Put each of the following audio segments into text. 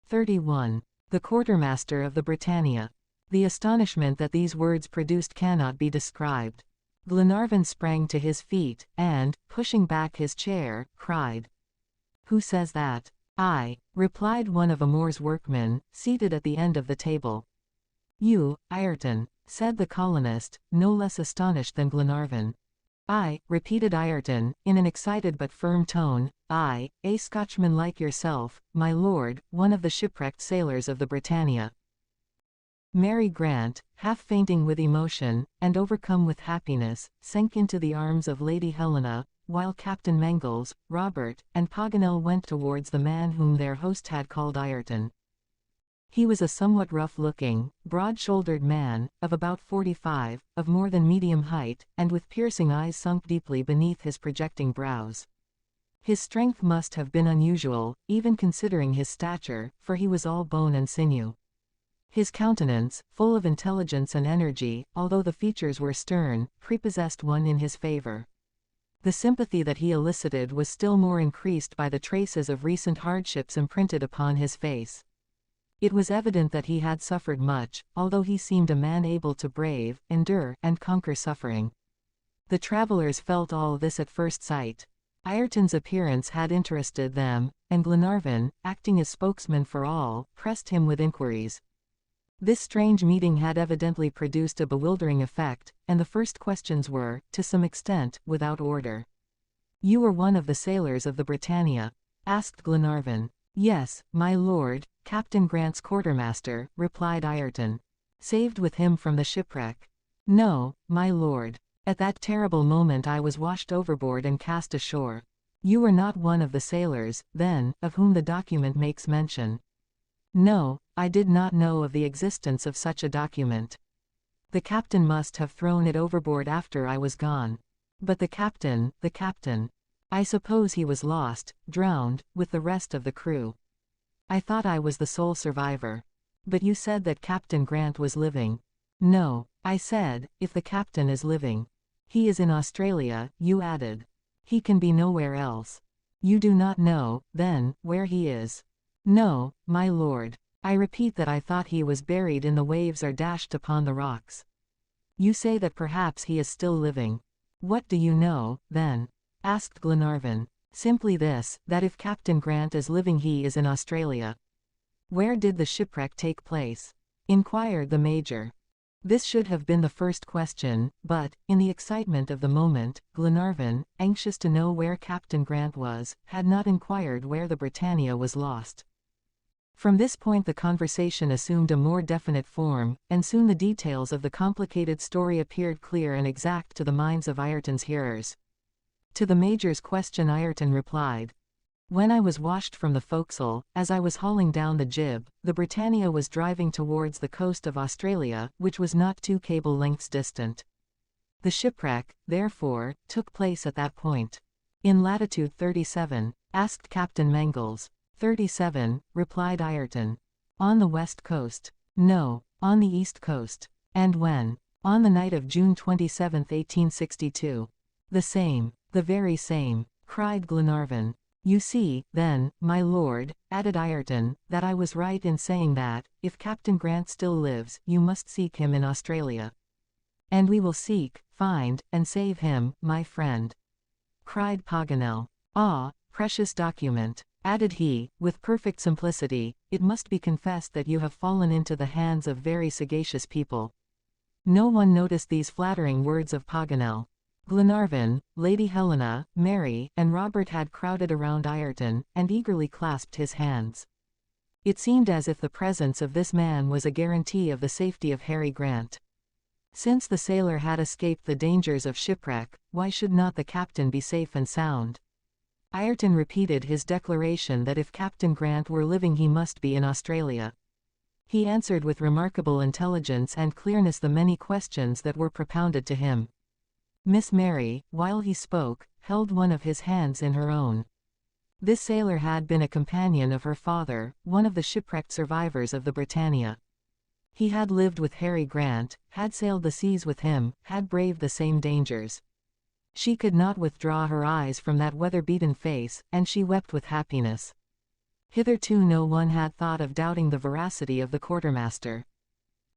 31. The quartermaster of the Britannia. The astonishment that these words produced cannot be described. Glenarvan sprang to his feet, and, pushing back his chair, cried, "Who says that?" "I," replied one of Moore's workmen, seated at the end of the table. "You, Ayrton," said the colonist, no less astonished than Glenarvan. "I," repeated Ayrton, in an excited but firm tone, "I, a Scotchman like yourself, my lord, one of the shipwrecked sailors of the Britannia." Mary Grant, half fainting with emotion, and overcome with happiness, sank into the arms of Lady Helena, while Captain Mangles, Robert, and Paganel went towards the man whom their host had called Ayrton. He was a somewhat rough-looking, broad-shouldered man, of about 45, of more than medium height, and with piercing eyes sunk deeply beneath his projecting brows. His strength must have been unusual, even considering his stature, for he was all bone and sinew. His countenance, full of intelligence and energy, although the features were stern, prepossessed one in his favor. The sympathy that he elicited was still more increased by the traces of recent hardships imprinted upon his face. It was evident that he had suffered much, although he seemed a man able to brave, endure, and conquer suffering. The travelers felt all this at first sight. Ayrton's appearance had interested them, and Glenarvan, acting as spokesman for all, pressed him with inquiries. This strange meeting had evidently produced a bewildering effect, and the first questions were, to some extent, without order. "You were one of the sailors of the Britannia?" asked Glenarvan. "Yes, my lord, Captain Grant's quartermaster," replied Ayrton. "Saved with him from the shipwreck?" "No, my lord. At that terrible moment I was washed overboard and cast ashore." "You were not one of the sailors, then, of whom the document makes mention?" "No, I did not know of the existence of such a document. The captain must have thrown it overboard after I was gone." "But the captain, I suppose he was lost, drowned, with the rest of the crew." "I thought I was the sole survivor." "But you said that Captain Grant was living." "No, I said, if the captain is living." "He is in Australia," you added. "He can be nowhere else." "You do not know, then, where he is?" "No, my lord. I repeat that I thought he was buried in the waves or dashed upon the rocks." "You say that perhaps he is still living. What do you know, then?" asked Glenarvan. "Simply this, that if Captain Grant is living he is in Australia." "Where did the shipwreck take place?" inquired the major. This should have been the first question, but, in the excitement of the moment, Glenarvan, anxious to know where Captain Grant was, had not inquired where the Britannia was lost. From this point the conversation assumed a more definite form, and soon the details of the complicated story appeared clear and exact to the minds of Ayrton's hearers. To the major's question Ayrton replied, "When I was washed from the forecastle, as I was hauling down the jib, the Britannia was driving towards the coast of Australia, which was not 2 cable lengths distant. The shipwreck, therefore, took place at that point." "In latitude 37, asked Captain Mangles. 37, replied Ayrton. "On the west coast?" "No, on the east coast." "And when?" "On the night of June 27, 1862. "The same, the very same," cried Glenarvan. "You see, then, my lord," added Ayrton, "that I was right in saying that, if Captain Grant still lives, you must seek him in Australia." "And we will seek, find, and save him, my friend," cried Paganel. "Ah, precious document," added he, with perfect simplicity, "it must be confessed that you have fallen into the hands of very sagacious people." No one noticed these flattering words of Paganel. Glenarvan, Lady Helena, Mary, and Robert had crowded around Ayrton, and eagerly clasped his hands. It seemed as if the presence of this man was a guarantee of the safety of Harry Grant. Since the sailor had escaped the dangers of shipwreck, why should not the captain be safe and sound? Ayrton repeated his declaration that if Captain Grant were living he must be in Australia. He answered with remarkable intelligence and clearness the many questions that were propounded to him. Miss Mary, while he spoke, held one of his hands in her own. This sailor had been a companion of her father, one of the shipwrecked survivors of the Britannia. He had lived with Harry Grant, had sailed the seas with him, had braved the same dangers. She could not withdraw her eyes from that weather-beaten face, and she wept with happiness. Hitherto no one had thought of doubting the veracity of the quartermaster.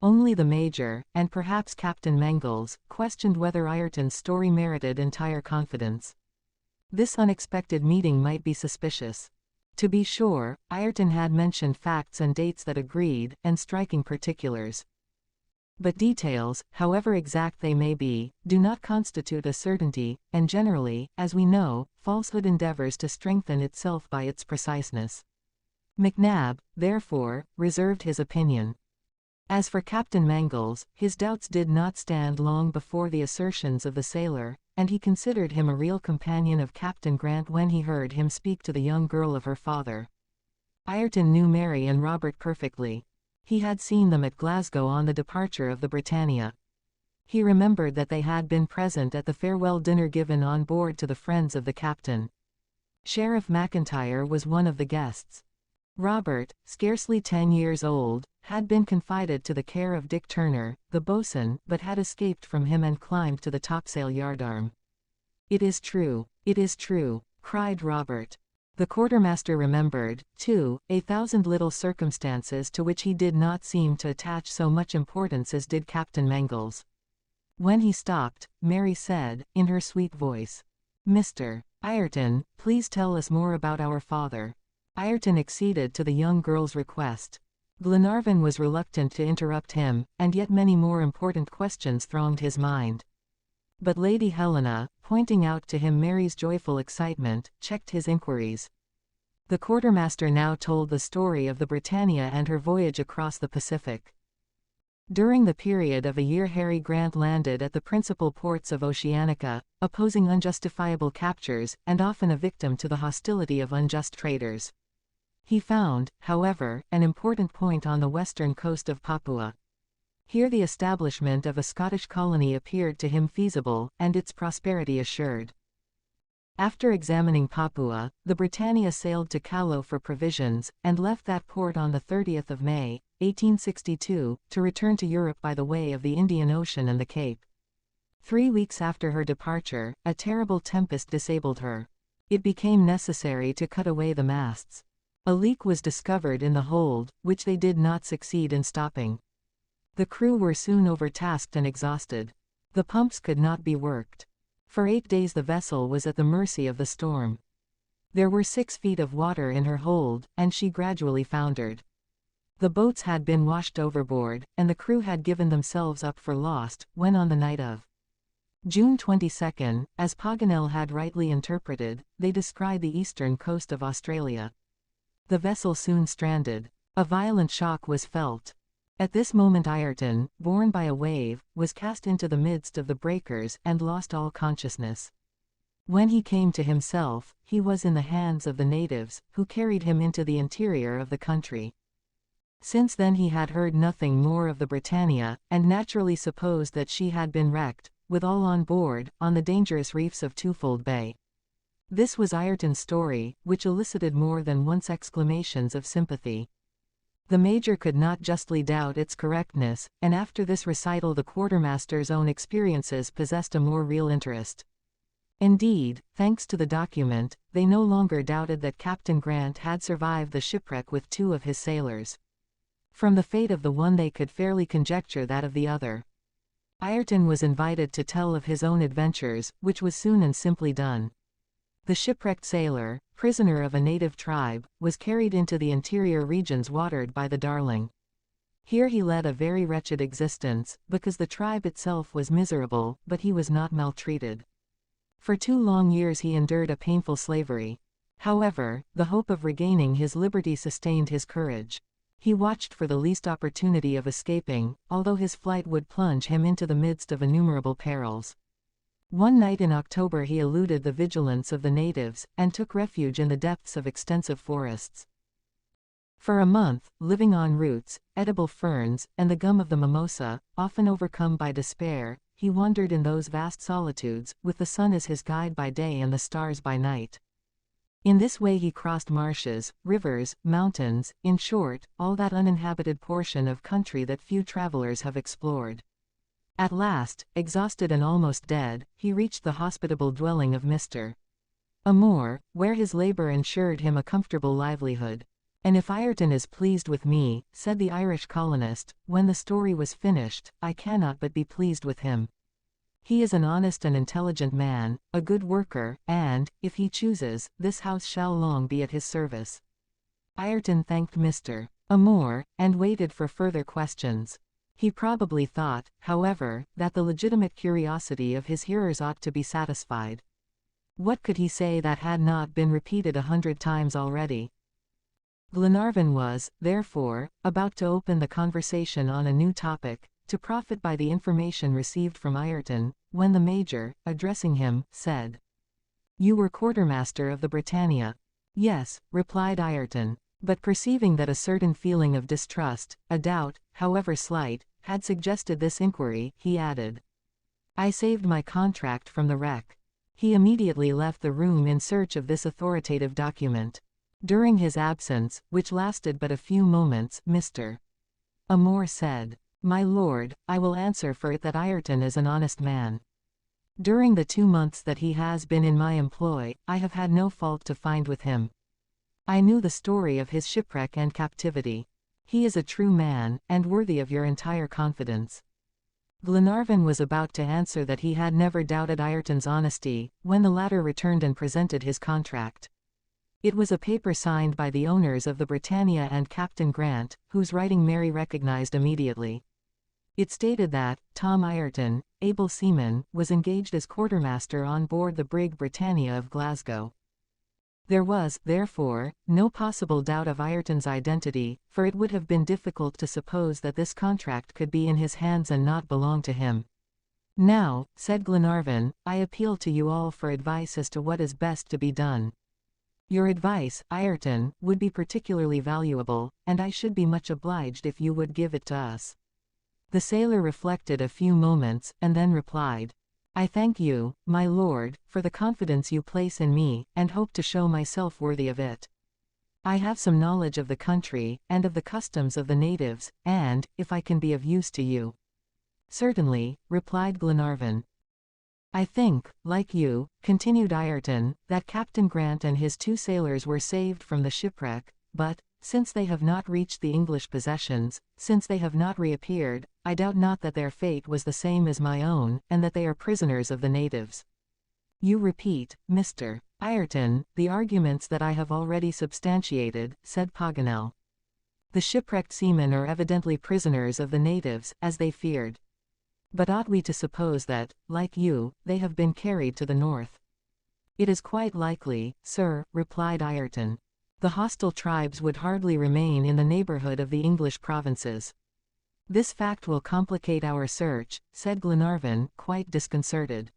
Only the major, and perhaps Captain Mangles, questioned whether Ayrton's story merited entire confidence. This unexpected meeting might be suspicious. To be sure, Ayrton had mentioned facts and dates that agreed, and striking particulars. But details, however exact they may be, do not constitute a certainty, and generally, as we know, falsehood endeavors to strengthen itself by its preciseness. McNab, therefore, reserved his opinion. As for Captain Mangles, his doubts did not stand long before the assertions of the sailor, and he considered him a real companion of Captain Grant when he heard him speak to the young girl of her father. Ayrton knew Mary and Robert perfectly. He had seen them at Glasgow on the departure of the Britannia. He remembered that they had been present at the farewell dinner given on board to the friends of the captain. Sheriff McIntyre was one of the guests. Robert, scarcely 10 years old, had been confided to the care of Dick Turner, the boatswain, but had escaped from him and climbed to the topsail yardarm. "It is true, it is true," cried Robert. The quartermaster remembered, too, 1,000 little circumstances to which he did not seem to attach so much importance as did Captain Mangles. When he stopped, Mary said, in her sweet voice, "Mr. Ayrton, please tell us more about our father." Ayrton acceded to the young girl's request. Glenarvan was reluctant to interrupt him, and yet many more important questions thronged his mind. But Lady Helena, pointing out to him Mary's joyful excitement, checked his inquiries. The quartermaster now told the story of the Britannia and her voyage across the Pacific. During the period of a year Harry Grant landed at the principal ports of Oceanica, opposing unjustifiable captures, and often a victim to the hostility of unjust traders. He found, however, an important point on the western coast of Papua. Here the establishment of a Scottish colony appeared to him feasible, and its prosperity assured. After examining Papua, the Britannia sailed to Callao for provisions, and left that port on the 30th of May, 1862, to return to Europe by the way of the Indian Ocean and the Cape. 3 weeks after her departure, a terrible tempest disabled her. It became necessary to cut away the masts. A leak was discovered in the hold, which they did not succeed in stopping. The crew were soon overtasked and exhausted. The pumps could not be worked. For 8 days the vessel was at the mercy of the storm. There were 6 feet of water in her hold, and she gradually foundered. The boats had been washed overboard, and the crew had given themselves up for lost, when on the night of June 22, as Paganel had rightly interpreted, they descried the eastern coast of Australia. The vessel soon stranded. A violent shock was felt. At this moment Ayrton, borne by a wave, was cast into the midst of the breakers and lost all consciousness. When he came to himself, he was in the hands of the natives, who carried him into the interior of the country. Since then he had heard nothing more of the Britannia, and naturally supposed that she had been wrecked, with all on board, on the dangerous reefs of Twofold Bay. This was Ayrton's story, which elicited more than once exclamations of sympathy. The major could not justly doubt its correctness, and after this recital the quartermaster's own experiences possessed a more real interest. Indeed, thanks to the document, they no longer doubted that Captain Grant had survived the shipwreck with 2 of his sailors. From the fate of the one they could fairly conjecture that of the other. Ayrton was invited to tell of his own adventures, which was soon and simply done. The shipwrecked sailor, prisoner of a native tribe, was carried into the interior regions watered by the Darling. Here he led a very wretched existence, because the tribe itself was miserable, but he was not maltreated. For 2 long years he endured a painful slavery. However, the hope of regaining his liberty sustained his courage. He watched for the least opportunity of escaping, although his flight would plunge him into the midst of innumerable perils. One night in October he eluded the vigilance of the natives, and took refuge in the depths of extensive forests. For a month, living on roots, edible ferns, and the gum of the mimosa, often overcome by despair, he wandered in those vast solitudes, with the sun as his guide by day and the stars by night. In this way he crossed marshes, rivers, mountains, in short, all that uninhabited portion of country that few travelers have explored. At last, exhausted and almost dead, he reached the hospitable dwelling of Mr. Amor, where his labor ensured him a comfortable livelihood. "And if Ayrton is pleased with me," said the Irish colonist, when the story was finished, "I cannot but be pleased with him. He is an honest and intelligent man, a good worker, and, if he chooses, this house shall long be at his service." Ayrton thanked Mr. Amor, and waited for further questions. He probably thought, however, that the legitimate curiosity of his hearers ought to be satisfied. What could he say that had not been repeated 100 times already? Glenarvan was, therefore, about to open the conversation on a new topic, to profit by the information received from Ayrton, when the Major, addressing him, said, "You were quartermaster of the Britannia." "Yes," replied Ayrton. But perceiving that a certain feeling of distrust, a doubt, however slight, had suggested this inquiry, he added, "I saved my contract from the wreck." He immediately left the room in search of this authoritative document. During his absence, which lasted but a few moments, Mr. Amor said, "My lord, I will answer for it that Ayrton is an honest man. During the 2 months that he has been in my employ, I have had no fault to find with him. I knew the story of his shipwreck and captivity. He is a true man, and worthy of your entire confidence." Glenarvan was about to answer that he had never doubted Ayrton's honesty, when the latter returned and presented his contract. It was a paper signed by the owners of the Britannia and Captain Grant, whose writing Mary recognized immediately. It stated that Tom Ayrton, able seaman, was engaged as quartermaster on board the brig Britannia of Glasgow. There was, therefore, no possible doubt of Ayrton's identity, for it would have been difficult to suppose that this contract could be in his hands and not belong to him. "Now," said Glenarvan, "I appeal to you all for advice as to what is best to be done. Your advice, Ayrton, would be particularly valuable, and I should be much obliged if you would give it to us." The sailor reflected a few moments, and then replied, "I thank you, my lord, for the confidence you place in me, and hope to show myself worthy of it. I have some knowledge of the country, and of the customs of the natives, and, if I can be of use to you—" "Certainly," replied Glenarvan. "I think, like you," continued Ayrton, "that Captain Grant and his 2 sailors were saved from the shipwreck, but, since they have not reached the English possessions, since they have not reappeared, I doubt not that their fate was the same as my own, and that they are prisoners of the natives." "You repeat, Mr. Ayrton, the arguments that I have already substantiated," said Paganel. "The shipwrecked seamen are evidently prisoners of the natives, as they feared. But ought we to suppose that, like you, they have been carried to the north?" "It is quite likely, sir," replied Ayrton. "The hostile tribes would hardly remain in the neighborhood of the English provinces." "This fact will complicate our search," said Glenarvan, quite disconcerted.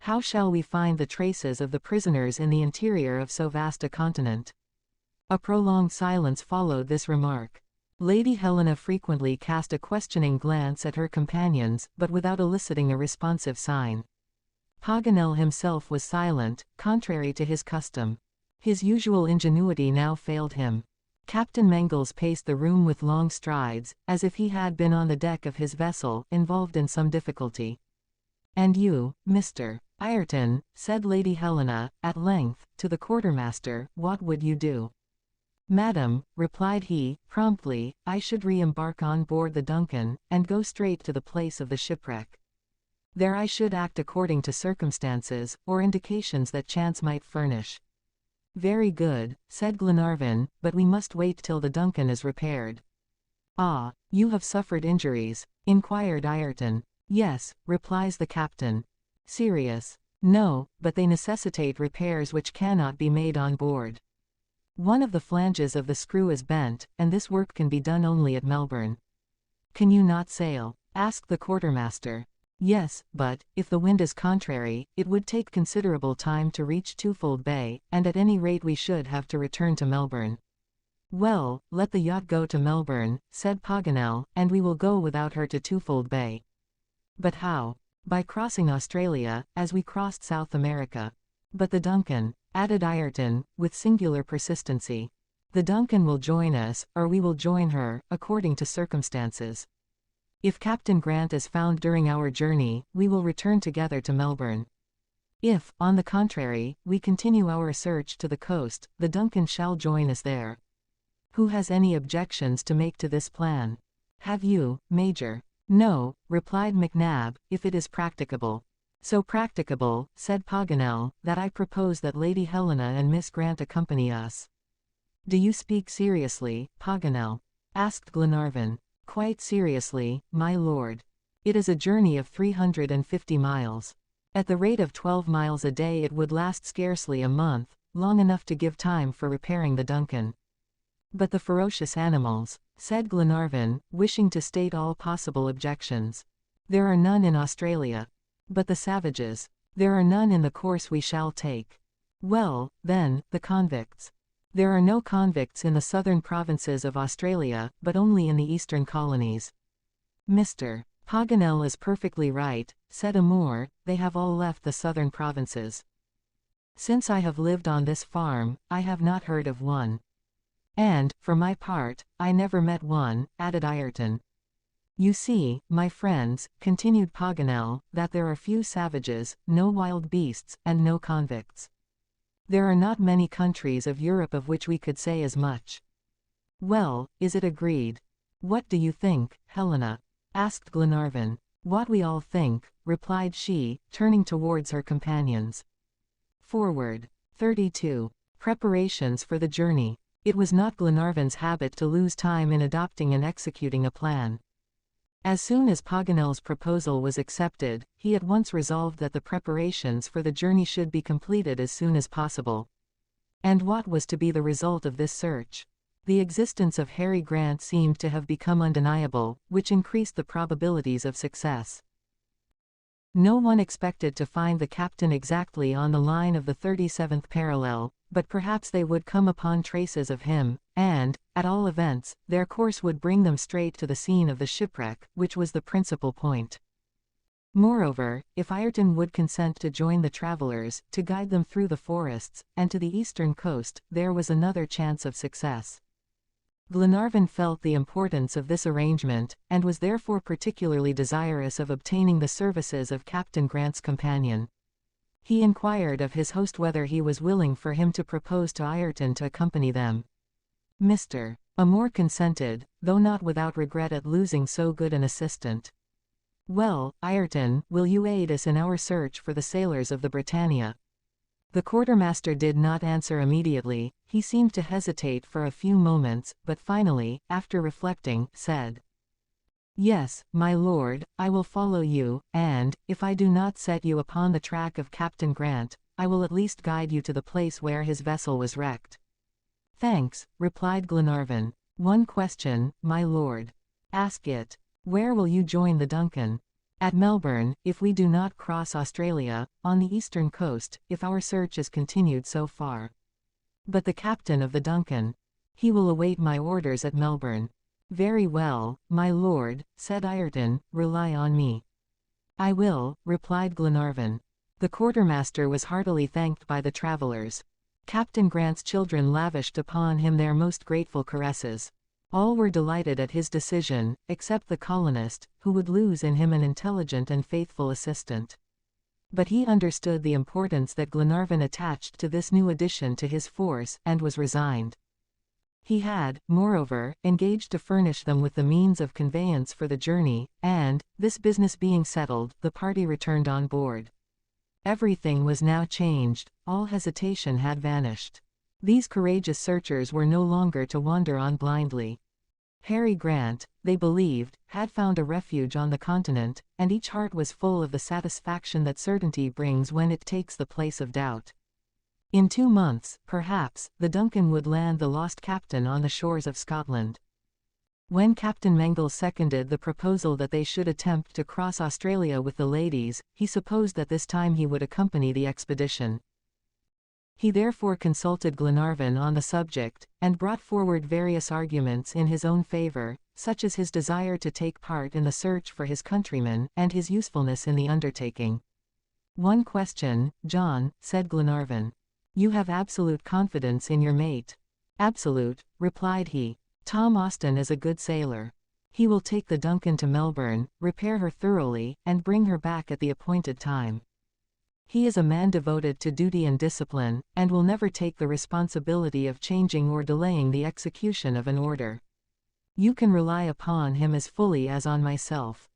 "How shall we find the traces of the prisoners in the interior of so vast a continent?" A prolonged silence followed this remark. Lady Helena frequently cast a questioning glance at her companions, but without eliciting a responsive sign. Paganel himself was silent, contrary to his custom. His usual ingenuity now failed him. Captain Mangles paced the room with long strides, as if he had been on the deck of his vessel, involved in some difficulty. "And you, Mr. Ayrton," said Lady Helena, at length, to the quartermaster, "what would you do?" "Madam," replied he, promptly, "I should re-embark on board the Duncan, and go straight to the place of the shipwreck. There I should act according to circumstances, or indications that chance might furnish." "Very good," said Glenarvan, "but we must wait till the Duncan is repaired." "Ah, you have suffered injuries?" inquired Ayrton. "Yes," replies the captain. "Serious?" "No, but they necessitate repairs which cannot be made on board. One of the flanges of the screw is bent, and this work can be done only at Melbourne." "Can you not sail?" asked the quartermaster. "Yes, but, if the wind is contrary, it would take considerable time to reach Twofold Bay, and at any rate we should have to return to Melbourne." "Well, let the yacht go to Melbourne," said Paganel, "and we will go without her to Twofold Bay." "But how?" "By crossing Australia, as we crossed South America." "But the Duncan," added Ayrton, with singular persistency. "The Duncan will join us, or we will join her, according to circumstances. If Captain Grant is found during our journey, we will return together to Melbourne. If, on the contrary, we continue our search to the coast, the Duncan shall join us there." Who has any objections to make to this plan? Have you, Major? No, replied McNab, if it is practicable. So practicable, said Paganel, that I propose that Lady Helena and Miss Grant accompany us. Do you speak seriously, Paganel? Asked Glenarvan. Quite seriously, my lord. It is a journey of 350 miles. At the rate of 12 miles a day it would last scarcely a month, long enough to give time for repairing the Duncan. But the ferocious animals, said Glenarvan, wishing to state all possible objections. There are none in Australia. But the savages. There are none in the course we shall take. Well, then, the convicts. There are no convicts in the southern provinces of Australia, but only in the eastern colonies. Mr. Paganel is perfectly right, said Amor, they have all left the southern provinces. Since I have lived on this farm, I have not heard of one. And, for my part, I never met one, added Ayrton. You see, my friends, continued Paganel, that there are few savages, no wild beasts, and no convicts. There are not many countries of Europe of which we could say as much. Well, is it agreed? What do you think, Helena? Asked Glenarvan. What we all think, replied she, turning towards her companions. Forward. 32. Preparations for the journey. It was not Glenarvan's habit to lose time in adopting and executing a plan. As soon as Paganel's proposal was accepted, he at once resolved that the preparations for the journey should be completed as soon as possible. And what was to be the result of this search? The existence of Harry Grant seemed to have become undeniable, which increased the probabilities of success. No one expected to find the captain exactly on the line of the 37th parallel, but perhaps they would come upon traces of him, and, at all events, their course would bring them straight to the scene of the shipwreck, which was the principal point. Moreover, if Ayrton would consent to join the travelers, to guide them through the forests, and to the eastern coast, there was another chance of success. Glenarvan felt the importance of this arrangement, and was therefore particularly desirous of obtaining the services of Captain Grant's companion. He inquired of his host whether he was willing for him to propose to Ayrton to accompany them. Mr. Amor consented, though not without regret at losing so good an assistant. Well, Ayrton, will you aid us in our search for the sailors of the Britannia? The quartermaster did not answer immediately. He seemed to hesitate for a few moments, but finally, after reflecting, said, Yes, my lord, I will follow you, and, if I do not set you upon the track of Captain Grant, I will at least guide you to the place where his vessel was wrecked. Thanks, replied Glenarvan. One question, my lord. Ask it. Where will you join the Duncan? At Melbourne, if we do not cross Australia, on the eastern coast, if our search is continued so far. But the captain of the Duncan? He will await my orders at Melbourne. Very well, my lord, said Ayrton, rely on me. I will, replied Glenarvan. The quartermaster was heartily thanked by the travelers. Captain Grant's children lavished upon him their most grateful caresses. All were delighted at his decision, except the colonist, who would lose in him an intelligent and faithful assistant. But he understood the importance that Glenarvan attached to this new addition to his force, and was resigned. He had, moreover, engaged to furnish them with the means of conveyance for the journey, and, this business being settled, the party returned on board. Everything was now changed, all hesitation had vanished. These courageous searchers were no longer to wander on blindly. Harry Grant, they believed, had found a refuge on the continent, and each heart was full of the satisfaction that certainty brings when it takes the place of doubt. In 2 months, perhaps, the Duncan would land the lost captain on the shores of Scotland. When Captain Mangles seconded the proposal that they should attempt to cross Australia with the ladies, he supposed that this time he would accompany the expedition. He therefore consulted Glenarvan on the subject, and brought forward various arguments in his own favor, such as his desire to take part in the search for his countrymen, and his usefulness in the undertaking. One question, John, said Glenarvan. You have absolute confidence in your mate. Absolute, replied he. Tom Austin is a good sailor. He will take the Duncan to Melbourne, repair her thoroughly, and bring her back at the appointed time. He is a man devoted to duty and discipline, and will never take the responsibility of changing or delaying the execution of an order. You can rely upon him as fully as on myself."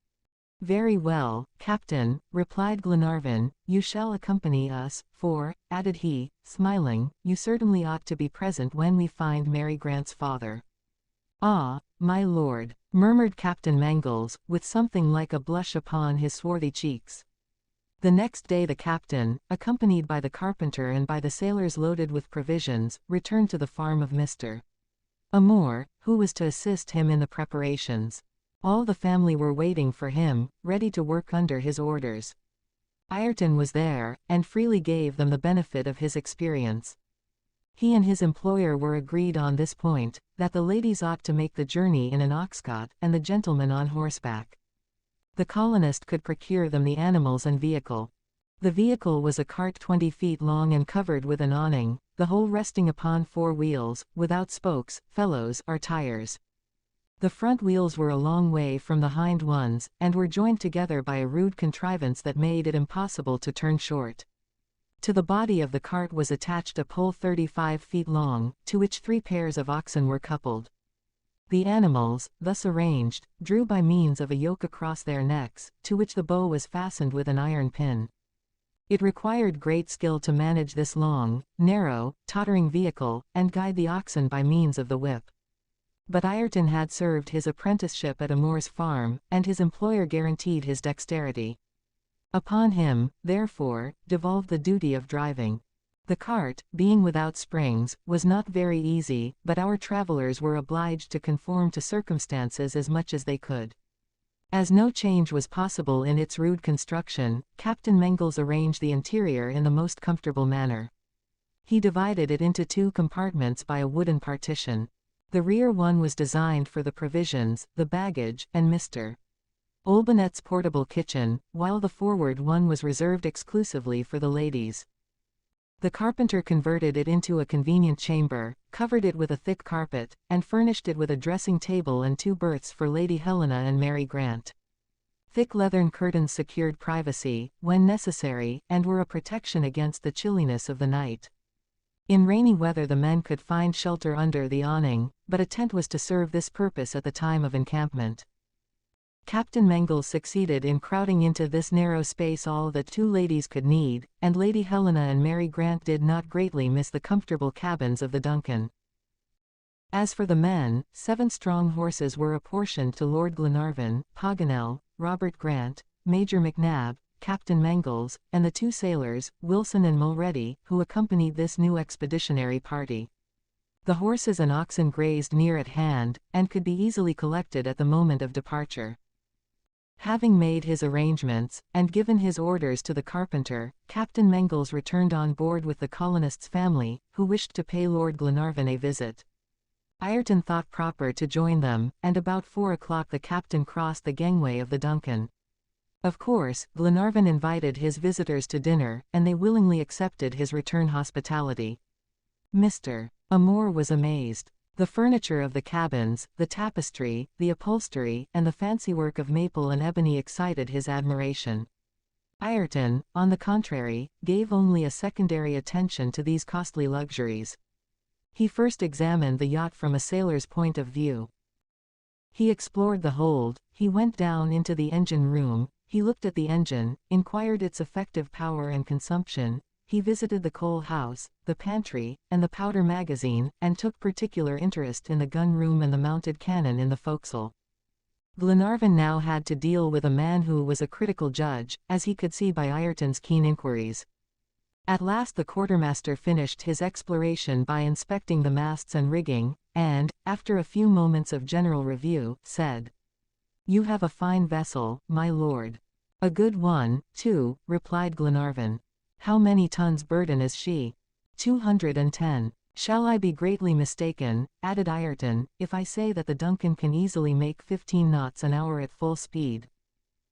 "Very well, Captain," replied Glenarvan, "you shall accompany us, for," added he, smiling, "you certainly ought to be present when we find Mary Grant's father." "Ah, my lord," murmured Captain Mangles, with something like a blush upon his swarthy cheeks. The next day the captain, accompanied by the carpenter and by the sailors loaded with provisions, returned to the farm of Mr. Amor, who was to assist him in the preparations. All the family were waiting for him, ready to work under his orders. Ayrton was there, and freely gave them the benefit of his experience. He and his employer were agreed on this point, that the ladies ought to make the journey in an oxcart and the gentlemen on horseback. The colonist could procure them the animals and vehicle. The vehicle was a cart 20 feet long and covered with an awning, the whole resting upon 4 wheels, without spokes, felloes, or tires. The front wheels were a long way from the hind ones, and were joined together by a rude contrivance that made it impossible to turn short. To the body of the cart was attached a pole 35 feet long, to which 3 pairs of oxen were coupled. The animals, thus arranged, drew by means of a yoke across their necks, to which the bow was fastened with an iron pin. It required great skill to manage this long, narrow, tottering vehicle, and guide the oxen by means of the whip. But Ayrton had served his apprenticeship at Amor's farm, and his employer guaranteed his dexterity. Upon him, therefore, devolved the duty of driving. The cart, being without springs, was not very easy, but our travelers were obliged to conform to circumstances as much as they could. As no change was possible in its rude construction, Captain Mangles arranged the interior in the most comfortable manner. He divided it into 2 compartments by a wooden partition. The rear one was designed for the provisions, the baggage, and Mr. Olbanet's portable kitchen, while the forward one was reserved exclusively for the ladies. The carpenter converted it into a convenient chamber, covered it with a thick carpet, and furnished it with a dressing table and 2 berths for Lady Helena and Mary Grant. Thick leathern curtains secured privacy, when necessary, and were a protection against the chilliness of the night. In rainy weather the men could find shelter under the awning, but a tent was to serve this purpose at the time of encampment. Captain Mangles succeeded in crowding into this narrow space all that 2 ladies could need, and Lady Helena and Mary Grant did not greatly miss the comfortable cabins of the Duncan. As for the men, 7 strong horses were apportioned to Lord Glenarvan, Paganel, Robert Grant, Major McNab, Captain Mangles, and the 2 sailors, Wilson and Mulready, who accompanied this new expeditionary party. The horses and oxen grazed near at hand, and could be easily collected at the moment of departure. Having made his arrangements, and given his orders to the carpenter, Captain Mangles returned on board with the colonist's family, who wished to pay Lord Glenarvan a visit. Ayrton thought proper to join them, and about 4 o'clock the captain crossed the gangway of the Duncan. Of course, Glenarvan invited his visitors to dinner, and they willingly accepted his return hospitality. Mr. Amor was amazed. The furniture of the cabins, the tapestry, the upholstery, and the fancywork of maple and ebony excited his admiration. Ayrton, on the contrary, gave only a secondary attention to these costly luxuries. He first examined the yacht from a sailor's point of view. He explored the hold, he went down into the engine room, he looked at the engine, inquired its effective power and consumption, he visited the coal house, the pantry, and the powder magazine, and took particular interest in the gun room and the mounted cannon in the forecastle. Glenarvan now had to deal with a man who was a critical judge, as he could see by Ayrton's keen inquiries. At last the quartermaster finished his exploration by inspecting the masts and rigging, and, after a few moments of general review, said, "You have a fine vessel, my lord." "A good one, too," replied Glenarvan. "How many tons burden is she?" 210. "Shall I be greatly mistaken," added Ayrton, "if I say that the Duncan can easily make 15 knots an hour at full speed?"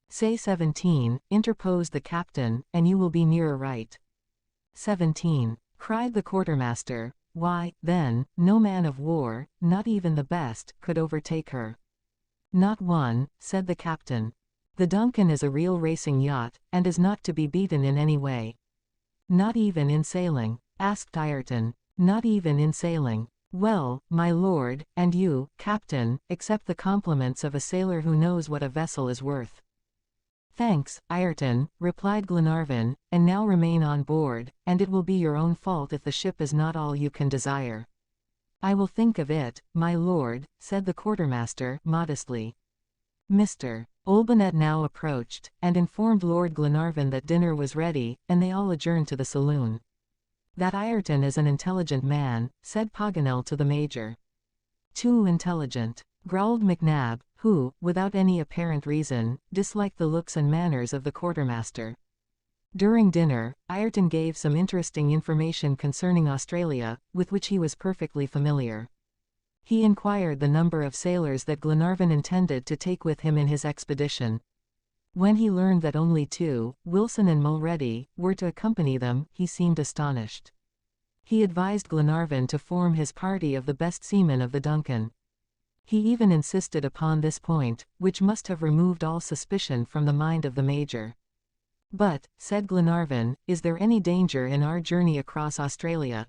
"Say 17, interposed the captain, "and you will be nearer right." 17, cried the quartermaster. "Why, then, no man of war, not even the best, could overtake her." "Not one," said the captain. "The Duncan is a real racing yacht, and is not to be beaten in any way. Not even in sailing? Asked Ayrton. Not even in sailing. Well, my lord, and you, captain, accept the compliments of a sailor who knows what a vessel is worth. Thanks, Ayrton, replied Glenarvan, and now remain on board, and it will be your own fault if the ship is not all you can desire. I will think of it, my lord, said the quartermaster, modestly. Mr. Olbinett now approached, and informed Lord Glenarvan that dinner was ready, and they all adjourned to the saloon. That Ayrton is an intelligent man, said Paganel to the major. Too intelligent, growled McNab, who, without any apparent reason, disliked the looks and manners of the quartermaster. During dinner, Ayrton gave some interesting information concerning Australia, with which he was perfectly familiar. He inquired the number of sailors that Glenarvan intended to take with him in his expedition. When he learned that only 2, Wilson and Mulrady, were to accompany them, he seemed astonished. He advised Glenarvan to form his party of the best seamen of the Duncan. He even insisted upon this point, which must have removed all suspicion from the mind of the major. But, said Glenarvan, is there any danger in our journey across Australia?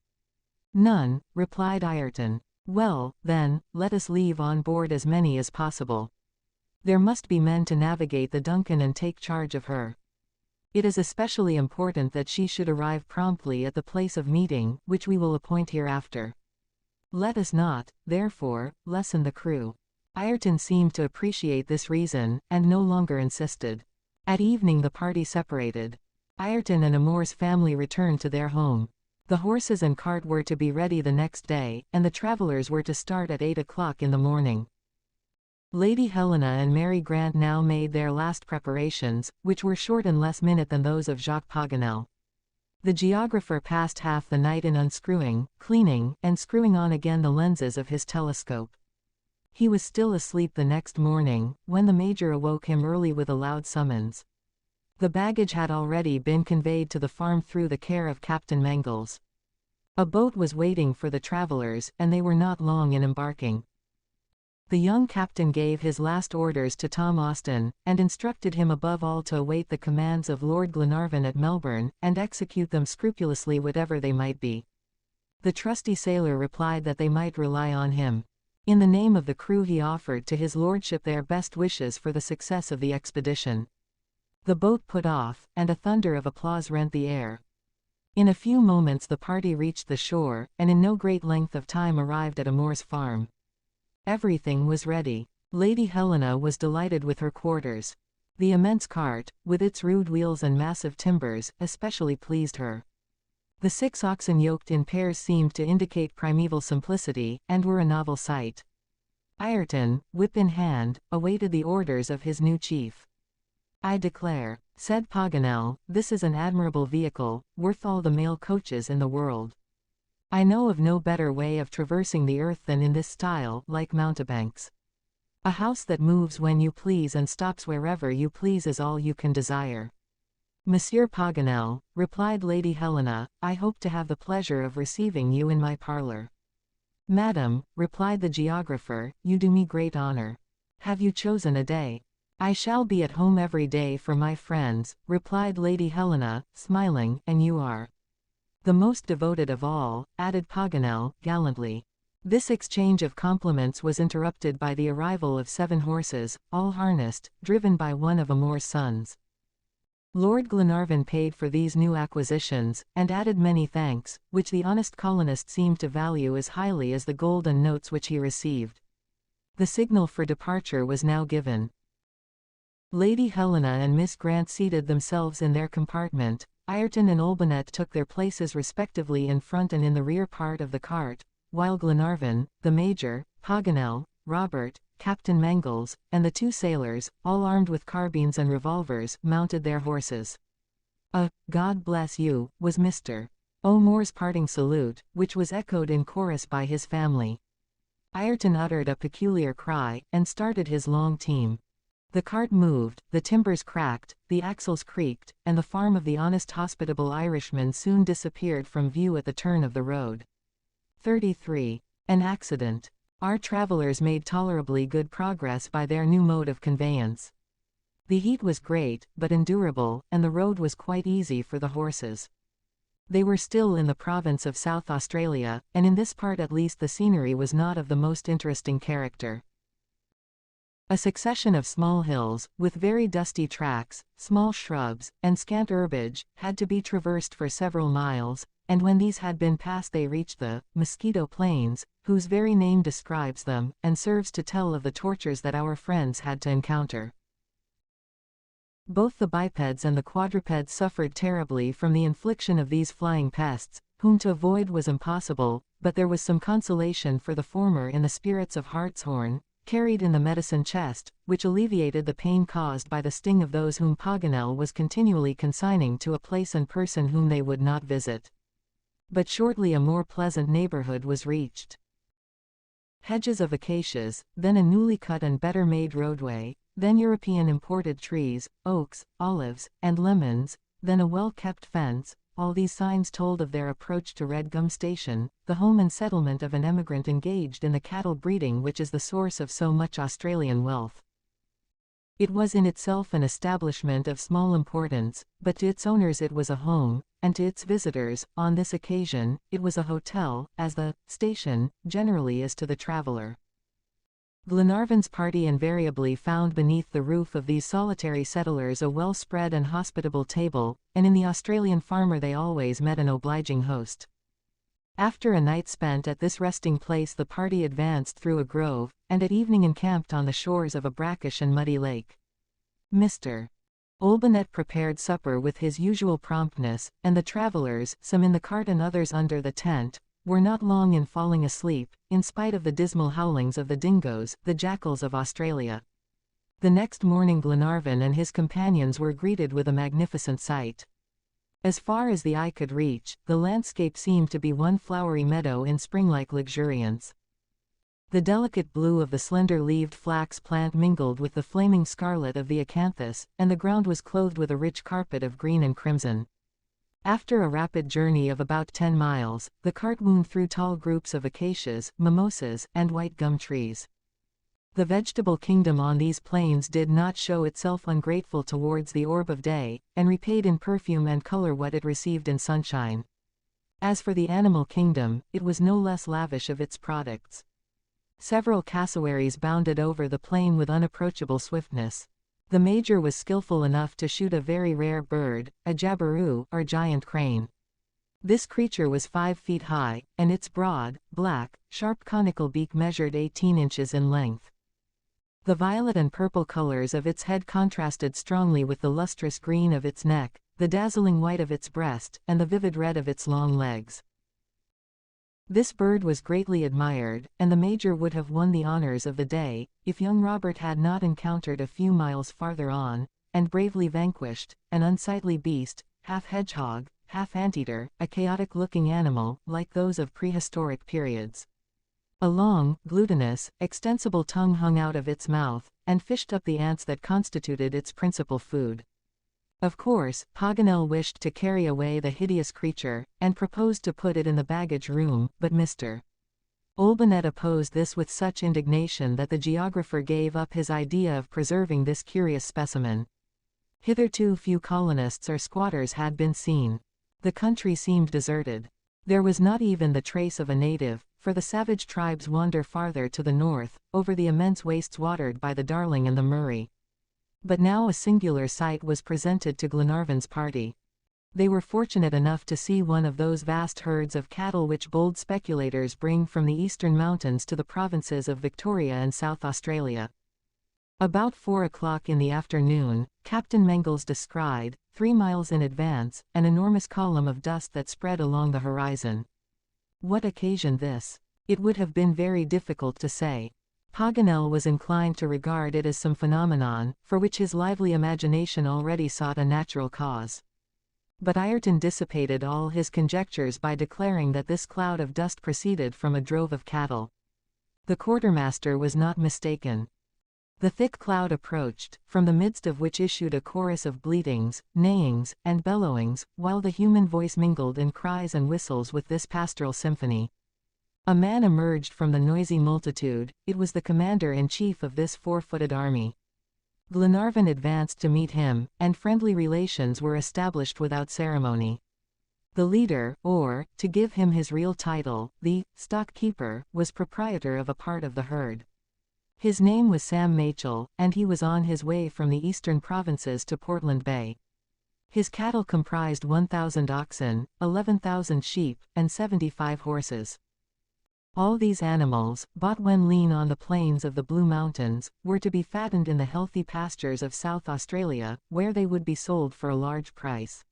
None, replied Ayrton. Well, then, let us leave on board as many as possible. There must be men to navigate the Duncan and take charge of her. It is especially important that she should arrive promptly at the place of meeting, which we will appoint hereafter. Let us not, therefore, lessen the crew. Ayrton seemed to appreciate this reason, and no longer insisted. At evening the party separated. Ayrton and Amour's family returned to their home. The horses and cart were to be ready the next day, and the travelers were to start at 8 o'clock in the morning. Lady Helena and Mary Grant now made their last preparations, which were short and less minute than those of Jacques Paganel. The geographer passed half the night in unscrewing, cleaning, and screwing on again the lenses of his telescope. He was still asleep the next morning, when the major awoke him early with a loud summons. The baggage had already been conveyed to the farm through the care of Captain Mangles. A boat was waiting for the travelers, and they were not long in embarking. The young captain gave his last orders to Tom Austin, and instructed him above all to await the commands of Lord Glenarvan at Melbourne, and execute them scrupulously whatever they might be. The trusty sailor replied that they might rely on him. In the name of the crew he offered to his lordship their best wishes for the success of the expedition. The boat put off, and a thunder of applause rent the air. In a few moments the party reached the shore, and in no great length of time arrived at Amour's farm. Everything was ready. Lady Helena was delighted with her quarters. The immense cart, with its rude wheels and massive timbers, especially pleased her. The 6 oxen yoked in pairs seemed to indicate primeval simplicity, and were a novel sight. Ayrton, whip in hand, awaited the orders of his new chief. I declare, said Paganel, this is an admirable vehicle, worth all the mail coaches in the world. I know of no better way of traversing the earth than in this style, like mountebanks. A house that moves when you please and stops wherever you please is all you can desire. Monsieur Paganel, replied Lady Helena, I hope to have the pleasure of receiving you in my parlor. Madam, replied the geographer, you do me great honor. Have you chosen a day? I shall be at home every day for my friends, replied Lady Helena, smiling, and you are the most devoted of all, added Paganel, gallantly. This exchange of compliments was interrupted by the arrival of 7 horses, all harnessed, driven by one of Amour's sons. Lord Glenarvan paid for these new acquisitions, and added many thanks, which the honest colonist seemed to value as highly as the gold and notes which he received. The signal for departure was now given. Lady Helena and Miss Grant seated themselves in their compartment. Ayrton and Olbinett took their places respectively in front and in the rear part of the cart, while Glenarvan, the major, Paganel, Robert, Captain Mangles, and the 2 sailors, all armed with carbines and revolvers, mounted their horses. God bless you, was Mr. O'Moore's parting salute, which was echoed in chorus by his family. Ayrton uttered a peculiar cry, and started his long team. The cart moved, the timbers cracked, the axles creaked, and the farm of the honest hospitable Irishman soon disappeared from view at the turn of the road. 33. An accident. Our travelers made tolerably good progress by their new mode of conveyance. The heat was great, but endurable, and the road was quite easy for the horses. They were still in the province of South Australia, and in this part at least the scenery was not of the most interesting character. A succession of small hills, with very dusty tracks, small shrubs, and scant herbage, had to be traversed for several miles, and when these had been passed they reached the Mosquito Plains, whose very name describes them, and serves to tell of the tortures that our friends had to encounter. Both the bipeds and the quadrupeds suffered terribly from the infliction of these flying pests, whom to avoid was impossible, but there was some consolation for the former in the spirits of hartshorn, carried in the medicine chest, which alleviated the pain caused by the sting of those whom Paganel was continually consigning to a place and person whom they would not visit. But shortly a more pleasant neighborhood was reached. Hedges of acacias, then a newly cut and better made roadway, then European imported trees, oaks, olives, and lemons, then a well-kept fence, all these signs told of their approach to Red Gum Station, the home and settlement of an emigrant engaged in the cattle breeding which is the source of so much Australian wealth. It was in itself an establishment of small importance, but to its owners it was a home, and to its visitors, on this occasion, it was a hotel, as the station generally is to the traveler. Glenarvan's party invariably found beneath the roof of these solitary settlers a well-spread and hospitable table, and in the Australian farmer they always met an obliging host. After a night spent at this resting place the party advanced through a grove, and at evening encamped on the shores of a brackish and muddy lake. Mr. Olbinett prepared supper with his usual promptness, and the travelers, some in the cart and others under the tent, were not long in falling asleep, in spite of the dismal howlings of the dingoes, the jackals of Australia. The next morning Glenarvan and his companions were greeted with a magnificent sight. As far as the eye could reach, the landscape seemed to be one flowery meadow in spring-like luxuriance. The delicate blue of the slender-leaved flax plant mingled with the flaming scarlet of the acanthus, and the ground was clothed with a rich carpet of green and crimson. After a rapid journey of about 10 miles, the cart wound through tall groups of acacias, mimosas, and white gum trees. The vegetable kingdom on these plains did not show itself ungrateful towards the orb of day, and repaid in perfume and color what it received in sunshine. As for the animal kingdom, it was no less lavish of its products. Several cassowaries bounded over the plain with unapproachable swiftness. The major was skillful enough to shoot a very rare bird, a jabiru, or giant crane. This creature was 5 feet high, and its broad, black, sharp conical beak measured 18 inches in length. The violet and purple colors of its head contrasted strongly with the lustrous green of its neck, the dazzling white of its breast, and the vivid red of its long legs. This bird was greatly admired, and the major would have won the honors of the day, if young Robert had not encountered a few miles farther on, and bravely vanquished, an unsightly beast, half hedgehog, half anteater, a chaotic-looking animal, like those of prehistoric periods. A long, glutinous, extensible tongue hung out of its mouth, and fished up the ants that constituted its principal food. Of course, Paganel wished to carry away the hideous creature, and proposed to put it in the baggage room, but Mr. Olbinett opposed this with such indignation that the geographer gave up his idea of preserving this curious specimen. Hitherto few colonists or squatters had been seen. The country seemed deserted. There was not even the trace of a native, for the savage tribes wander farther to the north, over the immense wastes watered by the Darling and the Murray. But now a singular sight was presented to Glenarvan's party. They were fortunate enough to see one of those vast herds of cattle which bold speculators bring from the eastern mountains to the provinces of Victoria and South Australia. About 4 o'clock in the afternoon, Captain Mangles descried, 3 miles in advance, an enormous column of dust that spread along the horizon. What occasioned this? It would have been very difficult to say. Paganel was inclined to regard it as some phenomenon, for which his lively imagination already sought a natural cause. But Ayrton dissipated all his conjectures by declaring that this cloud of dust proceeded from a drove of cattle. The quartermaster was not mistaken. The thick cloud approached, from the midst of which issued a chorus of bleatings, neighings, and bellowings, while the human voice mingled in cries and whistles with this pastoral symphony. A man emerged from the noisy multitude. It was the commander-in-chief of this 4-footed army. Glenarvan advanced to meet him, and friendly relations were established without ceremony. The leader, or, to give him his real title, the stock-keeper, was proprietor of a part of the herd. His name was Sam Machell, and he was on his way from the eastern provinces to Portland Bay. His cattle comprised 1,000 oxen, 11,000 sheep, and 75 horses. All these animals, bought when lean on the plains of the Blue Mountains, were to be fattened in the healthy pastures of South Australia, where they would be sold for a large price.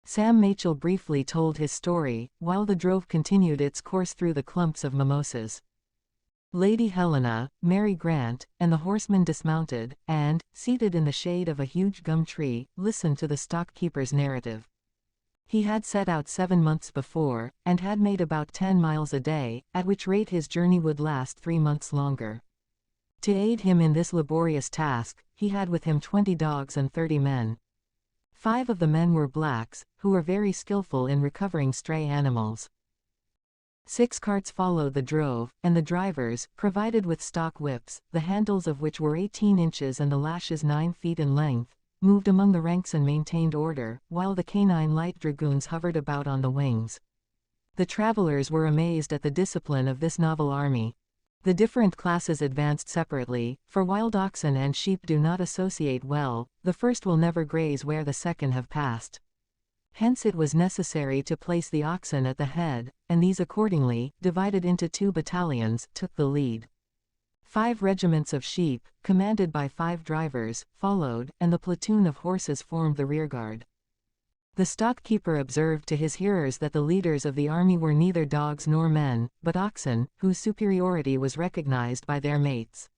Sam Machell briefly told his story, while the drove continued its course through the clumps of mimosas. Lady Helena, Mary Grant, and the horsemen dismounted, and, seated in the shade of a huge gum tree, listened to the stock-keeper's narrative. He had set out 7 months before, and had made about 10 miles a day, at which rate his journey would last 3 months longer. To aid him in this laborious task, he had with him 20 dogs and 30 men. 5 of the men were blacks, who were very skillful in recovering stray animals. 6 carts followed the drove, and the drivers, provided with stock whips, the handles of which were 18 inches and the lashes 9 feet in length, moved among the ranks and maintained order, while the canine light dragoons hovered about on the wings. The travelers were amazed at the discipline of this novel army. The different classes advanced separately, for wild oxen and sheep do not associate well, the first will never graze where the second have passed. Hence it was necessary to place the oxen at the head, and these accordingly, divided into 2 battalions, took the lead. 5 regiments of sheep, commanded by 5 drivers, followed, and the platoon of horses formed the rearguard. The stock-keeper observed to his hearers that the leaders of the army were neither dogs nor men, but oxen, whose superiority was recognized by their mates.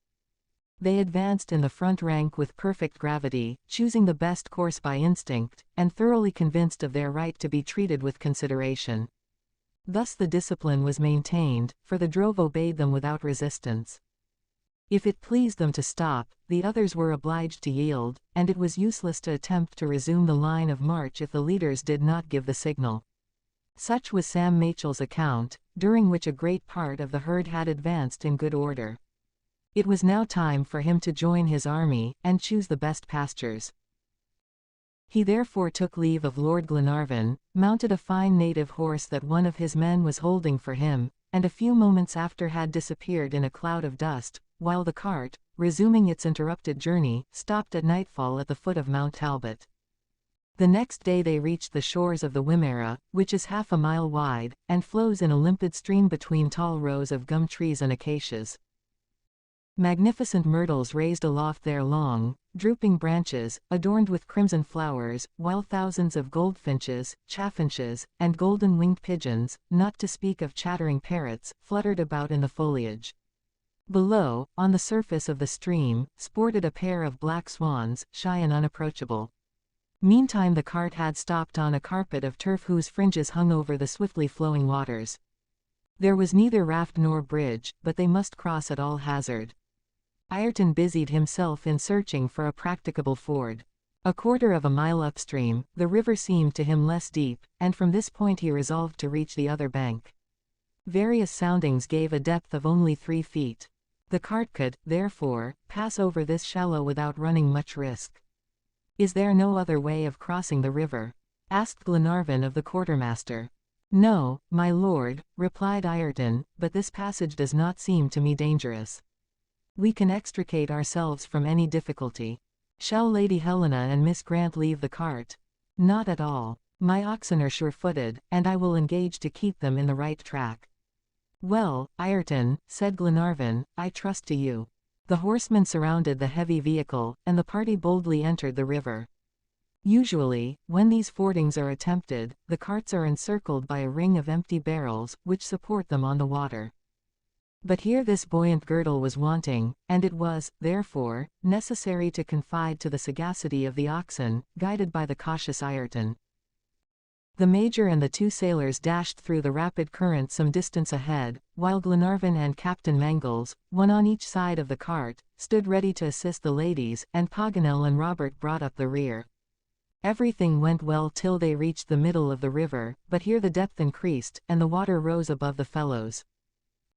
They advanced in the front rank with perfect gravity, choosing the best course by instinct, and thoroughly convinced of their right to be treated with consideration. Thus the discipline was maintained, for the drove obeyed them without resistance. If it pleased them to stop, the others were obliged to yield, and it was useless to attempt to resume the line of march if the leaders did not give the signal. Such was Sam Machell's account, during which a great part of the herd had advanced in good order. It was now time for him to join his army, and choose the best pastures. He therefore took leave of Lord Glenarvan, mounted a fine native horse that one of his men was holding for him, and a few moments after had disappeared in a cloud of dust, while the cart, resuming its interrupted journey, stopped at nightfall at the foot of Mount Talbot. The next day they reached the shores of the Wimmera, which is half a mile wide, and flows in a limpid stream between tall rows of gum trees and acacias. Magnificent myrtles raised aloft their long, drooping branches, adorned with crimson flowers, while thousands of goldfinches, chaffinches, and golden-winged pigeons, not to speak of chattering parrots, fluttered about in the foliage. Below, on the surface of the stream, sported a pair of black swans, shy and unapproachable. Meantime the cart had stopped on a carpet of turf whose fringes hung over the swiftly flowing waters. There was neither raft nor bridge, but they must cross at all hazard. Ayrton busied himself in searching for a practicable ford. A quarter of a mile upstream, the river seemed to him less deep, and from this point he resolved to reach the other bank. Various soundings gave a depth of only 3 feet. The cart could, therefore, pass over this shallow without running much risk. "Is there no other way of crossing the river?" asked Glenarvan of the quartermaster. "No, my lord," replied Ayrton, "but this passage does not seem to me dangerous. We can extricate ourselves from any difficulty. Shall Lady Helena and Miss Grant leave the cart?" "Not at all. My oxen are sure-footed, and I will engage to keep them in the right track." "Well, Ayrton," said Glenarvan, "I trust to you." The horsemen surrounded the heavy vehicle, and the party boldly entered the river. Usually, when these fordings are attempted, the carts are encircled by a ring of empty barrels, which support them on the water. But here this buoyant girdle was wanting, and it was, therefore, necessary to confide to the sagacity of the oxen, guided by the cautious Ayrton. The Major and the 2 sailors dashed through the rapid current some distance ahead, while Glenarvan and Captain Mangles, one on each side of the cart, stood ready to assist the ladies, and Paganel and Robert brought up the rear. Everything went well till they reached the middle of the river, but here the depth increased, and the water rose above the fellows.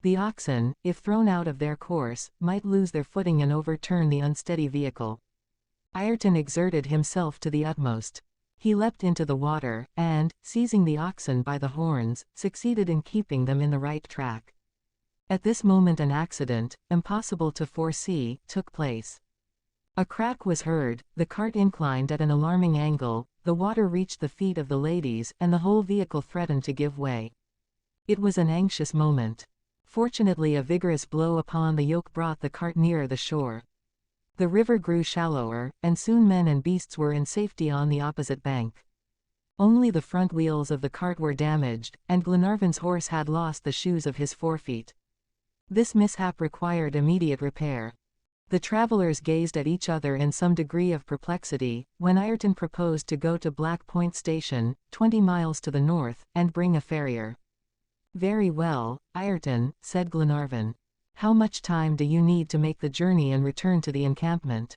The oxen, if thrown out of their course, might lose their footing and overturn the unsteady vehicle. Ayrton exerted himself to the utmost. He leapt into the water, and, seizing the oxen by the horns, succeeded in keeping them in the right track. At this moment an accident, impossible to foresee, took place. A crack was heard, the cart inclined at an alarming angle, the water reached the feet of the ladies, and the whole vehicle threatened to give way. It was an anxious moment. Fortunately a vigorous blow upon the yoke brought the cart nearer the shore. The river grew shallower, and soon men and beasts were in safety on the opposite bank. Only the front wheels of the cart were damaged, and Glenarvan's horse had lost the shoes of his forefeet. This mishap required immediate repair. The travelers gazed at each other in some degree of perplexity, when Ayrton proposed to go to Black Point Station, 20 miles to the north, and bring a farrier. "Very well, Ayrton," said Glenarvan. "How much time do you need to make the journey and return to the encampment?"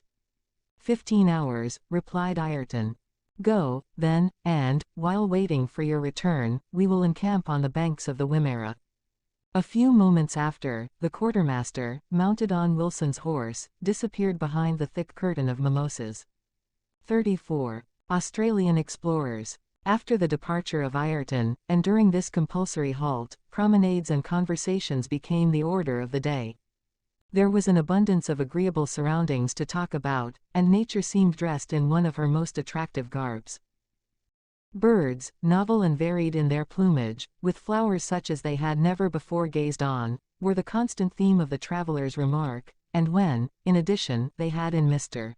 15 hours, replied Ayrton. "Go, then, and, while waiting for your return, we will encamp on the banks of the Wimmera." A few moments after, the quartermaster, mounted on Wilson's horse, disappeared behind the thick curtain of mimosas. 34. Australian explorers. After the departure of Ayrton, and during this compulsory halt, promenades and conversations became the order of the day. There was an abundance of agreeable surroundings to talk about, and nature seemed dressed in one of her most attractive garbs. Birds, novel and varied in their plumage, with flowers such as they had never before gazed on, were the constant theme of the travelers' remark, and when, in addition, they had in Mr.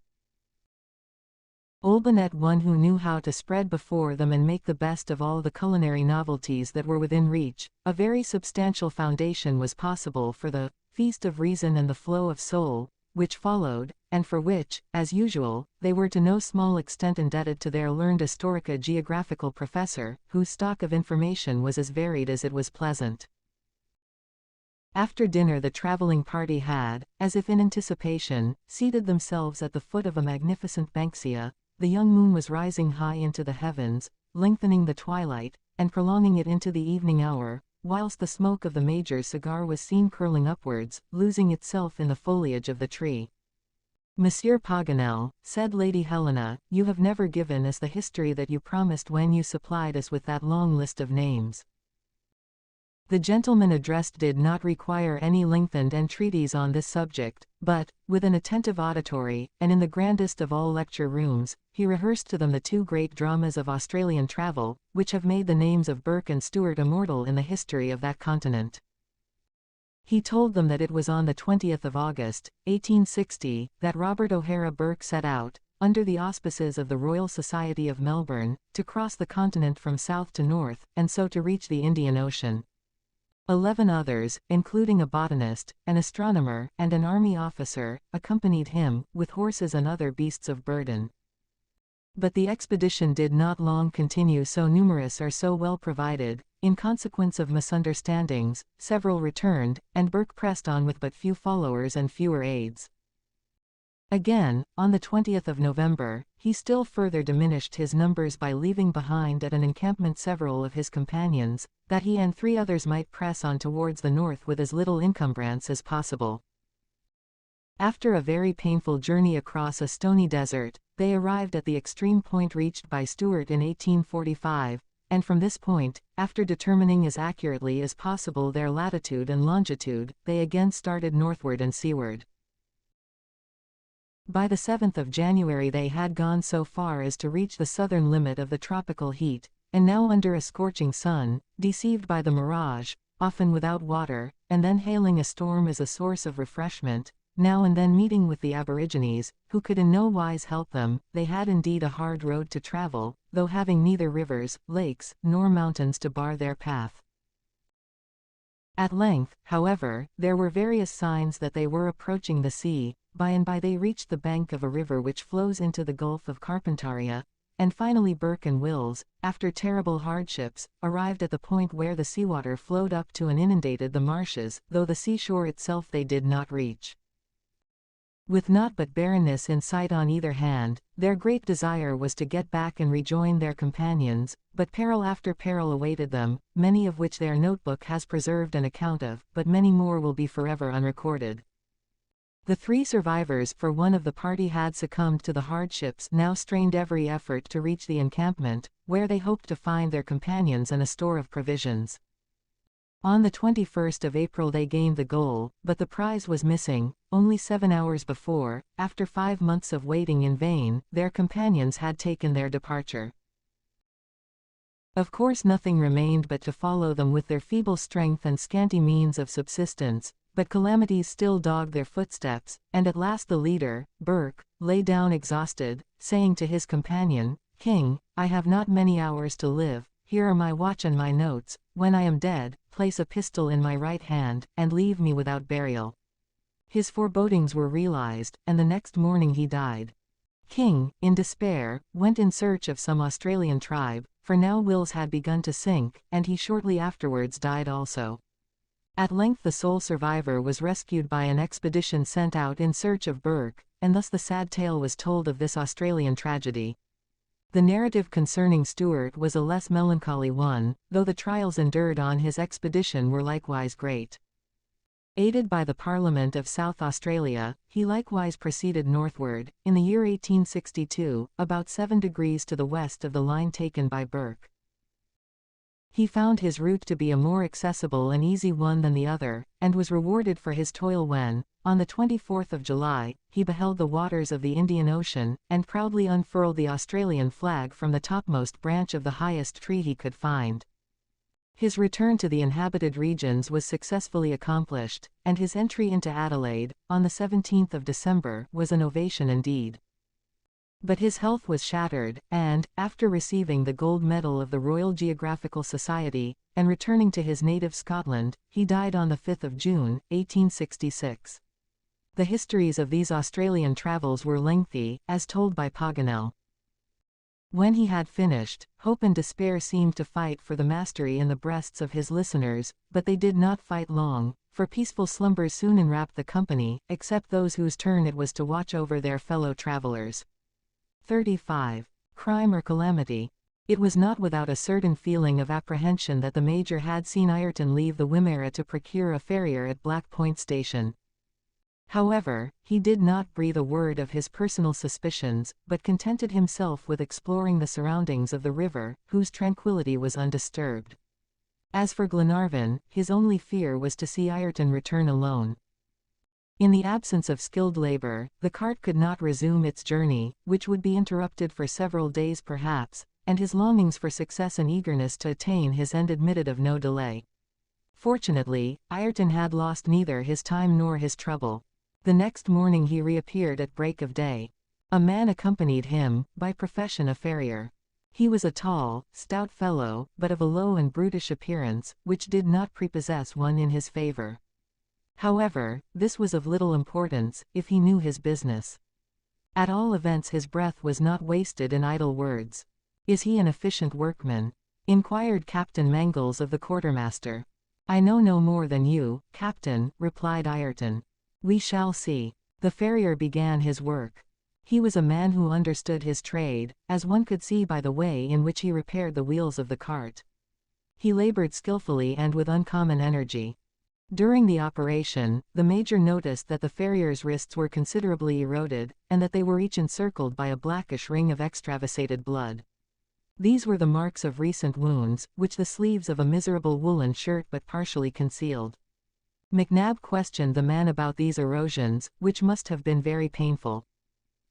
Olbinett one who knew how to spread before them and make the best of all the culinary novelties that were within reach, a very substantial foundation was possible for the feast of reason and the flow of soul, which followed, and for which, as usual, they were to no small extent indebted to their learned Historica geographical professor, whose stock of information was as varied as it was pleasant. After dinner the traveling party had, as if in anticipation, seated themselves at the foot of a magnificent banksia. The young moon was rising high into the heavens, lengthening the twilight, and prolonging it into the evening hour, whilst the smoke of the Major's cigar was seen curling upwards, losing itself in the foliage of the tree. "Monsieur Paganel," said Lady Helena, "you have never given us the history that you promised when you supplied us with that long list of names." The gentleman addressed did not require any lengthened entreaties on this subject, but, with an attentive auditory, and in the grandest of all lecture rooms, he rehearsed to them the two great dramas of Australian travel, which have made the names of Burke and Stewart immortal in the history of that continent. He told them that it was on the 20th of August, 1860, that Robert O'Hara Burke set out, under the auspices of the Royal Society of Melbourne, to cross the continent from south to north, and so to reach the Indian Ocean. 11 others, including a botanist, an astronomer, and an army officer, accompanied him, with horses and other beasts of burden. But the expedition did not long continue so numerous or so well provided. In consequence of misunderstandings, several returned, and Burke pressed on with but few followers and fewer aids. Again, on the 20th of November, he still further diminished his numbers by leaving behind at an encampment several of his companions, that he and 3 others might press on towards the north with as little encumbrance as possible. After a very painful journey across a stony desert, they arrived at the extreme point reached by Stewart in 1845, and from this point, after determining as accurately as possible their latitude and longitude, they again started northward and seaward. By the 7th of January they had gone so far as to reach the southern limit of the tropical heat, and now under a scorching sun, deceived by the mirage, often without water, and then hailing a storm as a source of refreshment, now and then meeting with the aborigines, who could in no wise help them, they had indeed a hard road to travel, though having neither rivers, lakes, nor mountains to bar their path. At length, however, there were various signs that they were approaching the sea. By and by they reached the bank of a river which flows into the Gulf of Carpentaria, and finally Burke and Wills, after terrible hardships, arrived at the point where the seawater flowed up to and inundated the marshes, though the seashore itself they did not reach. With naught but barrenness in sight on either hand, their great desire was to get back and rejoin their companions, but peril after peril awaited them, many of which their notebook has preserved an account of, but many more will be forever unrecorded. The 3 survivors, for one of the party had succumbed to the hardships, now strained every effort to reach the encampment, where they hoped to find their companions and a store of provisions. On the 21st of April they gained the goal, but the prize was missing. Only 7 hours before, after 5 months of waiting in vain, their companions had taken their departure. Of course nothing remained but to follow them with their feeble strength and scanty means of subsistence, but calamities still dogged their footsteps, and at last the leader, Burke, lay down exhausted, saying to his companion, "King, I have not many hours to live. Here are my watch and my notes. When I am dead, place a pistol in my right hand, and leave me without burial." His forebodings were realized, and the next morning he died. King, in despair, went in search of some Australian tribe, for now wills had begun to sink, and he shortly afterwards died also. At length the sole survivor was rescued by an expedition sent out in search of Burke, and thus the sad tale was told of this Australian tragedy. The narrative concerning Stuart was a less melancholy one, though the trials endured on his expedition were likewise great. Aided by the Parliament of South Australia, he likewise proceeded northward, in the year 1862, about 7 degrees to the west of the line taken by Burke. He found his route to be a more accessible and easy one than the other, and was rewarded for his toil when, on the 24th of July, he beheld the waters of the Indian Ocean, and proudly unfurled the Australian flag from the topmost branch of the highest tree he could find. His return to the inhabited regions was successfully accomplished, and his entry into Adelaide, on the 17th of December, was an ovation indeed. But his health was shattered, and, after receiving the gold medal of the Royal Geographical Society, and returning to his native Scotland, he died on the 5th of June, 1866. The histories of these Australian travels were lengthy, as told by Paganel. When he had finished, hope and despair seemed to fight for the mastery in the breasts of his listeners, but they did not fight long, for peaceful slumbers soon enwrapped the company, except those whose turn it was to watch over their fellow travelers. 35. Crime or calamity. It was not without a certain feeling of apprehension that the Major had seen Ayrton leave the Wimmera to procure a farrier at Black Point Station. However, he did not breathe a word of his personal suspicions, but contented himself with exploring the surroundings of the river, whose tranquility was undisturbed. As for Glenarvan, his only fear was to see Ayrton return alone. In the absence of skilled labor, the cart could not resume its journey, which would be interrupted for several days perhaps, and his longings for success and eagerness to attain his end admitted of no delay. Fortunately, Ayrton had lost neither his time nor his trouble. The next morning he reappeared at break of day. A man accompanied him, by profession a farrier. He was a tall, stout fellow, but of a low and brutish appearance, which did not prepossess one in his favor. However, this was of little importance, if he knew his business. At all events his breath was not wasted in idle words. "Is he an efficient workman?" inquired Captain Mangles of the quartermaster. "I know no more than you, Captain," replied Ayrton. "We shall see." The farrier began his work. He was a man who understood his trade, as one could see by the way in which he repaired the wheels of the cart. He labored skillfully and with uncommon energy. During the operation, the Major noticed that the farrier's wrists were considerably eroded, and that they were each encircled by a blackish ring of extravasated blood. These were the marks of recent wounds, which the sleeves of a miserable woolen shirt but partially concealed. McNab questioned the man about these erosions, which must have been very painful.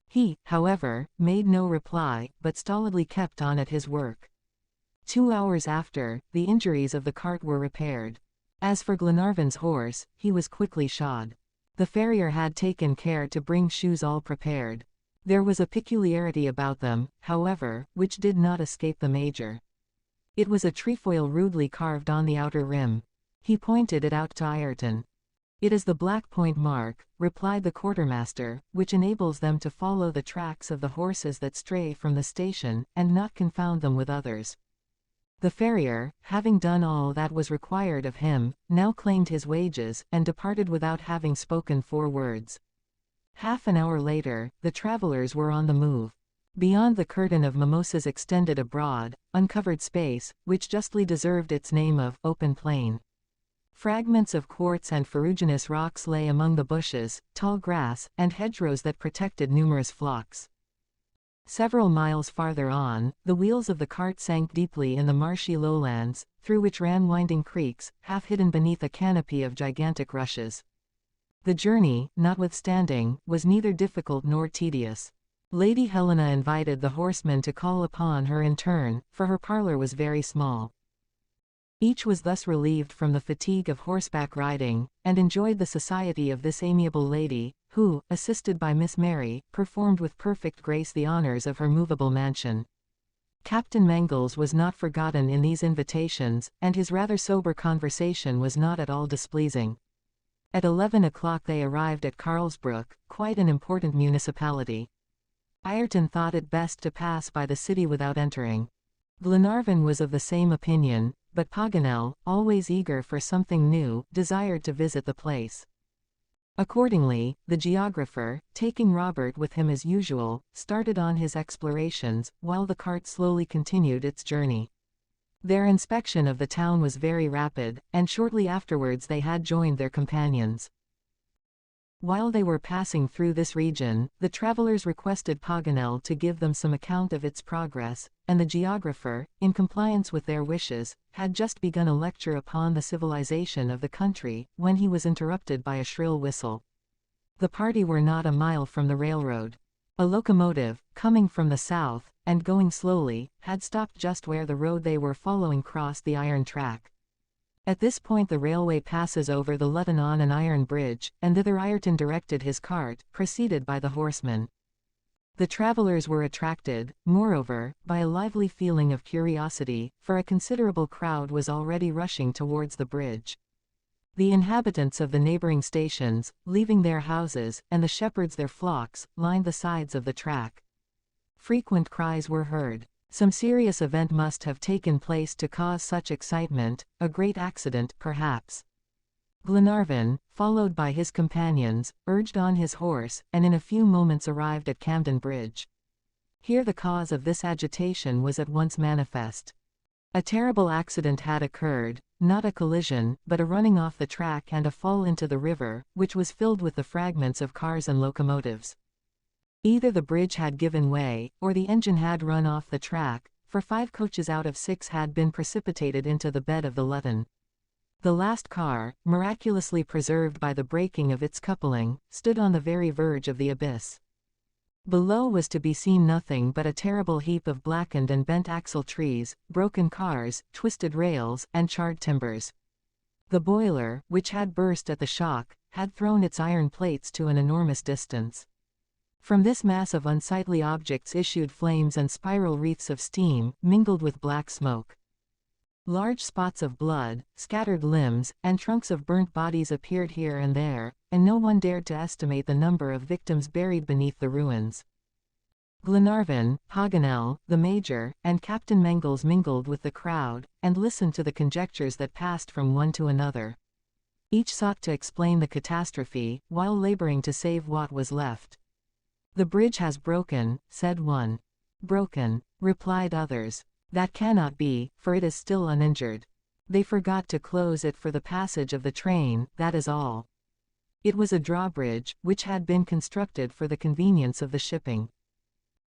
He, however, made no reply, but stolidly kept on at his work. 2 hours after, the injuries of the cart were repaired. As for Glenarvan's horse, he was quickly shod. The farrier had taken care to bring shoes all prepared. There was a peculiarity about them, however, which did not escape the Major. It was a trefoil rudely carved on the outer rim. He pointed it out to Ayrton. "It is the Black Point mark," replied the quartermaster, "which enables them to follow the tracks of the horses that stray from the station, and not confound them with others." The farrier, having done all that was required of him, now claimed his wages, and departed without having spoken 4 words. Half an hour later, the travelers were on the move. Beyond the curtain of mimosas extended a broad, uncovered space, which justly deserved its name of open plain. Fragments of quartz and ferruginous rocks lay among the bushes, tall grass, and hedgerows that protected numerous flocks. Several miles farther on, the wheels of the cart sank deeply in the marshy lowlands, through which ran winding creeks, half hidden beneath a canopy of gigantic rushes. The journey, notwithstanding, was neither difficult nor tedious. Lady Helena invited the horsemen to call upon her in turn, for her parlor was very small. Each was thus relieved from the fatigue of horseback riding, and enjoyed the society of this amiable lady, who, assisted by Miss Mary, performed with perfect grace the honors of her movable mansion. Captain Mangles was not forgotten in these invitations, and his rather sober conversation was not at all displeasing. At 11 o'clock they arrived at Carlsbrook, quite an important municipality. Ayrton thought it best to pass by the city without entering. Glenarvan was of the same opinion, but Paganel, always eager for something new, desired to visit the place. Accordingly, the geographer, taking Robert with him as usual, started on his explorations, while the cart slowly continued its journey. Their inspection of the town was very rapid, and shortly afterwards they had joined their companions. While they were passing through this region, the travelers requested Paganel to give them some account of its progress, and the geographer, in compliance with their wishes, had just begun a lecture upon the civilization of the country, when he was interrupted by a shrill whistle. The party were not a mile from the railroad. A locomotive, coming from the south, and going slowly, had stopped just where the road they were following crossed the iron track. At this point the railway passes over the Lutton on an iron bridge, and thither Ayrton directed his cart, preceded by the horsemen. The travelers were attracted, moreover, by a lively feeling of curiosity, for a considerable crowd was already rushing towards the bridge. The inhabitants of the neighboring stations, leaving their houses, and the shepherds their flocks, lined the sides of the track. Frequent cries were heard. Some serious event must have taken place to cause such excitement, a great accident, perhaps. Glenarvan, followed by his companions, urged on his horse, and in a few moments arrived at Camden Bridge. Here the cause of this agitation was at once manifest. A terrible accident had occurred, not a collision, but a running off the track and a fall into the river, which was filled with the fragments of cars and locomotives. Either the bridge had given way, or the engine had run off the track, for 5 coaches out of 6 had been precipitated into the bed of the Lutton. The last car, miraculously preserved by the breaking of its coupling, stood on the very verge of the abyss. Below was to be seen nothing but a terrible heap of blackened and bent axle trees, broken cars, twisted rails, and charred timbers. The boiler, which had burst at the shock, had thrown its iron plates to an enormous distance. From this mass of unsightly objects issued flames and spiral wreaths of steam, mingled with black smoke. Large spots of blood, scattered limbs, and trunks of burnt bodies appeared here and there, and no one dared to estimate the number of victims buried beneath the ruins. Glenarvan, Paganel, the Major, and Captain Mangles mingled with the crowd, and listened to the conjectures that passed from one to another. Each sought to explain the catastrophe, while laboring to save what was left. "The bridge has broken," said one. "Broken," replied others. "That cannot be, for it is still uninjured. They forgot to close it for the passage of the train, that is all." It was a drawbridge, which had been constructed for the convenience of the shipping.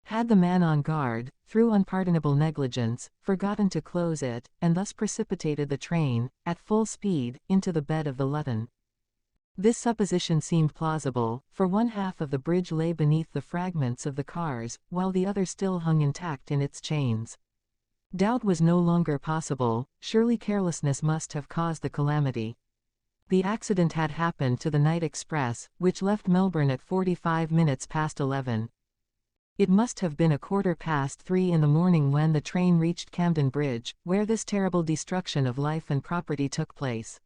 Had the man on guard, through unpardonable negligence, forgotten to close it, and thus precipitated the train, at full speed, into the bed of the Lutton? This supposition seemed plausible, for one half of the bridge lay beneath the fragments of the cars, while the other still hung intact in its chains. Doubt was no longer possible, surely carelessness must have caused the calamity. The accident had happened to the night express, which left Melbourne at 45 minutes past 11. It must have been 3:15 in the morning when the train reached Camden Bridge, where this terrible destruction of life and property took place.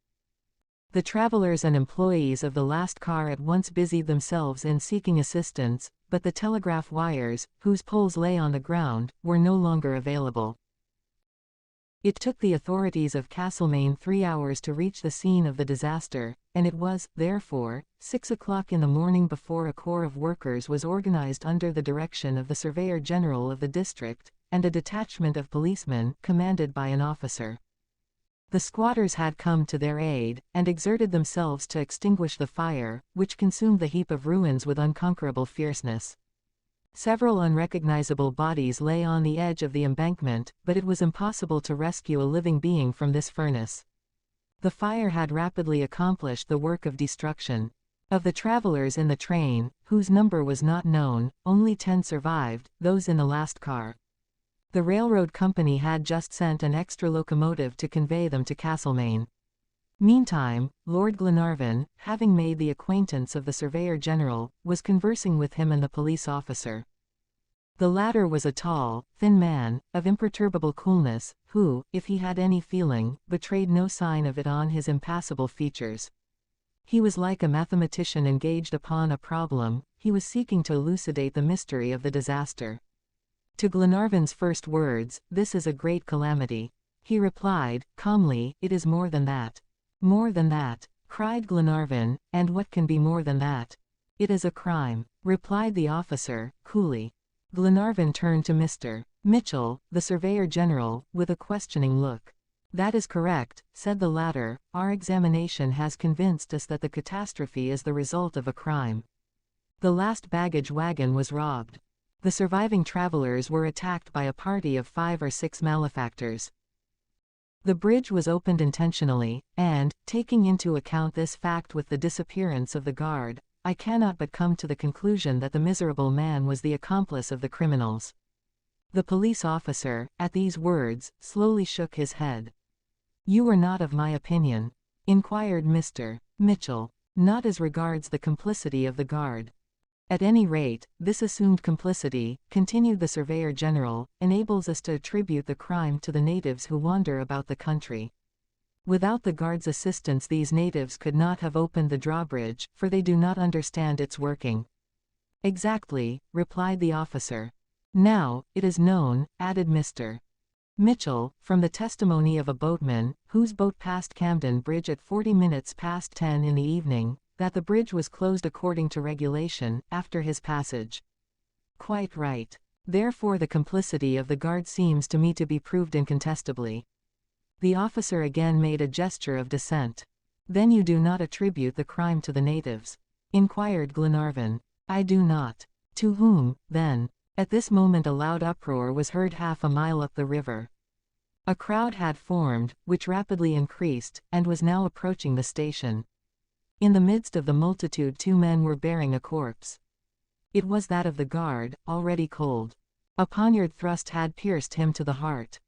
The travelers and employees of the last car at once busied themselves in seeking assistance, but the telegraph wires, whose poles lay on the ground, were no longer available. It took the authorities of Castlemaine 3 hours to reach the scene of the disaster, and it was, therefore, 6 o'clock in the morning before a corps of workers was organized under the direction of the Surveyor General of the district, and a detachment of policemen, commanded by an officer. The squatters had come to their aid, and exerted themselves to extinguish the fire, which consumed the heap of ruins with unconquerable fierceness. Several unrecognizable bodies lay on the edge of the embankment, but it was impossible to rescue a living being from this furnace. The fire had rapidly accomplished the work of destruction. Of the travelers in the train, whose number was not known, only 10 survived, those in the last car. The railroad company had just sent an extra locomotive to convey them to Castlemaine. Meantime, Lord Glenarvan, having made the acquaintance of the Surveyor General, was conversing with him and the police officer. The latter was a tall, thin man, of imperturbable coolness, who, if he had any feeling, betrayed no sign of it on his impassible features. He was like a mathematician engaged upon a problem. He was seeking to elucidate the mystery of the disaster. To Glenarvan's first words, "This is a great calamity," he replied, calmly, "It is more than that." "More than that," cried Glenarvan, "and what can be more than that?" "It is a crime," replied the officer, coolly. Glenarvan turned to Mr. Mitchell, the Surveyor General, with a questioning look. "That is correct," said the latter. "Our examination has convinced us that the catastrophe is the result of a crime. The last baggage wagon was robbed. The surviving travelers were attacked by a party of 5 or 6 malefactors. The bridge was opened intentionally, and, taking into account this fact with the disappearance of the guard, I cannot but come to the conclusion that the miserable man was the accomplice of the criminals." The police officer, at these words, slowly shook his head. "You are not of my opinion?" inquired Mr. Mitchell. "Not as regards the complicity of the guard. At any rate, this assumed complicity," continued the Surveyor General, "enables us to attribute the crime to the natives who wander about the country. Without the guard's assistance these natives could not have opened the drawbridge, for they do not understand its working." "Exactly," replied the officer. "Now, it is known," added Mr. Mitchell, "from the testimony of a boatman, whose boat passed Camden Bridge at 40 minutes past 10 in the evening, that the bridge was closed according to regulation, after his passage." "Quite right. Therefore the complicity of the guard seems to me to be proved incontestably." The officer again made a gesture of dissent. "Then you do not attribute the crime to the natives?" inquired Glenarvan. "I do not." "To whom, then?" At this moment a loud uproar was heard half a mile up the river. A crowd had formed, which rapidly increased, and was now approaching the station. In the midst of the multitude 2 men were bearing a corpse. It was that of the guard, already cold. A poniard thrust had pierced him to the heart.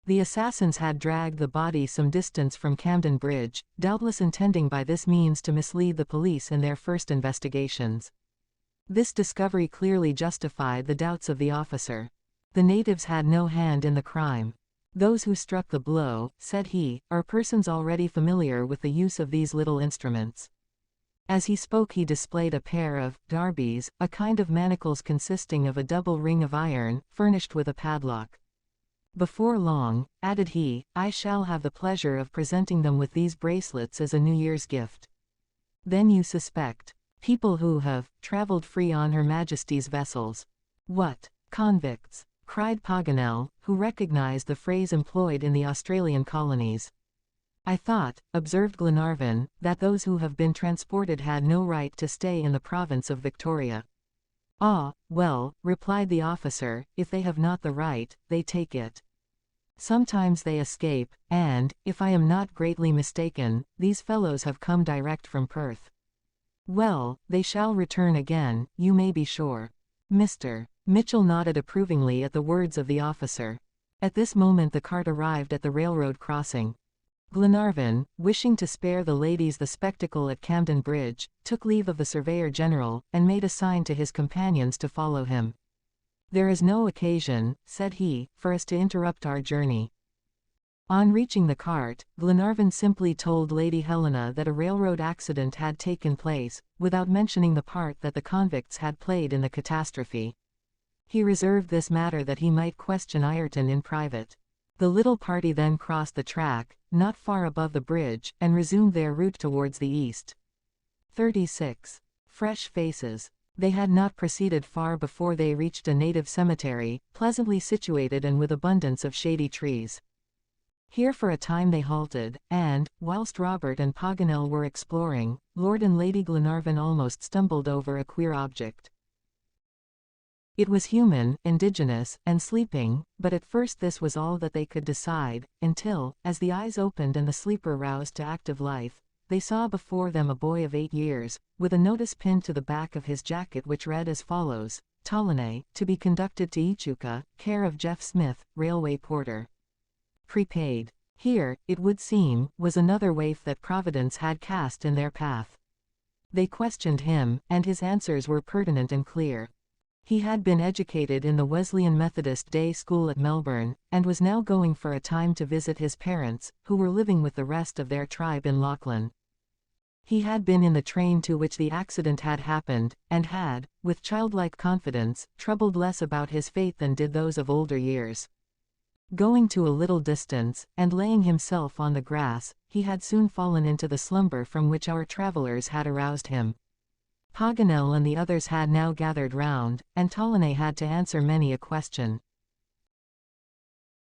The assassins had dragged the body some distance from Camden Bridge, doubtless intending by this means to mislead the police in their first investigations. This discovery clearly justified the doubts of the officer. The natives had no hand in the crime. "Those who struck the blow," said he, "are persons already familiar with the use of these little instruments." As he spoke he displayed a pair of darbies, a kind of manacles consisting of a double ring of iron, furnished with a padlock. "Before long," added he, "I shall have the pleasure of presenting them with these bracelets as a New Year's gift." "Then you suspect people who have traveled free on Her Majesty's vessels?" "What, convicts?" cried Paganel, who recognized the phrase employed in the Australian colonies. "I thought," observed Glenarvan, "that those who have been transported had no right to stay in the province of Victoria." "Ah, well," replied the officer, "if they have not the right, they take it. Sometimes they escape, and, if I am not greatly mistaken, these fellows have come direct from Perth. Well, they shall return again, you may be sure." Mr. Mitchell nodded approvingly at the words of the officer. At this moment the cart arrived at the railroad crossing. Glenarvan, wishing to spare the ladies the spectacle at Camden Bridge, took leave of the Surveyor General, and made a sign to his companions to follow him. "There is no occasion," said he, "for us to interrupt our journey." On reaching the cart, Glenarvan simply told Lady Helena that a railroad accident had taken place, without mentioning the part that the convicts had played in the catastrophe. He reserved this matter that he might question Ayrton in private. The little party then crossed the track, not far above the bridge, and resumed their route towards the east. 36. Fresh faces. They had not proceeded far before they reached a native cemetery, pleasantly situated and with abundance of shady trees. Here for a time they halted, and, whilst Robert and Paganel were exploring, Lord and Lady Glenarvan almost stumbled over a queer object. It was human, indigenous, and sleeping, but at first this was all that they could decide, until, as the eyes opened and the sleeper roused to active life, they saw before them a boy of 8 years, with a notice pinned to the back of his jacket which read as follows: Tollanay, to be conducted to Echuca, care of Jeff Smith, railway porter. Prepaid. Here, it would seem, was another waif that Providence had cast in their path. They questioned him, and his answers were pertinent and clear. He had been educated in the Wesleyan Methodist Day School at Melbourne, and was now going for a time to visit his parents, who were living with the rest of their tribe in Lachlan. He had been in the train to which the accident had happened, and had, with childlike confidence, troubled less about his fate than did those of older years. Going to a little distance, and laying himself on the grass, he had soon fallen into the slumber from which our travellers had aroused him. Paganel and the others had now gathered round, and Tollanay had to answer many a question.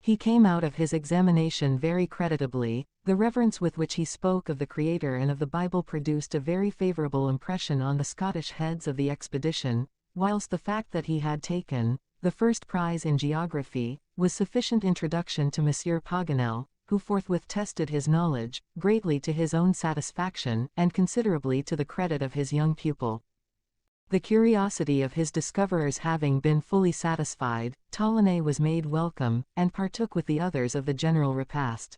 He came out of his examination very creditably. The reverence with which he spoke of the Creator and of the Bible produced a very favourable impression on the Scottish heads of the expedition, whilst the fact that he had taken the first prize in geography was sufficient introduction to Monsieur Paganel, who forthwith tested his knowledge, greatly to his own satisfaction, and considerably to the credit of his young pupil. The curiosity of his discoverers having been fully satisfied, Tollanay was made welcome, and partook with the others of the general repast.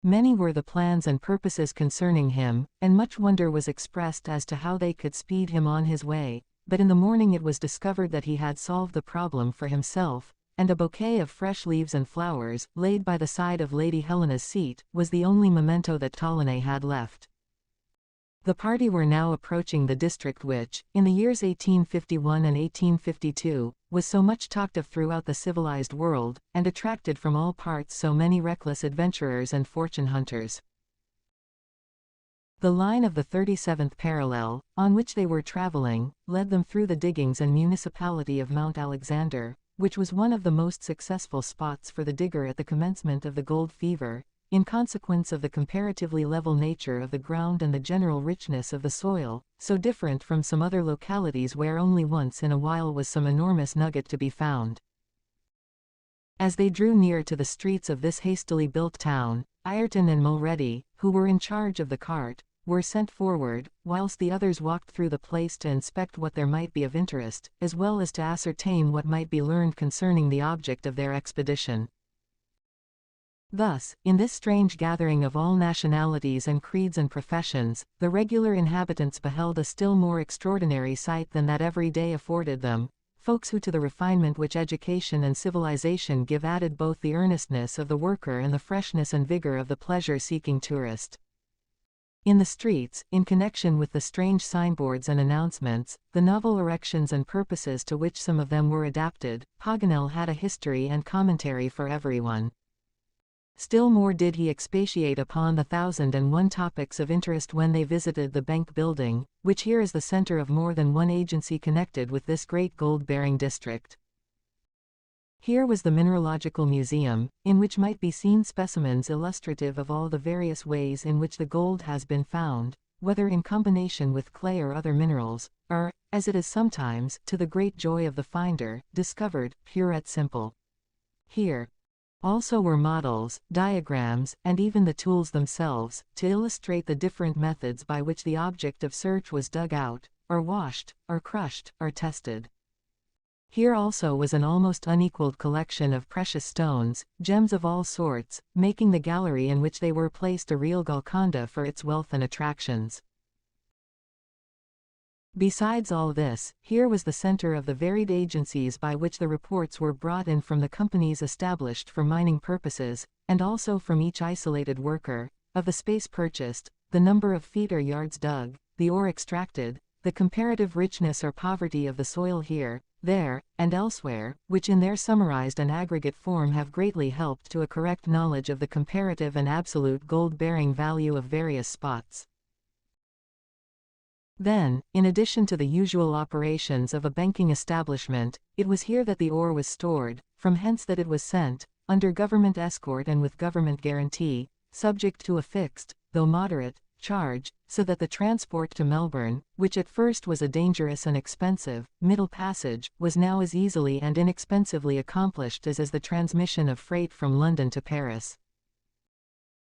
Many were the plans and purposes concerning him, and much wonder was expressed as to how they could speed him on his way, but in the morning it was discovered that he had solved the problem for himself, and a bouquet of fresh leaves and flowers, laid by the side of Lady Helena's seat, was the only memento that Tollanay had left. The party were now approaching the district which, in the years 1851 and 1852, was so much talked of throughout the civilized world, and attracted from all parts so many reckless adventurers and fortune hunters. The line of the 37th parallel, on which they were traveling, led them through the diggings and municipality of Mount Alexander, which was one of the most successful spots for the digger at the commencement of the gold fever, in consequence of the comparatively level nature of the ground and the general richness of the soil, so different from some other localities where only once in a while was some enormous nugget to be found. As they drew near to the streets of this hastily built town, Ayrton and Mulready, who were in charge of the cart, were sent forward, whilst the others walked through the place to inspect what there might be of interest, as well as to ascertain what might be learned concerning the object of their expedition. Thus, in this strange gathering of all nationalities and creeds and professions, the regular inhabitants beheld a still more extraordinary sight than that every day afforded them, folks who to the refinement which education and civilization give added both the earnestness of the worker and the freshness and vigor of the pleasure-seeking tourist. In the streets, in connection with the strange signboards and announcements, the novel erections and purposes to which some of them were adapted, Paganel had a history and commentary for everyone. Still more did he expatiate upon the 1,001 topics of interest when they visited the Bank building, which here is the center of more than one agency connected with this great gold-bearing district. Here was the Mineralogical Museum, in which might be seen specimens illustrative of all the various ways in which the gold has been found, whether in combination with clay or other minerals, or, as it is sometimes, to the great joy of the finder, discovered, pure et simple. Here also were models, diagrams, and even the tools themselves, to illustrate the different methods by which the object of search was dug out, or washed, or crushed, or tested. Here also was an almost unequaled collection of precious stones, gems of all sorts, making the gallery in which they were placed a real Golconda for its wealth and attractions. Besides all this, here was the center of the varied agencies by which the reports were brought in from the companies established for mining purposes, and also from each isolated worker, of the space purchased, the number of feet or yards dug, the ore extracted, the comparative richness or poverty of the soil here, there, and elsewhere, which in their summarized and aggregate form have greatly helped to a correct knowledge of the comparative and absolute gold-bearing value of various spots. Then, in addition to the usual operations of a banking establishment, it was here that the ore was stored, from hence that it was sent, under government escort and with government guarantee, subject to a fixed, though moderate, charge, so that the transport to Melbourne, which at first was a dangerous and expensive, middle passage, was now as easily and inexpensively accomplished as the transmission of freight from London to Paris.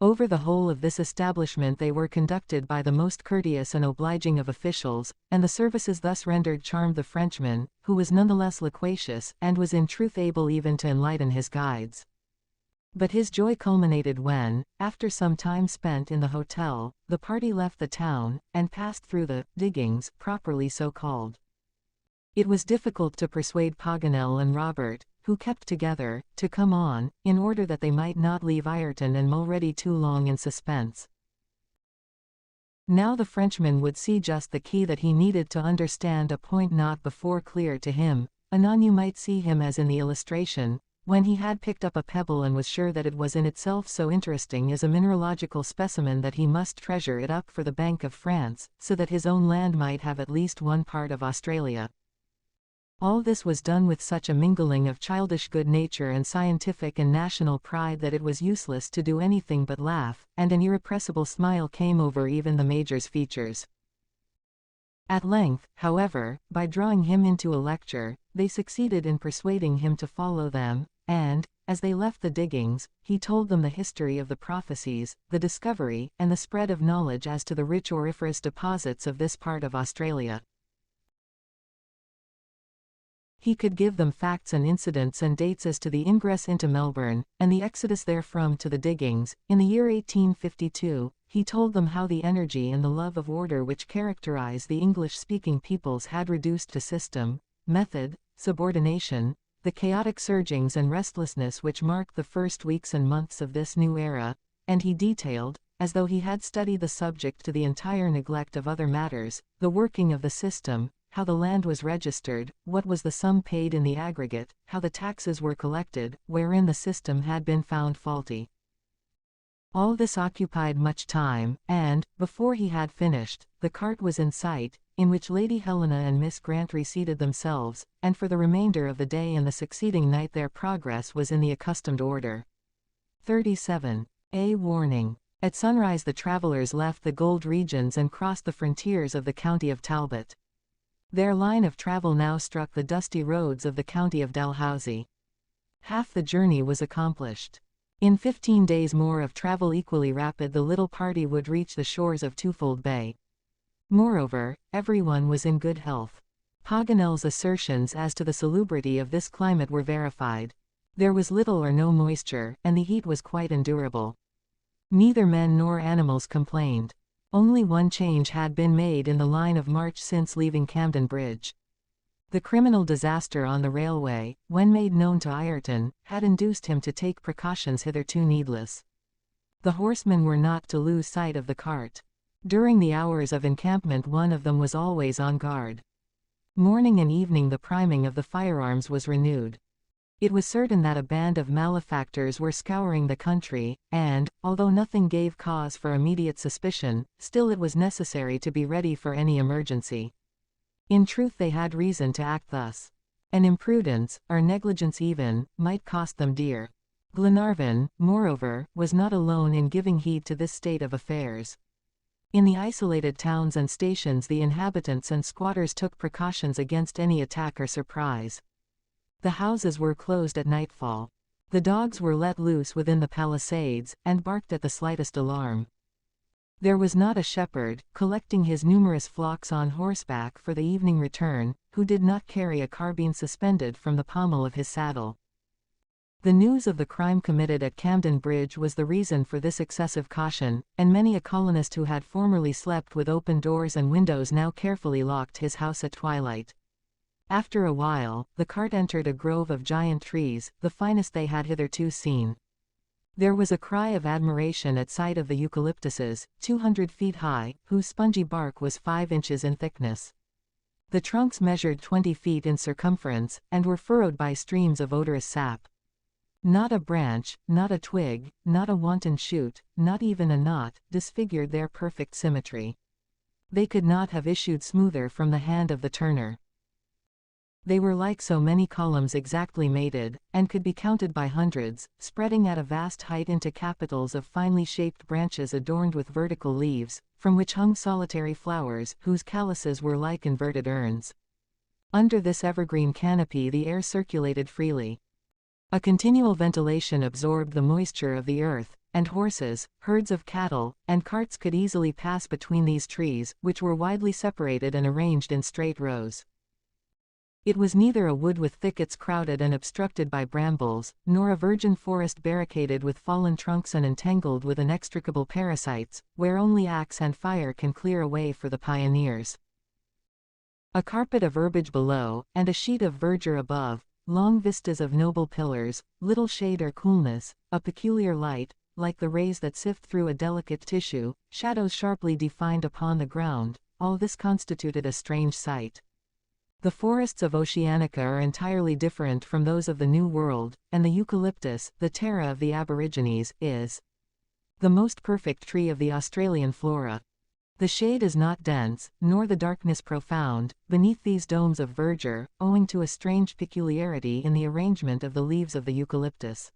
Over the whole of this establishment they were conducted by the most courteous and obliging of officials, and the services thus rendered charmed the Frenchman, who was nonetheless loquacious, and was in truth able even to enlighten his guides. But his joy culminated when, after some time spent in the hotel, the party left the town, and passed through the diggings, properly so called. It was difficult to persuade Paganel and Robert, who kept together, to come on, in order that they might not leave Ayrton and Mulready too long in suspense. Now the Frenchman would see just the key that he needed to understand a point not before clear to him. Anon you might see him as in the illustration, when he had picked up a pebble and was sure that it was in itself so interesting as a mineralogical specimen that he must treasure it up for the Bank of France, so that his own land might have at least one part of Australia. All this was done with such a mingling of childish good nature and scientific and national pride that it was useless to do anything but laugh, and an irrepressible smile came over even the Major's features. At length, however, by drawing him into a lecture, they succeeded in persuading him to follow them, and, as they left the diggings, he told them the history of the prophecies, the discovery, and the spread of knowledge as to the rich auriferous deposits of this part of Australia. He could give them facts and incidents and dates as to the ingress into Melbourne, and the exodus therefrom to the diggings. In the year 1852, he told them how the energy and the love of order which characterize the English-speaking peoples had reduced to system, method, subordination, the chaotic surgings and restlessness which marked the first weeks and months of this new era, and he detailed, as though he had studied the subject to the entire neglect of other matters, the working of the system, how the land was registered, what was the sum paid in the aggregate, how the taxes were collected, wherein the system had been found faulty. All this occupied much time, and, before he had finished, the cart was in sight, in which Lady Helena and Miss Grantley seated themselves, and for the remainder of the day and the succeeding night their progress was in the accustomed order. 37. A warning. At sunrise the travellers left the gold regions and crossed the frontiers of the county of Talbot. Their line of travel now struck the dusty roads of the county of Dalhousie. Half the journey was accomplished. In 15 days more of travel equally rapid the little party would reach the shores of Twofold Bay. Moreover, everyone was in good health. Paganel's assertions as to the salubrity of this climate were verified. There was little or no moisture, and the heat was quite endurable. Neither men nor animals complained. Only one change had been made in the line of march since leaving Camden Bridge. The criminal disaster on the railway, when made known to Ayrton, had induced him to take precautions hitherto needless. The horsemen were not to lose sight of the cart. During the hours of encampment one of them was always on guard. Morning and evening the priming of the firearms was renewed. It was certain that a band of malefactors were scouring the country, and, although nothing gave cause for immediate suspicion, still it was necessary to be ready for any emergency. In truth they had reason to act thus. An imprudence, or negligence even, might cost them dear. Glenarvan, moreover, was not alone in giving heed to this state of affairs. In the isolated towns and stations the inhabitants and squatters took precautions against any attack or surprise. The houses were closed at nightfall. The dogs were let loose within the palisades, and barked at the slightest alarm. There was not a shepherd, collecting his numerous flocks on horseback for the evening return, who did not carry a carbine suspended from the pommel of his saddle. The news of the crime committed at Camden Bridge was the reason for this excessive caution, and many a colonist who had formerly slept with open doors and windows now carefully locked his house at twilight. After a while, the cart entered a grove of giant trees, the finest they had hitherto seen. There was a cry of admiration at sight of the eucalyptuses, 200 feet high, whose spongy bark was 5 inches in thickness. The trunks measured 20 feet in circumference, and were furrowed by streams of odorous sap. Not a branch, not a twig, not a wanton shoot, not even a knot, disfigured their perfect symmetry. They could not have issued smoother from the hand of the turner. They were like so many columns exactly mated, and could be counted by hundreds, spreading at a vast height into capitals of finely shaped branches adorned with vertical leaves, from which hung solitary flowers, whose calices were like inverted urns. Under this evergreen canopy the air circulated freely. A continual ventilation absorbed the moisture of the earth, and horses, herds of cattle, and carts could easily pass between these trees, which were widely separated and arranged in straight rows. It was neither a wood with thickets crowded and obstructed by brambles, nor a virgin forest barricaded with fallen trunks and entangled with inextricable parasites, where only axe and fire can clear a way for the pioneers. A carpet of herbage below, and a sheet of verdure above, long vistas of noble pillars, little shade or coolness, a peculiar light, like the rays that sift through a delicate tissue, shadows sharply defined upon the ground, all this constituted a strange sight. The forests of Oceanica are entirely different from those of the New World, and the eucalyptus, the terra of the aborigines, is the most perfect tree of the Australian flora. The shade is not dense, nor the darkness profound, beneath these domes of verdure, owing to a strange peculiarity in the arrangement of the leaves of the eucalyptus.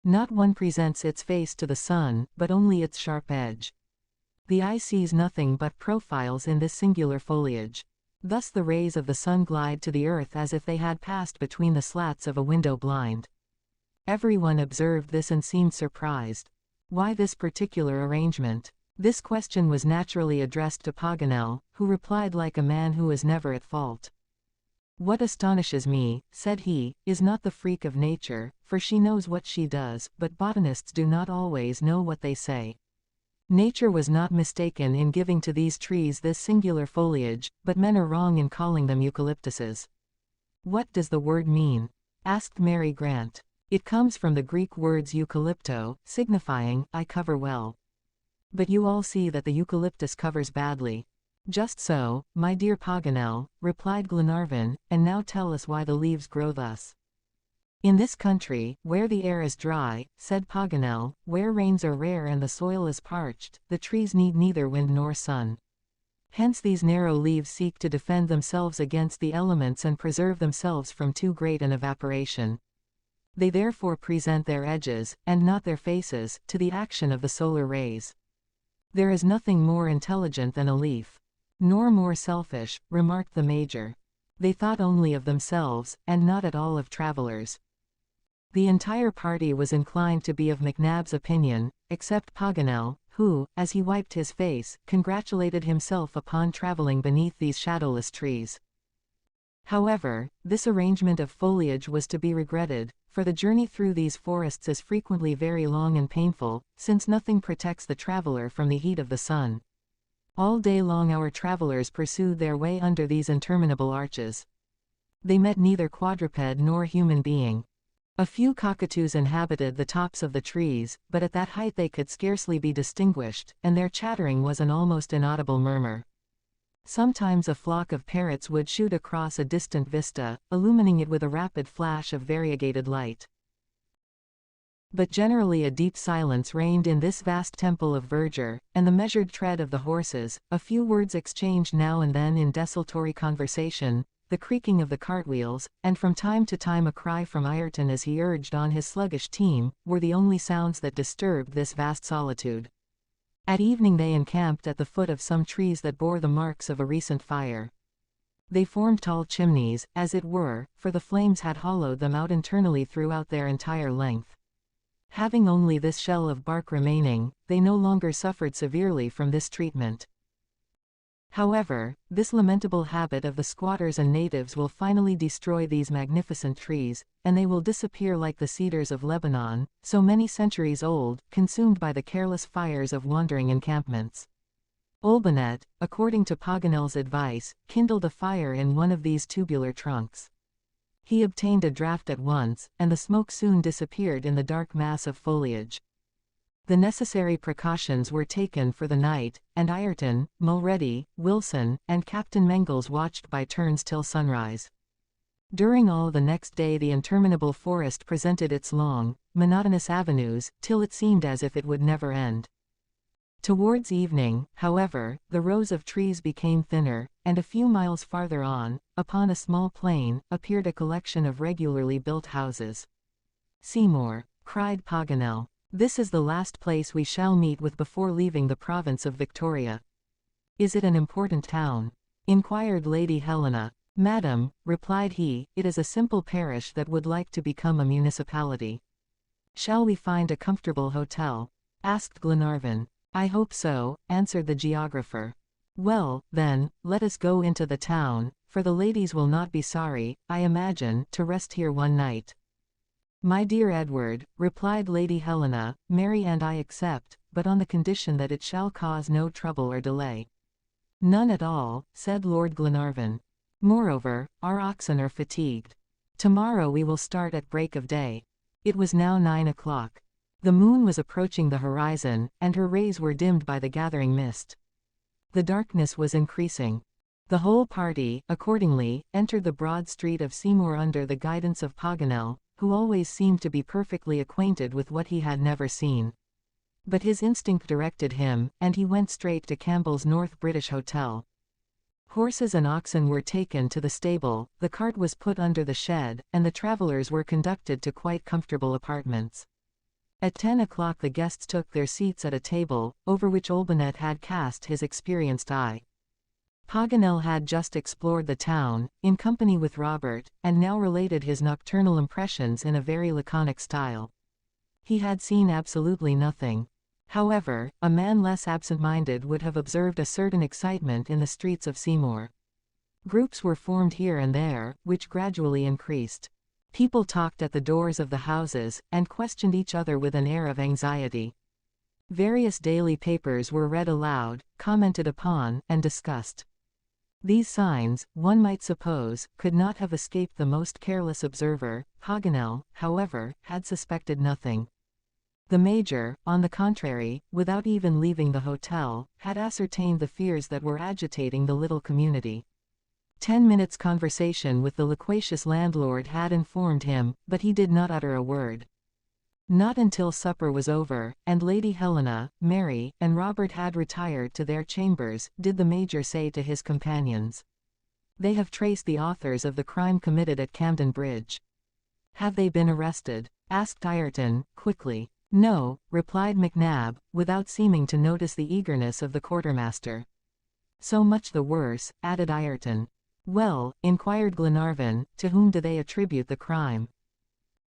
Not one presents its face to the sun, but only its sharp edge. The eye sees nothing but profiles in this singular foliage. Thus the rays of the sun glide to the earth as if they had passed between the slats of a window blind. Everyone observed this and seemed surprised. Why this particular arrangement? This question was naturally addressed to Paganel, who replied like a man who is never at fault. "What astonishes me," said he, "is not the freak of nature, for she knows what she does, but botanists do not always know what they say. Nature was not mistaken in giving to these trees this singular foliage, but men are wrong in calling them eucalyptuses." "What does the word mean?" asked Mary Grant. "It comes from the Greek words eucalypto, signifying, I cover well. But you all see that the eucalyptus covers badly." "Just so, my dear Paganel," replied Glenarvan, "and now tell us why the leaves grow thus." "In this country, where the air is dry," said Paganel, "where rains are rare and the soil is parched, the trees need neither wind nor sun. Hence these narrow leaves seek to defend themselves against the elements and preserve themselves from too great an evaporation. They therefore present their edges, and not their faces, to the action of the solar rays. There is nothing more intelligent than a leaf." "Nor more selfish," remarked the Major. "They thought only of themselves, and not at all of travelers." The entire party was inclined to be of McNab's opinion, except Paganel, who, as he wiped his face, congratulated himself upon traveling beneath these shadowless trees. However, this arrangement of foliage was to be regretted, for the journey through these forests is frequently very long and painful, since nothing protects the traveler from the heat of the sun. All day long our travelers pursued their way under these interminable arches. They met neither quadruped nor human being. A few cockatoos inhabited the tops of the trees, but at that height they could scarcely be distinguished, and their chattering was an almost inaudible murmur. Sometimes a flock of parrots would shoot across a distant vista, illumining it with a rapid flash of variegated light. But generally a deep silence reigned in this vast temple of verdure, and the measured tread of the horses, a few words exchanged now and then in desultory conversation, the creaking of the cartwheels, and from time to time a cry from Ayrton as he urged on his sluggish team, were the only sounds that disturbed this vast solitude. At evening they encamped at the foot of some trees that bore the marks of a recent fire. They formed tall chimneys, as it were, for the flames had hollowed them out internally throughout their entire length. Having only this shell of bark remaining, they no longer suffered severely from this treatment. However, this lamentable habit of the squatters and natives will finally destroy these magnificent trees, and they will disappear like the cedars of Lebanon, so many centuries old, consumed by the careless fires of wandering encampments. Olbinett, according to Paganel's advice, kindled a fire in one of these tubular trunks. He obtained a draught at once, and the smoke soon disappeared in the dark mass of foliage. The necessary precautions were taken for the night, and Ayrton, Mulready, Wilson, and Captain Mangles watched by turns till sunrise. During all the next day the interminable forest presented its long, monotonous avenues, till it seemed as if it would never end. Towards evening, however, the rows of trees became thinner, and a few miles farther on, upon a small plain, appeared a collection of regularly built houses. "Seymour," cried Paganel, "this is the last place we shall meet with before leaving the province of Victoria." "Is it an important town?" inquired Lady Helena. "Madam," replied he, "it is a simple parish that would like to become a municipality." "Shall we find a comfortable hotel?" asked Glenarvan. "I hope so," answered the geographer. "Well, then, let us go into the town, for the ladies will not be sorry, I imagine, to rest here one night." "My dear Edward," replied Lady Helena, "Mary and I accept, but on the condition that it shall cause no trouble or delay." "None at all," said Lord Glenarvan. "Moreover, our oxen are fatigued. Tomorrow we will start at break of day." It was now 9 o'clock. The moon was approaching the horizon, and her rays were dimmed by the gathering mist. The darkness was increasing. The whole party, accordingly, entered the broad street of Seymour under the guidance of Paganel, who always seemed to be perfectly acquainted with what he had never seen. But his instinct directed him, and he went straight to Campbell's North British Hotel. Horses and oxen were taken to the stable, the cart was put under the shed, and the travelers were conducted to quite comfortable apartments. At 10 o'clock the guests took their seats at a table, over which Olbinett had cast his experienced eye. Paganel had just explored the town, in company with Robert, and now related his nocturnal impressions in a very laconic style. He had seen absolutely nothing. However, a man less absent-minded would have observed a certain excitement in the streets of Seymour. Groups were formed here and there, which gradually increased. People talked at the doors of the houses, and questioned each other with an air of anxiety. Various daily papers were read aloud, commented upon, and discussed. These signs, one might suppose, could not have escaped the most careless observer. Paganel, however, had suspected nothing. The Major, on the contrary, without even leaving the hotel, had ascertained the fears that were agitating the little community. 10 minutes' conversation with the loquacious landlord had informed him, but he did not utter a word. Not until supper was over, and Lady Helena, Mary, and Robert had retired to their chambers, did the Major say to his companions, "They have traced the authors of the crime committed at Camden Bridge." "Have they been arrested?" asked Ayrton, quickly. "No," replied McNab, without seeming to notice the eagerness of the quartermaster. "So much the worse," added Ayrton. "Well," inquired Glenarvan, "to whom do they attribute the crime?"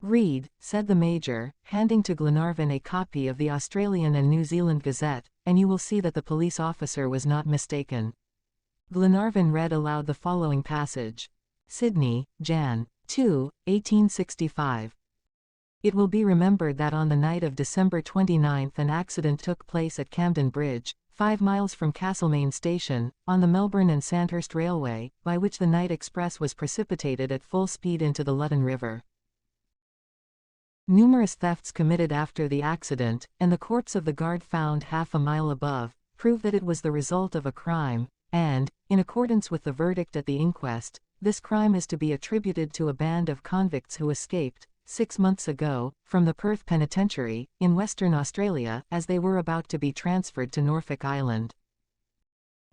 "Read," said the Major, handing to Glenarvan a copy of the Australian and New Zealand Gazette, "and you will see that the police officer was not mistaken." Glenarvan read aloud the following passage. "Sydney, Jan. 2, 1865. It will be remembered that on the night of December 29 an accident took place at Camden Bridge, 5 miles from Castlemaine Station, on the Melbourne and Sandhurst Railway, by which the night express was precipitated at full speed into the Loddon River. Numerous thefts committed after the accident, and the corpse of the guard found half a mile above, prove that it was the result of a crime, and, in accordance with the verdict at the inquest, this crime is to be attributed to a band of convicts who escaped, 6 months ago, from the Perth Penitentiary, in Western Australia, as they were about to be transferred to Norfolk Island.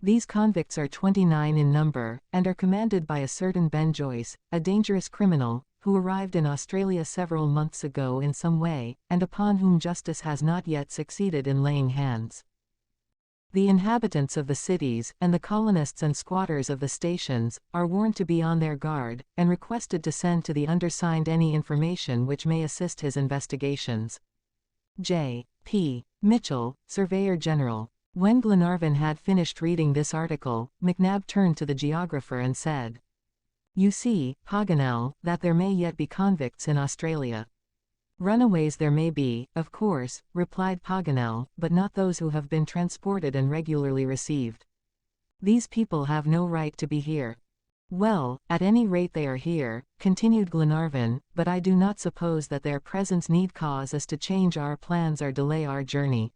These convicts are 29 in number, and are commanded by a certain Ben Joyce, a dangerous criminal, who arrived in Australia several months ago in some way, and upon whom justice has not yet succeeded in laying hands. The inhabitants of the cities, and the colonists and squatters of the stations, are warned to be on their guard, and requested to send to the undersigned any information which may assist his investigations. J. P. Mitchell, Surveyor General. When Glenarvan had finished reading this article, McNab turned to the geographer and said, "You see, Paganel, that there may yet be convicts in Australia." "Runaways there may be, of course," replied Paganel, "but not those who have been transported and regularly received. These people have no right to be here." "Well, at any rate they are here," continued Glenarvan, "but I do not suppose that their presence need cause us to change our plans or delay our journey.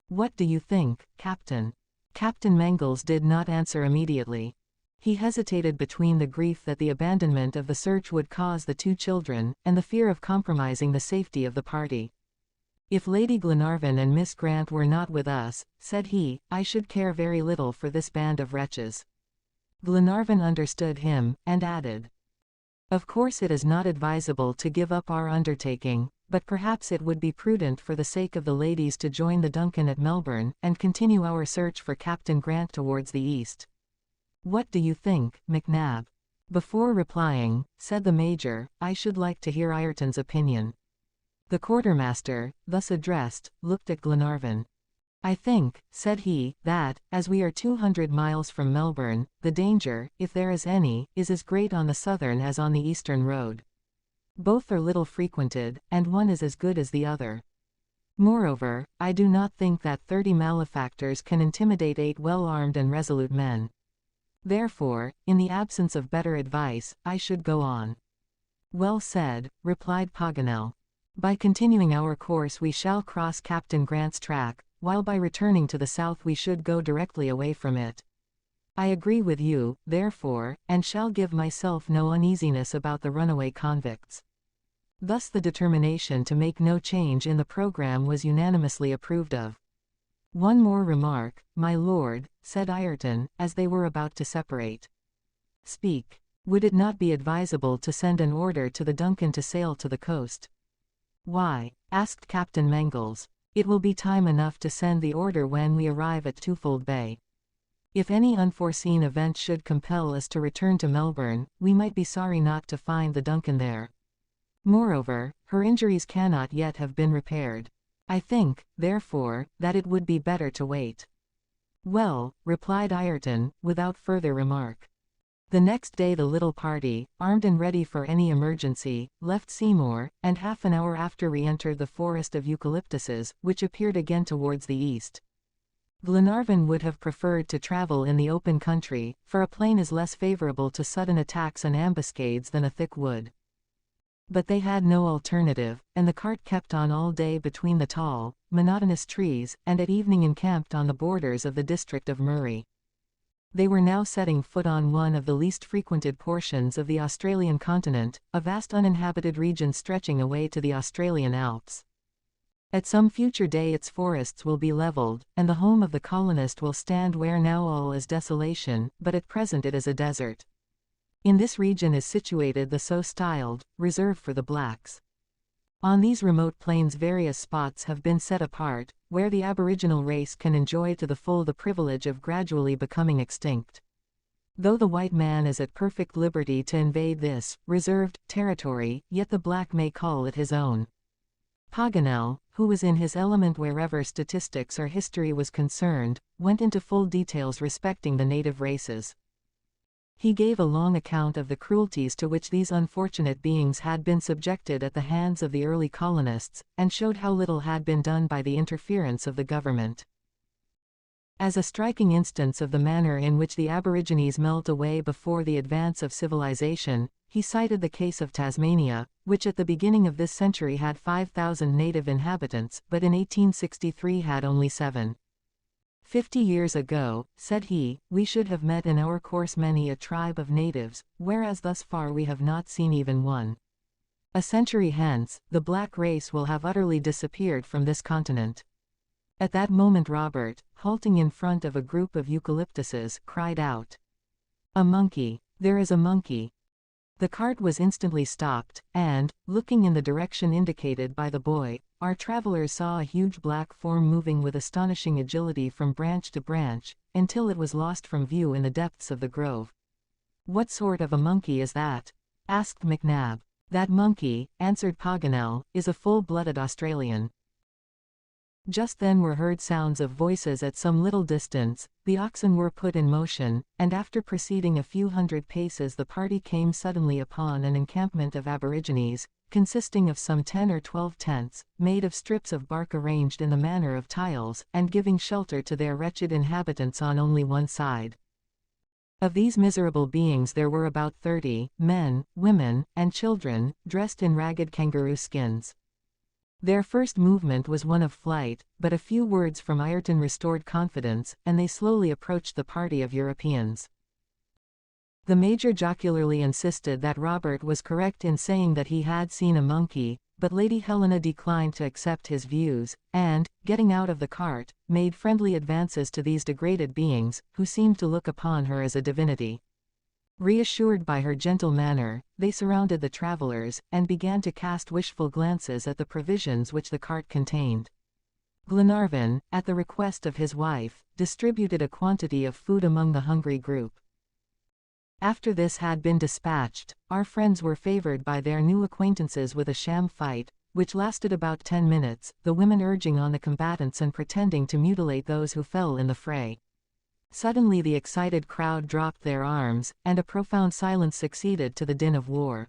What do you think, Captain?" Captain Mangles did not answer immediately. He hesitated between the grief that the abandonment of the search would cause the two children, and the fear of compromising the safety of the party. "If Lady Glenarvan and Miss Grant were not with us," said he, "I should care very little for this band of wretches." Glenarvan understood him, and added, "Of course it is not advisable to give up our undertaking, but perhaps it would be prudent for the sake of the ladies to join the Duncan at Melbourne, and continue our search for Captain Grant towards the east. What do you think, McNab?" "Before replying," said the Major, "I should like to hear Ayrton's opinion." The quartermaster, thus addressed, looked at Glenarvan. "I think," said he, "that, as we are 200 miles from Melbourne, the danger, if there is any, is as great on the southern as on the eastern road. Both are little frequented, and one is as good as the other. Moreover, I do not think that 30 malefactors can intimidate 8 well-armed and resolute men. Therefore, in the absence of better advice, I should go on." "Well said," replied Paganel. "By continuing our course we shall cross Captain Grant's track, while by returning to the south we should go directly away from it. I agree with you, therefore, and shall give myself no uneasiness about the runaway convicts." Thus the determination to make no change in the program was unanimously approved of. "One more remark, my lord," said Ayrton, as they were about to separate. "Speak. Would it not be advisable to send an order to the Duncan to sail to the coast?" "Why?" asked Captain Mangles. "It will be time enough to send the order when we arrive at Twofold Bay. If any unforeseen event should compel us to return to Melbourne, we might be sorry not to find the Duncan there. Moreover, her injuries cannot yet have been repaired. I think, therefore, that it would be better to wait." "Well," replied Ayrton, without further remark. The next day the little party, armed and ready for any emergency, left Seymour, and half an hour after re-entered the forest of eucalyptuses, which appeared again towards the east. Glenarvan would have preferred to travel in the open country, for a plain is less favorable to sudden attacks and ambuscades than a thick wood. But they had no alternative, and the cart kept on all day between the tall, monotonous trees, and at evening encamped on the borders of the district of Murray. They were now setting foot on one of the least frequented portions of the Australian continent, a vast uninhabited region stretching away to the Australian Alps. At some future day its forests will be leveled, and the home of the colonist will stand where now all is desolation, but at present it is a desert. In this region is situated the so-styled reserve for the blacks. On these remote plains various spots have been set apart, where the aboriginal race can enjoy to the full the privilege of gradually becoming extinct. Though the white man is at perfect liberty to invade this reserved territory, yet the black may call it his own. Paganel, who was in his element wherever statistics or history was concerned, went into full details respecting the native races. He gave a long account of the cruelties to which these unfortunate beings had been subjected at the hands of the early colonists, and showed how little had been done by the interference of the government. As a striking instance of the manner in which the aborigines melt away before the advance of civilization, he cited the case of Tasmania, which at the beginning of this century had 5,000 native inhabitants, but in 1863 had only 7. 50 years ago, said he, we should have met in our course many a tribe of natives, whereas thus far we have not seen even one. A century hence, the black race will have utterly disappeared from this continent. At that moment Robert, halting in front of a group of eucalyptuses, cried out, "A monkey! There is a monkey!" The cart was instantly stopped, and, looking in the direction indicated by the boy, our travelers saw a huge black form moving with astonishing agility from branch to branch, until it was lost from view in the depths of the grove. "What sort of a monkey is that?" asked McNab. "That monkey," answered Paganel, "is a full-blooded Australian." Just then were heard sounds of voices at some little distance, the oxen were put in motion, and after proceeding a few hundred paces the party came suddenly upon an encampment of aborigines, consisting of some 10 or 12 tents, made of strips of bark arranged in the manner of tiles, and giving shelter to their wretched inhabitants on only one side. Of these miserable beings there were about 30, men, women, and children, dressed in ragged kangaroo skins. Their first movement was one of flight, but a few words from Ayrton restored confidence, and they slowly approached the party of Europeans. The Major jocularly insisted that Robert was correct in saying that he had seen a monkey, but Lady Helena declined to accept his views, and, getting out of the cart, made friendly advances to these degraded beings, who seemed to look upon her as a divinity. Reassured by her gentle manner, they surrounded the travelers, and began to cast wishful glances at the provisions which the cart contained. Glenarvan, at the request of his wife, distributed a quantity of food among the hungry group. After this had been dispatched, our friends were favored by their new acquaintances with a sham fight, which lasted about 10 minutes, the women urging on the combatants and pretending to mutilate those who fell in the fray. Suddenly the excited crowd dropped their arms, and a profound silence succeeded to the din of war.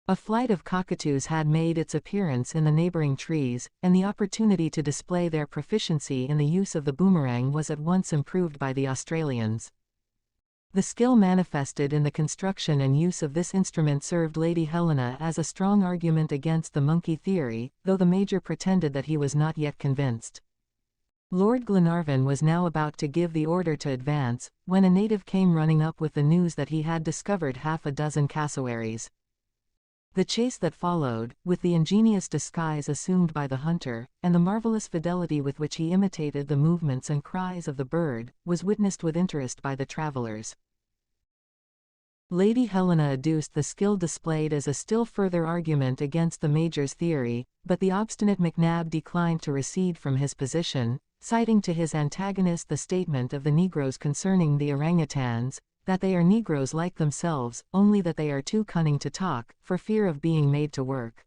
A flight of cockatoos had made its appearance in the neighboring trees, and the opportunity to display their proficiency in the use of the boomerang was at once improved by the Australians. The skill manifested in the construction and use of this instrument served Lady Helena as a strong argument against the monkey theory, though the Major pretended that he was not yet convinced. Lord Glenarvan was now about to give the order to advance, when a native came running up with the news that he had discovered half a dozen cassowaries. The chase that followed, with the ingenious disguise assumed by the hunter, and the marvelous fidelity with which he imitated the movements and cries of the bird, was witnessed with interest by the travelers. Lady Helena adduced the skill displayed as a still further argument against the Major's theory, but the obstinate McNab declined to recede from his position, citing to his antagonist the statement of the Negroes concerning the orangutans, that they are Negroes like themselves, only that they are too cunning to talk, for fear of being made to work.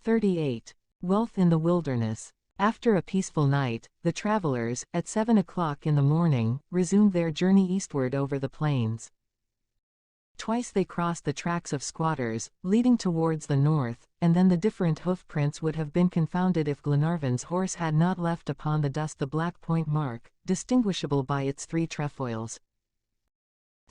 38. Wealth in the wilderness. After a peaceful night, the travelers, at 7 o'clock in the morning, resumed their journey eastward over the plains. Twice they crossed the tracks of squatters, leading towards the north, and then the different hoof-prints would have been confounded if Glenarvan's horse had not left upon the dust the black point mark, distinguishable by its 3 trefoils.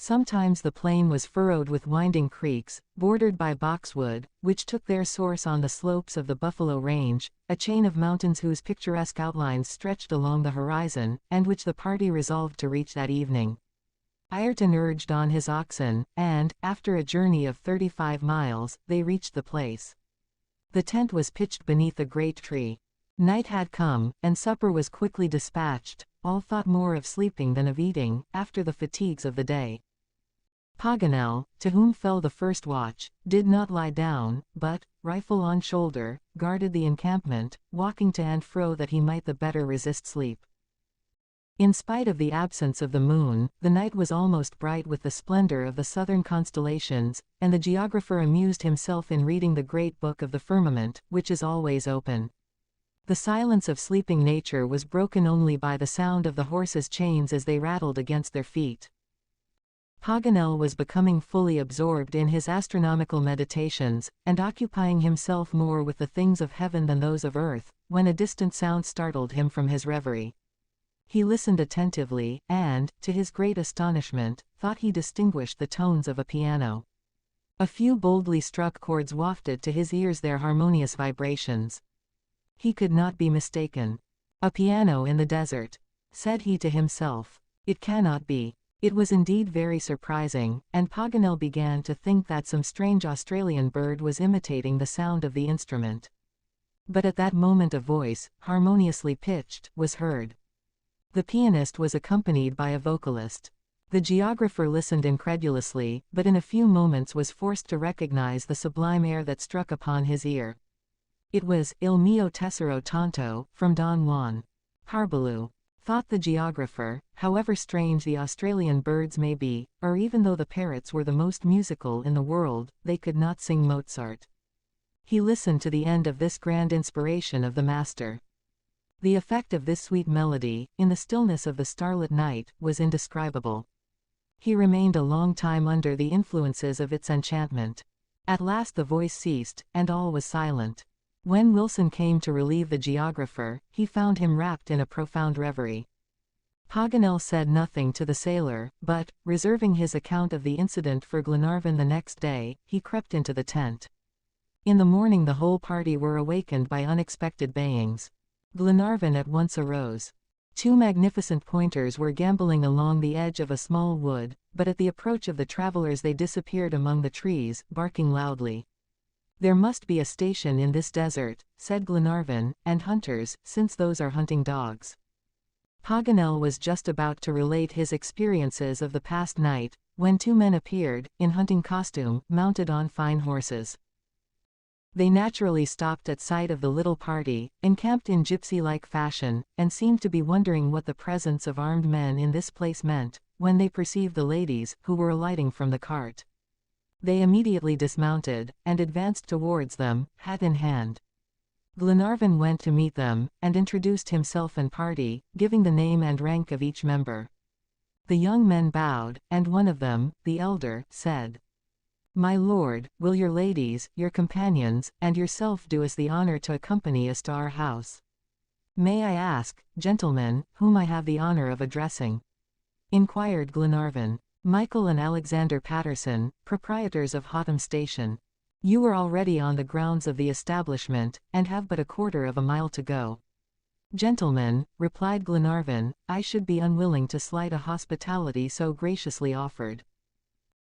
Sometimes the plain was furrowed with winding creeks, bordered by boxwood, which took their source on the slopes of the Buffalo Range, a chain of mountains whose picturesque outlines stretched along the horizon, and which the party resolved to reach that evening. Ayrton urged on his oxen, and, after a journey of 35 miles, they reached the place. The tent was pitched beneath a great tree. Night had come, and supper was quickly dispatched. All thought more of sleeping than of eating, after the fatigues of the day. Paganel, to whom fell the first watch, did not lie down, but, rifle on shoulder, guarded the encampment, walking to and fro that he might the better resist sleep. In spite of the absence of the moon, the night was almost bright with the splendor of the southern constellations, and the geographer amused himself in reading the great book of the firmament, which is always open. The silence of sleeping nature was broken only by the sound of the horses' chains as they rattled against their feet. Paganel was becoming fully absorbed in his astronomical meditations, and occupying himself more with the things of heaven than those of earth, when a distant sound startled him from his reverie. He listened attentively, and, to his great astonishment, thought he distinguished the tones of a piano. A few boldly struck chords wafted to his ears their harmonious vibrations. He could not be mistaken. "A piano in the desert," said he to himself. "It cannot be." It was indeed very surprising, and Paganel began to think that some strange Australian bird was imitating the sound of the instrument. But at that moment a voice, harmoniously pitched, was heard. The pianist was accompanied by a vocalist. The geographer listened incredulously, but in a few moments was forced to recognize the sublime air that struck upon his ear. It was Il mio tesoro tonto, from Don Juan. Harbaloo. Thought the geographer, however strange the Australian birds may be, or even though the parrots were the most musical in the world, they could not sing Mozart. He listened to the end of this grand inspiration of the master. The effect of this sweet melody, in the stillness of the starlit night, was indescribable. He remained a long time under the influences of its enchantment. At last the voice ceased, and all was silent. When Wilson came to relieve the geographer, he found him wrapped in a profound reverie. Paganel said nothing to the sailor, but, reserving his account of the incident for Glenarvan the next day, he crept into the tent. In the morning the whole party were awakened by unexpected bayings. Glenarvan at once arose. 2 magnificent pointers were gambolling along the edge of a small wood, but at the approach of the travelers they disappeared among the trees, barking loudly. "There must be a station in this desert," said Glenarvan, "and hunters, since those are hunting dogs." Paganel was just about to relate his experiences of the past night, when two men appeared, in hunting costume, mounted on fine horses. They naturally stopped at sight of the little party, encamped in gypsy-like fashion, and seemed to be wondering what the presence of armed men in this place meant, when they perceived the ladies, who were alighting from the cart. They immediately dismounted, and advanced towards them, hat in hand. Glenarvan went to meet them, and introduced himself and party, giving the name and rank of each member. The young men bowed, and one of them, the elder, said, "My lord, will your ladies, your companions, and yourself do us the honor to accompany us to our house?" "May I ask, gentlemen, whom I have the honor of addressing?" inquired Glenarvan. "Michael and Alexander Patterson, proprietors of Hotham Station. You are already on the grounds of the establishment, and have but a quarter of a mile to go." "Gentlemen," replied Glenarvan, "I should be unwilling to slight a hospitality so graciously offered."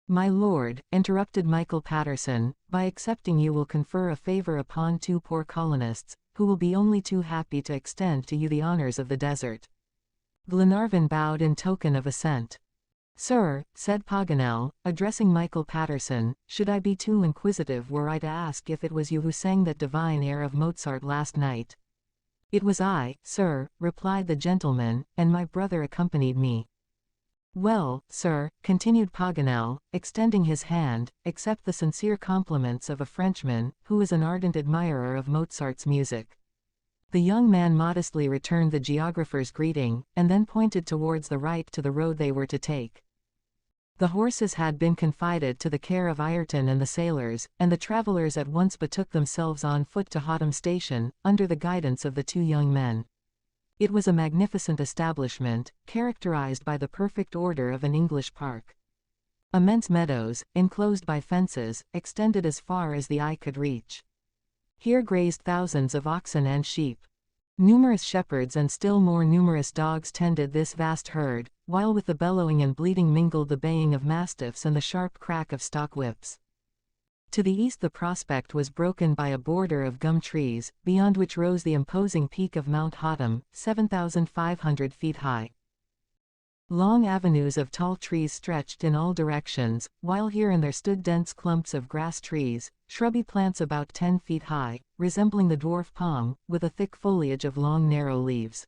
"My lord," interrupted Michael Patterson, "by accepting you will confer a favor upon two poor colonists, who will be only too happy to extend to you the honors of the desert." Glenarvan bowed in token of assent. "Sir," said Paganel, addressing Michael Patterson, "should I be too inquisitive were I to ask if it was you who sang that divine air of Mozart last night?" "It was I, sir," replied the gentleman, "and my brother accompanied me." "Well, sir," continued Paganel, extending his hand, "accept the sincere compliments of a Frenchman, who is an ardent admirer of Mozart's music." The young man modestly returned the geographer's greeting, and then pointed towards the right to the road they were to take. The horses had been confided to the care of Ayrton and the sailors, and the travelers at once betook themselves on foot to Hotham Station, under the guidance of the two young men. It was a magnificent establishment, characterized by the perfect order of an English park. Immense meadows, enclosed by fences, extended as far as the eye could reach. Here grazed thousands of oxen and sheep. Numerous shepherds and still more numerous dogs tended this vast herd, while with the bellowing and bleating mingled the baying of mastiffs and the sharp crack of stock whips. To the east the prospect was broken by a border of gum trees, beyond which rose the imposing peak of Mount Hotham, 7,500 feet high. Long avenues of tall trees stretched in all directions, while here and there stood dense clumps of grass trees, shrubby plants about 10 feet high, resembling the dwarf palm, with a thick foliage of long narrow leaves.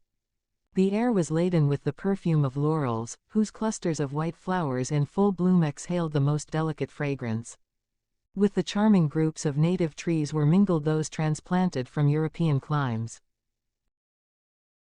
The air was laden with the perfume of laurels, whose clusters of white flowers in full bloom exhaled the most delicate fragrance. With the charming groups of native trees were mingled those transplanted from European climes.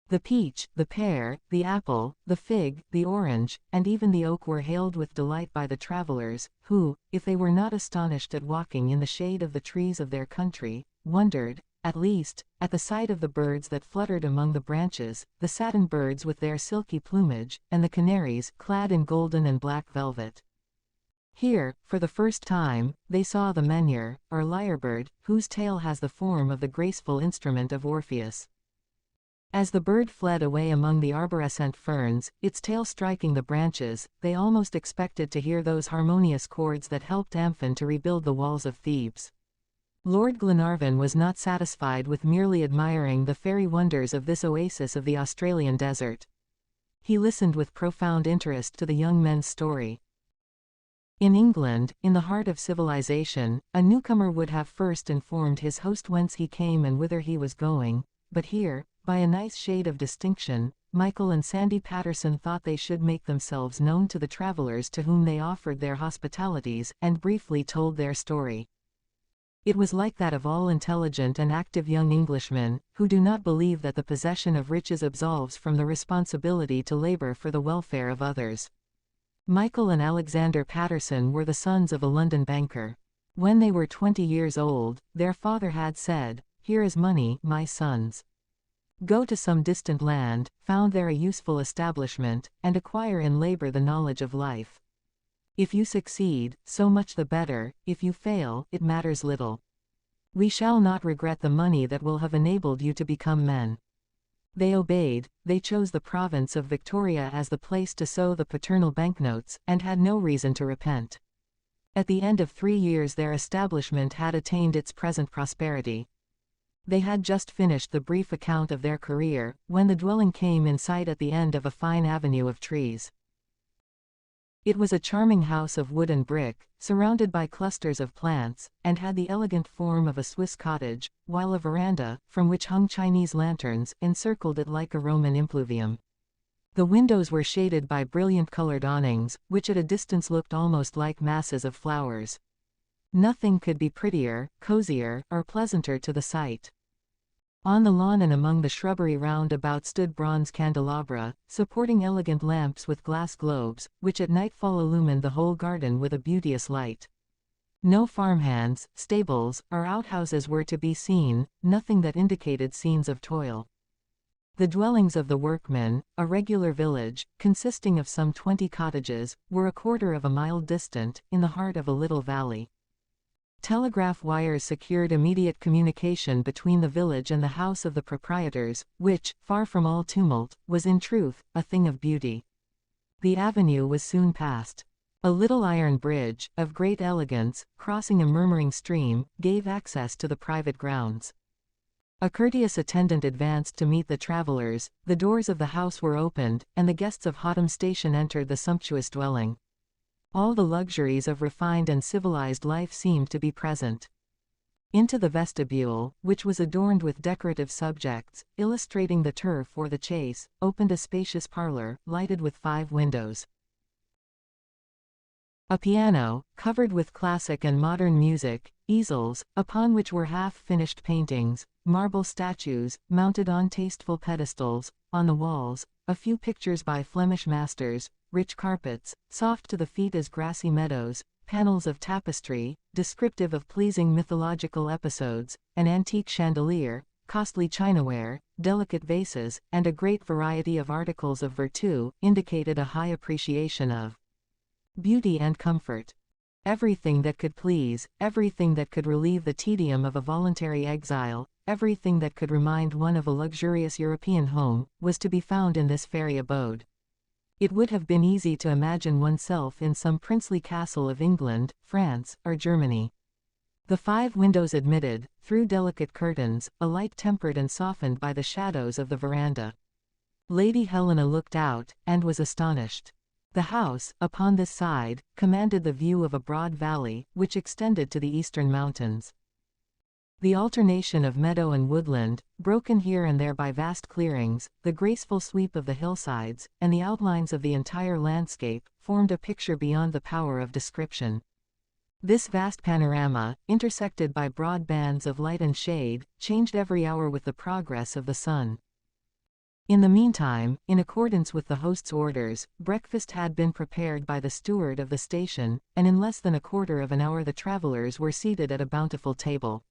The peach, the pear, the apple, the fig, the orange, and even the oak were hailed with delight by the travelers, who, if they were not astonished at walking in the shade of the trees of their country, wondered, at least, at the sight of the birds that fluttered among the branches, the satin birds with their silky plumage, and the canaries, clad in golden and black velvet. Here, for the first time, they saw the menhir, or lyrebird, whose tail has the form of the graceful instrument of Orpheus. As the bird fled away among the arborescent ferns, its tail striking the branches, they almost expected to hear those harmonious chords that helped Amphion to rebuild the walls of Thebes. Lord Glenarvan was not satisfied with merely admiring the fairy wonders of this oasis of the Australian desert. He listened with profound interest to the young men's story. In England, in the heart of civilization, a newcomer would have first informed his host whence he came and whither he was going, but here, by a nice shade of distinction, Michael and Sandy Patterson thought they should make themselves known to the travelers to whom they offered their hospitalities, and briefly told their story. It was like that of all intelligent and active young Englishmen, who do not believe that the possession of riches absolves from the responsibility to labor for the welfare of others. Michael and Alexander Patterson were the sons of a London banker. When they were 20 years old, their father had said, "Here is money, my sons. Go to some distant land, found there a useful establishment, and acquire in labor the knowledge of life. If you succeed, so much the better; if you fail, it matters little. We shall not regret the money that will have enabled you to become men." They obeyed. They chose the province of Victoria as the place to sow the paternal banknotes, and had no reason to repent. At the end of 3 years their establishment had attained its present prosperity. They had just finished the brief account of their career, when the dwelling came in sight at the end of a fine avenue of trees. It was a charming house of wood and brick, surrounded by clusters of plants, and had the elegant form of a Swiss cottage, while a veranda, from which hung Chinese lanterns, encircled it like a Roman impluvium. The windows were shaded by brilliant-colored awnings, which at a distance looked almost like masses of flowers. Nothing could be prettier, cozier, or pleasanter to the sight. On the lawn and among the shrubbery round about stood bronze candelabra, supporting elegant lamps with glass globes, which at nightfall illumined the whole garden with a beauteous light. No farmhands, stables, or outhouses were to be seen, nothing that indicated scenes of toil. The dwellings of the workmen, a regular village, consisting of some 20 cottages, were a quarter of a mile distant, in the heart of a little valley. Telegraph wires secured immediate communication between the village and the house of the proprietors, which, far from all tumult, was in truth a thing of beauty. The avenue was soon passed. A little iron bridge, of great elegance, crossing a murmuring stream, gave access to the private grounds. A courteous attendant advanced to meet the travelers, the doors of the house were opened, and the guests of Hotham Station entered the sumptuous dwelling. All the luxuries of refined and civilized life seemed to be present. Into the vestibule, which was adorned with decorative subjects, illustrating the turf or the chase, opened a spacious parlor, lighted with 5 windows. A piano, covered with classic and modern music, easels, upon which were half-finished paintings, marble statues, mounted on tasteful pedestals, on the walls, a few pictures by Flemish masters, rich carpets, soft to the feet as grassy meadows, panels of tapestry, descriptive of pleasing mythological episodes, an antique chandelier, costly chinaware, delicate vases, and a great variety of articles of virtu, indicated a high appreciation of beauty and comfort. Everything that could please, everything that could relieve the tedium of a voluntary exile, everything that could remind one of a luxurious European home, was to be found in this fairy abode. It would have been easy to imagine oneself in some princely castle of England, France, or Germany. The 5 windows admitted, through delicate curtains, a light tempered and softened by the shadows of the veranda. Lady Helena looked out, and was astonished. The house, upon this side, commanded the view of a broad valley, which extended to the eastern mountains. The alternation of meadow and woodland, broken here and there by vast clearings, the graceful sweep of the hillsides, and the outlines of the entire landscape, formed a picture beyond the power of description. This vast panorama, intersected by broad bands of light and shade, changed every hour with the progress of the sun. In the meantime, in accordance with the host's orders, breakfast had been prepared by the steward of the station, and in less than a quarter of an hour the travelers were seated at a bountiful table.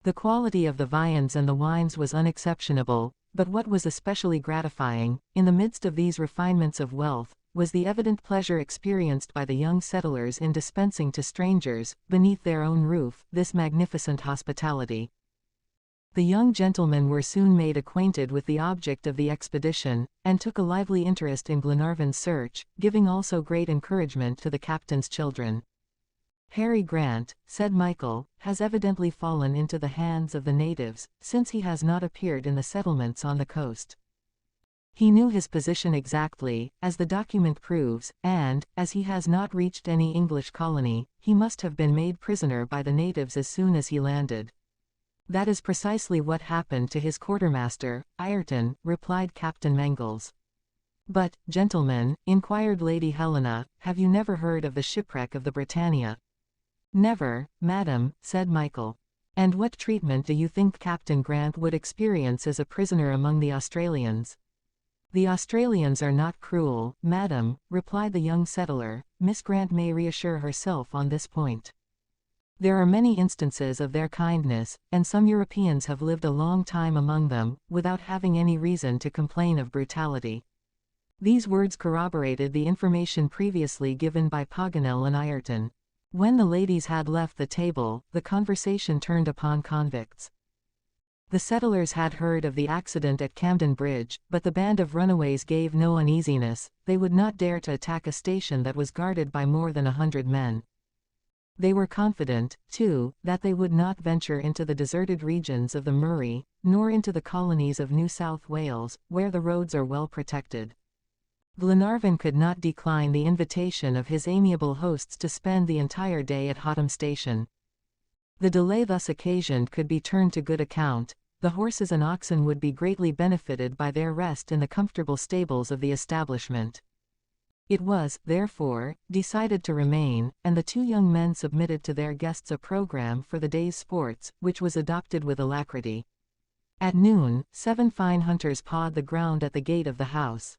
The quality of the viands and the wines was unexceptionable, but what was especially gratifying, in the midst of these refinements of wealth, was the evident pleasure experienced by the young settlers in dispensing to strangers, beneath their own roof, this magnificent hospitality. The young gentlemen were soon made acquainted with the object of the expedition, and took a lively interest in Glenarvan's search, giving also great encouragement to the captain's children. "Harry Grant," said Michael, "has evidently fallen into the hands of the natives, since he has not appeared in the settlements on the coast. He knew his position exactly, as the document proves, and, as he has not reached any English colony, he must have been made prisoner by the natives as soon as he landed." "That is precisely what happened to his quartermaster, Ayrton," replied Captain Mangles. "But, gentlemen," inquired Lady Helena, "have you never heard of the shipwreck of the Britannia?" "Never, madam," said Michael. "And what treatment do you think Captain Grant would experience as a prisoner among the Australians?" "The Australians are not cruel, madam," replied the young settler. "Miss Grant may reassure herself on this point. There are many instances of their kindness, and some Europeans have lived a long time among them, without having any reason to complain of brutality." These words corroborated the information previously given by Paganel and Ayrton. When the ladies had left the table, the conversation turned upon convicts. The settlers had heard of the accident at Camden Bridge, but the band of runaways gave no uneasiness. They would not dare to attack a station that was guarded by more than 100 men. They were confident, too, that they would not venture into the deserted regions of the Murray, nor into the colonies of New South Wales, where the roads are well protected. Glenarvan could not decline the invitation of his amiable hosts to spend the entire day at Hotham Station. The delay thus occasioned could be turned to good account. The horses and oxen would be greatly benefited by their rest in the comfortable stables of the establishment. It was, therefore, decided to remain, and the two young men submitted to their guests a program for the day's sports, which was adopted with alacrity. At noon, 7 fine hunters pawed the ground at the gate of the house.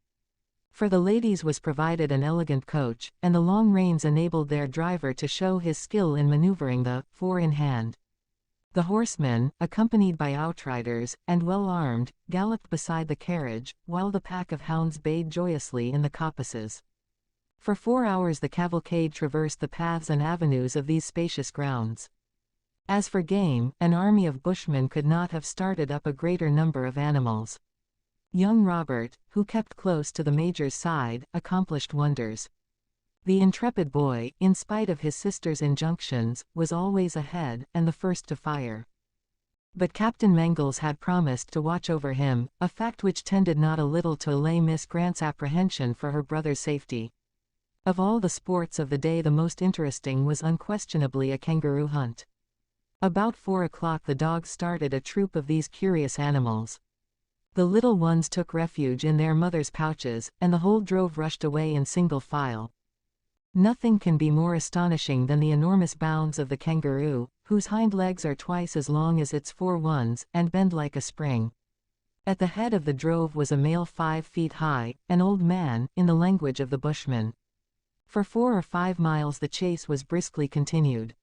For the ladies was provided an elegant coach, and the long reins enabled their driver to show his skill in maneuvering the four in hand. The horsemen, accompanied by outriders, and well armed, galloped beside the carriage, while the pack of hounds bayed joyously in the coppices. For 4 hours the cavalcade traversed the paths and avenues of these spacious grounds. As for game, an army of bushmen could not have started up a greater number of animals. Young Robert, who kept close to the Major's side, accomplished wonders. The intrepid boy, in spite of his sister's injunctions, was always ahead, and the first to fire. But Captain Mangles had promised to watch over him, a fact which tended not a little to allay Miss Grant's apprehension for her brother's safety. Of all the sports of the day the most interesting was unquestionably a kangaroo hunt. About 4 o'clock the dogs started a troop of these curious animals. The little ones took refuge in their mothers' pouches, and the whole drove rushed away in single file. Nothing can be more astonishing than the enormous bounds of the kangaroo, whose hind legs are twice as long as its fore ones, and bend like a spring. At the head of the drove was a male 5 feet high, an old man, in the language of the bushmen. For 4 or 5 miles the chase was briskly continued.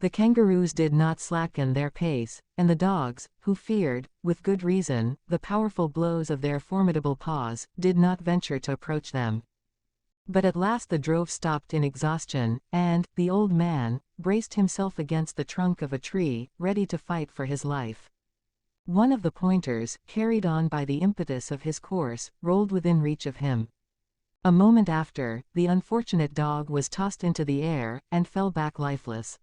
The kangaroos did not slacken their pace, and the dogs, who feared, with good reason, the powerful blows of their formidable paws, did not venture to approach them. But at last the drove stopped in exhaustion, and, the old man, braced himself against the trunk of a tree, ready to fight for his life. One of the pointers, carried on by the impetus of his course, rolled within reach of him. A moment after, the unfortunate dog was tossed into the air, and fell back lifeless.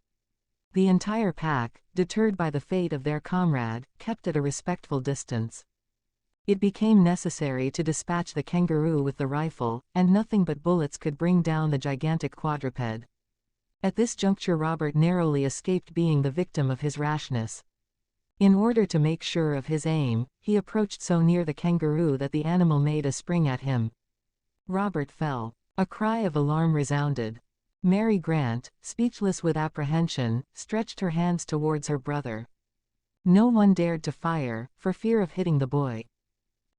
The entire pack, deterred by the fate of their comrade, kept at a respectful distance. It became necessary to dispatch the kangaroo with the rifle, and nothing but bullets could bring down the gigantic quadruped. At this juncture Robert narrowly escaped being the victim of his rashness. In order to make sure of his aim, he approached so near the kangaroo that the animal made a spring at him. Robert fell. A cry of alarm resounded. Mary Grant, speechless with apprehension, stretched her hands towards her brother. No one dared to fire, for fear of hitting the boy.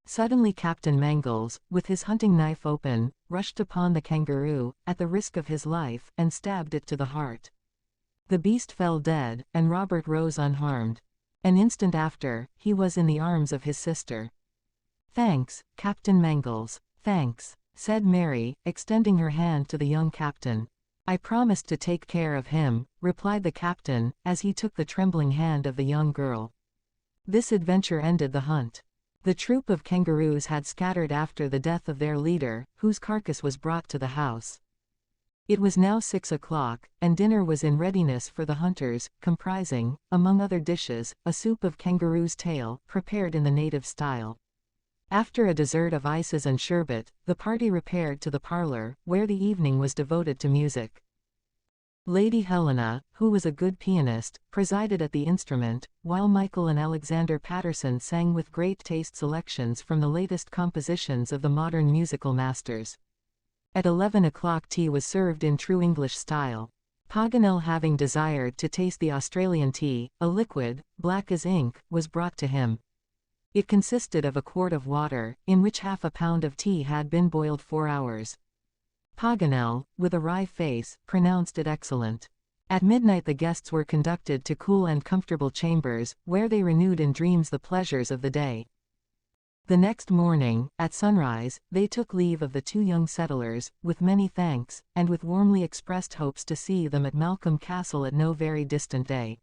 Suddenly Captain Mangles, with his hunting knife open, rushed upon the kangaroo, at the risk of his life, and stabbed it to the heart. The beast fell dead, and Robert rose unharmed. An instant after, he was in the arms of his sister. "Thanks, Captain Mangles, thanks," said Mary, extending her hand to the young captain. "I promised to take care of him," replied the captain, as he took the trembling hand of the young girl. This adventure ended the hunt. The troop of kangaroos had scattered after the death of their leader, whose carcass was brought to the house. It was now 6 o'clock, and dinner was in readiness for the hunters, comprising, among other dishes, a soup of kangaroo's tail, prepared in the native style. After a dessert of ices and sherbet, the party repaired to the parlor, where the evening was devoted to music. Lady Helena, who was a good pianist, presided at the instrument, while Michael and Alexander Patterson sang with great taste selections from the latest compositions of the modern musical masters. At 11 o'clock tea was served in true English style. Paganel, having desired to taste the Australian tea, a liquid, black as ink, was brought to him. It consisted of a quart of water, in which half a pound of tea had been boiled 4 hours. Paganel, with a wry face, pronounced it excellent. At midnight the guests were conducted to cool and comfortable chambers, where they renewed in dreams the pleasures of the day. The next morning, at sunrise, they took leave of the 2 young settlers, with many thanks, and with warmly expressed hopes to see them at Malcolm Castle at no very distant day.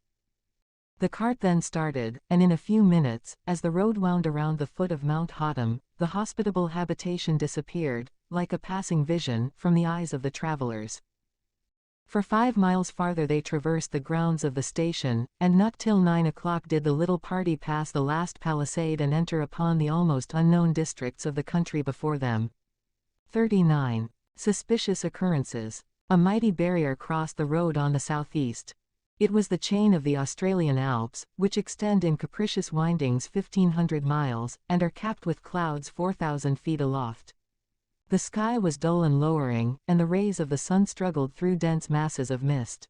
The cart then started, and in a few minutes, as the road wound around the foot of Mount Hotham, the hospitable habitation disappeared, like a passing vision, from the eyes of the travelers. For 5 miles farther they traversed the grounds of the station, and not till 9 o'clock did the little party pass the last palisade and enter upon the almost unknown districts of the country before them. 39. Suspicious occurrences. A mighty barrier crossed the road on the southeast. It was the chain of the Australian Alps, which extend in capricious windings 1,500 miles, and are capped with clouds 4,000 feet aloft. The sky was dull and lowering, and the rays of the sun struggled through dense masses of mist.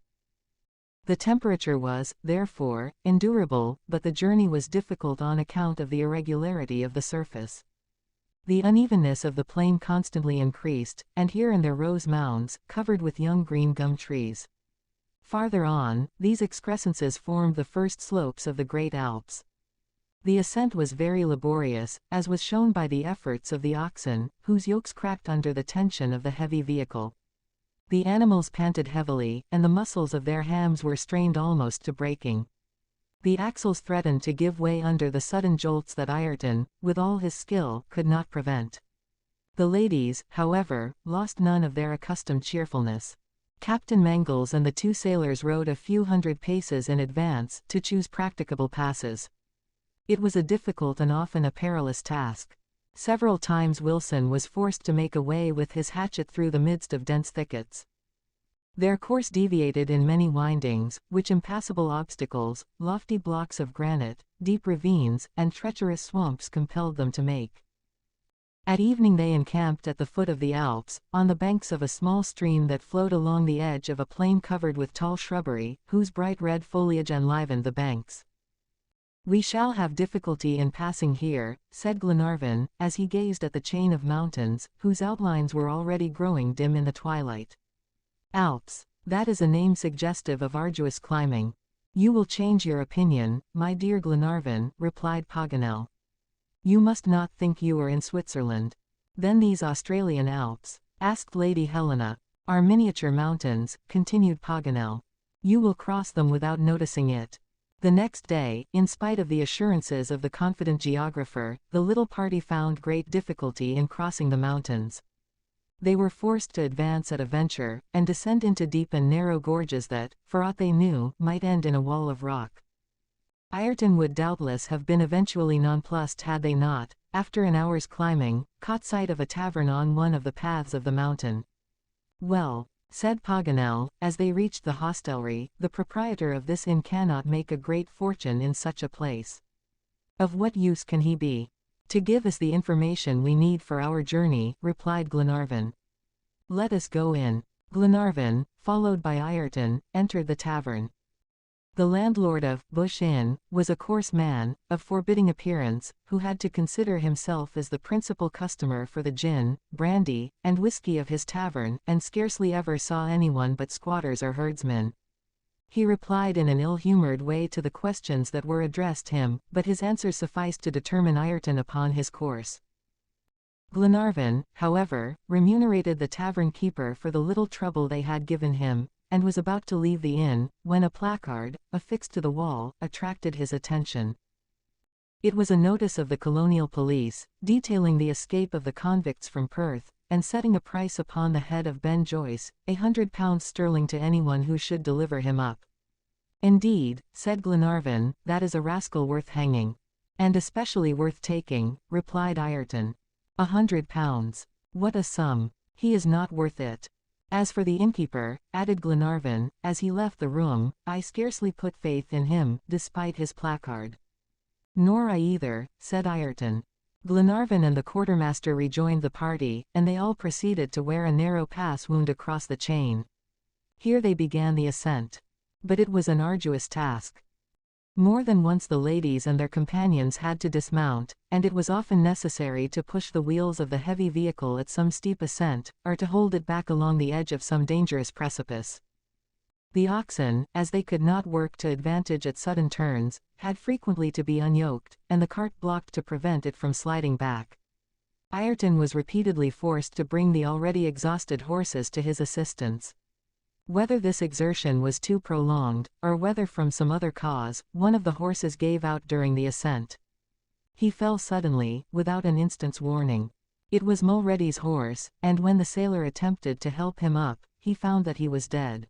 The temperature was, therefore, endurable, but the journey was difficult on account of the irregularity of the surface. The unevenness of the plain constantly increased, and here and there rose mounds, covered with young green gum trees. Farther on, these excrescences formed the first slopes of the Great Alps. The ascent was very laborious, as was shown by the efforts of the oxen, whose yokes cracked under the tension of the heavy vehicle. The animals panted heavily, and the muscles of their hams were strained almost to breaking. The axles threatened to give way under the sudden jolts that Ayrton, with all his skill, could not prevent. The ladies, however, lost none of their accustomed cheerfulness. Captain Mangles and the 2 sailors rode a few hundred paces in advance, to choose practicable passes. It was a difficult and often a perilous task. Several times Wilson was forced to make a way with his hatchet through the midst of dense thickets. Their course deviated in many windings, which impassable obstacles, lofty blocks of granite, deep ravines, and treacherous swamps compelled them to make. At evening they encamped at the foot of the Alps, on the banks of a small stream that flowed along the edge of a plain covered with tall shrubbery, whose bright red foliage enlivened the banks. "We shall have difficulty in passing here," said Glenarvan, as he gazed at the chain of mountains, whose outlines were already growing dim in the twilight. "Alps. That is a name suggestive of arduous climbing." "You will change your opinion, my dear Glenarvan," replied Paganel. "You must not think you are in Switzerland." "Then these Australian Alps?" asked Lady Helena. "Are miniature mountains," continued Paganel. "You will cross them without noticing it." The next day, in spite of the assurances of the confident geographer, the little party found great difficulty in crossing the mountains. They were forced to advance at a venture, and descend into deep and narrow gorges that, for aught they knew, might end in a wall of rock. Ayrton would doubtless have been eventually nonplussed had they not, after an hour's climbing, caught sight of a tavern on one of the paths of the mountain. "Well," said Paganel, as they reached the hostelry, "the proprietor of this inn cannot make a great fortune in such a place." "Of what use can he be?" "To give us the information we need for our journey," replied Glenarvan. "Let us go in." Glenarvan, followed by Ayrton, entered the tavern. The landlord of Bush Inn was a coarse man, of forbidding appearance, who had to consider himself as the principal customer for the gin, brandy, and whiskey of his tavern, and scarcely ever saw anyone but squatters or herdsmen. He replied in an ill-humored way to the questions that were addressed him, but his answers sufficed to determine Ayrton upon his course. Glenarvan, however, remunerated the tavern keeper for the little trouble they had given him, and was about to leave the inn, when a placard, affixed to the wall, attracted his attention. It was a notice of the colonial police, detailing the escape of the convicts from Perth, and setting a price upon the head of Ben Joyce, £100 sterling to anyone who should deliver him up. "Indeed," said Glenarvan, "that is a rascal worth hanging." "And especially worth taking," replied Ayrton. £100. What a sum! He is not worth it. As for the innkeeper," added Glenarvan, as he left the room, "I scarcely put faith in him, despite his placard." "Nor I either," said Ayrton. Glenarvan and the quartermaster rejoined the party, and they all proceeded to where a narrow pass wound across the chain. Here they began the ascent. But it was an arduous task. More than once the ladies and their companions had to dismount, and it was often necessary to push the wheels of the heavy vehicle at some steep ascent, or to hold it back along the edge of some dangerous precipice. The oxen, as they could not work to advantage at sudden turns, had frequently to be unyoked, and the cart blocked to prevent it from sliding back. Ayrton was repeatedly forced to bring the already exhausted horses to his assistance. Whether this exertion was too prolonged, or whether from some other cause, one of the horses gave out during the ascent. He fell suddenly, without an instant's warning. It was Mulready's horse, and when the sailor attempted to help him up, he found that he was dead.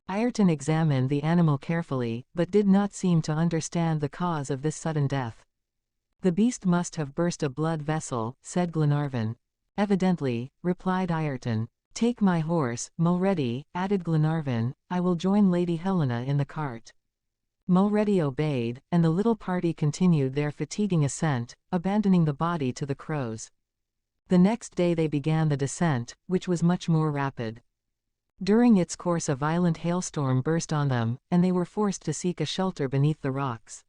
Ayrton examined the animal carefully, but did not seem to understand the cause of this sudden death. "The beast must have burst a blood vessel," said Glenarvan. "Evidently," replied Ayrton. "Take my horse, Mulready," added Glenarvan. "I will join Lady Helena in the cart." Mulready obeyed, and the little party continued their fatiguing ascent, abandoning the body to the crows. The next day they began the descent, which was much more rapid. During its course a violent hailstorm burst on them, and they were forced to seek a shelter beneath the rocks.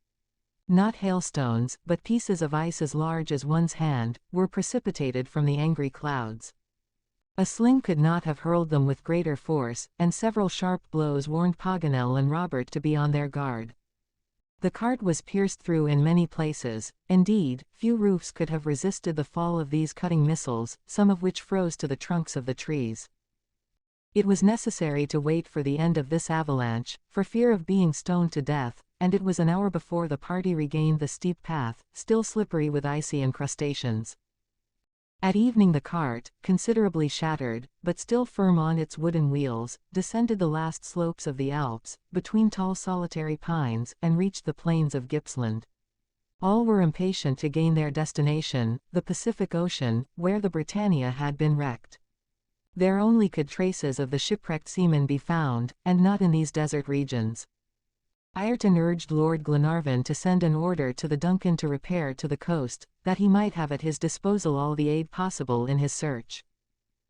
Not hailstones, but pieces of ice as large as one's hand, were precipitated from the angry clouds. A sling could not have hurled them with greater force, and several sharp blows warned Paganel and Robert to be on their guard. The cart was pierced through in many places; indeed, few roofs could have resisted the fall of these cutting missiles, some of which froze to the trunks of the trees. It was necessary to wait for the end of this avalanche, for fear of being stoned to death, and it was an hour before the party regained the steep path, still slippery with icy incrustations. At evening the cart, considerably shattered, but still firm on its wooden wheels, descended the last slopes of the Alps, between tall solitary pines, and reached the plains of Gippsland. All were impatient to gain their destination, the Pacific Ocean, where the Britannia had been wrecked. There only could traces of the shipwrecked seamen be found, and not in these desert regions. Ayrton urged Lord Glenarvan to send an order to the Duncan to repair to the coast, that he might have at his disposal all the aid possible in his search.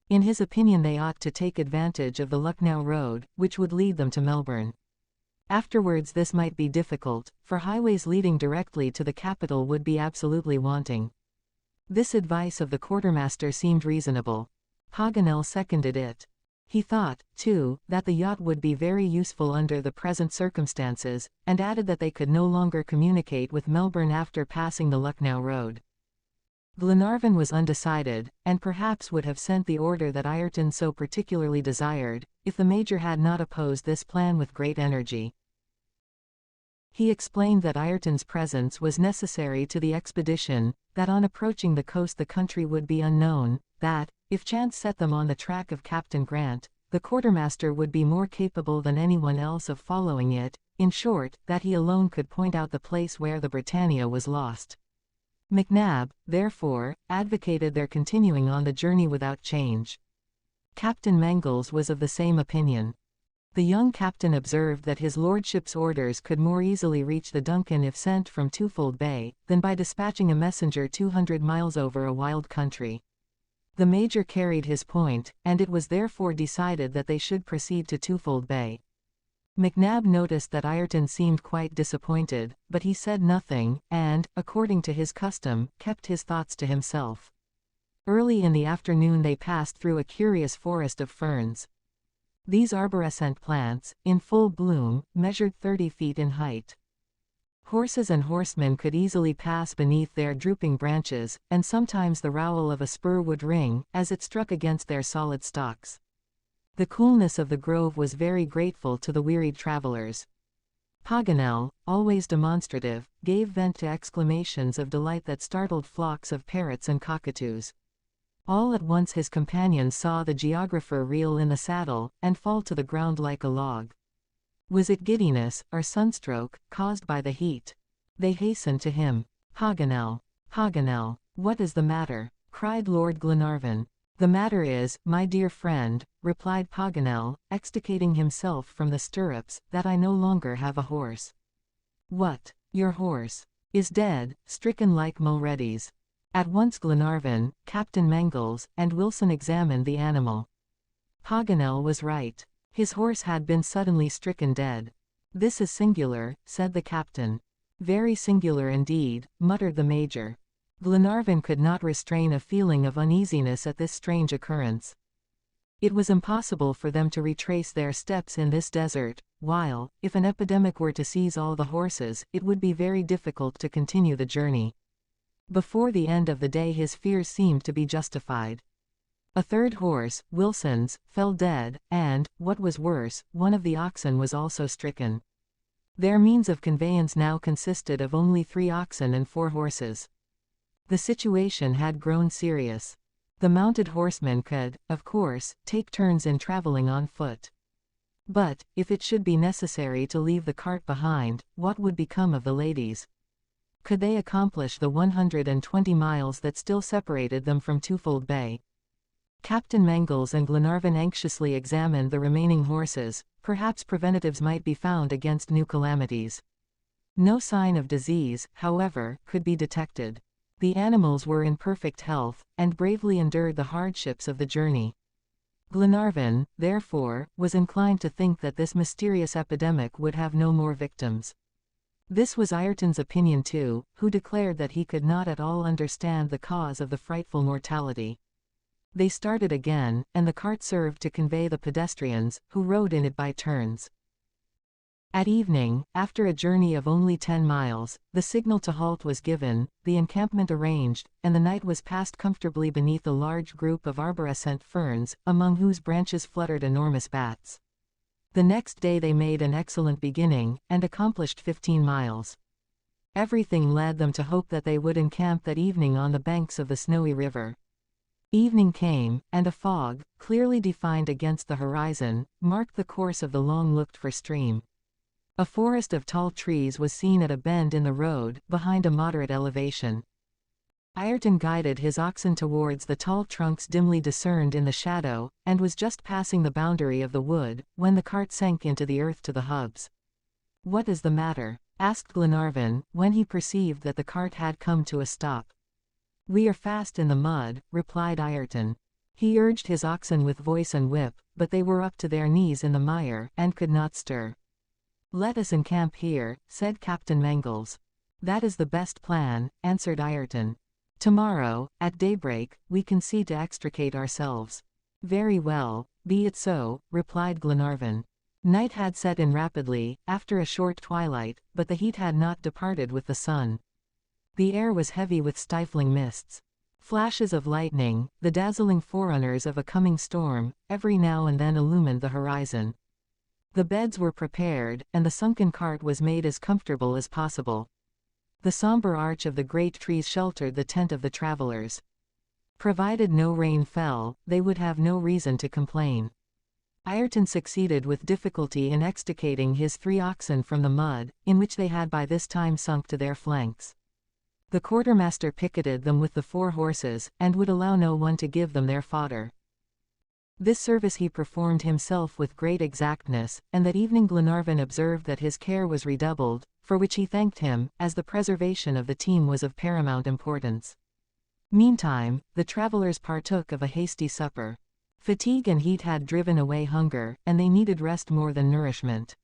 In his opinion they ought to take advantage of the Lucknow road, which would lead them to Melbourne. Afterwards this might be difficult, for highways leading directly to the capital would be absolutely wanting. This advice of the quartermaster seemed reasonable. Paganel seconded it. He thought, too, that the yacht would be very useful under the present circumstances, and added that they could no longer communicate with Melbourne after passing the Lucknow road. Glenarvan was undecided, and perhaps would have sent the order that Ayrton so particularly desired, if the Major had not opposed this plan with great energy. He explained that Ayrton's presence was necessary to the expedition, that on approaching the coast the country would be unknown, that, if chance set them on the track of Captain Grant, the quartermaster would be more capable than anyone else of following it, in short, that he alone could point out the place where the Britannia was lost. McNab, therefore, advocated their continuing on the journey without change. Captain Mangles was of the same opinion. The young captain observed that his lordship's orders could more easily reach the Duncan if sent from Twofold Bay, than by dispatching a messenger 200 miles over a wild country. The Major carried his point, and it was therefore decided that they should proceed to Twofold Bay. McNab noticed that Ayrton seemed quite disappointed, but he said nothing, and, according to his custom, kept his thoughts to himself. Early in the afternoon they passed through a curious forest of ferns. These arborescent plants, in full bloom, measured 30 feet in height. Horses and horsemen could easily pass beneath their drooping branches, and sometimes the rowel of a spur would ring, as it struck against their solid stalks. The coolness of the grove was very grateful to the wearied travelers. Paganel, always demonstrative, gave vent to exclamations of delight that startled flocks of parrots and cockatoos. All at once his companions saw the geographer reel in the saddle, and fall to the ground like a log. Was it giddiness, or sunstroke, caused by the heat? They hastened to him. "Paganel! Paganel! What is the matter?" cried Lord Glenarvan. "The matter is, my dear friend," replied Paganel, extricating himself from the stirrups, "that I no longer have a horse." "What? Your horse is dead, stricken like Mulready's." At once Glenarvan, Captain Mangles, and Wilson examined the animal. Paganel was right. His horse had been suddenly stricken dead. "This is singular," said the captain. "Very singular indeed," muttered the Major. Glenarvan could not restrain a feeling of uneasiness at this strange occurrence. It was impossible for them to retrace their steps in this desert, while, if an epidemic were to seize all the horses, it would be very difficult to continue the journey. Before the end of the day his fears seemed to be justified. A third horse, Wilson's, fell dead, and, what was worse, one of the oxen was also stricken. Their means of conveyance now consisted of only 3 oxen and 4 horses. The situation had grown serious. The mounted horsemen could, of course, take turns in traveling on foot. But, if it should be necessary to leave the cart behind, what would become of the ladies? Could they accomplish the 120 miles that still separated them from Twofold Bay? Captain Mangles and Glenarvan anxiously examined the remaining horses. Perhaps preventives might be found against new calamities. No sign of disease, however, could be detected. The animals were in perfect health, and bravely endured the hardships of the journey. Glenarvan, therefore, was inclined to think that this mysterious epidemic would have no more victims. This was Ayrton's opinion too, who declared that he could not at all understand the cause of the frightful mortality. They started again, and the cart served to convey the pedestrians, who rode in it by turns. At evening, after a journey of only 10 miles, the signal to halt was given, the encampment arranged, and the night was passed comfortably beneath a large group of arborescent ferns, among whose branches fluttered enormous bats. The next day they made an excellent beginning, and accomplished 15 miles. Everything led them to hope that they would encamp that evening on the banks of the snowy river. Evening came, and a fog, clearly defined against the horizon, marked the course of the long-looked-for stream. A forest of tall trees was seen at a bend in the road, behind a moderate elevation. Ayrton guided his oxen towards the tall trunks dimly discerned in the shadow, and was just passing the boundary of the wood, when the cart sank into the earth to the hubs. "What is the matter?" asked Glenarvan, when he perceived that the cart had come to a stop. "We are fast in the mud," replied Ayrton. He urged his oxen with voice and whip, but they were up to their knees in the mire, and could not stir. "Let us encamp here," said Captain Mangles. "That is the best plan," answered Ayrton. "Tomorrow, at daybreak, we can see to extricate ourselves." "Very well, be it so," replied Glenarvan. Night had set in rapidly, after a short twilight, but the heat had not departed with the sun. The air was heavy with stifling mists. Flashes of lightning, the dazzling forerunners of a coming storm, every now and then illumined the horizon. The beds were prepared, and the sunken cart was made as comfortable as possible. The somber arch of the great trees sheltered the tent of the travelers. Provided no rain fell, they would have no reason to complain. Ayrton succeeded with difficulty in extricating his 3 oxen from the mud, in which they had by this time sunk to their flanks. The quartermaster picketed them with the 4 horses, and would allow no one to give them their fodder. This service he performed himself with great exactness, and that evening Glenarvan observed that his care was redoubled, for which he thanked him, as the preservation of the team was of paramount importance. Meantime, the travelers partook of a hasty supper. Fatigue and heat had driven away hunger, and they needed rest more than nourishment.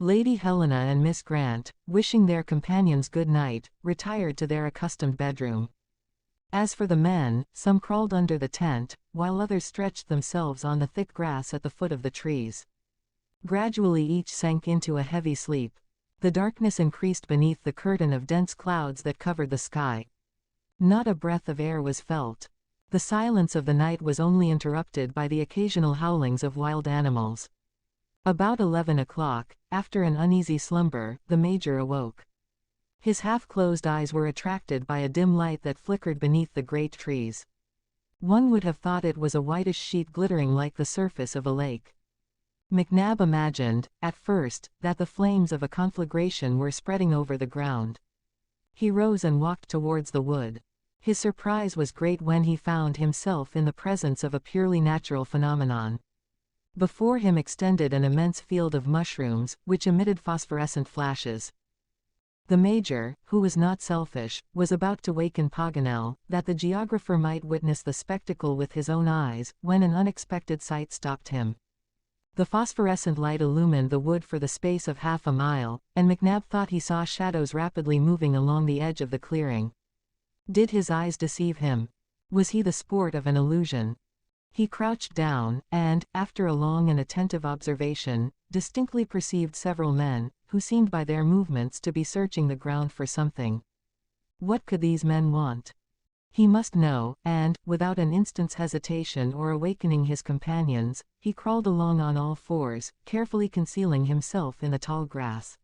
Lady Helena and Miss Grant, wishing their companions good night, retired to their accustomed bedroom. As for the men, some crawled under the tent, while others stretched themselves on the thick grass at the foot of the trees. Gradually each sank into a heavy sleep. The darkness increased beneath the curtain of dense clouds that covered the sky. Not a breath of air was felt. The silence of the night was only interrupted by the occasional howlings of wild animals. About 11 o'clock, after an uneasy slumber, the Major awoke. His half-closed eyes were attracted by a dim light that flickered beneath the great trees. One would have thought it was a whitish sheet glittering like the surface of a lake. McNab imagined, at first, that the flames of a conflagration were spreading over the ground. He rose and walked towards the wood. His surprise was great when he found himself in the presence of a purely natural phenomenon. Before him extended an immense field of mushrooms, which emitted phosphorescent flashes. The Major, who was not selfish, was about to waken Paganel, that the geographer might witness the spectacle with his own eyes, when an unexpected sight stopped him. The phosphorescent light illumined the wood for the space of half a mile, and McNab thought he saw shadows rapidly moving along the edge of the clearing. Did his eyes deceive him? Was he the sport of an illusion? He crouched down, and, after a long and attentive observation, distinctly perceived several men, who seemed by their movements to be searching the ground for something. What could these men want? He must know, and, without an instant's hesitation or awakening his companions, he crawled along on all fours, carefully concealing himself in the tall grass.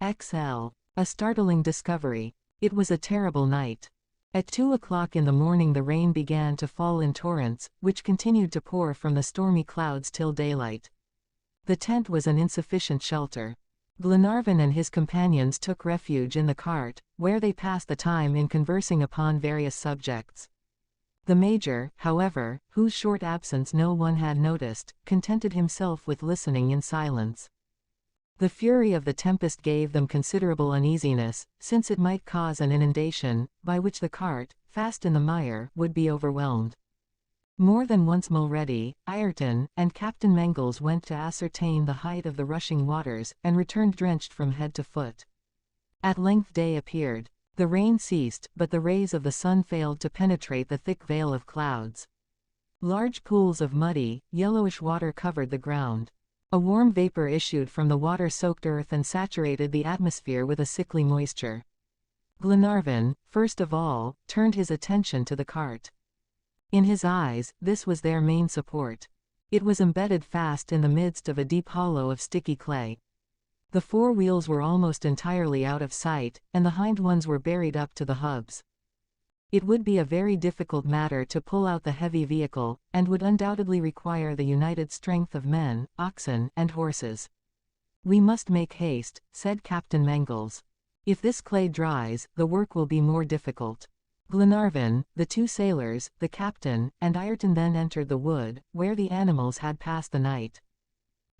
XL. A startling discovery. It was a terrible night. At 2 o'clock in the morning the rain began to fall in torrents, which continued to pour from the stormy clouds till daylight. The tent was an insufficient shelter. Glenarvan and his companions took refuge in the cart, where they passed the time in conversing upon various subjects. The Major, however, whose short absence no one had noticed, contented himself with listening in silence. The fury of the tempest gave them considerable uneasiness, since it might cause an inundation, by which the cart, fast in the mire, would be overwhelmed. More than once Mulrady, Ayrton, and Captain Mangles went to ascertain the height of the rushing waters, and returned drenched from head to foot. At length day appeared. The rain ceased, but the rays of the sun failed to penetrate the thick veil of clouds. Large pools of muddy, yellowish water covered the ground. A warm vapor issued from the water-soaked earth and saturated the atmosphere with a sickly moisture. Glenarvan, first of all, turned his attention to the cart. In his eyes, this was their main support. It was embedded fast in the midst of a deep hollow of sticky clay. The four wheels were almost entirely out of sight, and the hind ones were buried up to the hubs. It would be a very difficult matter to pull out the heavy vehicle, and would undoubtedly require the united strength of men, oxen, and horses. "We must make haste," said Captain Mangles. "If this clay dries, the work will be more difficult." Glenarvan, the two sailors, the captain, and Ayrton then entered the wood, where the animals had passed the night.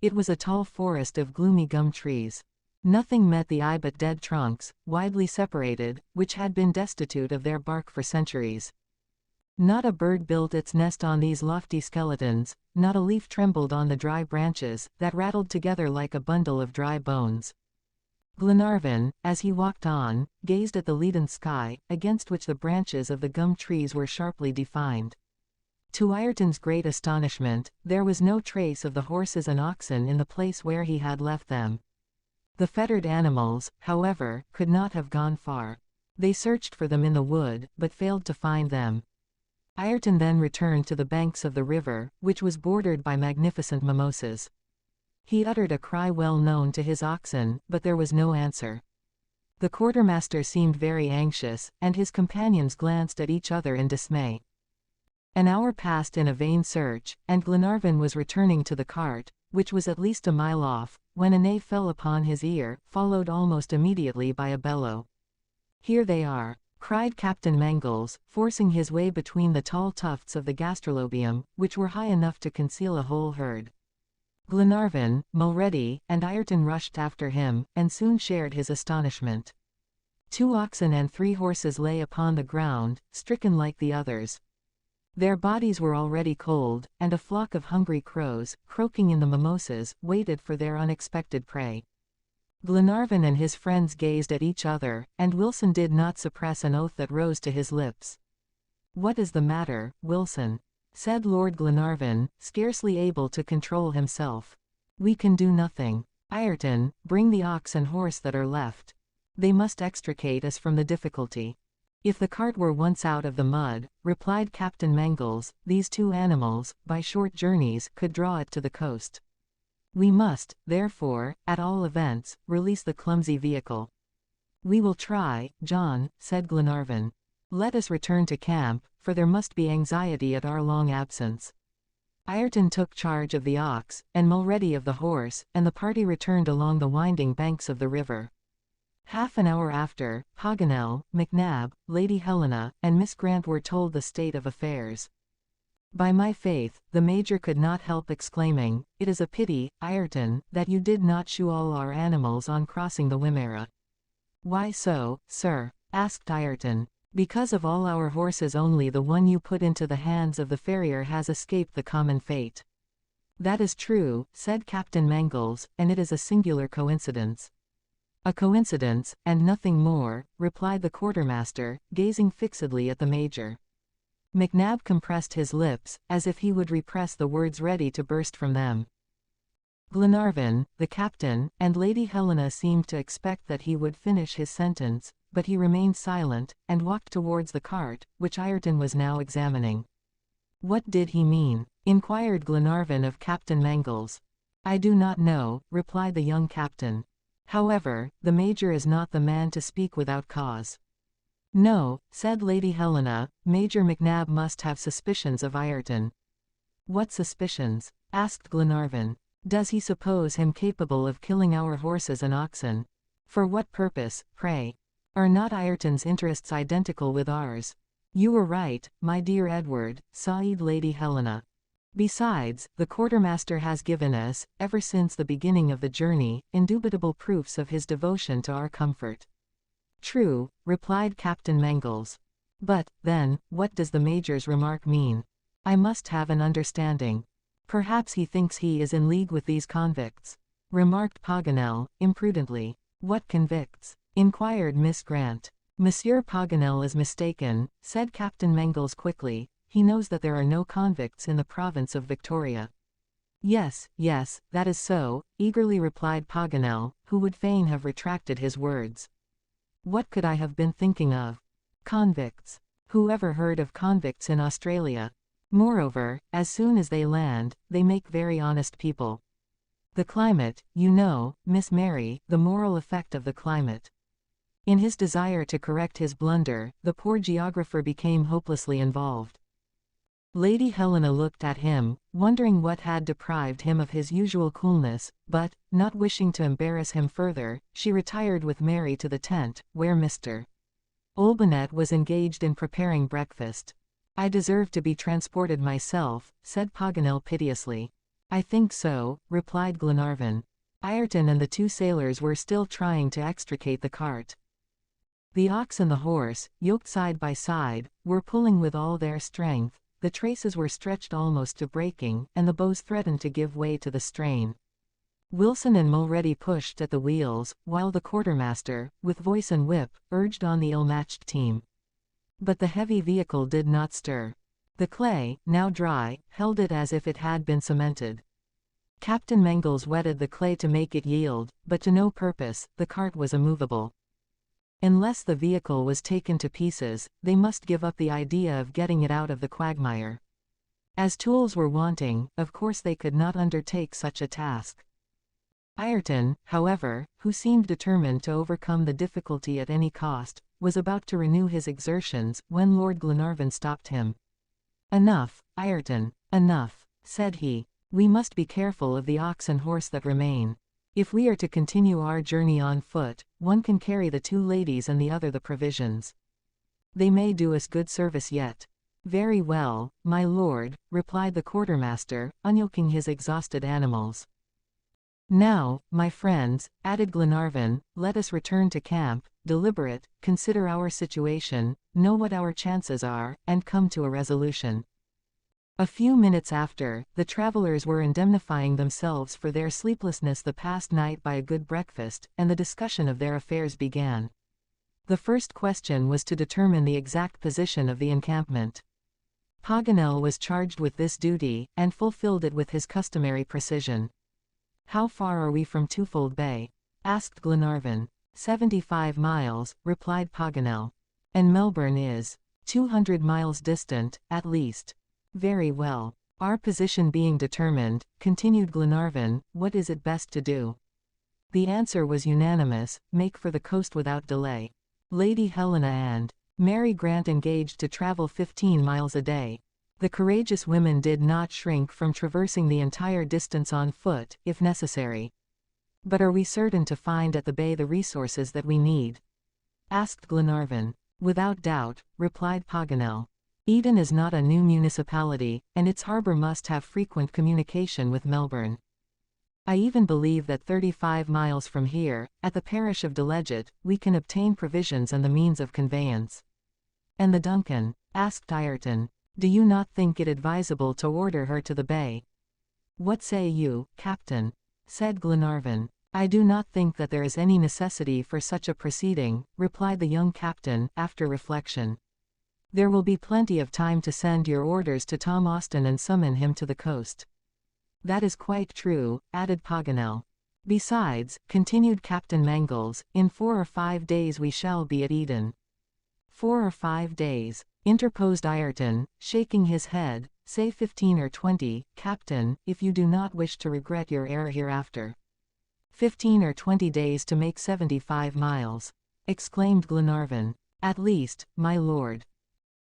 It was a tall forest of gloomy gum trees. Nothing met the eye but dead trunks, widely separated, which had been destitute of their bark for centuries. Not a bird built its nest on these lofty skeletons, not a leaf trembled on the dry branches, that rattled together like a bundle of dry bones. Glenarvan, as he walked on, gazed at the leaden sky, against which the branches of the gum trees were sharply defined. To Ayrton's great astonishment, there was no trace of the horses and oxen in the place where he had left them. The fettered animals, however, could not have gone far. They searched for them in the wood, but failed to find them. Ayrton then returned to the banks of the river, which was bordered by magnificent mimosas. He uttered a cry well known to his oxen, but there was no answer. The quartermaster seemed very anxious, and his companions glanced at each other in dismay. An hour passed in a vain search, and Glenarvan was returning to the cart, which was at least a mile off, when a neigh fell upon his ear, followed almost immediately by a bellow. "Here they are," cried Captain Mangles, forcing his way between the tall tufts of the gastrolobium, which were high enough to conceal a whole herd. Glenarvan, Mulrady, and Ayrton rushed after him, and soon shared his astonishment. 2 oxen and 3 horses lay upon the ground, stricken like the others. Their bodies were already cold, and a flock of hungry crows, croaking in the mimosas, waited for their unexpected prey. Glenarvan and his friends gazed at each other, and Wilson did not suppress an oath that rose to his lips. "What is the matter, Wilson?" said Lord Glenarvan, scarcely able to control himself. "We can do nothing. Ayrton, bring the ox and horse that are left. They must extricate us from the difficulty." "If the cart were once out of the mud," replied Captain Mangles, "these 2 animals, by short journeys, could draw it to the coast. We must, therefore, at all events, release the clumsy vehicle." "We will try, John," said Glenarvan. "Let us return to camp, for there must be anxiety at our long absence." Ayrton took charge of the ox, and Mulrady of the horse, and the party returned along the winding banks of the river. Half an hour after, Paganel, McNab, Lady Helena, and Miss Grant were told the state of affairs. "By my faith," the Major could not help exclaiming, "it is a pity, Ayrton, that you did not shoe all our animals on crossing the Wimmera." "Why so, sir?" asked Ayrton. "Because of all our horses only the one you put into the hands of the farrier has escaped the common fate." "That is true," said Captain Mangles, "and it is a singular coincidence." "A coincidence, and nothing more," replied the quartermaster, gazing fixedly at the Major. McNab compressed his lips, as if he would repress the words ready to burst from them. Glenarvan, the captain, and Lady Helena seemed to expect that he would finish his sentence, but he remained silent, and walked towards the cart, which Ayrton was now examining. "What did he mean?" inquired Glenarvan of Captain Mangles. "I do not know," replied the young captain. "However, the Major is not the man to speak without cause." "No," said Lady Helena, "Major McNab must have suspicions of Ayrton." "What suspicions?" asked Glenarvan. "Does he suppose him capable of killing our horses and oxen? For what purpose, pray? Are not Ayrton's interests identical with ours?" "You were right, my dear Edward," sighed Lady Helena. "Besides, the quartermaster has given us, ever since the beginning of the journey, indubitable proofs of his devotion to our comfort." "True," replied Captain Mangles. "But, then, what does the Major's remark mean? I must have an understanding." "Perhaps he thinks he is in league with these convicts," remarked Paganel, imprudently. "What convicts?" inquired Miss Grant. "Monsieur Paganel is mistaken," said Captain Mangles quickly. "He knows that there are no convicts in the province of Victoria." "Yes, yes, that is so," eagerly replied Paganel, who would fain have retracted his words. "What could I have been thinking of? Convicts! Who ever heard of convicts in Australia? Moreover, as soon as they land, they make very honest people. The climate, you know, Miss Mary, the moral effect of the climate." In his desire to correct his blunder, the poor geographer became hopelessly involved. Lady Helena looked at him, wondering what had deprived him of his usual coolness, but, not wishing to embarrass him further, she retired with Mary to the tent, where Mr. Olbinett was engaged in preparing breakfast. "I deserve to be transported myself," said Paganel piteously. "I think so," replied Glenarvan. Ayrton and the two sailors were still trying to extricate the cart. The ox and the horse, yoked side by side, were pulling with all their strength. The traces were stretched almost to breaking, and the bows threatened to give way to the strain. Wilson and Mulready pushed at the wheels, while the quartermaster, with voice and whip, urged on the ill-matched team. But the heavy vehicle did not stir. The clay, now dry, held it as if it had been cemented. Captain Mangles wetted the clay to make it yield, but to no purpose. The cart was immovable. Unless the vehicle was taken to pieces, they must give up the idea of getting it out of the quagmire. As tools were wanting, of course they could not undertake such a task. Ayrton, however, who seemed determined to overcome the difficulty at any cost, was about to renew his exertions, when Lord Glenarvan stopped him. "Enough, Ayrton, enough," said he. "We must be careful of the ox and horse that remain. If we are to continue our journey on foot, one can carry the two ladies and the other the provisions. They may do us good service yet." "Very well, my lord," replied the quartermaster, unyoking his exhausted animals. "Now, my friends," added Glenarvan, "let us return to camp, deliberate, consider our situation, know what our chances are, and come to a resolution." A few minutes after, the travelers were indemnifying themselves for their sleeplessness the past night by a good breakfast, and the discussion of their affairs began. The first question was to determine the exact position of the encampment. Paganel was charged with this duty, and fulfilled it with his customary precision. "How far are we from Twofold Bay?" asked Glenarvan. 75 miles, replied Paganel. "And Melbourne is 200 miles distant, at least." "Very well. Our position being determined," continued Glenarvan, "what is it best to do?" The answer was unanimous: make for the coast without delay. Lady Helena and Mary Grant engaged to travel 15 miles a day. The courageous women did not shrink from traversing the entire distance on foot, if necessary. "But are we certain to find at the bay the resources that we need?" asked Glenarvan. "Without doubt," replied Paganel. "Eden is not a new municipality, and its harbor must have frequent communication with Melbourne. I even believe that 35 miles from here, at the parish of Delegate, we can obtain provisions and the means of conveyance." "And the Duncan?" asked Ayrton. "Do you not think it advisable to order her to the bay?" "What say you, Captain?" said Glenarvan. "I do not think that there is any necessity for such a proceeding," replied the young captain, after reflection. "There will be plenty of time to send your orders to Tom Austin and summon him to the coast." "That is quite true," added Paganel. Besides, continued Captain Mangles, in 4 or 5 days we shall be at Eden. 4 or 5 days, interposed Ayrton, shaking his head. Say 15 or 20, Captain, if you do not wish to regret your error hereafter. 15 or 20 days to make 75 miles, exclaimed Glenarvan. At least, my lord.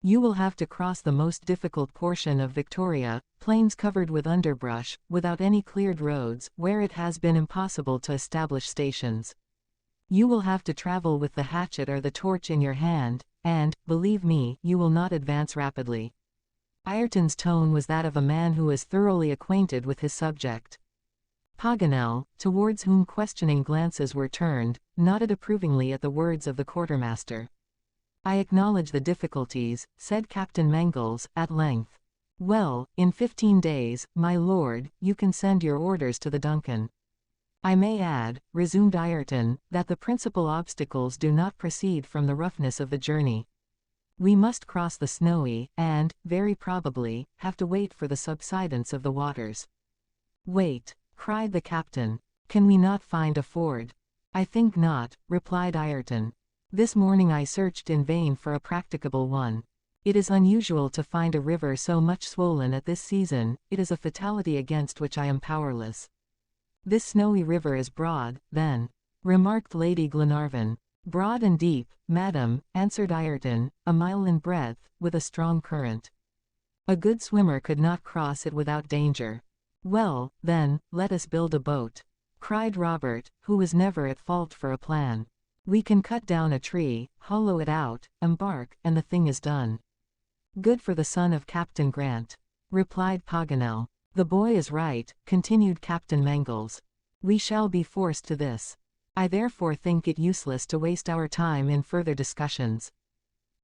You will have to cross the most difficult portion of Victoria, plains covered with underbrush, without any cleared roads, where it has been impossible to establish stations. You will have to travel with the hatchet or the torch in your hand, and, believe me, you will not advance rapidly. Ayrton's tone was that of a man who is thoroughly acquainted with his subject. Paganel, towards whom questioning glances were turned, nodded approvingly at the words of the quartermaster. I acknowledge the difficulties, said Captain Mangles, at length. Well, in 15 days, my lord, you can send your orders to the Duncan. I may add, resumed Ayrton, that the principal obstacles do not proceed from the roughness of the journey. We must cross the Snowy, and, very probably, have to wait for the subsidence of the waters. Wait, cried the captain. Can we not find a ford? I think not, replied Ayrton. This morning I searched in vain for a practicable one. It is unusual to find a river so much swollen at this season. It is a fatality against which I am powerless. This Snowy River is broad, then, remarked Lady Glenarvan. Broad and deep, madam, answered Ayrton, 1 mile in breadth, with a strong current. A good swimmer could not cross it without danger. Well, then, let us build a boat, cried Robert, who was never at fault for a plan. We can cut down a tree, hollow it out, embark, and the thing is done. Good for the son of Captain Grant, replied Paganel. The boy is right, continued Captain Mangles. We shall be forced to this. I therefore think it useless to waste our time in further discussions.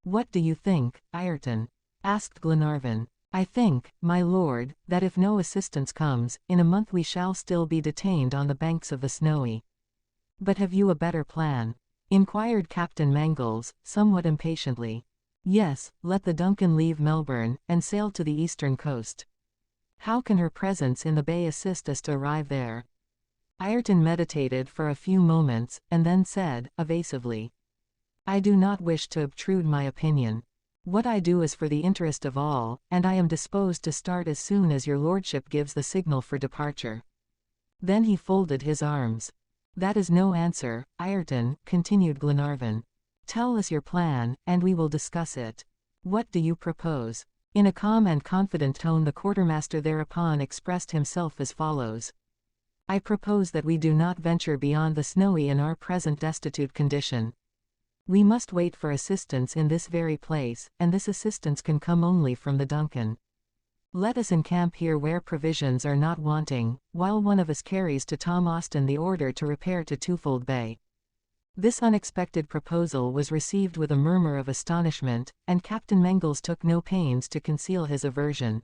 What do you think, Ayrton? asked Glenarvan. I think, my lord, that if no assistance comes, in a month we shall still be detained on the banks of the Snowy. But have you a better plan? Inquired Captain Mangles, somewhat impatiently. Yes, let the Duncan leave Melbourne, and sail to the eastern coast. How can her presence in the bay assist us to arrive there? Ayrton meditated for a few moments, and then said, evasively, I do not wish to obtrude my opinion. What I do is for the interest of all, and I am disposed to start as soon as your lordship gives the signal for departure. Then he folded his arms. That is no answer, Ayrton, continued Glenarvan. Tell us your plan, and we will discuss it. What do you propose? In a calm and confident tone the quartermaster thereupon expressed himself as follows. I propose that we do not venture beyond the Snowy in our present destitute condition. We must wait for assistance in this very place, and this assistance can come only from the Duncan. Let us encamp here where provisions are not wanting, while one of us carries to Tom Austin the order to repair to Twofold Bay. This unexpected proposal was received with a murmur of astonishment, and Captain Mangles took no pains to conceal his aversion.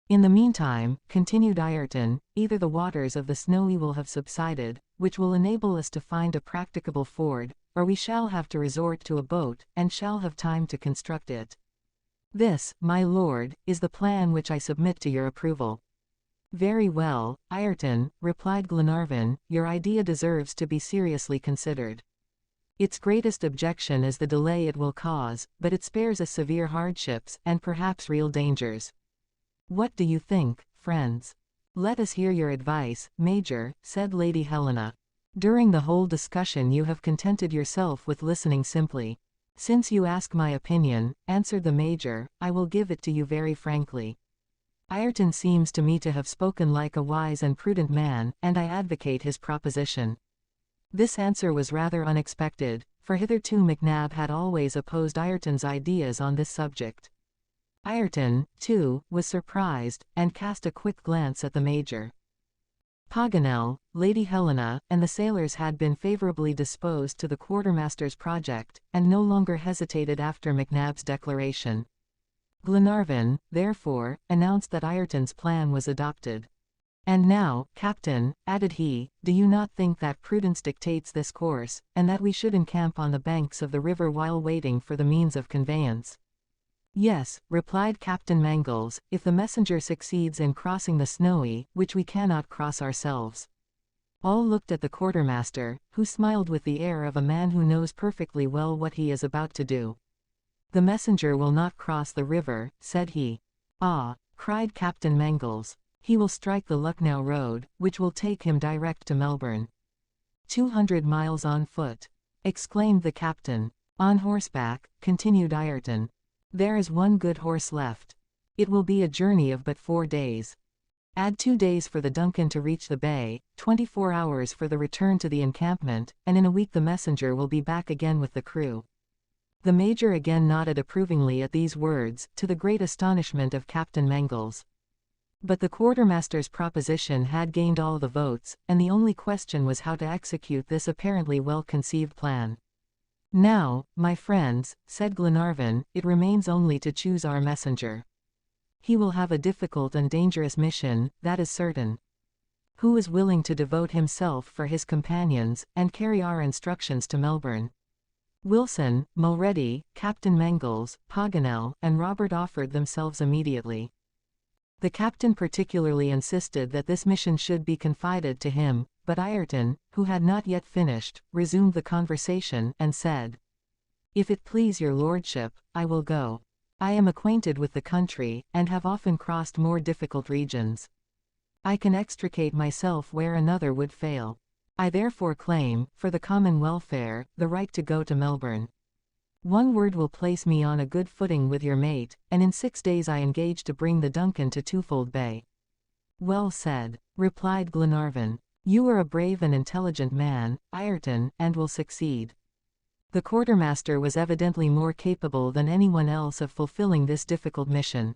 In the meantime, continued Ayrton, either the waters of the Snowy will have subsided, which will enable us to find a practicable ford, or we shall have to resort to a boat, and shall have time to construct it. This, my lord, is the plan which I submit to your approval. Very well, Ayrton, replied Glenarvan, your idea deserves to be seriously considered. Its greatest objection is the delay it will cause, but it spares us severe hardships, and perhaps real dangers. What do you think, friends? Let us hear your advice, Major, said Lady Helena. During the whole discussion you have contented yourself with listening simply. Since you ask my opinion, answered the Major, I will give it to you very frankly. Ayrton seems to me to have spoken like a wise and prudent man, and I advocate his proposition. This answer was rather unexpected, for hitherto McNab had always opposed Ayrton's ideas on this subject. Ayrton, too, was surprised, and cast a quick glance at the Major. Paganel, Lady Helena, and the sailors had been favorably disposed to the quartermaster's project, and no longer hesitated after McNab's declaration. Glenarvan, therefore, announced that Ayrton's plan was adopted. And now, Captain, added he, do you not think that prudence dictates this course, and that we should encamp on the banks of the river while waiting for the means of conveyance? Yes, replied Captain Mangles, if the messenger succeeds in crossing the Snowy, which we cannot cross ourselves. All looked at the quartermaster, who smiled with the air of a man who knows perfectly well what he is about to do. "The messenger will not cross the river," said he. "Ah!" cried Captain Mangles. "He will strike the Lucknow road, which will take him direct to Melbourne." 200 miles on foot," exclaimed the captain. "On horseback," continued Ayrton. "There is one good horse left. It will be a journey of but 4 days. Add 2 days for the Duncan to reach the bay, 24 hours for the return to the encampment, and in a week the messenger will be back again with the crew." The major again nodded approvingly at these words, to the great astonishment of Captain Mangles. But the quartermaster's proposition had gained all the votes, and the only question was how to execute this apparently well-conceived plan. "Now, my friends," said Glenarvan, "it remains only to choose our messenger. He will have a difficult and dangerous mission, that is certain. Who is willing to devote himself for his companions, and carry our instructions to Melbourne?" Wilson, Mulready, Captain Mangles, Paganel, and Robert offered themselves immediately. The captain particularly insisted that this mission should be confided to him, but Ayrton, who had not yet finished, resumed the conversation, and said, "If it please your lordship, I will go. I am acquainted with the country, and have often crossed more difficult regions. I can extricate myself where another would fail. I therefore claim, for the common welfare, the right to go to Melbourne. 1 word will place me on a good footing with your mate, and in 6 days I engage to bring the Duncan to Twofold Bay." "Well said," replied Glenarvan. "You are a brave and intelligent man, Ayrton, and will succeed." The quartermaster was evidently more capable than anyone else of fulfilling this difficult mission.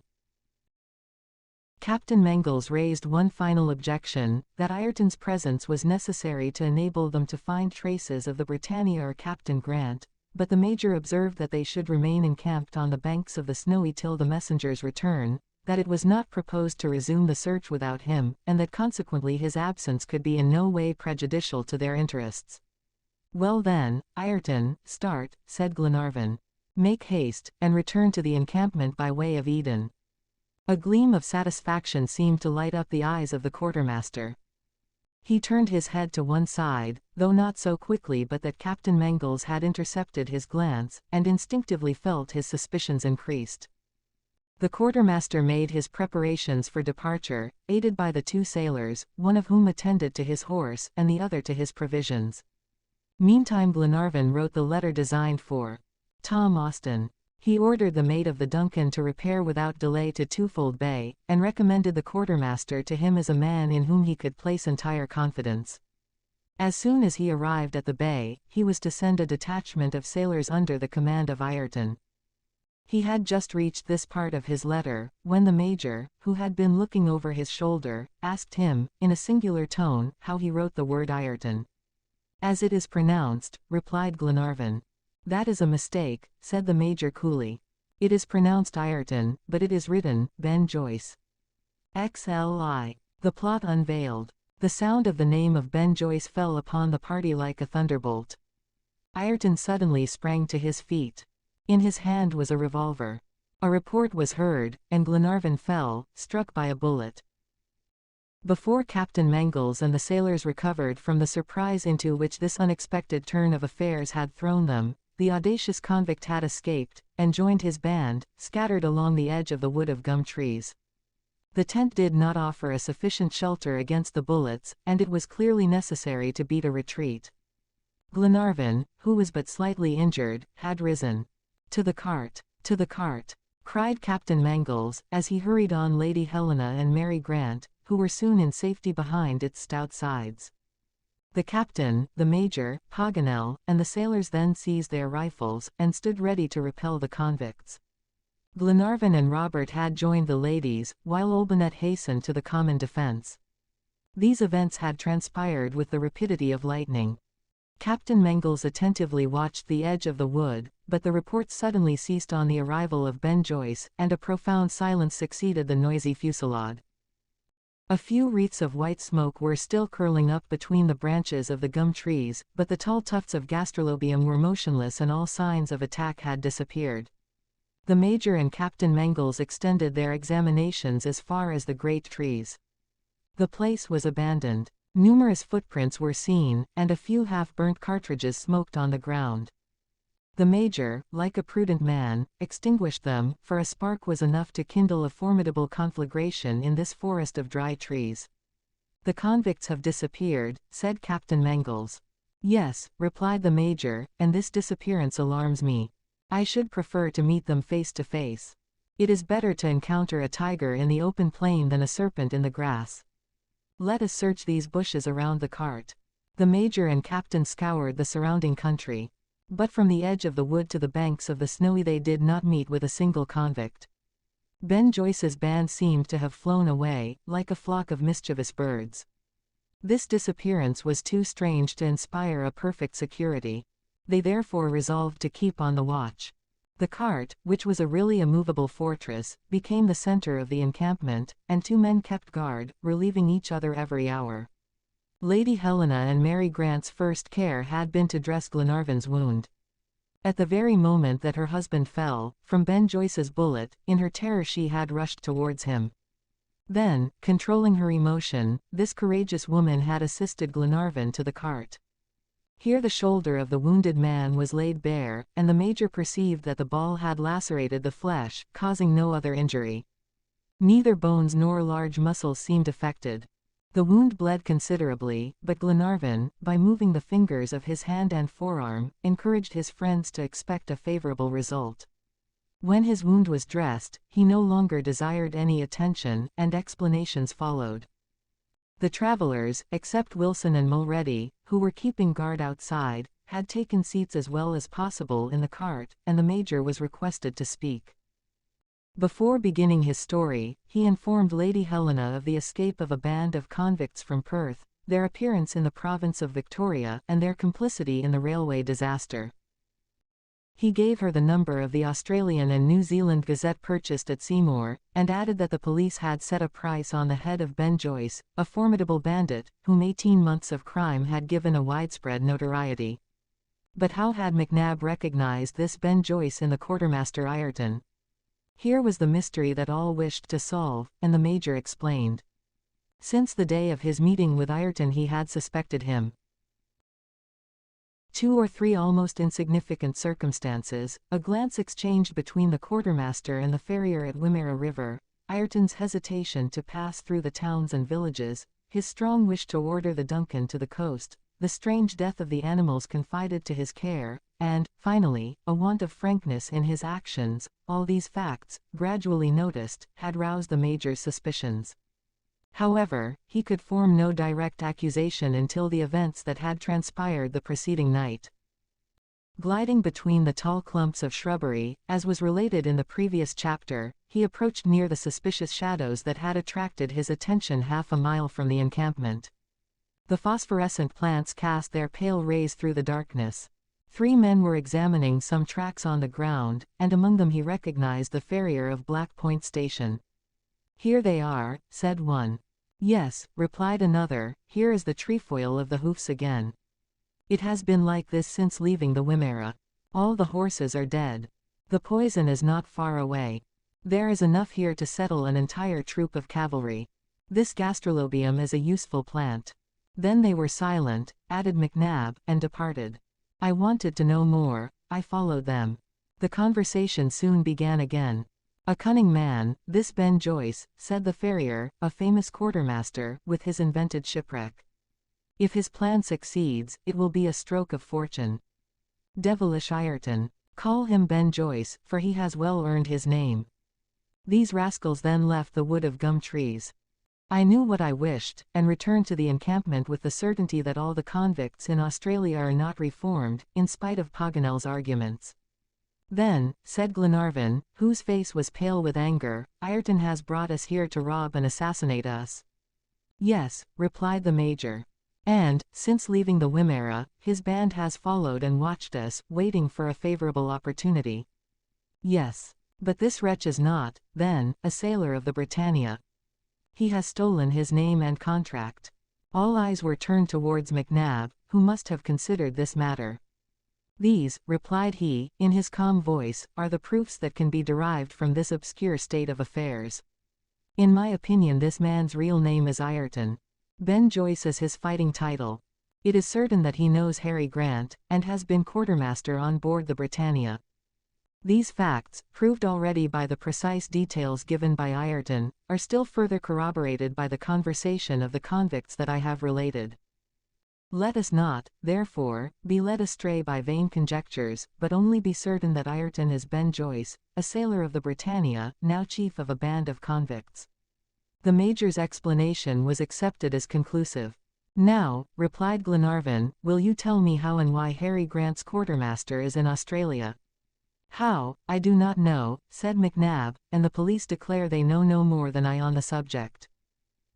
Captain Mangles raised one final objection, that Ayrton's presence was necessary to enable them to find traces of the Britannia or Captain Grant, but the major observed that they should remain encamped on the banks of the Snowy till the messenger's return, that it was not proposed to resume the search without him, and that consequently his absence could be in no way prejudicial to their interests. "Well then, Ayrton, start," said Glenarvan. "Make haste, and return to the encampment by way of Eden." A gleam of satisfaction seemed to light up the eyes of the quartermaster. He turned his head to one side, though not so quickly but that Captain Mangles had intercepted his glance, and instinctively felt his suspicions increased. The quartermaster made his preparations for departure, aided by the 2 sailors, one of whom attended to his horse, and the other to his provisions. Meantime Glenarvan wrote the letter designed for Tom Austin. He ordered the mate of the Duncan to repair without delay to Twofold Bay, and recommended the quartermaster to him as a man in whom he could place entire confidence. As soon as he arrived at the bay, he was to send a detachment of sailors under the command of Ayrton. He had just reached this part of his letter, when the major, who had been looking over his shoulder, asked him, in a singular tone, how he wrote the word Ayrton. "As it is pronounced," replied Glenarvan. "That is a mistake," said the major coolly. "It is pronounced Ayrton, but it is written, Ben Joyce. XLI. The plot unveiled. The sound of the name of Ben Joyce fell upon the party like a thunderbolt. Ayrton suddenly sprang to his feet. In his hand was a revolver. A report was heard, and Glenarvan fell, struck by a bullet. Before Captain Mangles and the sailors recovered from the surprise into which this unexpected turn of affairs had thrown them, the audacious convict had escaped, and joined his band, scattered along the edge of the wood of gum trees. The tent did not offer a sufficient shelter against the bullets, and it was clearly necessary to beat a retreat. Glenarvan, who was but slightly injured, had risen. "To the cart! To the cart!" cried Captain Mangles, as he hurried on Lady Helena and Mary Grant, who were soon in safety behind its stout sides. The captain, the major, Paganel, and the sailors then seized their rifles, and stood ready to repel the convicts. Glenarvan and Robert had joined the ladies, while Olbinett hastened to the common defense. These events had transpired with the rapidity of lightning. Captain Mangles attentively watched the edge of the wood, but the reports suddenly ceased on the arrival of Ben Joyce, and a profound silence succeeded the noisy fusillade. A few wreaths of white smoke were still curling up between the branches of the gum trees, but the tall tufts of gastrolobium were motionless and all signs of attack had disappeared. The major and Captain Mangles extended their examinations as far as the great trees. The place was abandoned. Numerous footprints were seen, and a few half-burnt cartridges smoked on the ground. The major, like a prudent man, extinguished them, for a spark was enough to kindle a formidable conflagration in this forest of dry trees. "The convicts have disappeared," said Captain Mangles. "Yes," replied the major, "and this disappearance alarms me. I should prefer to meet them face to face. It is better to encounter a tiger in the open plain than a serpent in the grass. Let us search these bushes around the cart." The major and captain scoured the surrounding country. But from the edge of the wood to the banks of the Snowy they did not meet with a single convict. Ben Joyce's band seemed to have flown away, like a flock of mischievous birds. This disappearance was too strange to inspire a perfect security. They therefore resolved to keep on the watch. The cart, which was a really immovable fortress, became the center of the encampment, and 2 men kept guard, relieving each other every hour. Lady Helena and Mary Grant's first care had been to dress Glenarvan's wound. At the very moment that her husband fell, from Ben Joyce's bullet, in her terror she had rushed towards him. Then, controlling her emotion, this courageous woman had assisted Glenarvan to the cart. Here the shoulder of the wounded man was laid bare, and the major perceived that the ball had lacerated the flesh, causing no other injury. Neither bones nor large muscles seemed affected. The wound bled considerably, but Glenarvan, by moving the fingers of his hand and forearm, encouraged his friends to expect a favorable result. When his wound was dressed, he no longer desired any attention, and explanations followed. The travelers, except Wilson and Mulready, who were keeping guard outside, had taken seats as well as possible in the cart, and the major was requested to speak. Before beginning his story, he informed Lady Helena of the escape of a band of convicts from Perth, their appearance in the province of Victoria, and their complicity in the railway disaster. He gave her the number of the Australian and New Zealand Gazette purchased at Seymour, and added that the police had set a price on the head of Ben Joyce, a formidable bandit, whom 18 months of crime had given a widespread notoriety. But how had McNab recognized this Ben Joyce in the quartermaster Ayrton? Here was the mystery that all wished to solve, and the major explained. Since the day of his meeting with Ayrton he had suspected him. 2 or 3 almost insignificant circumstances, a glance exchanged between the quartermaster and the farrier at Wimmera River, Ayrton's hesitation to pass through the towns and villages, his strong wish to order the Duncan to the coast, the strange death of the animals confided to his care, and, finally, a want of frankness in his actions, all these facts, gradually noticed, had roused the major's suspicions. However, he could form no direct accusation until the events that had transpired the preceding night. Gliding between the tall clumps of shrubbery, as was related in the previous chapter, he approached near the suspicious shadows that had attracted his attention half a mile from the encampment. The phosphorescent plants cast their pale rays through the darkness. 3 men were examining some tracks on the ground, and among them he recognized the farrier of Black Point Station. "Here they are," said one. "Yes," replied another, "here is the trefoil of the hoofs again. It has been like this since leaving the Wimmera. All the horses are dead. The poison is not far away. There is enough here to settle an entire troop of cavalry. This gastrolobium is a useful plant." Then they were silent, added McNab, and departed. I wanted to know more. I followed them. The conversation soon began again. "A cunning man, this Ben Joyce," said the farrier, a famous quartermaster, with his invented shipwreck. "If his plan succeeds, it will be a stroke of fortune. Devilish Ayrton. Call him Ben Joyce, for he has well earned his name." These rascals then left the wood of gum trees. I knew what I wished, and returned to the encampment with the certainty that all the convicts in Australia are not reformed, in spite of Paganel's arguments. "Then," said Glenarvan, whose face was pale with anger, "Ayrton has brought us here to rob and assassinate us." "Yes," replied the major. "And, since leaving the Wimmera, his band has followed and watched us, waiting for a favorable opportunity." "Yes. But this wretch is not, then, a sailor of the Britannia. He has stolen his name and contract." All eyes were turned towards McNab, who must have considered this matter. "These," replied he, in his calm voice, "are the proofs that can be derived from this obscure state of affairs. In my opinion this man's real name is Ayrton. Ben Joyce as his fighting title. It is certain that he knows Harry Grant, and has been quartermaster on board the Britannia. These facts, proved already by the precise details given by Ayrton, are still further corroborated by the conversation of the convicts that I have related. Let us not, therefore, be led astray by vain conjectures, but only be certain that Ayrton is Ben Joyce, a sailor of the Britannia, now chief of a band of convicts. The Major's explanation was accepted as conclusive. Now, replied Glenarvan, will you tell me how and why Harry Grant's quartermaster is in Australia? How, I do not know, said McNab, and the police declare they know no more than I on the subject.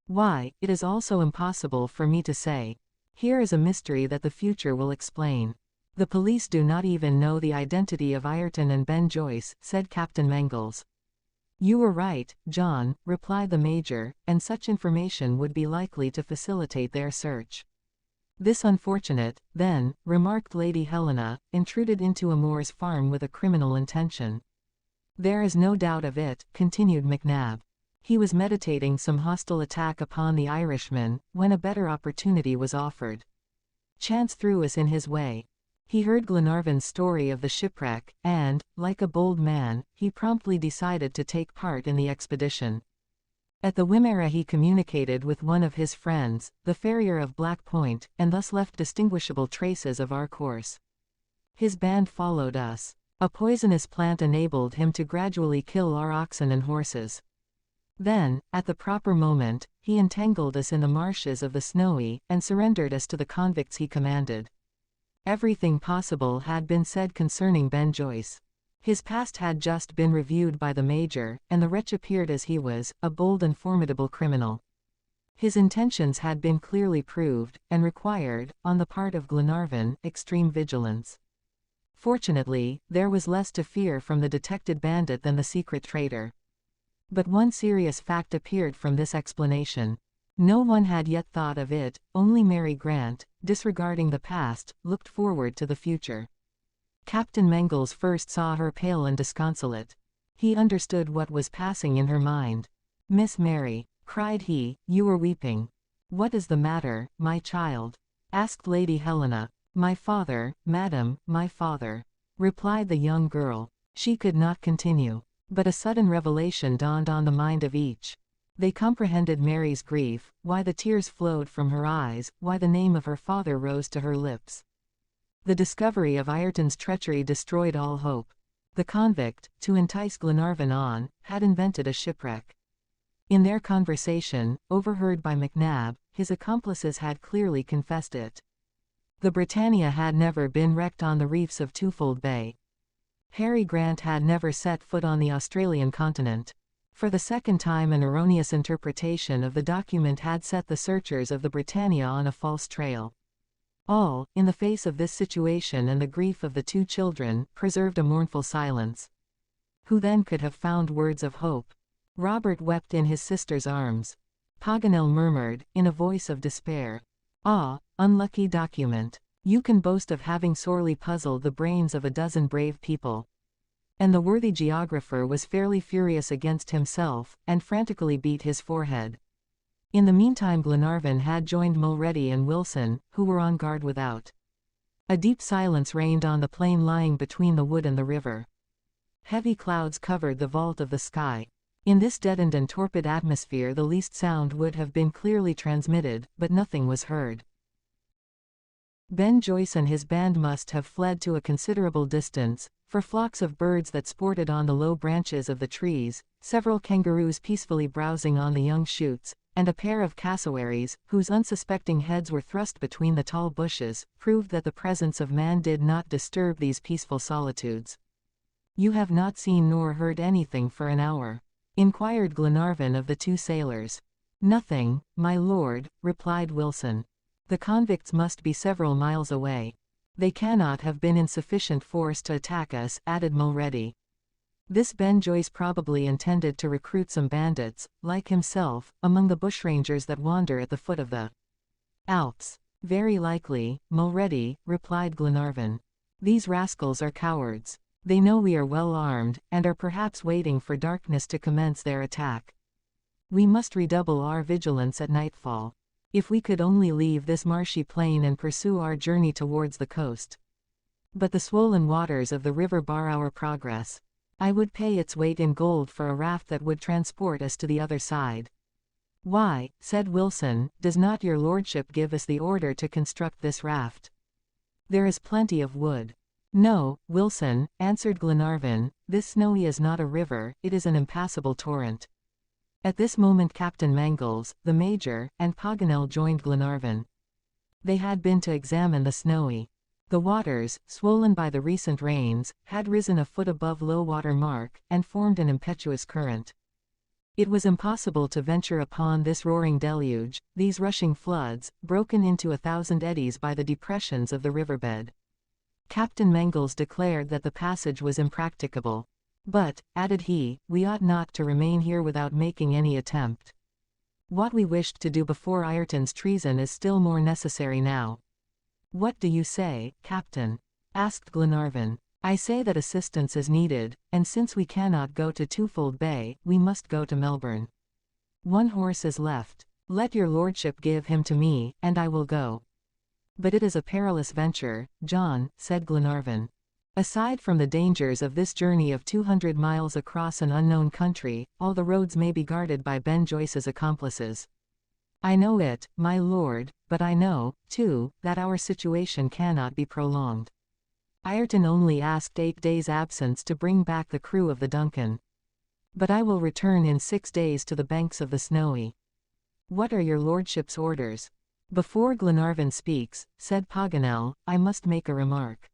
Why, it is also impossible for me to say. Here is a mystery that the future will explain. The police do not even know the identity of Ayrton and Ben Joyce, said Captain Mangles. You were right, John, replied the Major, and such information would be likely to facilitate their search. This unfortunate, then, remarked Lady Helena, intruded into a Moor's farm with a criminal intention. There is no doubt of it, continued McNab. He was meditating some hostile attack upon the Irishmen, when a better opportunity was offered. Chance threw us in his way. He heard Glenarvan's story of the shipwreck, and, like a bold man, he promptly decided to take part in the expedition. At the Wimmera he communicated with one of his friends, the farrier of Black Point, and thus left distinguishable traces of our course. His band followed us. A poisonous plant enabled him to gradually kill our oxen and horses. Then, at the proper moment, he entangled us in the marshes of the Snowy, and surrendered us to the convicts he commanded. Everything possible had been said concerning Ben Joyce. His past had just been reviewed by the Major, and the wretch appeared as he was, a bold and formidable criminal. His intentions had been clearly proved, and required, on the part of Glenarvan, extreme vigilance. Fortunately, there was less to fear from the detected bandit than the secret traitor. But one serious fact appeared from this explanation. No one had yet thought of it, only Mary Grant, disregarding the past, looked forward to the future. Captain Mangles first saw her pale and disconsolate. He understood what was passing in her mind. "Miss Mary," cried he, "you are weeping. What is the matter, my child?" asked Lady Helena. "My father, madam, my father," replied the young girl. She could not continue. But a sudden revelation dawned on the mind of each. They comprehended Mary's grief, why the tears flowed from her eyes, why the name of her father rose to her lips. The discovery of Ayrton's treachery destroyed all hope. The convict, to entice Glenarvan on, had invented a shipwreck. In their conversation, overheard by McNab, his accomplices had clearly confessed it. The Britannia had never been wrecked on the reefs of Twofold Bay. Harry Grant had never set foot on the Australian continent. For the second time an erroneous interpretation of the document had set the searchers of the Britannia on a false trail. All, in the face of this situation and the grief of the two children, preserved a mournful silence. Who then could have found words of hope? Robert wept in his sister's arms. Paganel murmured, in a voice of despair, "Ah, unlucky document! You can boast of having sorely puzzled the brains of a dozen brave people." And the worthy geographer was fairly furious against himself, and frantically beat his forehead. In the meantime Glenarvan had joined Mulready and Wilson, who were on guard without. A deep silence reigned on the plain lying between the wood and the river. Heavy clouds covered the vault of the sky. In this deadened and torpid atmosphere the least sound would have been clearly transmitted, but nothing was heard. Ben Joyce and his band must have fled to a considerable distance, for flocks of birds that sported on the low branches of the trees, several kangaroos peacefully browsing on the young shoots, and a pair of cassowaries, whose unsuspecting heads were thrust between the tall bushes, proved that the presence of man did not disturb these peaceful solitudes. "You have not seen nor heard anything for an hour?" inquired Glenarvan of the two sailors. "Nothing, my lord," replied Wilson. "The convicts must be several miles away." "They cannot have been in sufficient force to attack us," added Mulready. This Ben Joyce probably intended to recruit some bandits, like himself, among the bushrangers that wander at the foot of the Alps. "Very likely, Mulready," replied Glenarvan. "These rascals are cowards. They know we are well armed, and are perhaps waiting for darkness to commence their attack. We must redouble our vigilance at nightfall. If we could only leave this marshy plain and pursue our journey towards the coast. But the swollen waters of the river bar our progress. I would pay its weight in gold for a raft that would transport us to the other side. Why, said Wilson, does not your lordship give us the order to construct this raft? There is plenty of wood. No, Wilson, answered Glenarvan, this Snowy is not a river, it is an impassable torrent. At this moment Captain Mangles, the Major, and Paganel joined Glenarvan. They had been to examine the Snowy. The waters, swollen by the recent rains, had risen a foot above low water mark, and formed an impetuous current. It was impossible to venture upon this roaring deluge, these rushing floods, broken into 1,000 eddies by the depressions of the riverbed. Captain Mangles declared that the passage was impracticable. But, added he, we ought not to remain here without making any attempt. What we wished to do before Ayrton's treason is still more necessary now. What do you say, Captain? Asked Glenarvan. I say that assistance is needed, and since we cannot go to Twofold Bay, we must go to Melbourne. One horse is left. Let your lordship give him to me, and I will go. But it is a perilous venture, John, said Glenarvan. Aside from the dangers of this journey of 200 miles across an unknown country, all the roads may be guarded by Ben Joyce's accomplices. I know it, my lord, but I know, too, that our situation cannot be prolonged. Ayrton only asked 8 days' absence to bring back the crew of the Duncan. But I will return in 6 days to the banks of the Snowy. What are your lordship's orders? Before Glenarvan speaks, said Paganel, I must make a remark.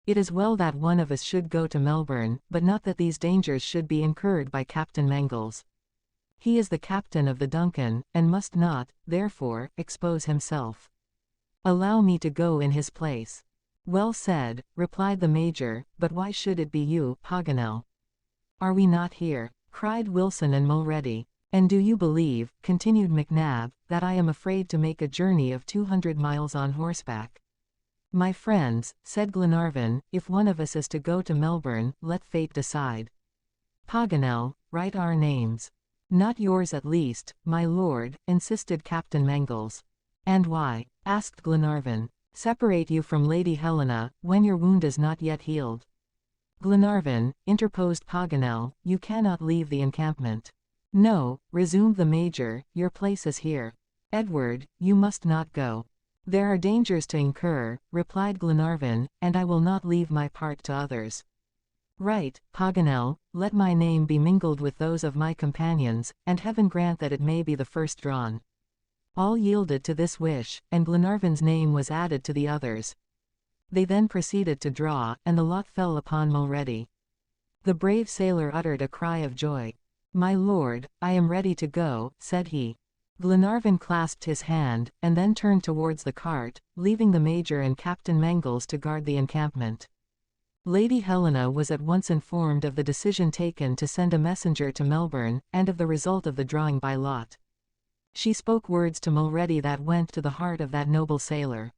It is well that one of us should go to Melbourne, but not that these dangers should be incurred by Captain Mangles. He is the captain of the Duncan, and must not, therefore, expose himself. Allow me to go in his place. Well said, replied the Major, but why should it be you, Paganel? Are we not here? Cried Wilson and Mulready. And do you believe, continued McNab, that I am afraid to make a journey of 200 miles on horseback? My friends, said Glenarvan, if one of us is to go to Melbourne, let fate decide. Paganel, write our names. Not yours at least, my lord, insisted Captain Mangles. And why? Asked Glenarvan. Separate you from Lady Helena, when your wound is not yet healed. Glenarvan, interposed Paganel, you cannot leave the encampment. No, resumed the Major, your place is here. Edward, you must not go. There are dangers to incur, replied Glenarvan, and I will not leave my part to others. Right, Paganel, let my name be mingled with those of my companions, and heaven grant that it may be the first drawn. All yielded to this wish, and Glenarvan's name was added to the others. They then proceeded to draw, and the lot fell upon Mulready. The brave sailor uttered a cry of joy. My lord, I am ready to go, said he. Glenarvan clasped his hand, and then turned towards the cart, leaving the Major and Captain Mangles to guard the encampment. Lady Helena was at once informed of the decision taken to send a messenger to Melbourne, and of the result of the drawing by lot. She spoke words to Mulready that went to the heart of that noble sailor.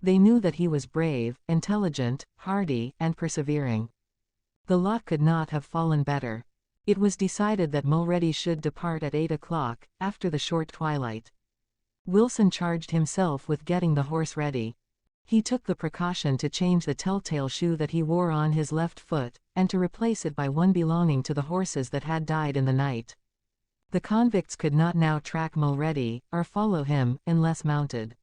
They knew that he was brave, intelligent, hardy, and persevering. The lot could not have fallen better. It was decided that Mulready should depart at 8 o'clock, after the short twilight. Wilson charged himself with getting the horse ready. He took the precaution to change the telltale shoe that he wore on his left foot, and to replace it by one belonging to the horses that had died in the night. The convicts could not now track Mulready, or follow him, unless mounted.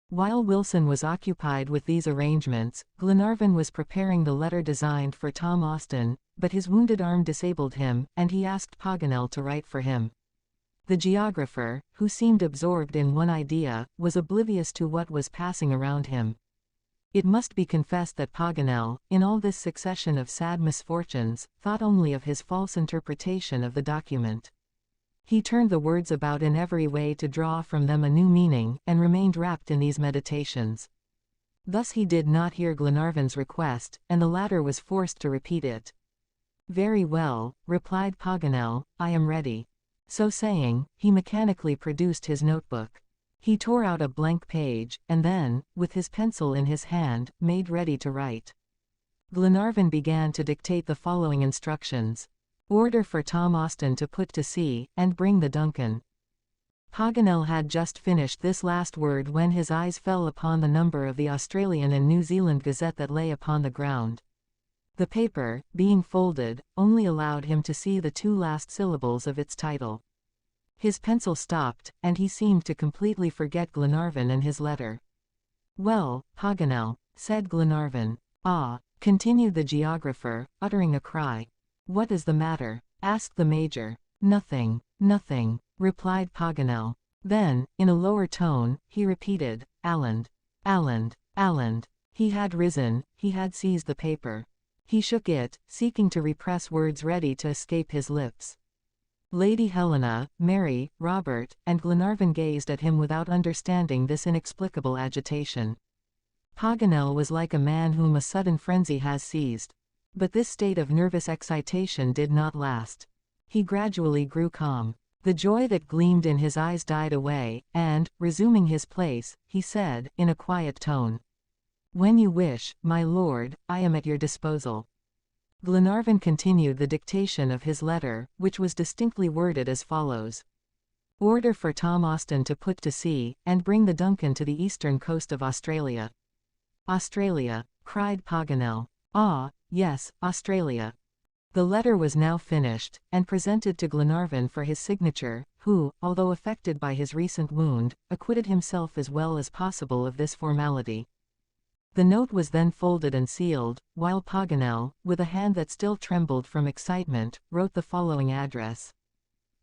While Wilson was occupied with these arrangements, Glenarvan was preparing the letter designed for Tom Austin, but his wounded arm disabled him, and he asked Paganel to write for him. The geographer, who seemed absorbed in one idea, was oblivious to what was passing around him. It must be confessed that Paganel, in all this succession of sad misfortunes, thought only of his false interpretation of the document. He turned the words about in every way to draw from them a new meaning, and remained wrapped in these meditations. Thus he did not hear Glenarvan's request, and the latter was forced to repeat it. Very well, replied Paganel, I am ready. So saying, he mechanically produced his notebook. He tore out a blank page, and then, with his pencil in his hand, made ready to write. Glenarvan began to dictate the following instructions. Order for Tom Austin to put to sea, and bring the Duncan. Paganel had just finished this last word when his eyes fell upon the number of the Australian and New Zealand Gazette that lay upon the ground. The paper, being folded, only allowed him to see the two last syllables of its title. His pencil stopped, and he seemed to completely forget Glenarvan and his letter. "Well, Paganel," said Glenarvan. "Ah," continued the geographer, uttering a cry. "What is the matter?" asked the Major. "Nothing, nothing," replied Paganel. Then, in a lower tone, he repeated, "Alland, Alland, Alland." He had risen, he had seized the paper. He shook it, seeking to repress words ready to escape his lips. Lady Helena, Mary, Robert, and Glenarvan gazed at him without understanding this inexplicable agitation. Paganel was like a man whom a sudden frenzy has seized. But this state of nervous excitation did not last. He gradually grew calm. The joy that gleamed in his eyes died away, and, resuming his place, he said, in a quiet tone, "When you wish, my lord, I am at your disposal." Glenarvan continued the dictation of his letter, which was distinctly worded as follows: "Order for Tom Austin to put to sea, and bring the Duncan to the eastern coast of Australia." "Australia," cried Paganel. "Ah, yes, Australia." The letter was now finished, and presented to Glenarvan for his signature, who, although affected by his recent wound, acquitted himself as well as possible of this formality. The note was then folded and sealed, while Paganel, with a hand that still trembled from excitement, wrote the following address: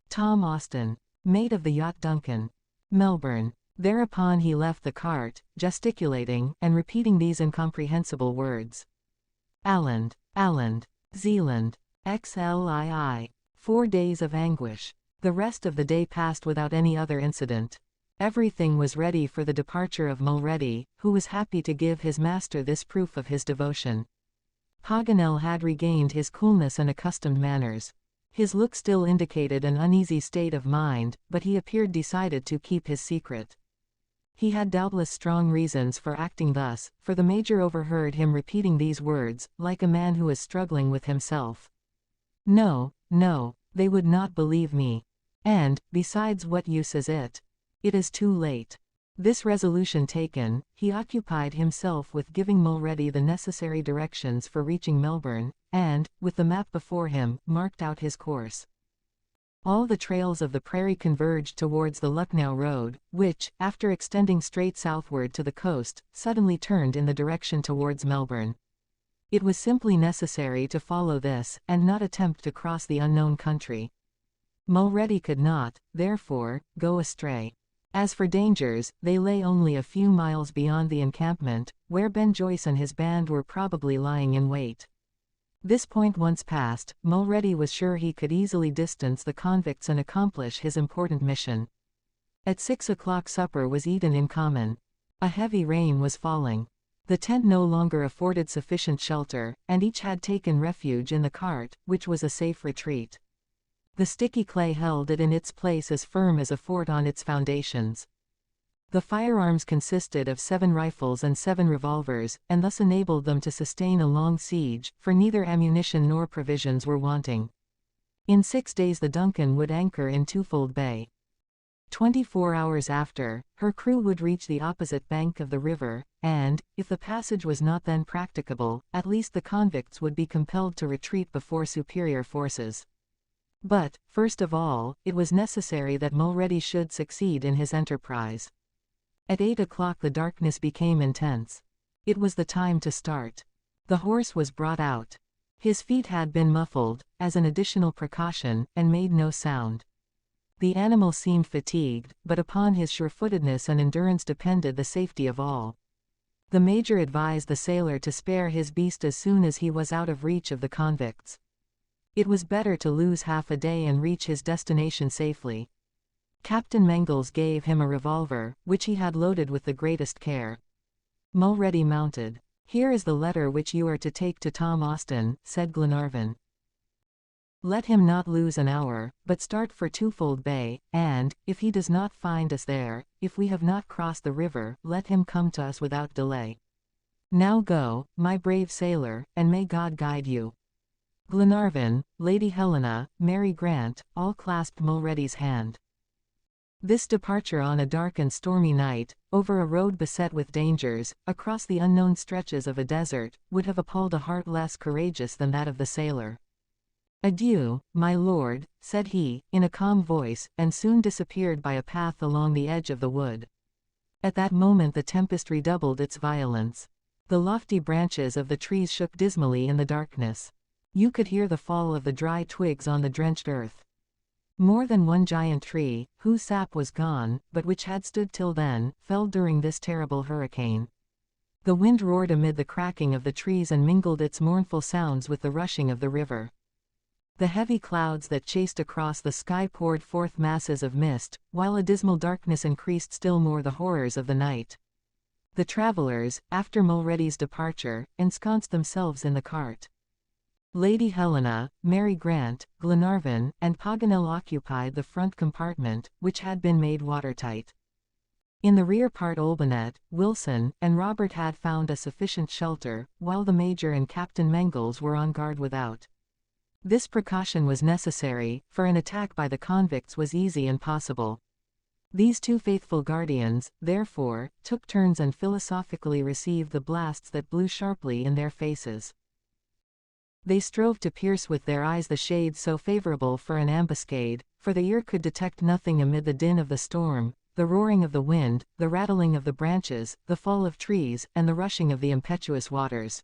"Tom Austin, mate of the yacht Duncan, Melbourne." Thereupon he left the cart, gesticulating, and repeating these incomprehensible words: "Alland, Alland, Zealand, XLII. 4 days of anguish. The rest of the day passed without any other incident. Everything was ready for the departure of Mulrady, who was happy to give his master this proof of his devotion. Paganel had regained his coolness and accustomed manners. His look still indicated an uneasy state of mind, but he appeared decided to keep his secret. He had doubtless strong reasons for acting thus, for the Major overheard him repeating these words, like a man who is struggling with himself. "No, no, they would not believe me. And, besides, what use is it? It is too late." This resolution taken, he occupied himself with giving Mulrady the necessary directions for reaching Melbourne, and, with the map before him, marked out his course. All the trails of the prairie converged towards the Lucknow road, which, after extending straight southward to the coast, suddenly turned in the direction towards Melbourne. It was simply necessary to follow this, and not attempt to cross the unknown country. Mulrady could not, therefore, go astray. As for dangers, they lay only a few miles beyond the encampment, where Ben Joyce and his band were probably lying in wait. This point once passed, Mulrady was sure he could easily distance the convicts and accomplish his important mission. At 6 o'clock supper was eaten in common. A heavy rain was falling. The tent no longer afforded sufficient shelter, and each had taken refuge in the cart, which was a safe retreat. The sticky clay held it in its place as firm as a fort on its foundations. The firearms consisted of 7 rifles and 7 revolvers, and thus enabled them to sustain a long siege, for neither ammunition nor provisions were wanting. In 6 days the Duncan would anchor in Twofold Bay. 24 hours after, her crew would reach the opposite bank of the river, and, if the passage was not then practicable, at least the convicts would be compelled to retreat before superior forces. But, first of all, it was necessary that Mulrady should succeed in his enterprise. At 8 o'clock the darkness became intense. It was the time to start. The horse was brought out. His feet had been muffled, as an additional precaution, and made no sound. The animal seemed fatigued, but upon his sure-footedness and endurance depended the safety of all. The Major advised the sailor to spare his beast as soon as he was out of reach of the convicts. It was better to lose half a day and reach his destination safely. Captain Mangles gave him a revolver, which he had loaded with the greatest care. Mulrady mounted. "Here is the letter which you are to take to Tom Austin," said Glenarvan. "Let him not lose an hour, but start for Twofold Bay, and, if he does not find us there, if we have not crossed the river, let him come to us without delay. Now go, my brave sailor, and may God guide you." Glenarvan, Lady Helena, Mary Grant, all clasped Mulrady's hand. This departure on a dark and stormy night, over a road beset with dangers, across the unknown stretches of a desert, would have appalled a heart less courageous than that of the sailor. "Adieu, my lord," said he, in a calm voice, and soon disappeared by a path along the edge of the wood. At that moment the tempest redoubled its violence. The lofty branches of the trees shook dismally in the darkness. You could hear the fall of the dry twigs on the drenched earth. More than one giant tree, whose sap was gone, but which had stood till then, fell during this terrible hurricane. The wind roared amid the cracking of the trees and mingled its mournful sounds with the rushing of the river. The heavy clouds that chased across the sky poured forth masses of mist, while a dismal darkness increased still more the horrors of the night. The travelers, after Mulready's departure, ensconced themselves in the cart. Lady Helena, Mary Grant, Glenarvan, and Paganel occupied the front compartment, which had been made watertight. In the rear part Olbinett, Wilson, and Robert had found a sufficient shelter, while the Major and Captain Mangles were on guard without. This precaution was necessary, for an attack by the convicts was easy and possible. These two faithful guardians, therefore, took turns and philosophically received the blasts that blew sharply in their faces. They strove to pierce with their eyes the shades so favorable for an ambuscade, for the ear could detect nothing amid the din of the storm, the roaring of the wind, the rattling of the branches, the fall of trees, and the rushing of the impetuous waters.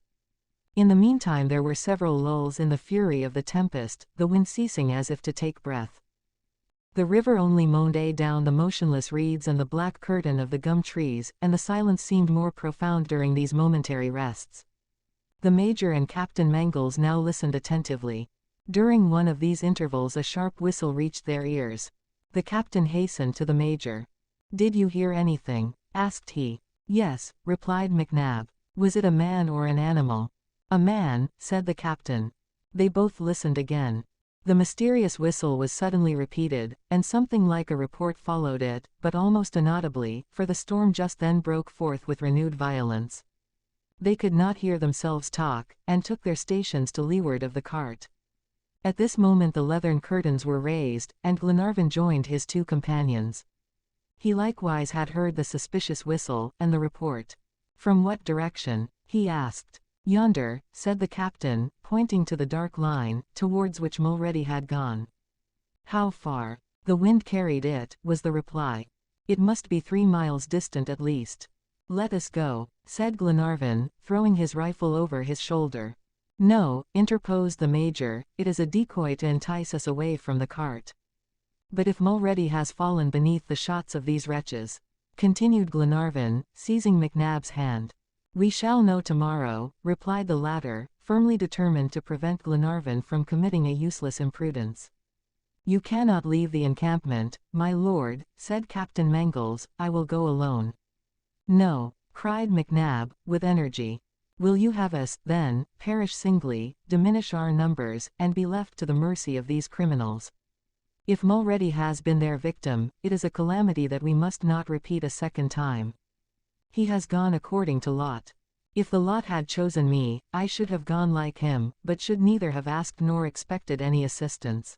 In the meantime there were several lulls in the fury of the tempest, the wind ceasing as if to take breath. The river only moaned down the motionless reeds and the black curtain of the gum trees, and the silence seemed more profound during these momentary rests. The Major and Captain Mangles now listened attentively. During one of these intervals a sharp whistle reached their ears. The captain hastened to the Major. "Did you hear anything?" asked he. "Yes," replied McNab. "Was it a man or an animal?" "A man," said the captain. They both listened again. The mysterious whistle was suddenly repeated, and something like a report followed it, but almost inaudibly, for the storm just then broke forth with renewed violence. They could not hear themselves talk, and took their stations to leeward of the cart. At this moment the leathern curtains were raised, and Glenarvan joined his two companions. He likewise had heard the suspicious whistle, and the report. "From what direction?" he asked. "Yonder," said the captain, pointing to the dark line, towards which Mulready had gone. "How far?" "The wind carried it," was the reply. "It must be 3 miles distant at least." "Let us go," said Glenarvan, throwing his rifle over his shoulder. "No," interposed the Major, "it is a decoy to entice us away from the cart." "But if Mulready has fallen beneath the shots of these wretches," continued Glenarvan, seizing McNab's hand. "We shall know tomorrow," replied the latter, firmly determined to prevent Glenarvan from committing a useless imprudence. "You cannot leave the encampment, my lord," said Captain Mangles. "I will go alone." "No," cried McNab, with energy. "Will you have us, then, perish singly, diminish our numbers, and be left to the mercy of these criminals? If Mulready has been their victim, it is a calamity that we must not repeat a second time. He has gone according to lot. If the lot had chosen me, I should have gone like him, but should neither have asked nor expected any assistance."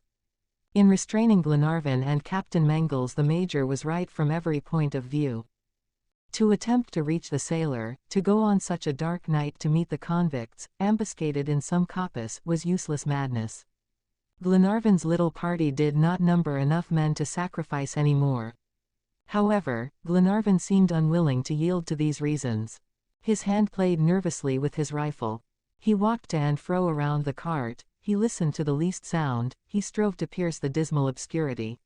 In restraining Glenarvan and Captain Mangles the Major was right from every point of view. To attempt to reach the sailor, to go on such a dark night to meet the convicts, ambuscaded in some coppice, was useless madness. Glenarvan's little party did not number enough men to sacrifice any more. However, Glenarvan seemed unwilling to yield to these reasons. His hand played nervously with his rifle. He walked to and fro around the cart, he listened to the least sound, he strove to pierce the dismal obscurity.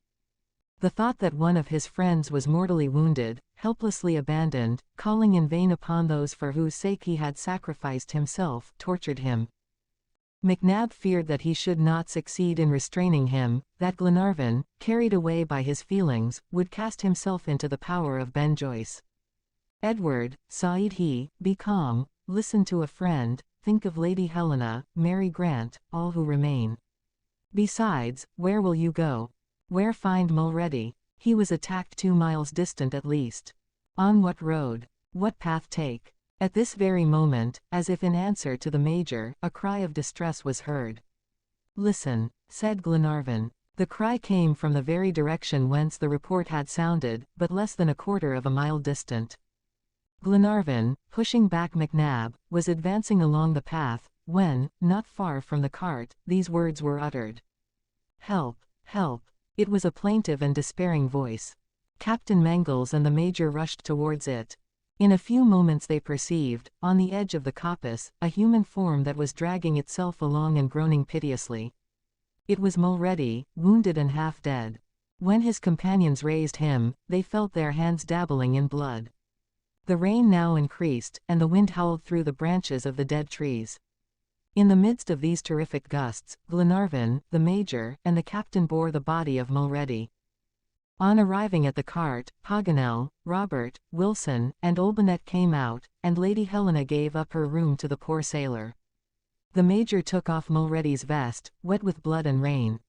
The thought that one of his friends was mortally wounded, helplessly abandoned, calling in vain upon those for whose sake he had sacrificed himself, tortured him. McNab feared that he should not succeed in restraining him, that Glenarvan, carried away by his feelings, would cast himself into the power of Ben Joyce. "Edward," sighed he, "be calm, listen to a friend, think of Lady Helena, Mary Grant, all who remain. Besides, where will you go? Where find Mulready? He was attacked 2 miles distant at least. On what road? What path take?" At this very moment, as if in answer to the Major, a cry of distress was heard. "Listen," said Glenarvan. The cry came from the very direction whence the report had sounded, but less than a quarter of a mile distant. Glenarvan, pushing back McNab, was advancing along the path, when, not far from the cart, these words were uttered. "Help! Help!" It was a plaintive and despairing voice. Captain Mangles and the Major rushed towards it. In a few moments they perceived, on the edge of the coppice, a human form that was dragging itself along and groaning piteously. It was Mulready, wounded and half dead. When his companions raised him, they felt their hands dabbling in blood. The rain now increased, and the wind howled through the branches of the dead trees. In the midst of these terrific gusts, Glenarvan, the Major, and the captain bore the body of Mulready. On arriving at the cart, Paganel, Robert, Wilson, and Olbinett came out, and Lady Helena gave up her room to the poor sailor. The Major took off Mulready's vest, wet with blood and rain.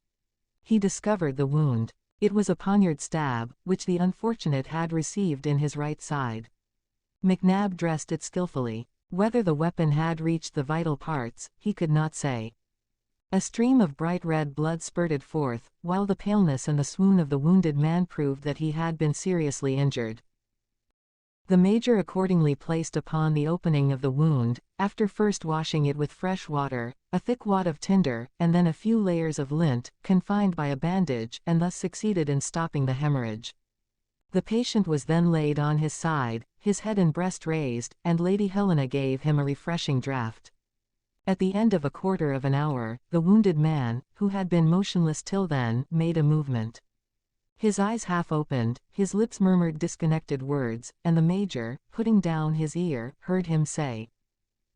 He discovered the wound. It was a poniard stab, which the unfortunate had received in his right side. McNab dressed it skillfully. Whether the weapon had reached the vital parts, he could not say. A stream of bright red blood spurted forth, while the paleness and the swoon of the wounded man proved that he had been seriously injured. The Major accordingly placed upon the opening of the wound, after first washing it with fresh water, a thick wad of tinder, and then a few layers of lint, confined by a bandage, and thus succeeded in stopping the hemorrhage. The patient was then laid on his side, his head and breast raised, and Lady Helena gave him a refreshing draught. At the end of a quarter of an hour, the wounded man, who had been motionless till then, made a movement. His eyes half opened, his lips murmured disconnected words, and the Major, putting down his ear, heard him say,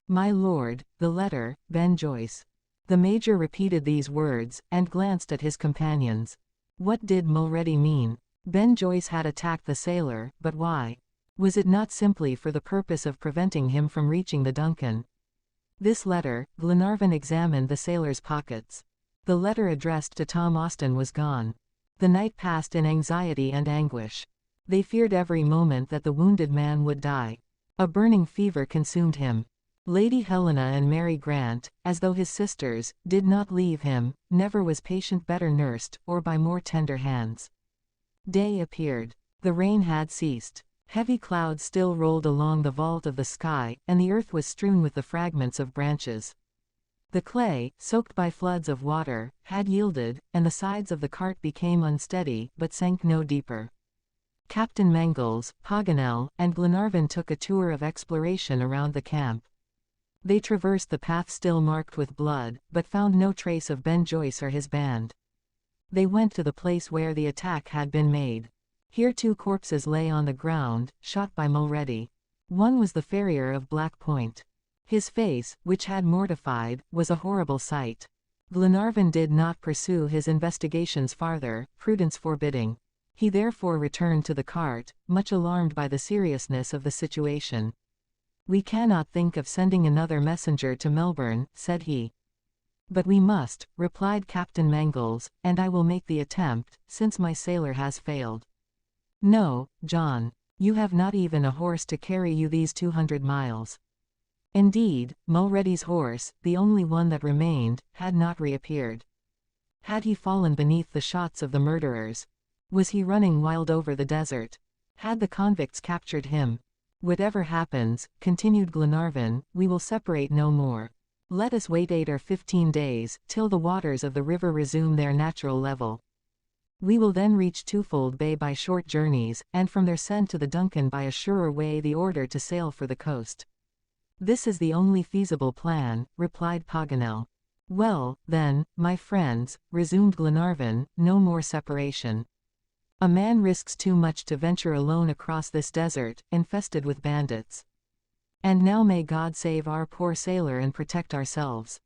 "My lord, the letter, Ben Joyce." The Major repeated these words, and glanced at his companions. What did Mulready mean? Ben Joyce had attacked the sailor, but why? Was it not simply for the purpose of preventing him from reaching the Duncan? This letter, Glenarvan examined the sailor's pockets. The letter addressed to Tom Austin was gone. The night passed in anxiety and anguish. They feared every moment that the wounded man would die. A burning fever consumed him. Lady Helena and Mary Grant, as though his sisters, did not leave him. Never was patient better nursed, or by more tender hands. Day appeared. The rain had ceased. Heavy clouds still rolled along the vault of the sky, and the earth was strewn with the fragments of branches. The clay, soaked by floods of water, had yielded, and the sides of the cart became unsteady, but sank no deeper. Captain Mangles, Paganel, and Glenarvan took a tour of exploration around the camp. They traversed the path still marked with blood, but found no trace of Ben Joyce or his band. They went to the place where the attack had been made. Here 2 corpses lay on the ground, shot by Mulready. One was the farrier of Black Point. His face, which had mortified, was a horrible sight. Glenarvan did not pursue his investigations farther, prudence forbidding. He therefore returned to the cart, much alarmed by the seriousness of the situation. "We cannot think of sending another messenger to Melbourne," said he. "But we must," replied Captain Mangles, "and I will make the attempt, since my sailor has failed." "No, John. You have not even a horse to carry you these 200 miles. Indeed, Mulready's horse, the only one that remained, had not reappeared. Had he fallen beneath the shots of the murderers? Was he running wild over the desert? Had the convicts captured him? Whatever happens," continued Glenarvan, "we will separate no more. Let us wait 8 or 15 days, till the waters of the river resume their natural level. We will then reach Twofold Bay by short journeys, and from there send to the Duncan by a surer way the order to sail for the coast." "This is the only feasible plan," replied Paganel. "Well, then, my friends," resumed Glenarvan, "no more separation. A man risks too much to venture alone across this desert, infested with bandits. And now may God save our poor sailor and protect ourselves."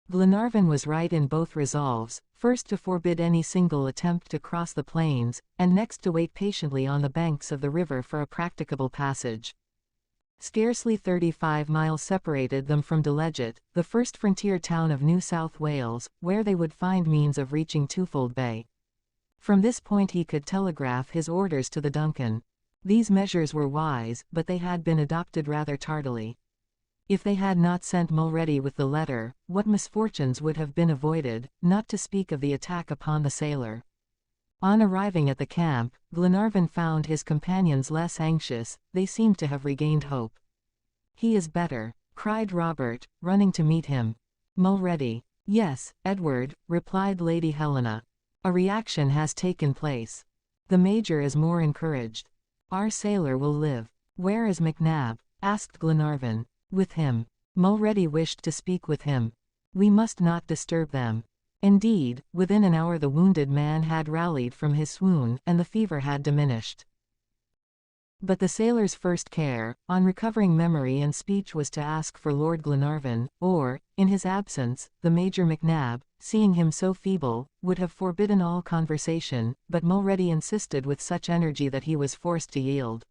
Glenarvan was right in both resolves, first to forbid any single attempt to cross the plains, and next to wait patiently on the banks of the river for a practicable passage. Scarcely 35 miles separated them from Delegate, the first frontier town of New South Wales, where they would find means of reaching Twofold Bay. From this point he could telegraph his orders to the Duncan. These measures were wise, but they had been adopted rather tardily. If they had not sent Mulready with the letter, what misfortunes would have been avoided, not to speak of the attack upon the sailor. On arriving at the camp, Glenarvan found his companions less anxious. They seemed to have regained hope. "He is better," cried Robert, running to meet him. "Mulready." "Yes, Edward," replied Lady Helena. "A reaction has taken place. The Major is more encouraged. Our sailor will live." "Where is McNab?" asked Glenarvan. "With him." Mulready wished to speak with him. "We must not disturb them." Indeed, within an hour the wounded man had rallied from his swoon, and the fever had diminished. But the sailor's first care, on recovering memory and speech, was to ask for Lord Glenarvan, or, in his absence, the Major. McNab, seeing him so feeble, would have forbidden all conversation, but Mulready insisted with such energy that he was forced to yield.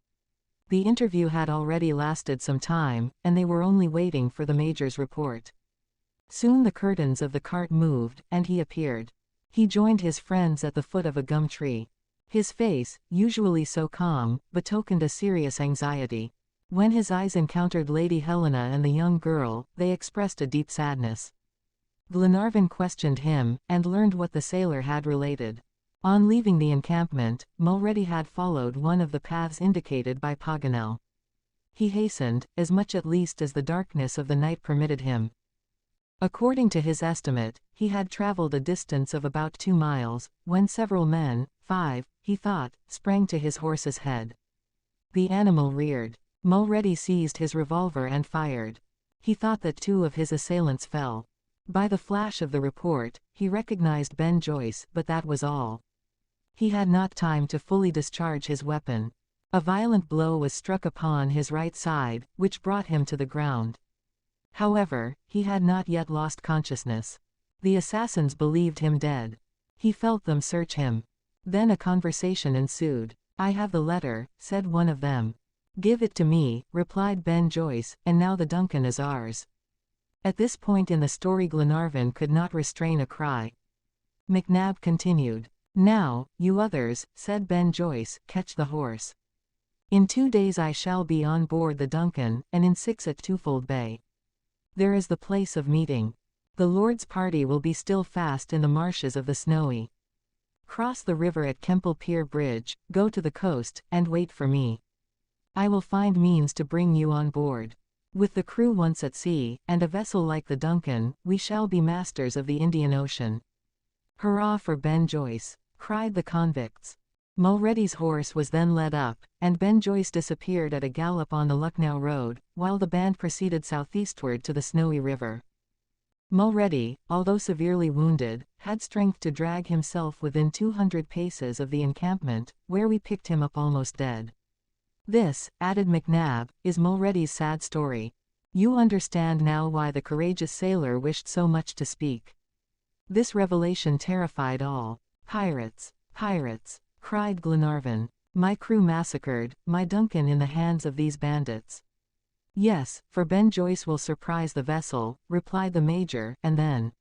The interview had already lasted some time, and they were only waiting for the Major's report. Soon the curtains of the cart moved, and he appeared. He joined his friends at the foot of a gum tree. His face, usually so calm, betokened a serious anxiety. When his eyes encountered Lady Helena and the young girl, they expressed a deep sadness. Glenarvan questioned him, and learned what the sailor had related. On leaving the encampment, Mulready had followed one of the paths indicated by Paganel. He hastened, as much at least as the darkness of the night permitted him. According to his estimate, he had traveled a distance of about 2 miles, when several men, 5, he thought, sprang to his horse's head. The animal reared. Mulready seized his revolver and fired. He thought that 2 of his assailants fell. By the flash of the report, he recognized Ben Joyce, but that was all. He had not time to fully discharge his weapon. A violent blow was struck upon his right side, which brought him to the ground. However, he had not yet lost consciousness. The assassins believed him dead. He felt them search him. Then a conversation ensued. "I have the letter," said one of them. "Give it to me," replied Ben Joyce, "and now the Duncan is ours." At this point in the story Glenarvan could not restrain a cry. McNab continued. "Now, you others," said Ben Joyce, "catch the horse. In 2 days I shall be on board the Duncan, and in 6 at Twofold Bay. There is the place of meeting. The Lord's party will be still fast in the marshes of the Snowy. Cross the river at Kemple Pier Bridge, go to the coast, and wait for me. I will find means to bring you on board. With the crew once at sea, and a vessel like the Duncan, we shall be masters of the Indian Ocean." "Hurrah for Ben Joyce!" cried the convicts. Mulready's horse was then led up, and Ben Joyce disappeared at a gallop on the Lucknow road, while the band proceeded southeastward to the Snowy River. Mulready, although severely wounded, had strength to drag himself within 200 paces of the encampment, where we picked him up almost dead. "This," added McNab, "is Mulready's sad story. You understand now why the courageous sailor wished so much to speak." This revelation terrified all. "Pirates! Pirates!" cried Glenarvan. "My crew massacred, my Duncan in the hands of these bandits." "Yes, for Ben Joyce will surprise the vessel," replied the Major, "and then—"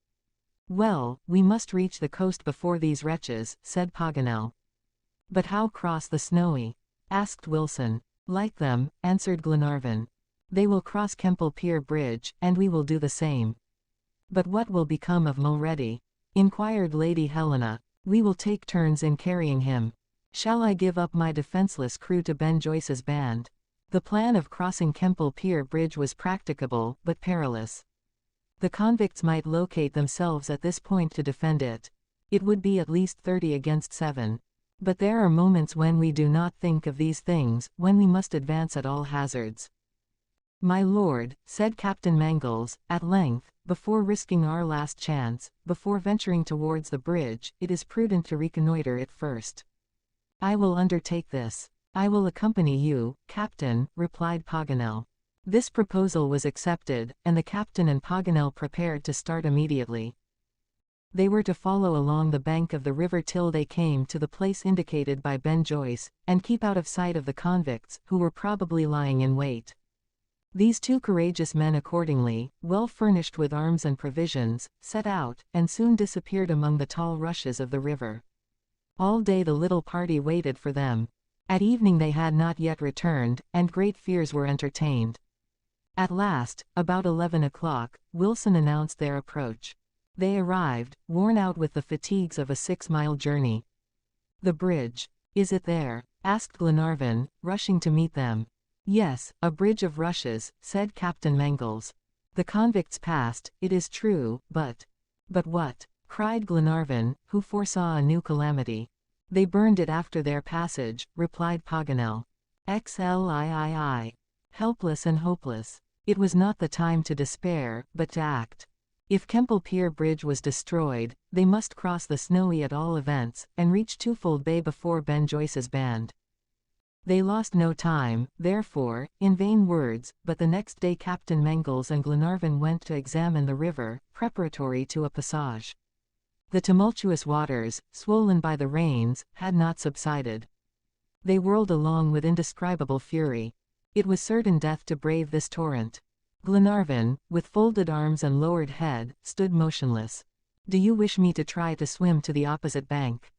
"Well, we must reach the coast before these wretches," said Paganel. "But how cross the Snowy?" asked Wilson. "Like them," answered Glenarvan. "They will cross Kemple Pier Bridge, and we will do the same." "But what will become of Mulready?" inquired Lady Helena. "We will take turns in carrying him. Shall I give up my defenseless crew to Ben Joyce's band?" The plan of crossing Kemple Pier Bridge was practicable, but perilous. The convicts might locate themselves at this point to defend it. It would be at least 30 against 7. But there are moments when we do not think of these things, when we must advance at all hazards. "My lord," said Captain Mangles, at length, "before risking our last chance, before venturing towards the bridge, it is prudent to reconnoiter it first." "I will undertake this." "I will accompany you, Captain," replied Paganel. This proposal was accepted, and the captain and Paganel prepared to start immediately. They were to follow along the bank of the river till they came to the place indicated by Ben Joyce, and keep out of sight of the convicts, who were probably lying in wait. These 2 courageous men accordingly, well furnished with arms and provisions, set out, and soon disappeared among the tall rushes of the river. All day the little party waited for them. At evening they had not yet returned, and great fears were entertained. At last, about 11 o'clock, Wilson announced their approach. They arrived, worn out with the fatigues of a 6-mile journey. "The bridge. Is it there?" asked Glenarvan, rushing to meet them. "Yes, a bridge of rushes," said Captain Mangles. "The convicts passed, it is true, but—" "But what?" cried Glenarvan, who foresaw a new calamity. "They burned it after their passage," replied Paganel. "XLIII. Helpless and hopeless. It was not the time to despair, but to act. If Kemple Pier Bridge was destroyed, they must cross the Snowy at all events, and reach Twofold Bay before Ben Joyce's band. They lost no time, therefore, in vain words, but the next day Captain Mangles and Glenarvan went to examine the river, preparatory to a passage. The tumultuous waters, swollen by the rains, had not subsided. They whirled along with indescribable fury. It was certain death to brave this torrent. Glenarvan, with folded arms and lowered head, stood motionless. "Do you wish me to try to swim to the opposite bank?"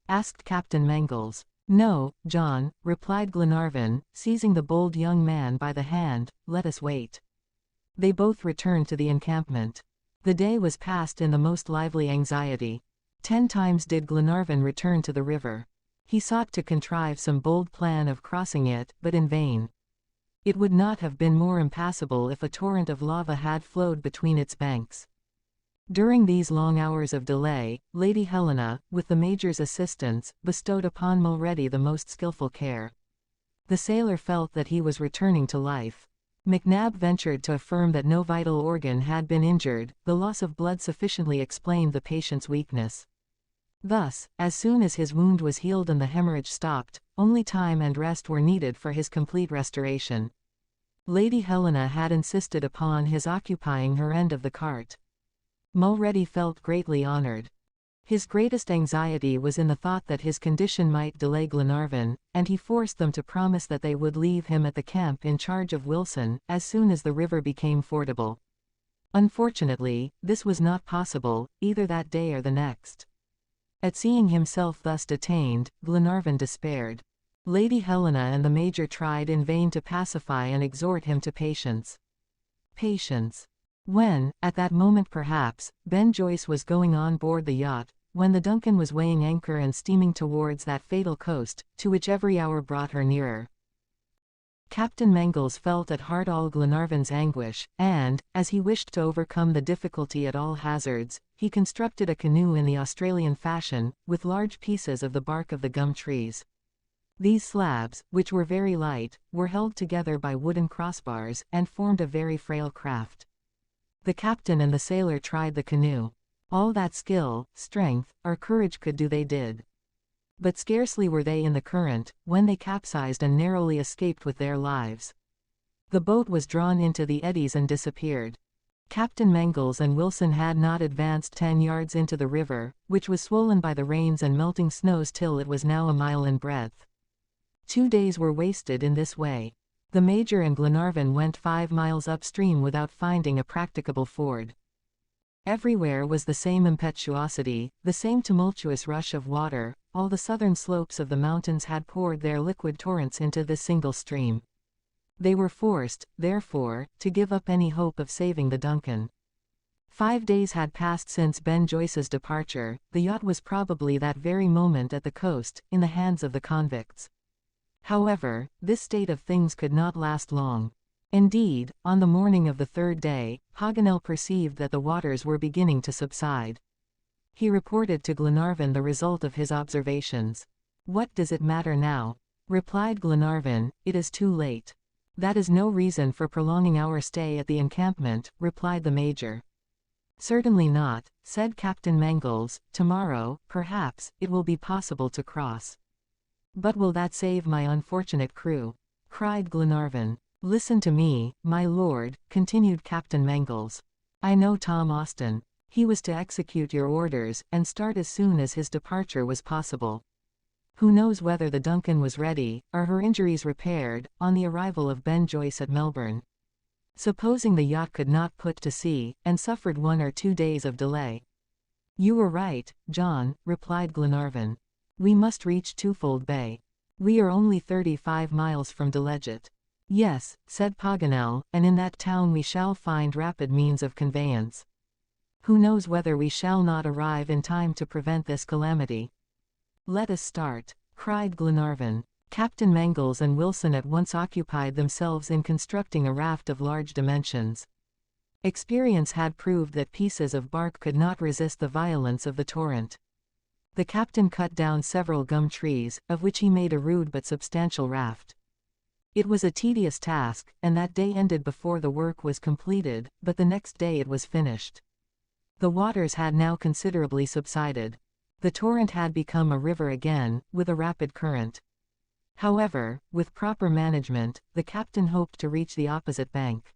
asked Captain Mangles. "No, John," replied Glenarvan, seizing the bold young man by the hand, "let us wait." They both returned to the encampment. The day was passed in the most lively anxiety. 10 times did Glenarvan return to the river. He sought to contrive some bold plan of crossing it, but in vain. It would not have been more impassable if a torrent of lava had flowed between its banks. During these long hours of delay, Lady Helena, with the Major's assistance, bestowed upon Mulready the most skillful care. The sailor felt that he was returning to life. McNab ventured to affirm that no vital organ had been injured, the loss of blood sufficiently explained the patient's weakness. Thus, as soon as his wound was healed and the hemorrhage stopped, only time and rest were needed for his complete restoration. Lady Helena had insisted upon his occupying her end of the cart. Mulready felt greatly honored. His greatest anxiety was in the thought that his condition might delay Glenarvan, and he forced them to promise that they would leave him at the camp in charge of Wilson, as soon as the river became fordable. Unfortunately, this was not possible, either that day or the next. At seeing himself thus detained, Glenarvan despaired. Lady Helena and the Major tried in vain to pacify and exhort him to patience. Patience. When, at that moment perhaps, Ben Joyce was going on board the yacht, when the Duncan was weighing anchor and steaming towards that fatal coast, to which every hour brought her nearer. Captain Mangles felt at heart all Glenarvan's anguish, and, as he wished to overcome the difficulty at all hazards, he constructed a canoe in the Australian fashion, with large pieces of the bark of the gum trees. These slabs, which were very light, were held together by wooden crossbars, and formed a very frail craft. The captain and the sailor tried the canoe. All that skill, strength, or courage could do they did. But scarcely were they in the current, when they capsized and narrowly escaped with their lives. The boat was drawn into the eddies and disappeared. Captain Mangles and Wilson had not advanced 10 yards into the river, which was swollen by the rains and melting snows till it was now a mile in breadth. 2 days were wasted in this way. The Major and Glenarvan went 5 miles upstream without finding a practicable ford. Everywhere was the same impetuosity, the same tumultuous rush of water. All the southern slopes of the mountains had poured their liquid torrents into this single stream. They were forced, therefore, to give up any hope of saving the Duncan. 5 days had passed since Ben Joyce's departure. The yacht was probably that very moment at the coast, in the hands of the convicts. However, this state of things could not last long. Indeed, on the morning of the 3rd day, Paganel perceived that the waters were beginning to subside. He reported to Glenarvan the result of his observations. "What does it matter now?" replied Glenarvan. "It is too late." "That is no reason for prolonging our stay at the encampment," replied the Major. "Certainly not," said Captain Mangles. "Tomorrow, perhaps, it will be possible to cross." "But will that save my unfortunate crew?" cried Glenarvan. "Listen to me, my lord," continued Captain Mangles. "I know Tom Austin. He was to execute your orders, and start as soon as his departure was possible. Who knows whether the Duncan was ready, or her injuries repaired, on the arrival of Ben Joyce at Melbourne? Supposing the yacht could not put to sea, and suffered 1 or 2 days of delay?" "You were right, John," replied Glenarvan. "We must reach Twofold Bay. We are only 35 miles from Delegate. "Yes," said Paganel, "and in that town we shall find rapid means of conveyance. Who knows whether we shall not arrive in time to prevent this calamity?" "Let us start," cried Glenarvan. Captain Mangles and Wilson at once occupied themselves in constructing a raft of large dimensions. Experience had proved that pieces of bark could not resist the violence of the torrent. The captain cut down several gum trees, of which he made a rude but substantial raft. It was a tedious task, and that day ended before the work was completed, but the next day it was finished. The waters had now considerably subsided. The torrent had become a river again, with a rapid current. However, with proper management, the captain hoped to reach the opposite bank.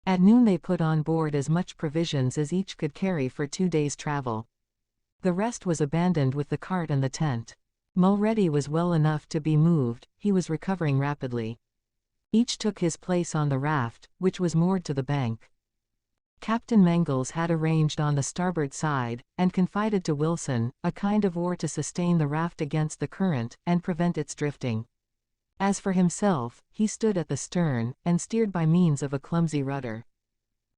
At noon they put on board as much provisions as each could carry for 2 days' travel. The rest was abandoned with the cart and the tent. Mulrady was well enough to be moved, he was recovering rapidly. Each took his place on the raft, which was moored to the bank. Captain Mangles had arranged on the starboard side, and confided to Wilson, a kind of oar to sustain the raft against the current, and prevent its drifting. As for himself, he stood at the stern, and steered by means of a clumsy rudder.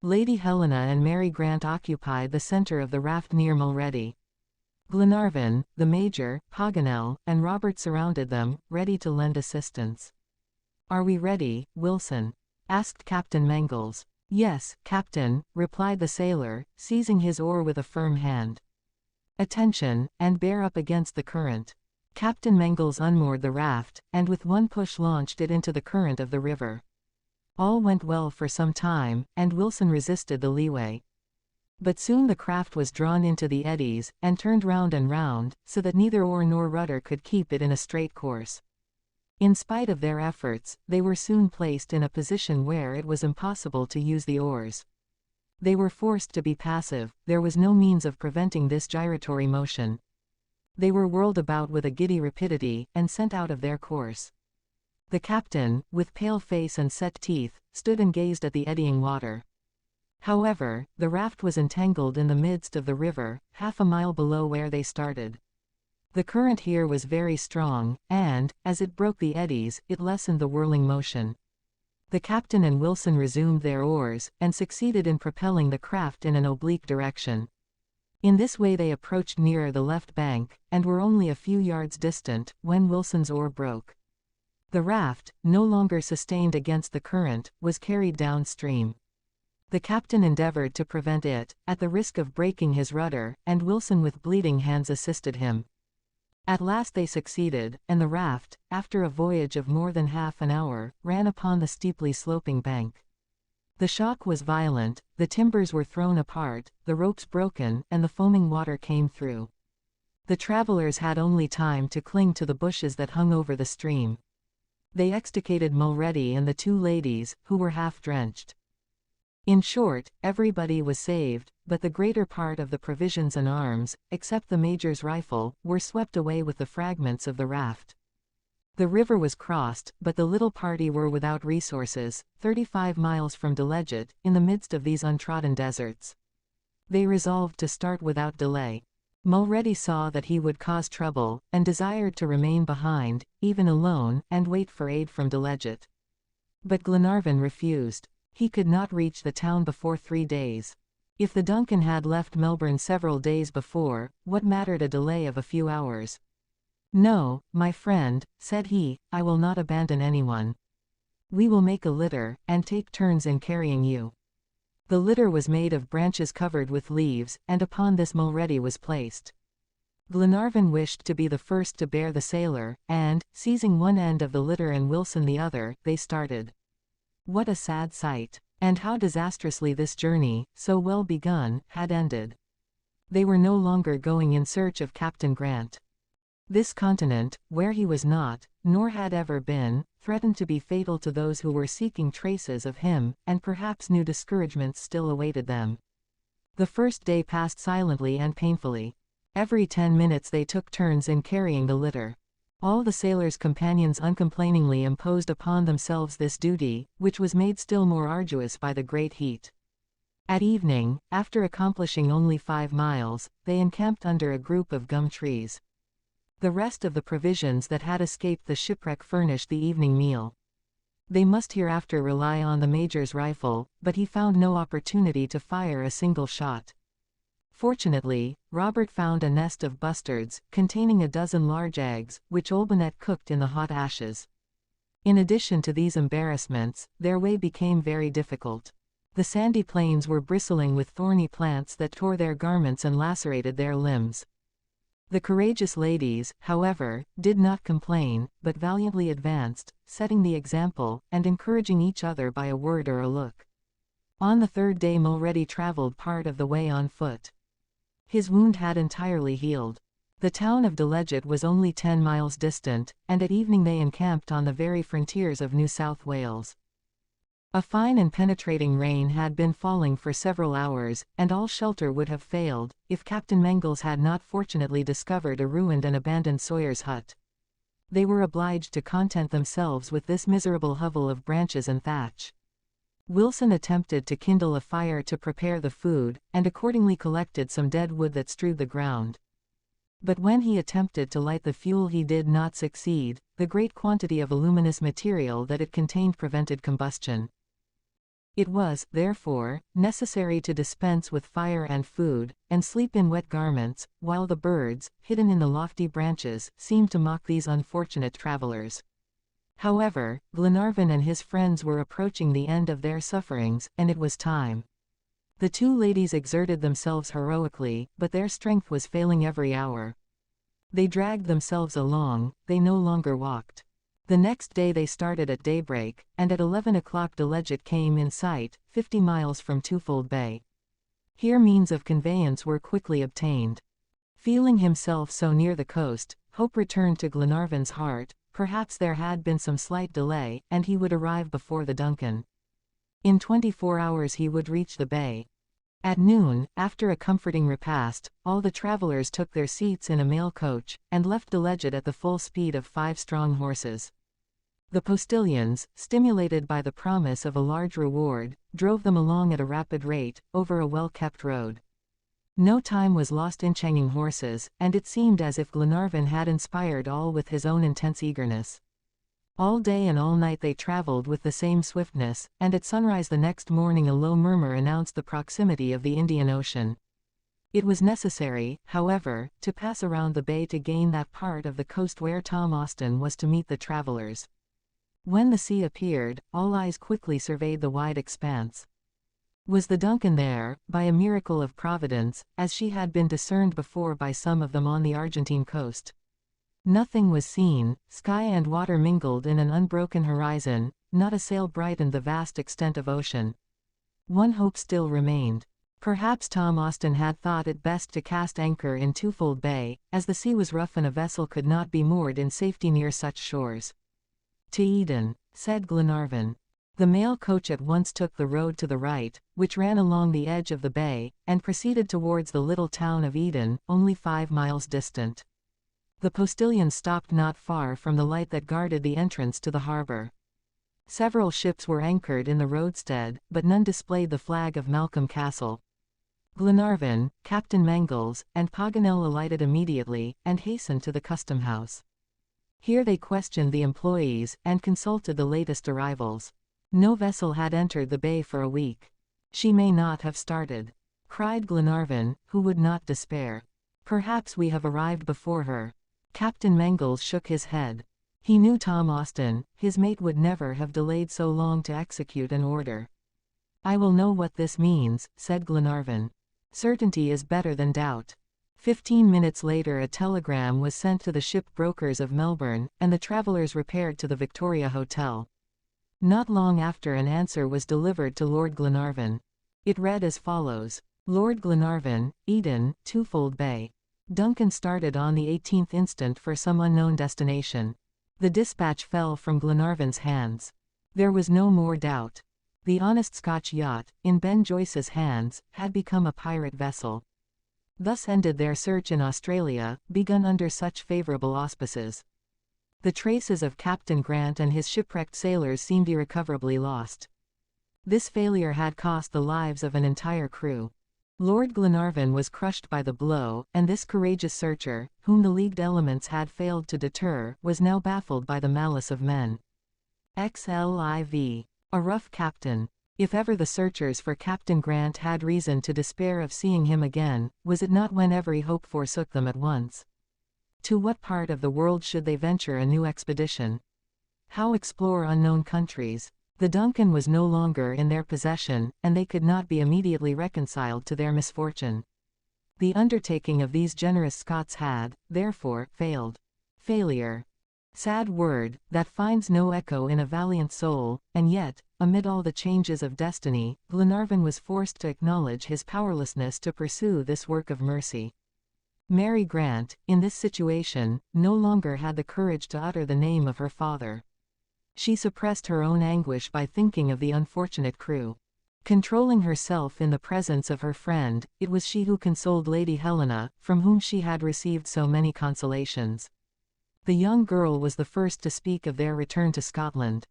Lady Helena and Mary Grant occupied the center of the raft near Mulrady. Glenarvan, the Major, Paganel, and Robert surrounded them, ready to lend assistance. "Are we ready, Wilson?" asked Captain Mangles. "Yes, Captain," replied the sailor, seizing his oar with a firm hand. "Attention, and bear up against the current." Captain Mangles unmoored the raft, and with one push launched it into the current of the river. All went well for some time, and Wilson resisted the leeway. But soon the craft was drawn into the eddies, and turned round and round, so that neither oar nor rudder could keep it in a straight course. In spite of their efforts, they were soon placed in a position where it was impossible to use the oars. They were forced to be passive, there was no means of preventing this gyratory motion. They were whirled about with a giddy rapidity, and sent out of their course. The captain, with pale face and set teeth, stood and gazed at the eddying water. However, the raft was entangled in the midst of the river, half a mile below where they started. The current here was very strong, and, as it broke the eddies, it lessened the whirling motion. The captain and Wilson resumed their oars, and succeeded in propelling the craft in an oblique direction. In this way they approached nearer the left bank, and were only a few yards distant, when Wilson's oar broke. The raft, no longer sustained against the current, was carried downstream. The captain endeavored to prevent it, at the risk of breaking his rudder, and Wilson with bleeding hands assisted him. At last they succeeded, and the raft, after a voyage of more than half an hour, ran upon the steeply sloping bank. The shock was violent, the timbers were thrown apart, the ropes broken, and the foaming water came through. The travelers had only time to cling to the bushes that hung over the stream. They extricated Mulrady and the 2 ladies, who were half drenched. In short, everybody was saved, but the greater part of the provisions and arms, except the Major's rifle, were swept away with the fragments of the raft. The river was crossed, but the little party were without resources, 35 miles from Delegate, in the midst of these untrodden deserts. They resolved to start without delay. Mulrady saw that he would cause trouble, and desired to remain behind, even alone, and wait for aid from Delegate. But Glenarvan refused. He could not reach the town before 3 days. If the Duncan had left Melbourne several days before, what mattered a delay of a few hours? "No, my friend," said he, "I will not abandon anyone. We will make a litter, and take turns in carrying you." The litter was made of branches covered with leaves, and upon this Mulrady was placed. Glenarvan wished to be the first to bear the sailor, and, seizing one end of the litter and Wilson the other, they started. What a sad sight! And how disastrously this journey, so well begun, had ended. They were no longer going in search of Captain Grant. This continent, where he was not, nor had ever been, threatened to be fatal to those who were seeking traces of him, and perhaps new discouragements still awaited them. The first day passed silently and painfully. Every 10 minutes they took turns in carrying the litter. All the sailors' companions uncomplainingly imposed upon themselves this duty, which was made still more arduous by the great heat. At evening, after accomplishing only 5 miles, they encamped under a group of gum trees. The rest of the provisions that had escaped the shipwreck furnished the evening meal. They must hereafter rely on the Major's rifle, but he found no opportunity to fire a single shot. Fortunately, Robert found a nest of bustards, containing a dozen large eggs, which Olbinett cooked in the hot ashes. In addition to these embarrassments, their way became very difficult. The sandy plains were bristling with thorny plants that tore their garments and lacerated their limbs. The courageous ladies, however, did not complain, but valiantly advanced, setting the example, and encouraging each other by a word or a look. On the third day Mulready travelled part of the way on foot. His wound had entirely healed. The town of Delegate was only 10 miles distant, and at evening they encamped on the very frontiers of New South Wales. A fine and penetrating rain had been falling for several hours, and all shelter would have failed, if Captain Mangles had not fortunately discovered a ruined and abandoned sawyer's hut. They were obliged to content themselves with this miserable hovel of branches and thatch. Wilson attempted to kindle a fire to prepare the food, and accordingly collected some dead wood that strewed the ground. But when he attempted to light the fuel he did not succeed, the great quantity of aluminous material that it contained prevented combustion. It was, therefore, necessary to dispense with fire and food, and sleep in wet garments, while the birds, hidden in the lofty branches, seemed to mock these unfortunate travelers. However, Glenarvan and his friends were approaching the end of their sufferings, and it was time. The two ladies exerted themselves heroically, but their strength was failing every hour. They dragged themselves along, they no longer walked. The next day they started at daybreak, and at 11 o'clock Delegate came in sight, 50 miles from Twofold Bay. Here means of conveyance were quickly obtained. Feeling himself so near the coast, hope returned to Glenarvan's heart. Perhaps there had been some slight delay, and he would arrive before the Duncan. In 24 hours he would reach the bay. At noon, after a comforting repast, all the travelers took their seats in a mail coach, and left Delegate at the full speed of 5 strong horses. The postilions, stimulated by the promise of a large reward, drove them along at a rapid rate, over a well-kept road. No time was lost in changing horses, and it seemed as if Glenarvan had inspired all with his own intense eagerness. All day and all night they traveled with the same swiftness, and at sunrise the next morning a low murmur announced the proximity of the Indian Ocean. It was necessary, however, to pass around the bay to gain that part of the coast where Tom Austin was to meet the travelers. When the sea appeared, all eyes quickly surveyed the wide expanse. Was the Duncan there, by a miracle of Providence, as she had been discerned before by some of them on the Argentine coast? Nothing was seen, sky and water mingled in an unbroken horizon, not a sail brightened the vast extent of ocean. One hope still remained. Perhaps Tom Austin had thought it best to cast anchor in Twofold Bay, as the sea was rough and a vessel could not be moored in safety near such shores. "To Eden," said Glenarvan. The mail coach at once took the road to the right, which ran along the edge of the bay, and proceeded towards the little town of Eden, only 5 miles distant. The postilions stopped not far from the light that guarded the entrance to the harbor. Several ships were anchored in the roadstead, but none displayed the flag of Malcolm Castle. Glenarvan, Captain Mangles, and Paganel alighted immediately, and hastened to the custom-house. Here they questioned the employees, and consulted the latest arrivals. No vessel had entered the bay for a week. "She may not have started," cried Glenarvan, who would not despair. "Perhaps we have arrived before her." Captain Mangles shook his head. He knew Tom Austin, his mate would never have delayed so long to execute an order. "I will know what this means," said Glenarvan. "Certainty is better than doubt." 15 minutes later a telegram was sent to the ship brokers of Melbourne, and the travelers repaired to the Victoria Hotel. Not long after an answer was delivered to Lord Glenarvan. It read as follows: Lord Glenarvan, Eden, Twofold Bay. Duncan started on the 18th instant for some unknown destination. The dispatch fell from Glenarvan's hands. There was no more doubt. The honest Scotch yacht, in Ben Joyce's hands, had become a pirate vessel. Thus ended their search in Australia, begun under such favorable auspices. The traces of Captain Grant and his shipwrecked sailors seemed irrecoverably lost. This failure had cost the lives of an entire crew. Lord Glenarvan was crushed by the blow, and this courageous searcher, whom the leagued elements had failed to deter, was now baffled by the malice of men. XLIV. A rough captain. If ever the searchers for Captain Grant had reason to despair of seeing him again, was it not when every hope forsook them at once? To what part of the world should they venture a new expedition? How explore unknown countries? The Duncan was no longer in their possession, and they could not be immediately reconciled to their misfortune. The undertaking of these generous Scots had, therefore, failed. Failure. Sad word, that finds no echo in a valiant soul, and yet, amid all the changes of destiny, Glenarvan was forced to acknowledge his powerlessness to pursue this work of mercy. Mary Grant, in this situation, no longer had the courage to utter the name of her father. She suppressed her own anguish by thinking of the unfortunate crew. Controlling herself in the presence of her friend, it was she who consoled Lady Helena, from whom she had received so many consolations. The young girl was the first to speak of their return to Scotland.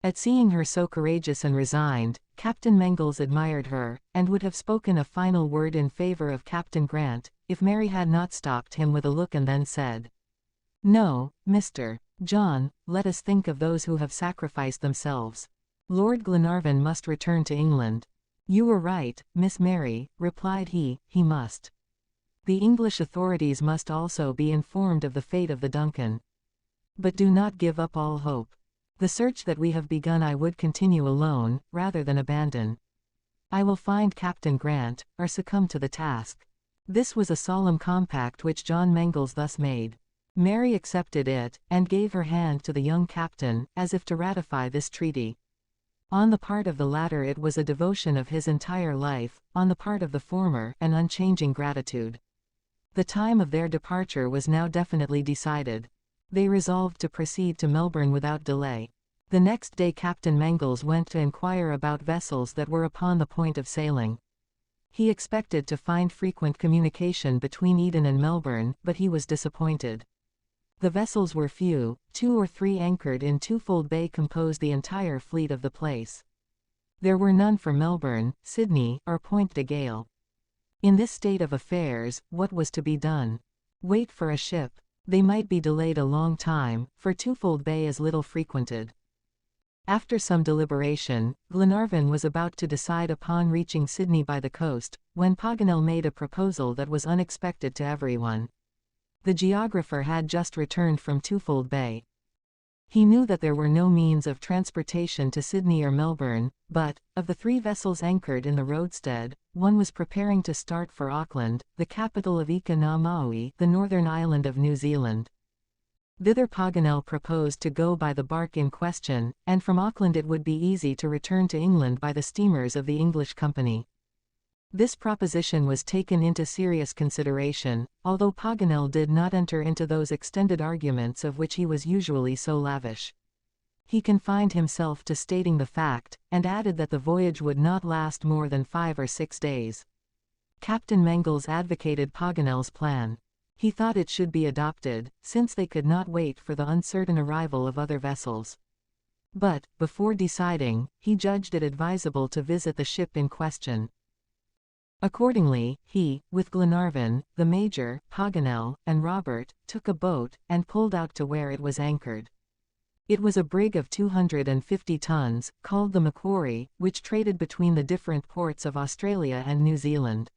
At seeing her so courageous and resigned, Captain Mangles admired her, and would have spoken a final word in favor of Captain Grant, if Mary had not stopped him with a look and then said, "No, Mr. John, let us think of those who have sacrificed themselves. Lord Glenarvan must return to England." "You were right, Miss Mary," replied he must. "The English authorities must also be informed of the fate of the Duncan. But do not give up all hope. The search that we have begun I would continue alone, rather than abandon. I will find Captain Grant, or succumb to the task." This was a solemn compact which John Mangles thus made. Mary accepted it, and gave her hand to the young captain, as if to ratify this treaty. On the part of the latter it was a devotion of his entire life, on the part of the former, an unchanging gratitude. The time of their departure was now definitely decided. They resolved to proceed to Melbourne without delay. The next day Captain Mangles went to inquire about vessels that were upon the point of sailing. He expected to find frequent communication between Eden and Melbourne, but he was disappointed. The vessels were few, 2 or 3 anchored in Twofold Bay composed the entire fleet of the place. There were none for Melbourne, Sydney, or Point de Galle. In this state of affairs, what was to be done? Wait for a ship. They might be delayed a long time, for Twofold Bay is little frequented. After some deliberation, Glenarvan was about to decide upon reaching Sydney by the coast, when Paganel made a proposal that was unexpected to everyone. The geographer had just returned from Twofold Bay. He knew that there were no means of transportation to Sydney or Melbourne, but, of the 3 vessels anchored in the roadstead, one was preparing to start for Auckland, the capital of Ika na Maui, the northern island of New Zealand. Thither Paganel proposed to go by the bark in question, and from Auckland it would be easy to return to England by the steamers of the English Company. This proposition was taken into serious consideration, although Paganel did not enter into those extended arguments of which he was usually so lavish. He confined himself to stating the fact, and added that the voyage would not last more than 5 or 6 days. Captain Mangles advocated Paganel's plan. He thought it should be adopted, since they could not wait for the uncertain arrival of other vessels. But, before deciding, he judged it advisable to visit the ship in question. Accordingly, he, with Glenarvan, the Major, Paganel, and Robert, took a boat, and pulled out to where it was anchored. It was a brig of 250 tons, called the Macquarie, which traded between the different ports of Australia and New Zealand.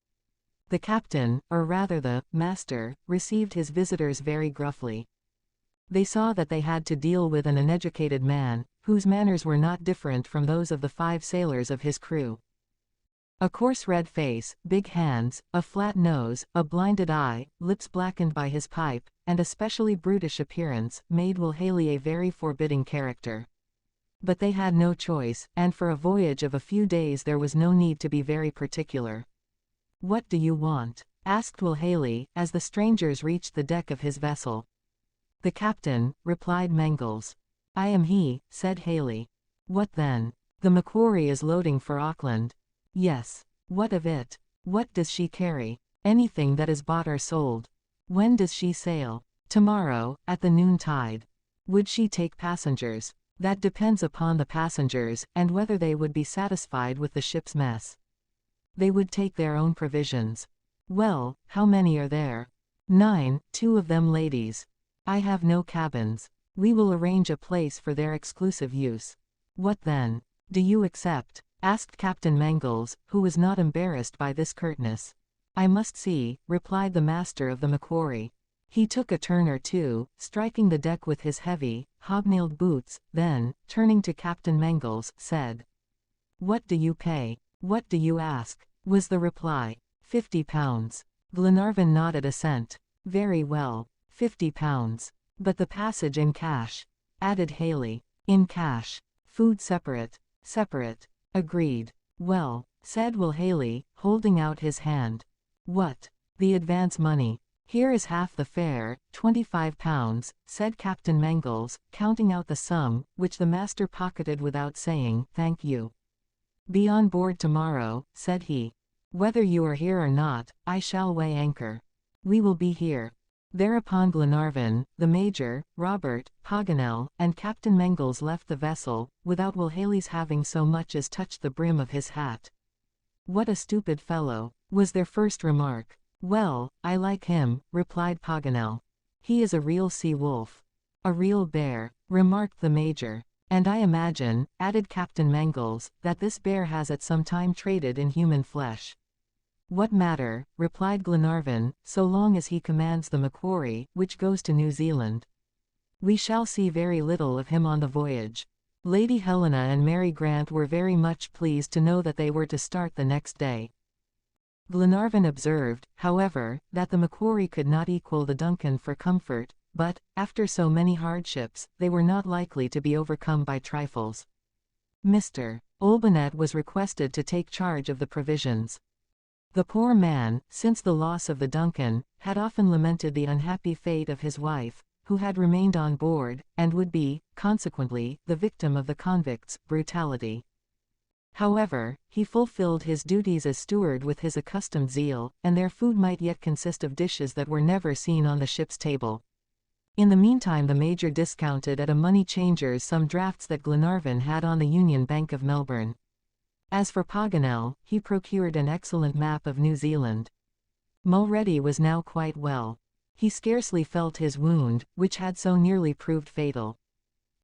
The captain, or rather the master, received his visitors very gruffly. They saw that they had to deal with an uneducated man, whose manners were not different from those of the 5 sailors of his crew. A coarse red face, big hands, a flat nose, a blinded eye, lips blackened by his pipe, and a specially brutish appearance, made Will Haley a very forbidding character. But they had no choice, and for a voyage of a few days there was no need to be very particular. "What do you want?" asked Will Haley, as the strangers reached the deck of his vessel. "The captain," replied Mangles. "I am he," said Haley. "What then?" "The Macquarie is loading for Auckland." "Yes. What of it? What does she carry?" "Anything that is bought or sold." "When does she sail?" "Tomorrow, at the noon tide." "Would she take passengers?" "That depends upon the passengers, and whether they would be satisfied with the ship's mess." "They would take their own provisions." "Well, how many are there?" 9, 2 of them ladies." "I have no cabins." We will arrange a place for their exclusive use. What then? Do you accept? Asked Captain Mangles, who was not embarrassed by this curtness. I must see, replied the master of the Macquarie. He took a turn or two, striking the deck with his heavy, hobnailed boots, then, turning to Captain Mangles, said, "What do you pay? What do you ask?" was the reply. £50. Glenarvan nodded assent. Very well. £50. But the passage in cash, added Haley. In cash. Food separate. Separate. Agreed. Well, said Will Haley, holding out his hand. What? The advance money. Here is half the fare, £25, said Captain Mangles, counting out the sum, which the master pocketed without saying, "Thank you." Be on board tomorrow, said he. Whether you are here or not, I shall weigh anchor. We will be here. Thereupon Glenarvan, the Major, Robert, Paganel, and Captain Mangles left the vessel, without Will Haley's having so much as touched the brim of his hat. What a stupid fellow, was their first remark. Well, I like him, replied Paganel. He is a real sea wolf. A real bear, remarked the Major. And I imagine, added Captain Mangles, that this bear has at some time traded in human flesh. What matter, replied Glenarvan, so long as he commands the Macquarie, which goes to New Zealand. We shall see very little of him on the voyage. Lady Helena and Mary Grant were very much pleased to know that they were to start the next day. Glenarvan observed, however, that the Macquarie could not equal the Duncan for comfort, but, after so many hardships, they were not likely to be overcome by trifles. Mr. Olbinett was requested to take charge of the provisions. The poor man, since the loss of the Duncan, had often lamented the unhappy fate of his wife, who had remained on board, and would be, consequently, the victim of the convicts' brutality. However, he fulfilled his duties as steward with his accustomed zeal, and their food might yet consist of dishes that were never seen on the ship's table. In the meantime the Major discounted at a money changer's some drafts that Glenarvan had on the Union Bank of Melbourne. As for Paganel, he procured an excellent map of New Zealand. Mulready was now quite well. He scarcely felt his wound, which had so nearly proved fatal.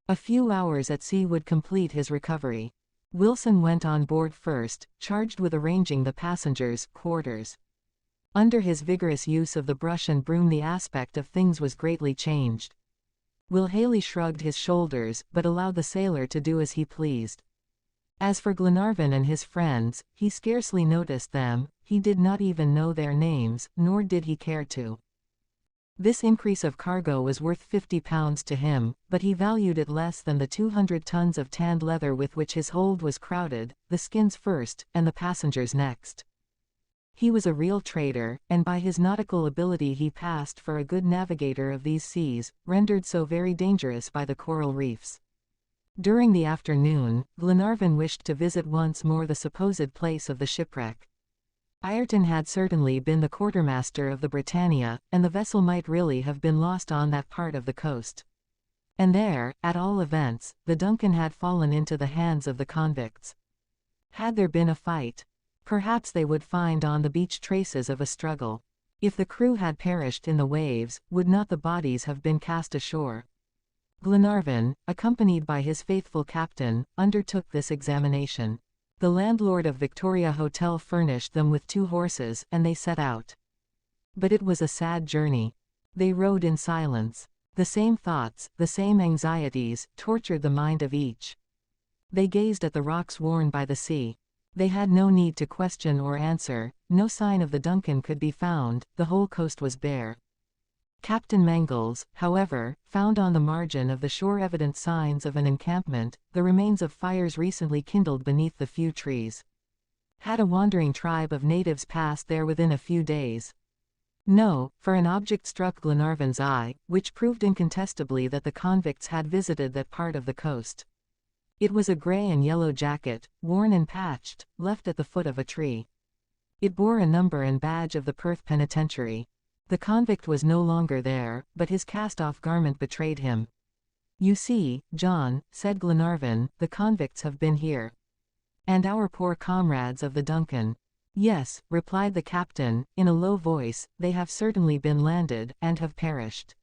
A few hours at sea would complete his recovery. Wilson went on board first, charged with arranging the passengers' quarters. Under his vigorous use of the brush and broom the aspect of things was greatly changed. Will Haley shrugged his shoulders, but allowed the sailor to do as he pleased. As for Glenarvan and his friends, he scarcely noticed them, he did not even know their names, nor did he care to. This increase of cargo was worth £50 to him, but he valued it less than the 200 tons of tanned leather with which his hold was crowded, the skins first, and the passengers next. He was a real trader, and by his nautical ability he passed for a good navigator of these seas, rendered so very dangerous by the coral reefs. During the afternoon, Glenarvan wished to visit once more the supposed place of the shipwreck. Ayrton had certainly been the quartermaster of the Britannia, and the vessel might really have been lost on that part of the coast. And there, at all events, the Duncan had fallen into the hands of the convicts. Had there been a fight? Perhaps they would find on the beach traces of a struggle. If the crew had perished in the waves, would not the bodies have been cast ashore? Glenarvan, accompanied by his faithful captain, undertook this examination. The landlord of Victoria Hotel furnished them with 2 horses, and they set out. But it was a sad journey. They rode in silence. The same thoughts, the same anxieties, tortured the mind of each. They gazed at the rocks worn by the sea. They had no need to question or answer, no sign of the Duncan could be found, the whole coast was bare. Captain Mangles, however, found on the margin of the shore evident signs of an encampment, the remains of fires recently kindled beneath the few trees. Had a wandering tribe of natives passed there within a few days? No, for an object struck Glenarvan's eye, which proved incontestably that the convicts had visited that part of the coast. It was a grey and yellow jacket, worn and patched, left at the foot of a tree. It bore a number and badge of the Perth Penitentiary. The convict was no longer there, but his cast-off garment betrayed him. "You see, John," said Glenarvan, "the convicts have been here. And our poor comrades of the Duncan." "Yes," replied the captain, in a low voice, "they have certainly been landed, and have perished.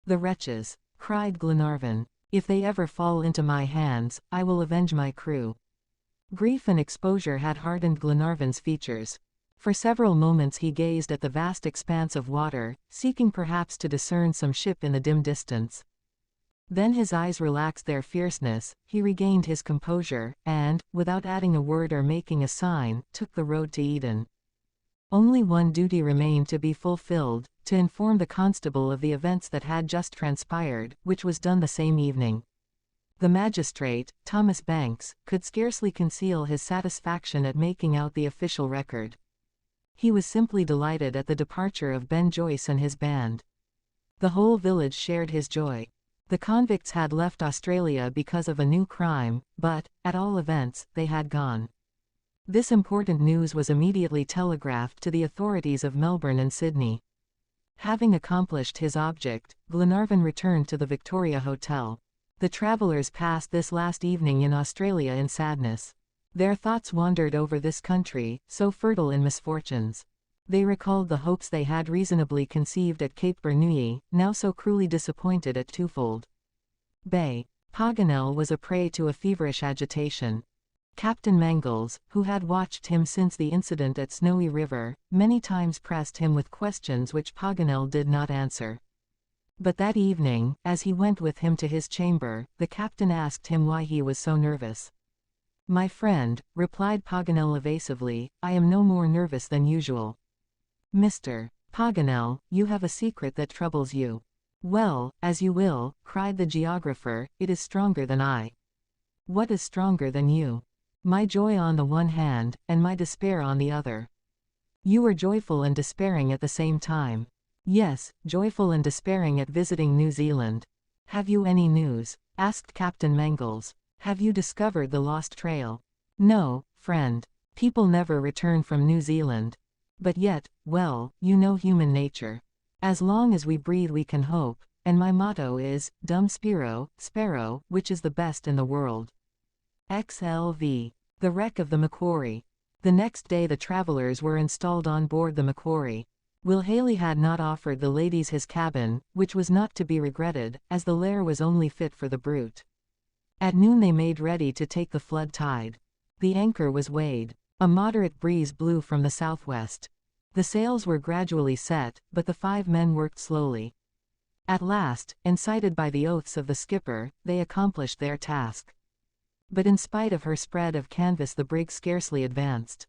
The wretches! cried Glenarvan. "If they ever fall into my hands, I will avenge my crew." Grief and exposure had hardened Glenarvan's features. For several moments he gazed at the vast expanse of water, seeking perhaps to discern some ship in the dim distance. Then his eyes relaxed their fierceness, he regained his composure, and, without adding a word or making a sign, took the road to Eden. Only one duty remained to be fulfilled, to inform the constable of the events that had just transpired, which was done the same evening. The magistrate, Thomas Banks, could scarcely conceal his satisfaction at making out the official record. He was simply delighted at the departure of Ben Joyce and his band. The whole village shared his joy. The convicts had left Australia because of a new crime, but, at all events, they had gone. This important news was immediately telegraphed to the authorities of Melbourne and Sydney. Having accomplished his object, Glenarvan returned to the Victoria Hotel. The travelers passed this last evening in Australia in sadness. Their thoughts wandered over this country, so fertile in misfortunes. They recalled the hopes they had reasonably conceived at Cape Bernouilli, now so cruelly disappointed at Twofold Bay. Paganel was a prey to a feverish agitation. Captain Mangles, who had watched him since the incident at Snowy River, many times pressed him with questions which Paganel did not answer. But that evening, as he went with him to his chamber, the captain asked him why he was so nervous. "My friend," replied Paganel evasively, "I am no more nervous than usual." "Mr. Paganel, you have a secret that troubles you." "Well, as you will," cried the geographer, "it is stronger than I." "What is stronger than you?" "My joy on the one hand, and my despair on the other." "You are joyful and despairing at the same time." "Yes, joyful and despairing at visiting New Zealand." "Have you any news?" asked Captain Mangles. "Have you discovered the lost trail?" "No, friend. People never return from New Zealand. But yet, well, you know human nature. As long as we breathe we can hope, and my motto is, Dum Spiro, Sparrow, which is the best in the world. XLV. The wreck of the Macquarie. The next day the travelers were installed on board the Macquarie. Will Haley had not offered the ladies his cabin, which was not to be regretted, as the lair was only fit for the brute. At noon they made ready to take the flood tide. The anchor was weighed. A moderate breeze blew from the southwest. The sails were gradually set, but the 5 men worked slowly. At last, incited by the oaths of the skipper, they accomplished their task. But in spite of her spread of canvas the brig scarcely advanced.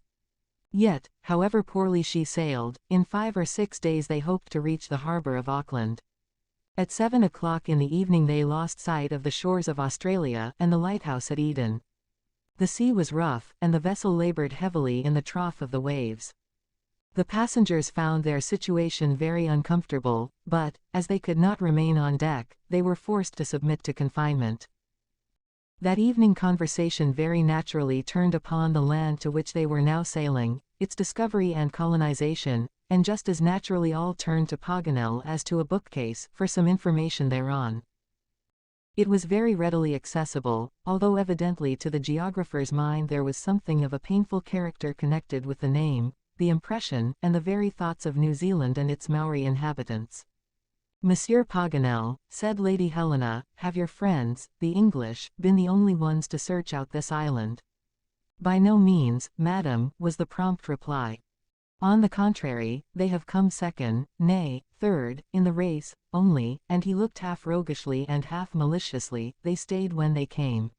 Yet, however poorly she sailed, in 5 or 6 days they hoped to reach the harbour of Auckland. At 7 o'clock in the evening they lost sight of the shores of Australia and the lighthouse at Eden. The sea was rough, and the vessel laboured heavily in the trough of the waves. The passengers found their situation very uncomfortable, but, as they could not remain on deck, they were forced to submit to confinement. That evening conversation very naturally turned upon the land to which they were now sailing, its discovery and colonization, and just as naturally all turned to Paganel as to a bookcase for some information thereon. It was very readily accessible, although evidently to the geographer's mind there was something of a painful character connected with the name, the impression, and the very thoughts of New Zealand and its Maori inhabitants. "Monsieur Paganel," said Lady Helena, "have your friends, the English, been the only ones to search out this island?" "By no means, madam," was the prompt reply. "On the contrary, they have come second, nay, third, in the race, only," and he looked half roguishly and half maliciously, "they stayed when they came."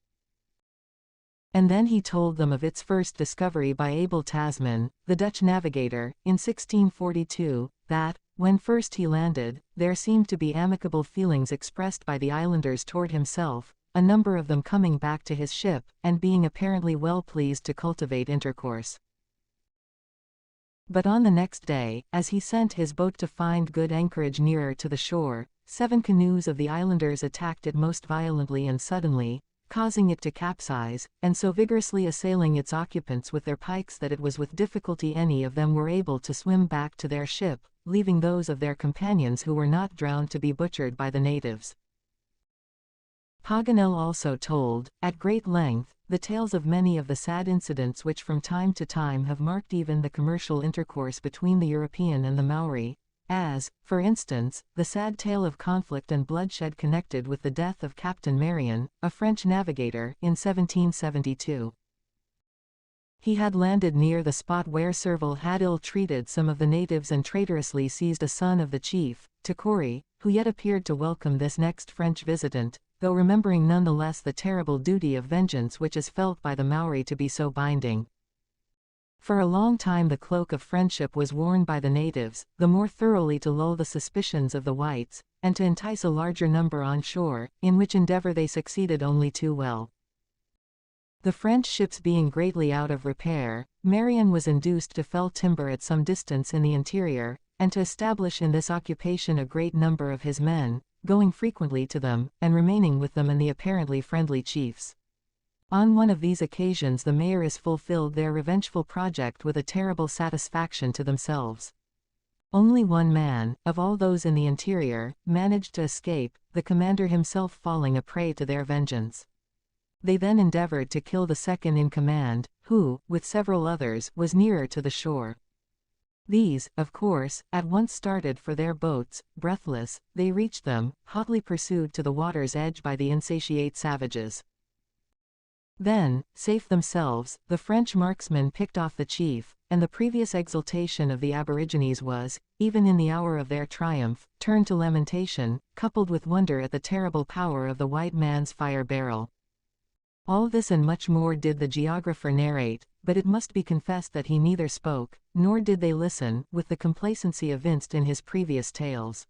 And then he told them of its first discovery by Abel Tasman, the Dutch navigator, in 1642, that, when first he landed, there seemed to be amicable feelings expressed by the islanders toward himself, a number of them coming back to his ship, and being apparently well pleased to cultivate intercourse. But on the next day, as he sent his boat to find good anchorage nearer to the shore, 7 canoes of the islanders attacked it most violently and suddenly, causing it to capsize, and so vigorously assailing its occupants with their pikes that it was with difficulty any of them were able to swim back to their ship, leaving those of their companions who were not drowned to be butchered by the natives. Paganel also told, at great length, the tales of many of the sad incidents which from time to time have marked even the commercial intercourse between the European and the Maori, as, for instance, the sad tale of conflict and bloodshed connected with the death of Captain Marion, a French navigator, in 1772. He had landed near the spot where Surville had ill-treated some of the natives and traitorously seized a son of the chief, Tacori, who yet appeared to welcome this next French visitant, though remembering nonetheless the terrible duty of vengeance which is felt by the Maori to be so binding. For a long time the cloak of friendship was worn by the natives, the more thoroughly to lull the suspicions of the whites, and to entice a larger number on shore, in which endeavor they succeeded only too well. The French ships being greatly out of repair, Marion was induced to fell timber at some distance in the interior, and to establish in this occupation a great number of his men, going frequently to them, and remaining with them and the apparently friendly chiefs. On one of these occasions the Maoris fulfilled their revengeful project with a terrible satisfaction to themselves. Only one man, of all those in the interior, managed to escape, the commander himself falling a prey to their vengeance. They then endeavored to kill the second in command, who, with several others, was nearer to the shore. These, of course, at once started for their boats. Breathless, they reached them, hotly pursued to the water's edge by the insatiate savages. Then, safe themselves, the French marksmen picked off the chief, and the previous exultation of the aborigines was, even in the hour of their triumph, turned to lamentation, coupled with wonder at the terrible power of the white man's fire barrel. All this and much more did the geographer narrate, but it must be confessed that he neither spoke, nor did they listen, with the complacency evinced in his previous tales.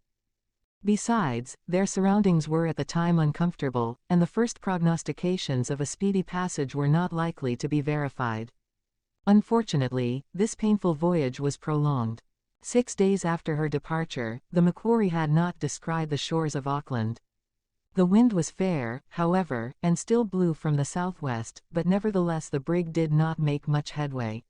Besides, their surroundings were at the time uncomfortable, and the first prognostications of a speedy passage were not likely to be verified. Unfortunately, this painful voyage was prolonged. 6 days after her departure, the Macquarie had not descried the shores of Auckland. The wind was fair, however, and still blew from the southwest, but nevertheless the brig did not make much headway.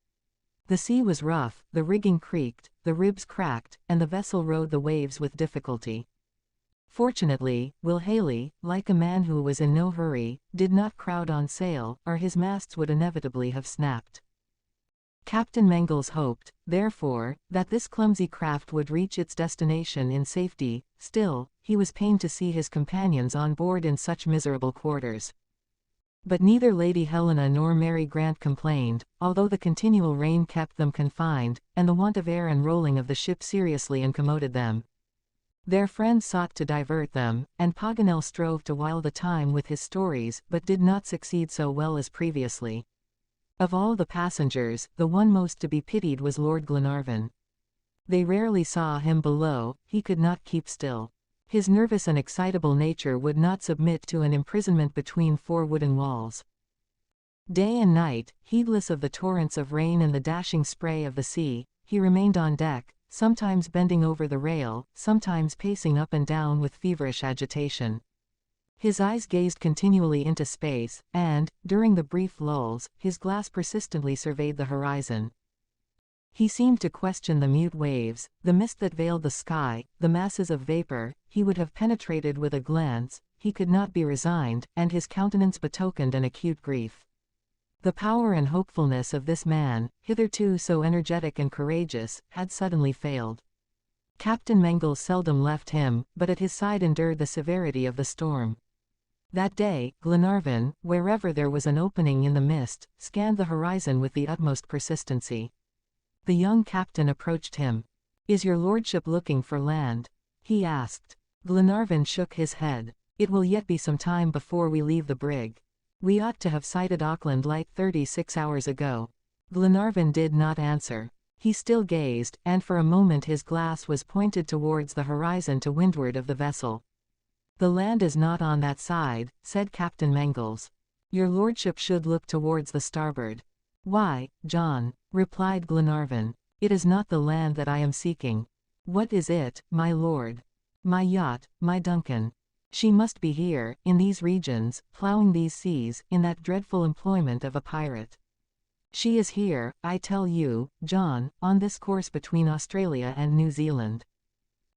The sea was rough, the rigging creaked, the ribs cracked, and the vessel rode the waves with difficulty. Fortunately, Will Haley, like a man who was in no hurry, did not crowd on sail, or his masts would inevitably have snapped. Captain Mangles hoped, therefore, that this clumsy craft would reach its destination in safety. Still, he was pained to see his companions on board in such miserable quarters. But neither Lady Helena nor Mary Grant complained, although the continual rain kept them confined, and the want of air and rolling of the ship seriously incommoded them. Their friends sought to divert them, and Paganel strove to while the time with his stories, but did not succeed so well as previously. Of all the passengers, the one most to be pitied was Lord Glenarvan. They rarely saw him below, he could not keep still. His nervous and excitable nature would not submit to an imprisonment between 4 wooden walls. Day and night, heedless of the torrents of rain and the dashing spray of the sea, he remained on deck, sometimes bending over the rail, sometimes pacing up and down with feverish agitation. His eyes gazed continually into space, and, during the brief lulls, his glass persistently surveyed the horizon. He seemed to question the mute waves, the mist that veiled the sky, the masses of vapor. He would have penetrated with a glance, he could not be resigned, and his countenance betokened an acute grief. The power and hopefulness of this man, hitherto so energetic and courageous, had suddenly failed. Captain Mangles seldom left him, but at his side endured the severity of the storm. That day, Glenarvan, wherever there was an opening in the mist, scanned the horizon with the utmost persistency. The young captain approached him. "Is your lordship looking for land?" he asked. Glenarvan shook his head. "It will yet be some time before we leave the brig. We ought to have sighted Auckland Light 36 hours ago." Glenarvan did not answer. He still gazed, and for a moment his glass was pointed towards the horizon to windward of the vessel. "The land is not on that side," said Captain Mangles. "Your lordship should look towards the starboard." "Why, John," replied Glenarvan, "it is not the land that I am seeking." "What is it, my lord?" "My yacht, my Duncan. She must be here, in these regions, ploughing these seas, in that dreadful employment of a pirate. She is here, I tell you, John, on this course between Australia and New Zealand.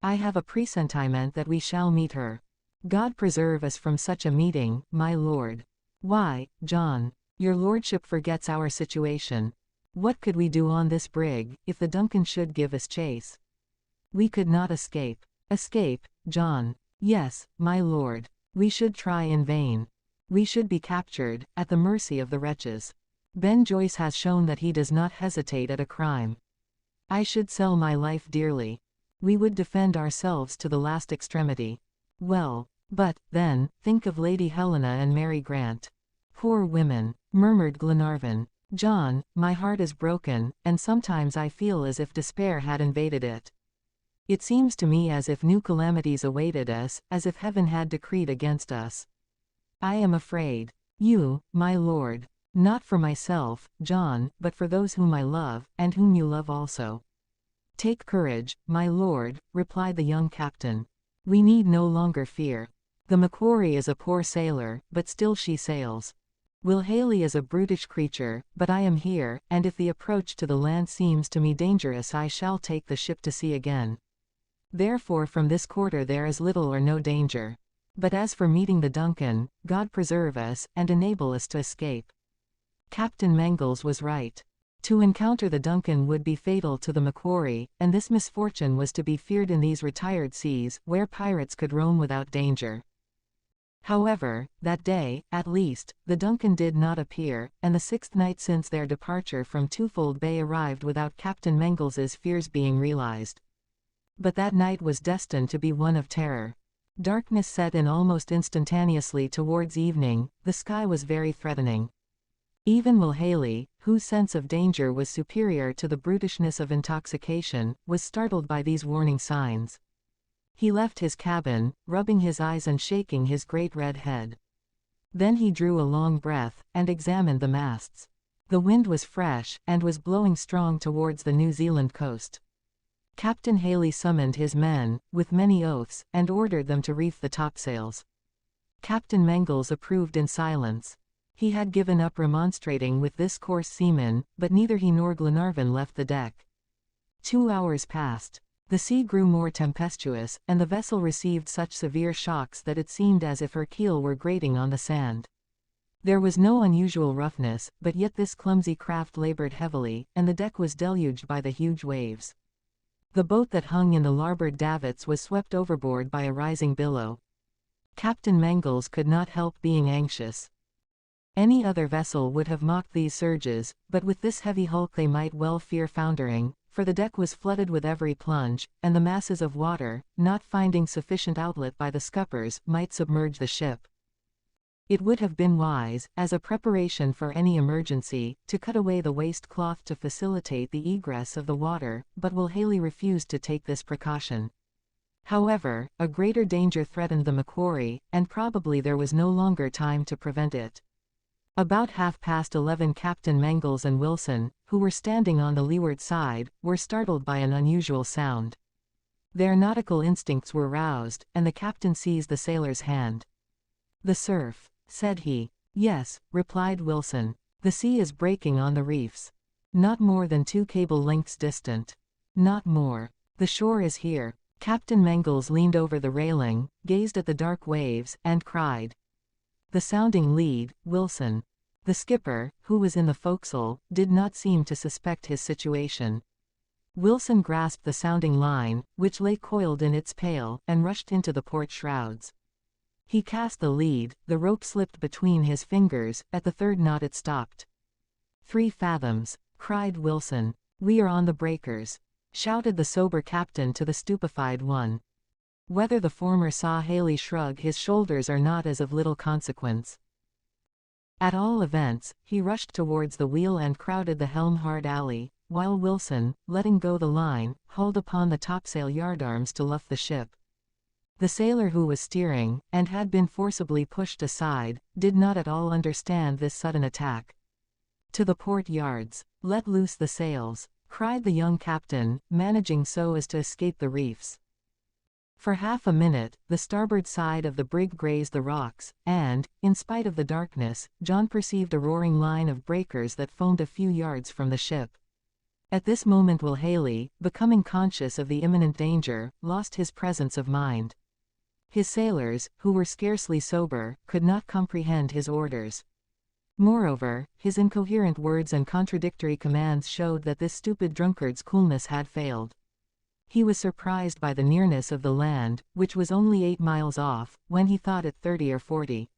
I have a presentiment that we shall meet her. God preserve us from such a meeting, my lord." "Why, John, your lordship forgets our situation. What could we do on this brig, if the Duncan should give us chase?" We could not escape. Escape, John? Yes, my lord. We should try in vain. We should be captured, at the mercy of the wretches. Ben Joyce has shown that he does not hesitate at a crime. I should sell my life dearly. We would defend ourselves to the last extremity. Well, but, then, think of Lady Helena and Mary Grant. Poor women, murmured Glenarvan. John, my heart is broken, and sometimes I feel as if despair had invaded it. It seems to me as if new calamities awaited us, as if heaven had decreed against us. I am afraid. You, my lord. Not for myself, John, but for those whom I love, and whom you love also. Take courage, my lord, replied the young captain. We need no longer fear. The Macquarie is a poor sailor, but still she sails. Will Haley is a brutish creature, but I am here, and if the approach to the land seems to me dangerous I shall take the ship to sea again. Therefore from this quarter there is little or no danger. But as for meeting the Duncan, God preserve us, and enable us to escape. Captain Mangles was right. To encounter the Duncan would be fatal to the Macquarie, and this misfortune was to be feared in these retired seas, where pirates could roam without danger. However, that day, at least, the Duncan did not appear, and the 6th night since their departure from Twofold Bay arrived without Captain Mangles's fears being realized. But that night was destined to be one of terror. Darkness set in almost instantaneously towards evening, the sky was very threatening. Even Will Haley, whose sense of danger was superior to the brutishness of intoxication, was startled by these warning signs. He left his cabin, rubbing his eyes and shaking his great red head. Then he drew a long breath, and examined the masts. The wind was fresh, and was blowing strong towards the New Zealand coast. Captain Haley summoned his men, with many oaths, and ordered them to reef the topsails. Captain Mangles approved in silence. He had given up remonstrating with this coarse seaman, but neither he nor Glenarvan left the deck. 2 hours passed. The sea grew more tempestuous, and the vessel received such severe shocks that it seemed as if her keel were grating on the sand. There was no unusual roughness, but yet this clumsy craft labored heavily, and the deck was deluged by the huge waves. The boat that hung in the larboard davits was swept overboard by a rising billow. Captain Mangles could not help being anxious. Any other vessel would have mocked these surges, but with this heavy hulk they might well fear foundering, for the deck was flooded with every plunge, and the masses of water, not finding sufficient outlet by the scuppers, might submerge the ship. It would have been wise, as a preparation for any emergency, to cut away the waist cloth to facilitate the egress of the water, but Will Haley refused to take this precaution. However, a greater danger threatened the Macquarie, and probably there was no longer time to prevent it. About 11:30 Captain Mangles and Wilson, who were standing on the leeward side, were startled by an unusual sound. Their nautical instincts were roused, and the captain seized the sailor's hand. "The surf," said he. "Yes," replied Wilson. "The sea is breaking on the reefs. Not more than 2 cable lengths distant. Not more. The shore is here." Captain Mangles leaned over the railing, gazed at the dark waves, and cried, "The sounding lead, Wilson." The skipper, who was in the forecastle, did not seem to suspect his situation. Wilson grasped the sounding line, which lay coiled in its pail, and rushed into the port shrouds. He cast the lead, the rope slipped between his fingers, at the 3rd knot it stopped. 3 fathoms, cried Wilson. "We are on the breakers," shouted the sober captain to the stupefied one. Whether the former saw Haley shrug his shoulders or not is of little consequence. At all events, he rushed towards the wheel and crowded the helm hard alley, while Wilson, letting go the line, hauled upon the topsail yardarms to luff the ship. The sailor who was steering, and had been forcibly pushed aside, did not at all understand this sudden attack. "To the port yards! Let loose the sails!" cried the young captain, managing so as to escape the reefs. For half a minute, the starboard side of the brig grazed the rocks, and, in spite of the darkness, John perceived a roaring line of breakers that foamed a few yards from the ship. At this moment Will Haley, becoming conscious of the imminent danger, lost his presence of mind. His sailors, who were scarcely sober, could not comprehend his orders. Moreover, his incoherent words and contradictory commands showed that this stupid drunkard's coolness had failed. He was surprised by the nearness of the land, which was only 8 miles off, when he thought it 30 or 40.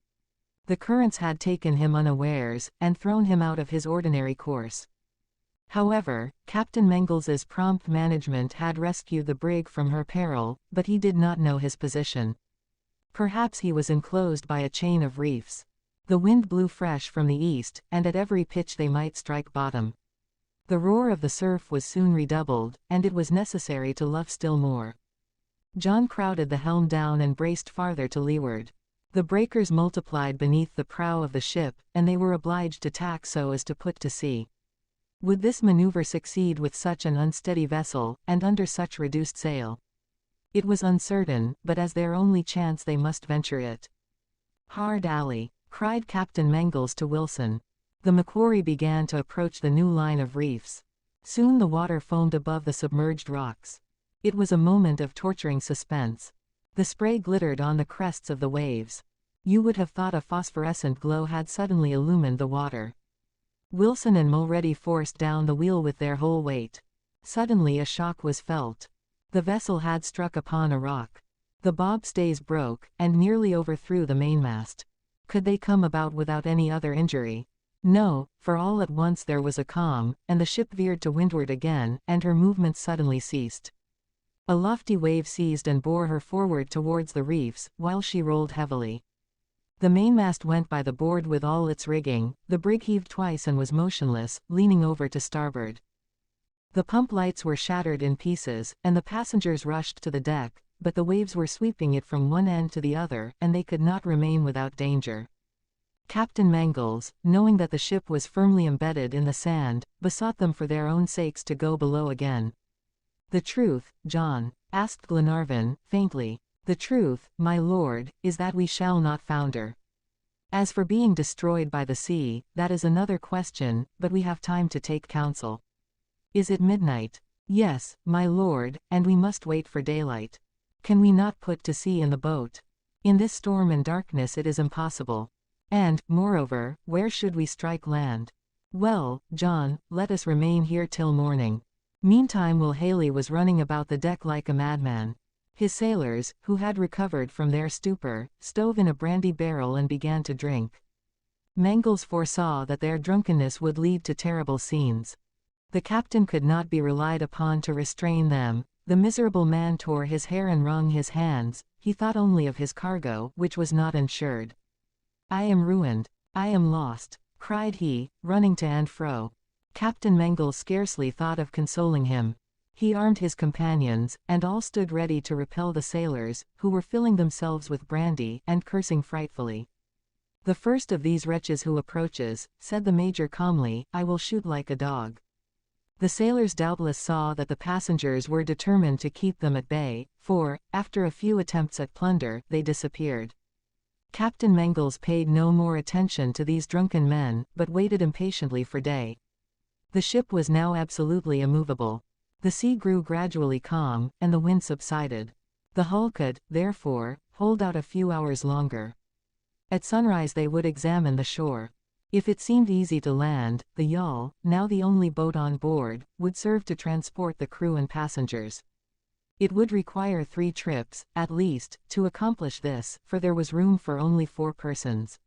The currents had taken him unawares, and thrown him out of his ordinary course. However, Captain Mangles's prompt management had rescued the brig from her peril, but he did not know his position. Perhaps he was enclosed by a chain of reefs. The wind blew fresh from the east, and at every pitch they might strike bottom. The roar of the surf was soon redoubled, and it was necessary to luff still more. John crowded the helm down and braced farther to leeward. The breakers multiplied beneath the prow of the ship, and they were obliged to tack so as to put to sea. Would this maneuver succeed with such an unsteady vessel, and under such reduced sail? It was uncertain, but as their only chance they must venture it. "Hard alley," cried Captain Mangles to Wilson. The Macquarie began to approach the new line of reefs. Soon the water foamed above the submerged rocks. It was a moment of torturing suspense. The spray glittered on the crests of the waves. You would have thought a phosphorescent glow had suddenly illumined the water. Wilson and Mulready forced down the wheel with their whole weight. Suddenly a shock was felt. The vessel had struck upon a rock. The bobstays broke, and nearly overthrew the mainmast. Could they come about without any other injury? No, for all at once there was a calm, and the ship veered to windward again, and her movements suddenly ceased. A lofty wave seized and bore her forward towards the reefs, while she rolled heavily. The mainmast went by the board with all its rigging, the brig heaved twice and was motionless, leaning over to starboard. The pump lights were shattered in pieces, and the passengers rushed to the deck, but the waves were sweeping it from one end to the other, and they could not remain without danger. Captain Mangles, knowing that the ship was firmly embedded in the sand, besought them for their own sakes to go below again. "The truth, John?" asked Glenarvan, faintly. "The truth, my lord, is that we shall not founder. As for being destroyed by the sea, that is another question, but we have time to take counsel." "Is it midnight?" "Yes, my lord, and we must wait for daylight. Can we not put to sea in the boat? In this storm and darkness it is impossible. And, moreover, where should we strike land? Well, John, let us remain here till morning." Meantime Will Haley was running about the deck like a madman. His sailors, who had recovered from their stupor, stove in a brandy barrel and began to drink. Mangles foresaw that their drunkenness would lead to terrible scenes. The captain could not be relied upon to restrain them. The miserable man tore his hair and wrung his hands. He thought only of his cargo, which was not insured. "I am ruined. I am lost," cried he, running to and fro. Captain Mangles scarcely thought of consoling him. He armed his companions, and all stood ready to repel the sailors, who were filling themselves with brandy, and cursing frightfully. "The first of these wretches who approaches," said the major calmly, "I will shoot like a dog." The sailors doubtless saw that the passengers were determined to keep them at bay, for, after a few attempts at plunder, they disappeared. Captain Mangles paid no more attention to these drunken men, but waited impatiently for day. The ship was now absolutely immovable. The sea grew gradually calm, and the wind subsided. The hull could, therefore, hold out a few hours longer. At sunrise they would examine the shore. If it seemed easy to land, the yawl, now the only boat on board, would serve to transport the crew and passengers. It would require 3 trips, at least, to accomplish this, for there was room for only 4 persons.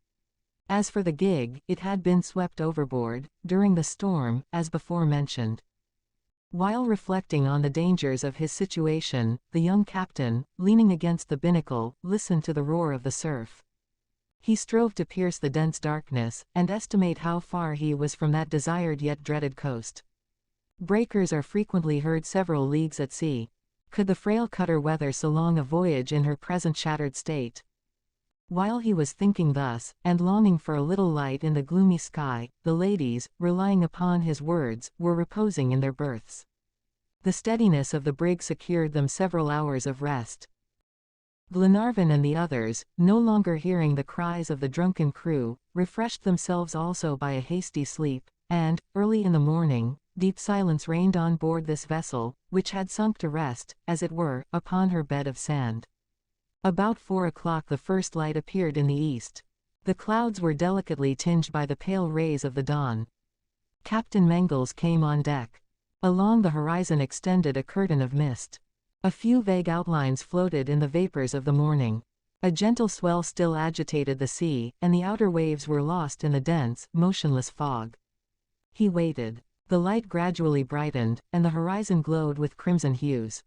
As for the gig, it had been swept overboard, during the storm, as before mentioned. While reflecting on the dangers of his situation, the young captain, leaning against the binnacle, listened to the roar of the surf. He strove to pierce the dense darkness, and estimate how far he was from that desired yet dreaded coast. Breakers are frequently heard several leagues at sea. Could the frail cutter weather so long a voyage in her present shattered state? While he was thinking thus, and longing for a little light in the gloomy sky, the ladies, relying upon his words, were reposing in their berths. The steadiness of the brig secured them several hours of rest. Glenarvan and the others, no longer hearing the cries of the drunken crew, refreshed themselves also by a hasty sleep, and, early in the morning, deep silence reigned on board this vessel, which had sunk to rest, as it were, upon her bed of sand. About 4 o'clock the first light appeared in the east. The clouds were delicately tinged by the pale rays of the dawn. Captain Mangles came on deck. Along the horizon extended a curtain of mist. A few vague outlines floated in the vapors of the morning. A gentle swell still agitated the sea, and the outer waves were lost in the dense, motionless fog. He waited. The light gradually brightened, and the horizon glowed with crimson hues.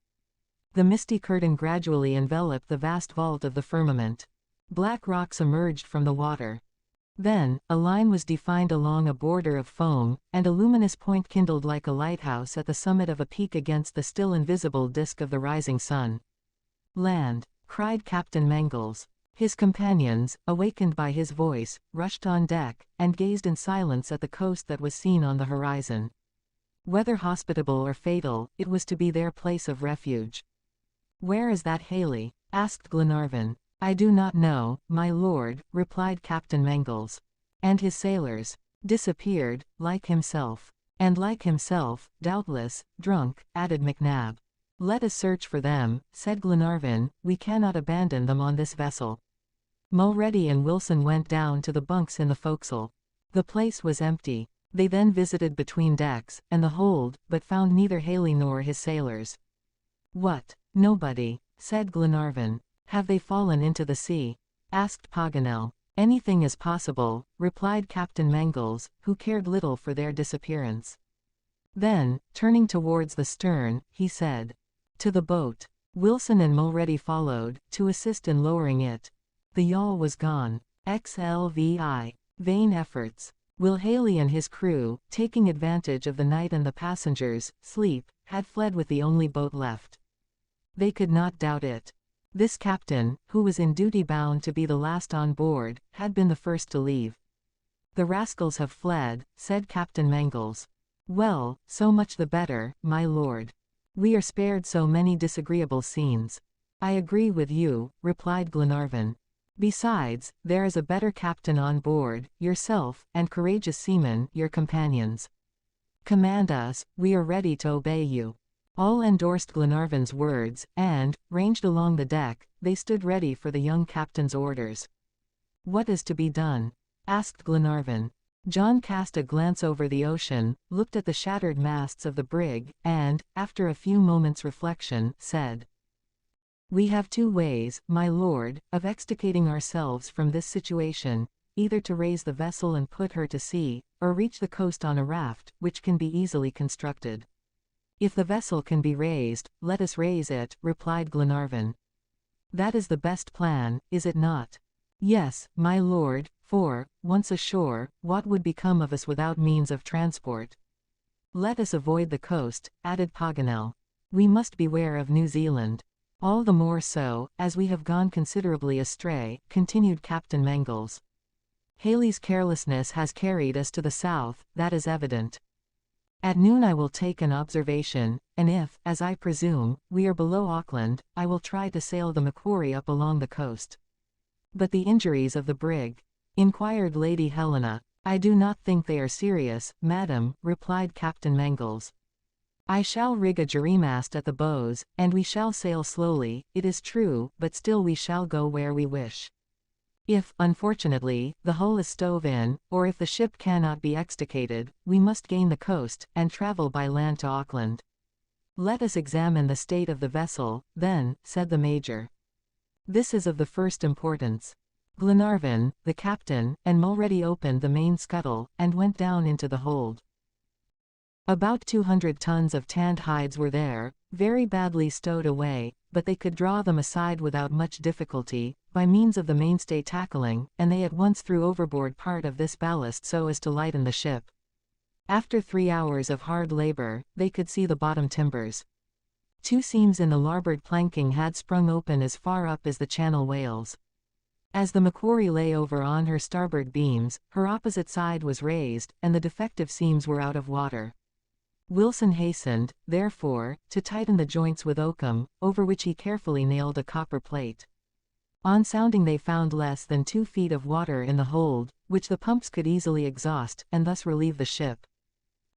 The misty curtain gradually enveloped the vast vault of the firmament. Black rocks emerged from the water. Then, a line was defined along a border of foam, and a luminous point kindled like a lighthouse at the summit of a peak against the still invisible disk of the rising sun. "Land!" cried Captain Mangles. His companions, awakened by his voice, rushed on deck, and gazed in silence at the coast that was seen on the horizon. Whether hospitable or fatal, it was to be their place of refuge. "Where is that Haley?" asked Glenarvan. "I do not know, my lord," replied Captain Mangles. "And his sailors?" "Disappeared, like himself." "And like himself, doubtless, drunk," added McNab. "Let us search for them," said Glenarvan. "We cannot abandon them on this vessel." Mulready and Wilson went down to the bunks in the forecastle. The place was empty. They then visited between decks, and the hold, but found neither Haley nor his sailors. "What? Nobody," said Glenarvan. "Have they fallen into the sea?" asked Paganel. "Anything is possible," replied Captain Mangles, who cared little for their disappearance. Then, turning towards the stern, he said, "To the boat." Wilson and Mulready followed, to assist in lowering it. The yawl was gone. XLVI. Vain efforts. Will Haley and his crew, taking advantage of the night and the passengers' sleep, had fled with the only boat left. They could not doubt it. This captain, who was in duty bound to be the last on board, had been the first to leave. "The rascals have fled," said Captain Mangles. "Well, so much the better, my lord. We are spared so many disagreeable scenes." "I agree with you," replied Glenarvan. "Besides, there is a better captain on board, yourself, and courageous seamen, your companions. Command us, we are ready to obey you." All endorsed Glenarvan's words, and, ranged along the deck, they stood ready for the young captain's orders. "What is to be done?" asked Glenarvan. John cast a glance over the ocean, looked at the shattered masts of the brig, and, after a few moments' reflection, said, "We have two ways, my lord, of extricating ourselves from this situation, either to raise the vessel and put her to sea, or reach the coast on a raft, which can be easily constructed." "If the vessel can be raised, let us raise it," replied Glenarvan. "That is the best plan, is it not?" "Yes, my lord, for, once ashore, what would become of us without means of transport?" "Let us avoid the coast," added Paganel. "We must beware of New Zealand." "All the more so, as we have gone considerably astray," continued Captain Mangles. "Haley's carelessness has carried us to the south, that is evident. At noon I will take an observation, and if, as I presume, we are below Auckland, I will try to sail the Macquarie up along the coast." "But the injuries of the brig?" inquired Lady Helena. "I do not think they are serious, madam," replied Captain Mangles. "I shall rig a jurymast at the bows, and we shall sail slowly, it is true, but still we shall go where we wish. If, unfortunately, the hull is stove in, or if the ship cannot be extricated, we must gain the coast, and travel by land to Auckland." "Let us examine the state of the vessel, then," said the Major. "This is of the first importance." Glenarvan, the captain, and Mulready opened the main scuttle, and went down into the hold. About 200 tons of tanned hides were there, very badly stowed away, but they could draw them aside without much difficulty, by means of the mainstay tackling, and they at once threw overboard part of this ballast so as to lighten the ship. After 3 hours of hard labor, they could see the bottom timbers. 2 seams in the larboard planking had sprung open as far up as the channel whales. As the Macquarie lay over on her starboard beams, her opposite side was raised, and the defective seams were out of water. Wilson hastened, therefore, to tighten the joints with oakum, over which he carefully nailed a copper plate. On sounding they found less than 2 feet of water in the hold, which the pumps could easily exhaust, and thus relieve the ship.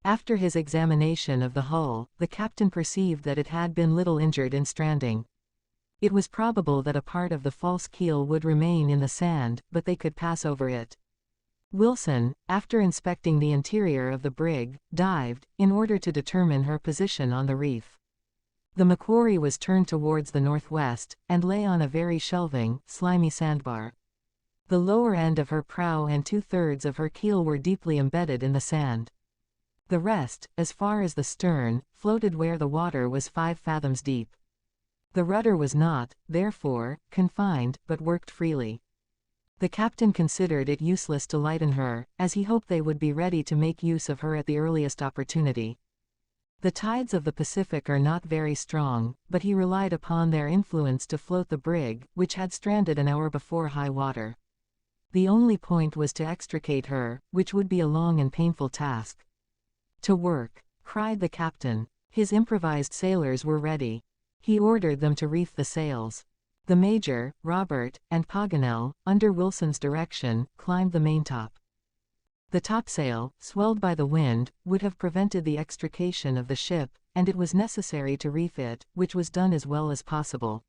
After his examination of the hull, the captain perceived that it had been little injured in stranding. It was probable that a part of the false keel would remain in the sand, but they could pass over it. Wilson, after inspecting the interior of the brig, dived, in order to determine her position on the reef. The Macquarie was turned towards the northwest, and lay on a very shelving, slimy sandbar. The lower end of her prow and 2/3 of her keel were deeply embedded in the sand. The rest, as far as the stern, floated where the water was 5 fathoms deep. The rudder was not, therefore, confined, but worked freely. The captain considered it useless to lighten her, as he hoped they would be ready to make use of her at the earliest opportunity. The tides of the Pacific are not very strong, but he relied upon their influence to float the brig, which had stranded an hour before high water. The only point was to extricate her, which would be a long and painful task. "To work!" cried the captain. His improvised sailors were ready. He ordered them to reef the sails. The Major, Robert, and Paganel, under Wilson's direction, climbed the maintop. The topsail, swelled by the wind, would have prevented the extrication of the ship, and it was necessary to reef it, which was done as well as possible.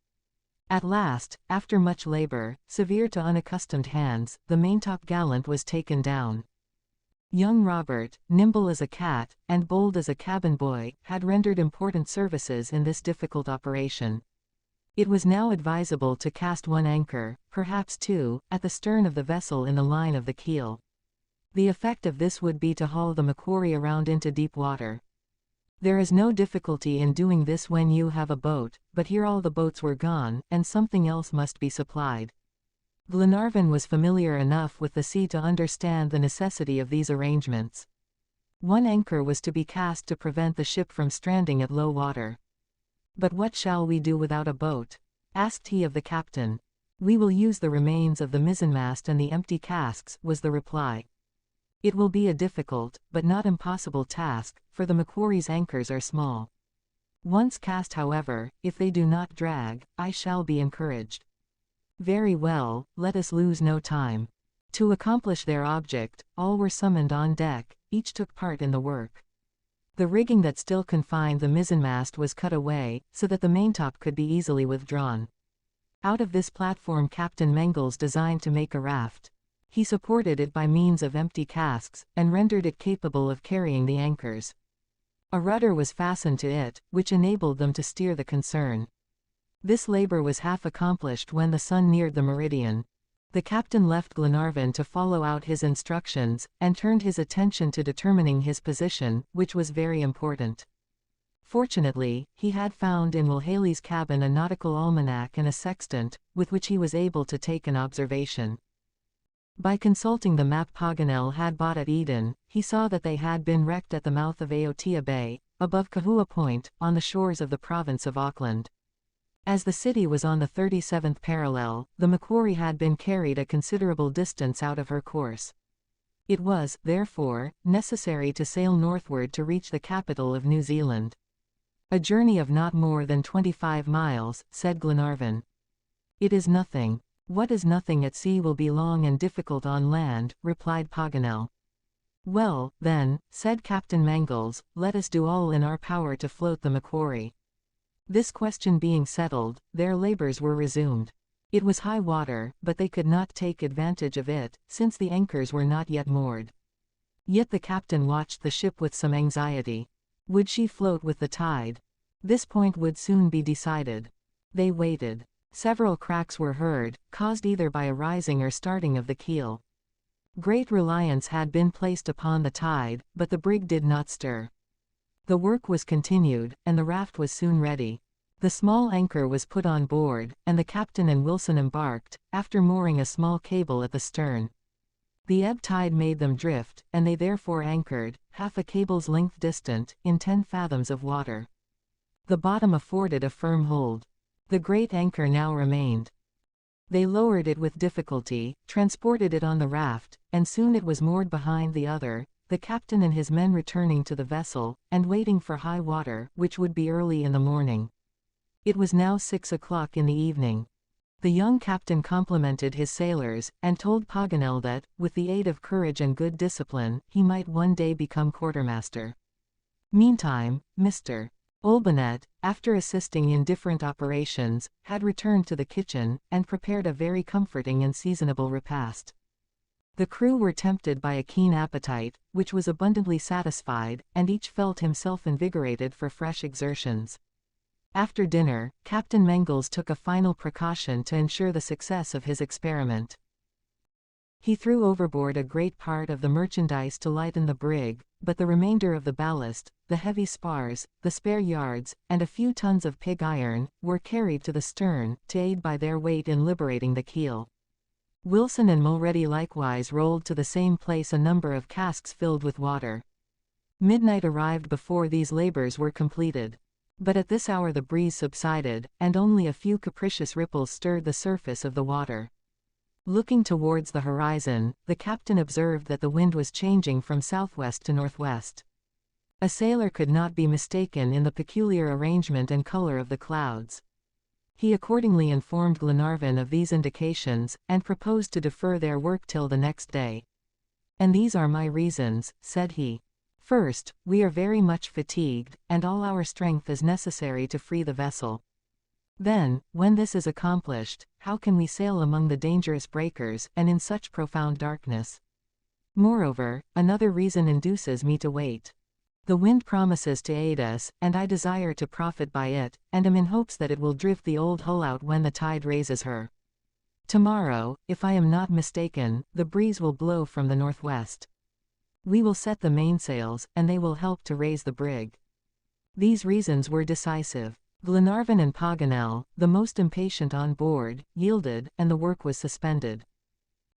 At last, after much labor, severe to unaccustomed hands, the maintop gallant was taken down. Young Robert, nimble as a cat, and bold as a cabin boy, had rendered important services in this difficult operation. It was now advisable to cast 1 anchor, perhaps 2, at the stern of the vessel in the line of the keel. The effect of this would be to haul the Macquarie around into deep water. There is no difficulty in doing this when you have a boat, but here all the boats were gone, and something else must be supplied. Glenarvan was familiar enough with the sea to understand the necessity of these arrangements. 1 anchor was to be cast to prevent the ship from stranding at low water. "But what shall we do without a boat?" asked he of the captain. "We will use the remains of the mizzenmast and the empty casks," was the reply. "It will be a difficult, but not impossible task, for the Macquarie's anchors are small. Once cast, however, if they do not drag, I shall be encouraged." "Very well, let us lose no time." To accomplish their object, all were summoned on deck, each took part in the work. The rigging that still confined the mizzenmast was cut away, so that the maintop could be easily withdrawn. Out of this platform Captain Mangles designed to make a raft. He supported it by means of empty casks, and rendered it capable of carrying the anchors. A rudder was fastened to it, which enabled them to steer the concern. This labor was half accomplished when the sun neared the meridian. The captain left Glenarvan to follow out his instructions, and turned his attention to determining his position, which was very important. Fortunately, he had found in Mulhaly's cabin a nautical almanac and a sextant, with which he was able to take an observation. By consulting the map Paganel had bought at Eden, he saw that they had been wrecked at the mouth of Aotea Bay, above Kahua Point, on the shores of the province of Auckland. As the city was on the 37th parallel, the Macquarie had been carried a considerable distance out of her course. It was, therefore, necessary to sail northward to reach the capital of New Zealand. "A journey of not more than 25 miles, said Glenarvan. "It is nothing. What is nothing at sea will be long and difficult on land," replied Paganel. "Well, then," said Captain Mangles, "let us do all in our power to float the Macquarie." This question being settled, their labors were resumed. It was high water, but they could not take advantage of it, since the anchors were not yet moored. Yet the captain watched the ship with some anxiety. Would she float with the tide? This point would soon be decided. They waited. Several cracks were heard, caused either by a rising or starting of the keel. Great reliance had been placed upon the tide, but the brig did not stir. The work was continued, and the raft was soon ready. The small anchor was put on board, and the captain and Wilson embarked, after mooring a small cable at the stern. The ebb tide made them drift, and they therefore anchored, half a cable's length distant, in 10 fathoms of water. The bottom afforded a firm hold. The great anchor now remained. They lowered it with difficulty, transported it on the raft, and soon it was moored behind the other, the captain and his men returning to the vessel, and waiting for high water, which would be early in the morning. It was now 6 o'clock in the evening. The young captain complimented his sailors, and told Paganel that, with the aid of courage and good discipline, he might one day become quartermaster. Meantime, Mr. Olbinett, after assisting in different operations, had returned to the kitchen, and prepared a very comforting and seasonable repast. The crew were tempted by a keen appetite, which was abundantly satisfied, and each felt himself invigorated for fresh exertions. After dinner, Captain Mangles took a final precaution to ensure the success of his experiment. He threw overboard a great part of the merchandise to lighten the brig, but the remainder of the ballast, the heavy spars, the spare yards, and a few tons of pig iron, were carried to the stern, to aid by their weight in liberating the keel. Wilson and Mulready likewise rolled to the same place a number of casks filled with water. Midnight arrived before these labors were completed. But at this hour the breeze subsided, and only a few capricious ripples stirred the surface of the water. Looking towards the horizon, the captain observed that the wind was changing from southwest to northwest. A sailor could not be mistaken in the peculiar arrangement and color of the clouds. He accordingly informed Glenarvan of these indications, and proposed to defer their work till the next day. "And these are my reasons," said he. "First, we are very much fatigued, and all our strength is necessary to free the vessel. Then, when this is accomplished, how can we sail among the dangerous breakers, and in such profound darkness? Moreover, another reason induces me to wait. The wind promises to aid us, and I desire to profit by it, and am in hopes that it will drift the old hull out when the tide raises her. Tomorrow, if I am not mistaken, the breeze will blow from the northwest. We will set the mainsails, and they will help to raise the brig." These reasons were decisive. Glenarvan and Paganel, the most impatient on board, yielded, and the work was suspended.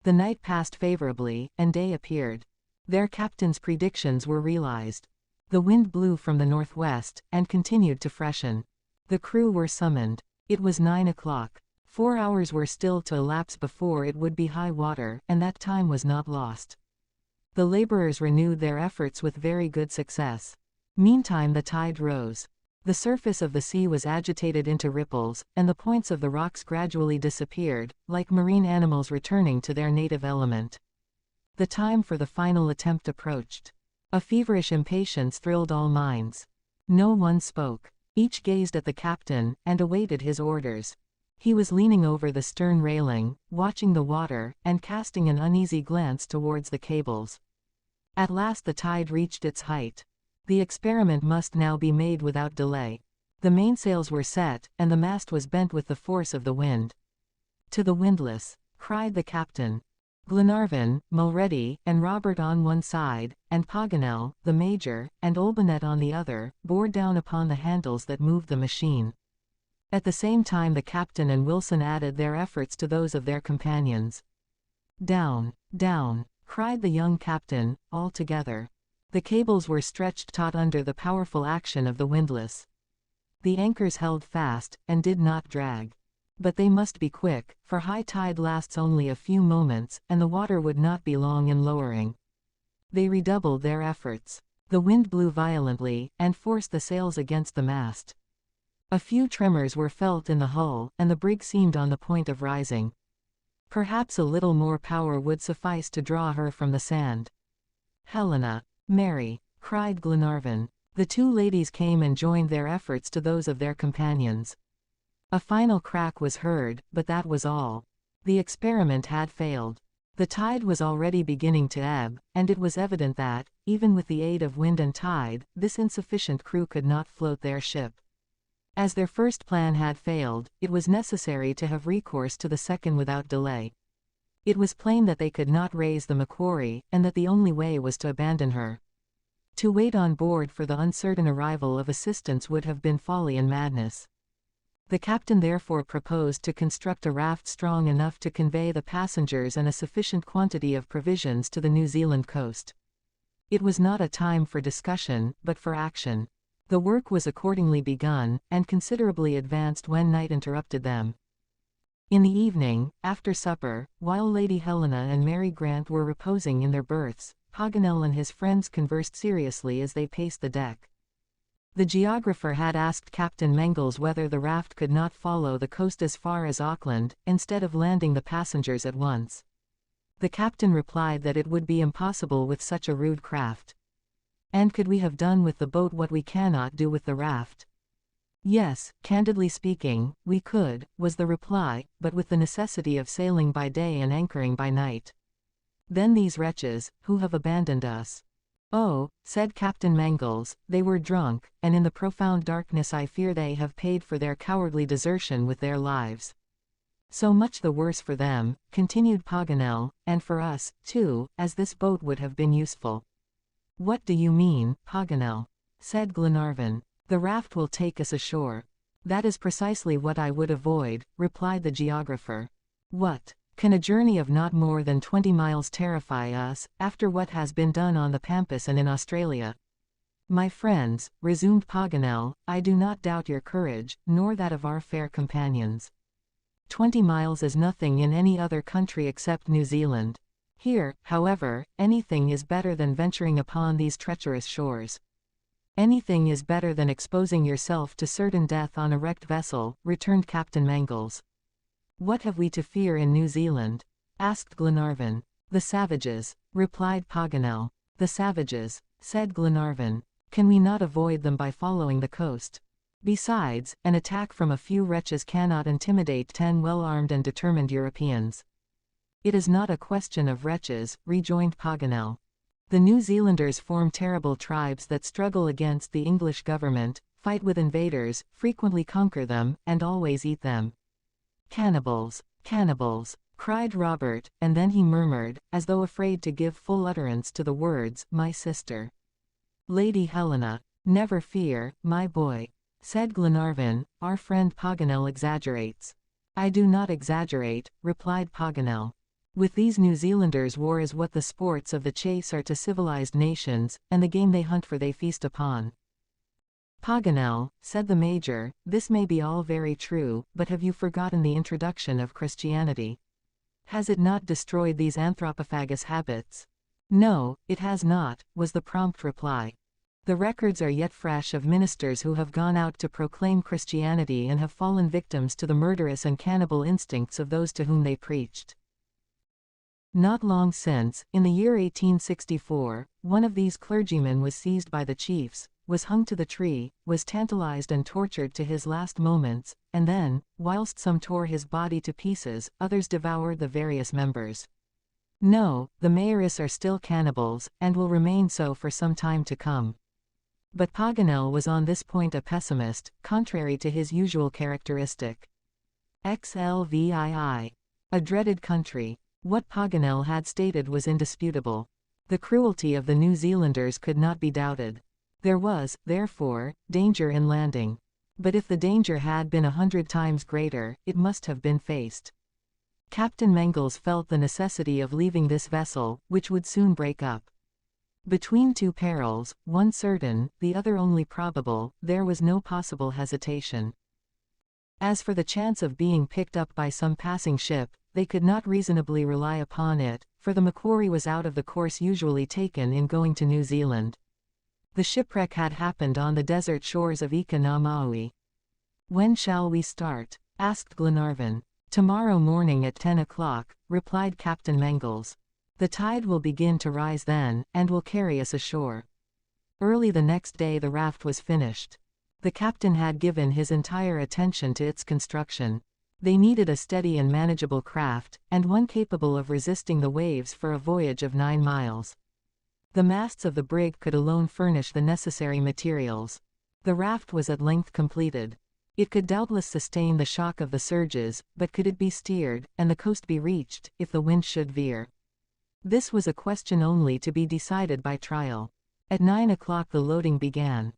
The night passed favorably, and day appeared. Their captain's predictions were realized. The wind blew from the northwest, and continued to freshen. The crew were summoned. It was 9 o'clock. 4 hours were still to elapse before it would be high water, and that time was not lost. The laborers renewed their efforts with very good success. Meantime the tide rose. The surface of the sea was agitated into ripples, and the points of the rocks gradually disappeared, like marine animals returning to their native element. The time for the final attempt approached. A feverish impatience thrilled all minds. No one spoke. Each gazed at the captain, and awaited his orders. He was leaning over the stern railing, watching the water, and casting an uneasy glance towards the cables. At last the tide reached its height. The experiment must now be made without delay. The mainsails were set, and the mast was bent with the force of the wind. "To the windlass!" cried the captain. Glenarvan, Mulready, and Robert on one side, and Paganel, the major, and Olbinett on the other, bore down upon the handles that moved the machine. At the same time the captain and Wilson added their efforts to those of their companions. "Down, down!" cried the young captain, all together. The cables were stretched taut under the powerful action of the windlass. The anchors held fast, and did not drag. But they must be quick, for high tide lasts only a few moments, and the water would not be long in lowering. They redoubled their efforts. The wind blew violently, and forced the sails against the mast. A few tremors were felt in the hull, and the brig seemed on the point of rising. Perhaps a little more power would suffice to draw her from the sand. "Helena! Mary!" cried Glenarvan. The two ladies came and joined their efforts to those of their companions. A final crack was heard, but that was all. The experiment had failed. The tide was already beginning to ebb, and it was evident that, even with the aid of wind and tide, this insufficient crew could not float their ship. As their first plan had failed, it was necessary to have recourse to the second without delay. It was plain that they could not raise the Macquarie, and that the only way was to abandon her. To wait on board for the uncertain arrival of assistance would have been folly and madness. The captain therefore proposed to construct a raft strong enough to convey the passengers and a sufficient quantity of provisions to the New Zealand coast. It was not a time for discussion, but for action. The work was accordingly begun, and considerably advanced when night interrupted them. In the evening, after supper, while Lady Helena and Mary Grant were reposing in their berths, Paganel and his friends conversed seriously as they paced the deck. The geographer had asked Captain Mangles whether the raft could not follow the coast as far as Auckland, instead of landing the passengers at once. The captain replied that it would be impossible with such a rude craft. "And could we have done with the boat what we cannot do with the raft?" "Yes, candidly speaking, we could," was the reply, "but with the necessity of sailing by day and anchoring by night. Then these wretches, who have abandoned us, "Oh," said Captain Mangles, "they were drunk, and in the profound darkness I fear they have paid for their cowardly desertion with their lives." "So much the worse for them," continued Paganel, "and for us, too, as this boat would have been useful." "What do you mean, Paganel?" said Glenarvan. "The raft will take us ashore." "That is precisely what I would avoid," replied the geographer. "What? Can a journey of not more than 20 miles terrify us, after what has been done on the Pampas and in Australia?" "My friends," resumed Paganel, "I do not doubt your courage, nor that of our fair companions. 20 miles is nothing in any other country except New Zealand. Here, however, anything is better than venturing upon these treacherous shores." "Anything is better than exposing yourself to certain death on a wrecked vessel," returned Captain Mangles. "What have we to fear in New Zealand?" asked Glenarvan. "The savages," replied Paganel. "The savages," said Glenarvan. "Can we not avoid them by following the coast? Besides, an attack from a few wretches cannot intimidate 10 well-armed and determined Europeans." "It is not a question of wretches," rejoined Paganel. "The New Zealanders form terrible tribes that struggle against the English government, fight with invaders, frequently conquer them, and always eat them." "Cannibals! Cannibals!" cried Robert, and then he murmured, as though afraid to give full utterance to the words, "My sister." "Lady Helena." "Never fear, my boy," said Glenarvan, "our friend Paganel exaggerates." "I do not exaggerate," replied Paganel. "With these New Zealanders war is what the sports of the chase are to civilized nations, and the game they hunt for they feast upon." "Paganel," said the Major, "this may be all very true, but have you forgotten the introduction of Christianity? Has it not destroyed these anthropophagous habits?" "No, it has not," was the prompt reply. "The records are yet fresh of ministers who have gone out to proclaim Christianity and have fallen victims to the murderous and cannibal instincts of those to whom they preached. Not long since, in the year 1864, one of these clergymen was seized by the chiefs, was hung to the tree, was tantalized and tortured to his last moments, and then, whilst some tore his body to pieces, others devoured the various members. No, the Maoris are still cannibals, and will remain so for some time to come." But Paganel was on this point a pessimist, contrary to his usual characteristic. XLVII. A dreaded country. What Paganel had stated was indisputable. The cruelty of the New Zealanders could not be doubted. There was, therefore, danger in landing. But if the danger had been 100 times greater, it must have been faced. Captain Mangles felt the necessity of leaving this vessel, which would soon break up. Between two perils, one certain, the other only probable, there was no possible hesitation. As for the chance of being picked up by some passing ship, they could not reasonably rely upon it, for the Macquarie was out of the course usually taken in going to New Zealand. The shipwreck had happened on the desert shores of Ika na Maui. "When shall we start?" asked Glenarvan. "Tomorrow morning at 10 o'clock," replied Captain Mangles. "The tide will begin to rise then, and will carry us ashore." Early the next day the raft was finished. The captain had given his entire attention to its construction. They needed a steady and manageable craft, and one capable of resisting the waves for a voyage of 9 miles. The masts of the brig could alone furnish the necessary materials. The raft was at length completed. It could doubtless sustain the shock of the surges, but could it be steered, and the coast be reached, if the wind should veer? This was a question only to be decided by trial. At 9 o'clock the loading began.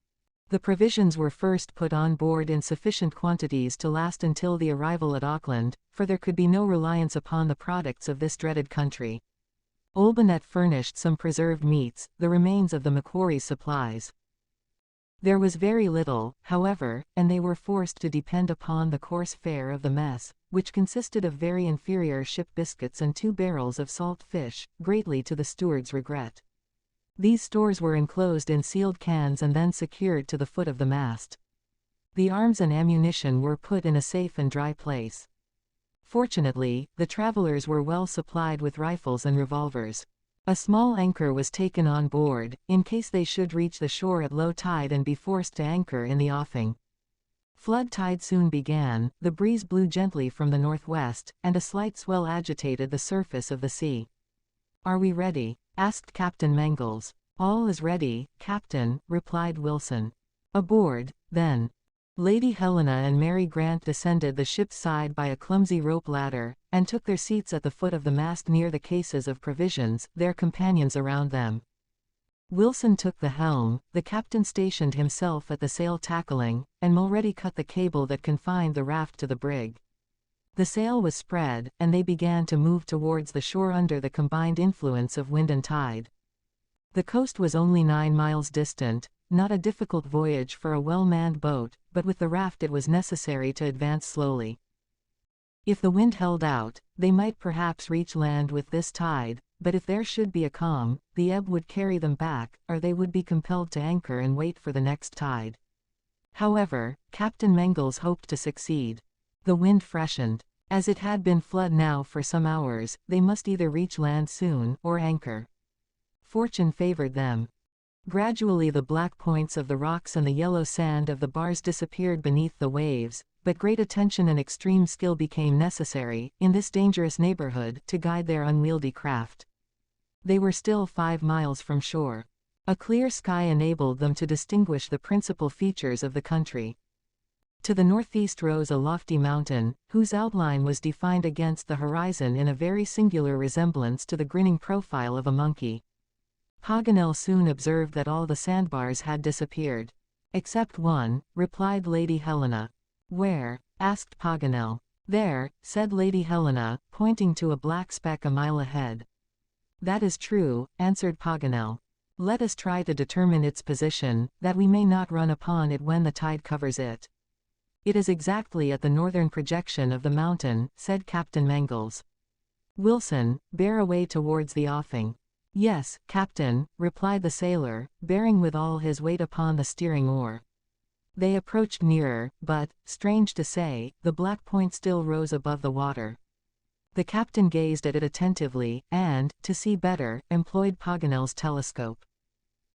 The provisions were first put on board in sufficient quantities to last until the arrival at Auckland, for there could be no reliance upon the products of this dreaded country. Olbinett furnished some preserved meats, the remains of the Macquarie's supplies. There was very little, however, and they were forced to depend upon the coarse fare of the mess, which consisted of very inferior ship biscuits and 2 barrels of salt fish, greatly to the steward's regret. These stores were enclosed in sealed cans and then secured to the foot of the mast. The arms and ammunition were put in a safe and dry place. Fortunately, the travelers were well supplied with rifles and revolvers. A small anchor was taken on board, in case they should reach the shore at low tide and be forced to anchor in the offing. Flood tide soon began, the breeze blew gently from the northwest, and a slight swell agitated the surface of the sea. "Are we ready?" asked Captain Mangles. All is ready, Captain, replied Wilson. Aboard, then. Lady Helena and Mary Grant descended the ship's side by a clumsy rope ladder, and took their seats at the foot of the mast near the cases of provisions, their companions around them. Wilson took the helm, the captain stationed himself at the sail tackling, and Mulready cut the cable that confined the raft to the brig. The sail was spread, and they began to move towards the shore under the combined influence of wind and tide. The coast was only 9 miles distant, not a difficult voyage for a well-manned boat, but with the raft it was necessary to advance slowly. If the wind held out, they might perhaps reach land with this tide, but if there should be a calm, the ebb would carry them back, or they would be compelled to anchor and wait for the next tide. However, Captain Mangles hoped to succeed. The wind freshened. As it had been flood now for some hours, they must either reach land soon, or anchor. Fortune favored them. Gradually the black points of the rocks and the yellow sand of the bars disappeared beneath the waves, but great attention and extreme skill became necessary, in this dangerous neighborhood, to guide their unwieldy craft. They were still 5 miles from shore. A clear sky enabled them to distinguish the principal features of the country. To the northeast rose a lofty mountain, whose outline was defined against the horizon in a very singular resemblance to the grinning profile of a monkey. Paganel soon observed that all the sandbars had disappeared. Except one, replied Lady Helena. Where? asked Paganel. There, said Lady Helena, pointing to a black speck a mile ahead. That is true, answered Paganel. Let us try to determine its position, that we may not run upon it when the tide covers it. It is exactly at the northern projection of the mountain, said Captain Mangles. Wilson, bear away towards the offing. Yes, Captain, replied the sailor, bearing with all his weight upon the steering oar. They approached nearer, but, strange to say, the black point still rose above the water. The captain gazed at it attentively, and, to see better, employed Paganel's telescope.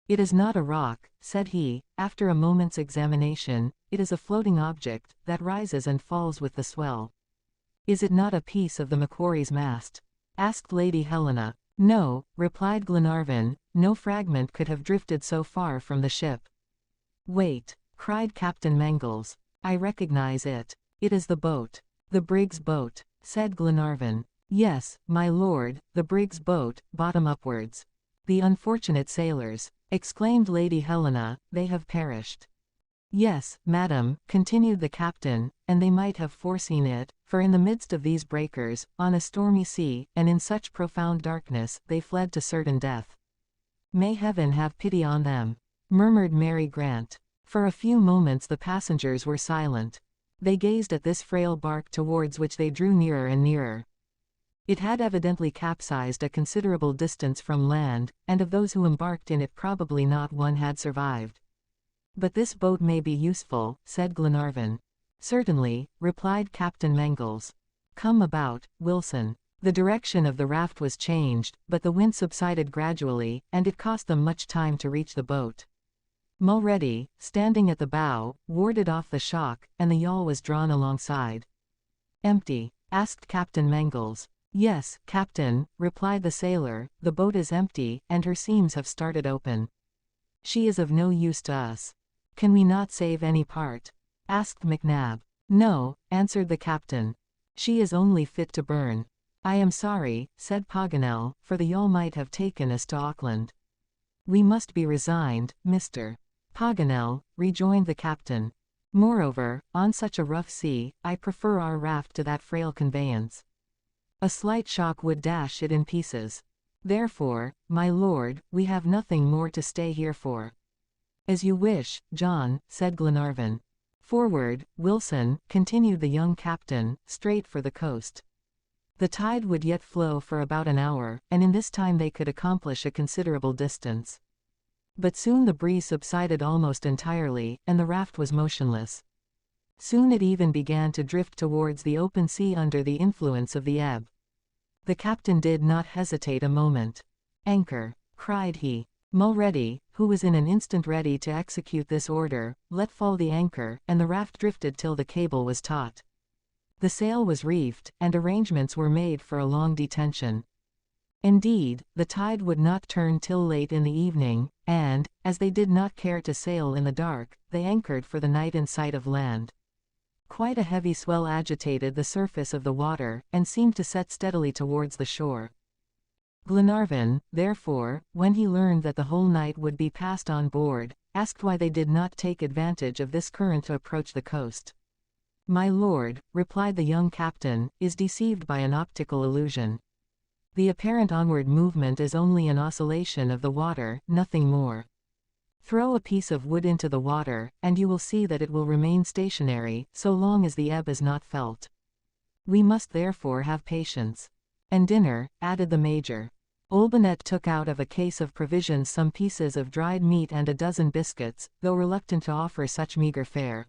It is not a rock, said he, after a moment's examination, it is a floating object, that rises and falls with the swell. Is it not a piece of the Macquarie's mast? asked Lady Helena. No, replied Glenarvan, no fragment could have drifted so far from the ship. Wait, cried Captain Mangles. I recognize it. It is the boat. The brig's boat, said Glenarvan. Yes, my lord, the brig's boat, bottom upwards. The unfortunate sailors, exclaimed Lady Helena, they have perished. Yes, madam, continued the captain, and they might have foreseen it, for in the midst of these breakers, on a stormy sea, and in such profound darkness, they fled to certain death. May heaven have pity on them, murmured Mary Grant. For a few moments the passengers were silent. They gazed at this frail bark towards which they drew nearer and nearer. It had evidently capsized a considerable distance from land, and of those who embarked in it probably not one had survived. But this boat may be useful, said Glenarvan. Certainly, replied Captain Mangles. Come about, Wilson. The direction of the raft was changed, but the wind subsided gradually, and it cost them much time to reach the boat. Mulready, standing at the bow, warded off the shock, and the yawl was drawn alongside. Empty? asked Captain Mangles. Yes, Captain, replied the sailor, the boat is empty, and her seams have started open. She is of no use to us. Can we not save any part? asked McNab. No, answered the captain. She is only fit to burn. I am sorry, said Paganel, for the yawl might have taken us to Auckland. We must be resigned, Mr. Paganel, rejoined the captain. Moreover, on such a rough sea, I prefer our raft to that frail conveyance. A slight shock would dash it in pieces. Therefore, my lord, we have nothing more to stay here for. As you wish, John, said Glenarvan. Forward, Wilson, continued the young captain, straight for the coast. The tide would yet flow for about an hour, and in this time they could accomplish a considerable distance. But soon the breeze subsided almost entirely, and the raft was motionless. Soon it even began to drift towards the open sea under the influence of the ebb. The captain did not hesitate a moment. Anchor, cried he. Mulready, who was in an instant ready to execute this order, let fall the anchor, and the raft drifted till the cable was taut. The sail was reefed, and arrangements were made for a long detention. Indeed, the tide would not turn till late in the evening, and, as they did not care to sail in the dark, they anchored for the night in sight of land. Quite a heavy swell agitated the surface of the water, and seemed to set steadily towards the shore. Glenarvan, therefore, when he learned that the whole night would be passed on board, asked why they did not take advantage of this current to approach the coast. "My lord," replied the young captain, "is deceived by an optical illusion. The apparent onward movement is only an oscillation of the water, nothing more. Throw a piece of wood into the water, and you will see that it will remain stationary, so long as the ebb is not felt. We must therefore have patience." "And dinner," added the major. Olbinett took out of a case of provisions some pieces of dried meat and a dozen biscuits, though reluctant to offer such meager fare.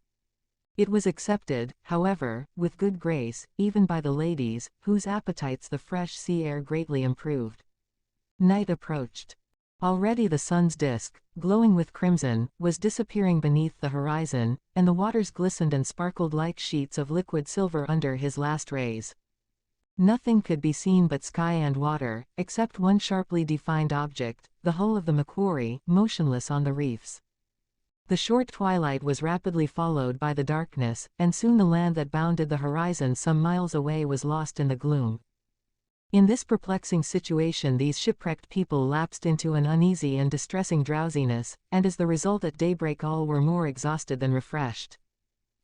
It was accepted, however, with good grace, even by the ladies, whose appetites the fresh sea air greatly improved. Night approached. Already the sun's disk, glowing with crimson, was disappearing beneath the horizon, and the waters glistened and sparkled like sheets of liquid silver under his last rays. Nothing could be seen but sky and water, except one sharply defined object, the hull of the Macquarie, motionless on the reefs. The short twilight was rapidly followed by the darkness, and soon the land that bounded the horizon some miles away was lost in the gloom. In this perplexing situation these shipwrecked people lapsed into an uneasy and distressing drowsiness, and as the result at daybreak all were more exhausted than refreshed.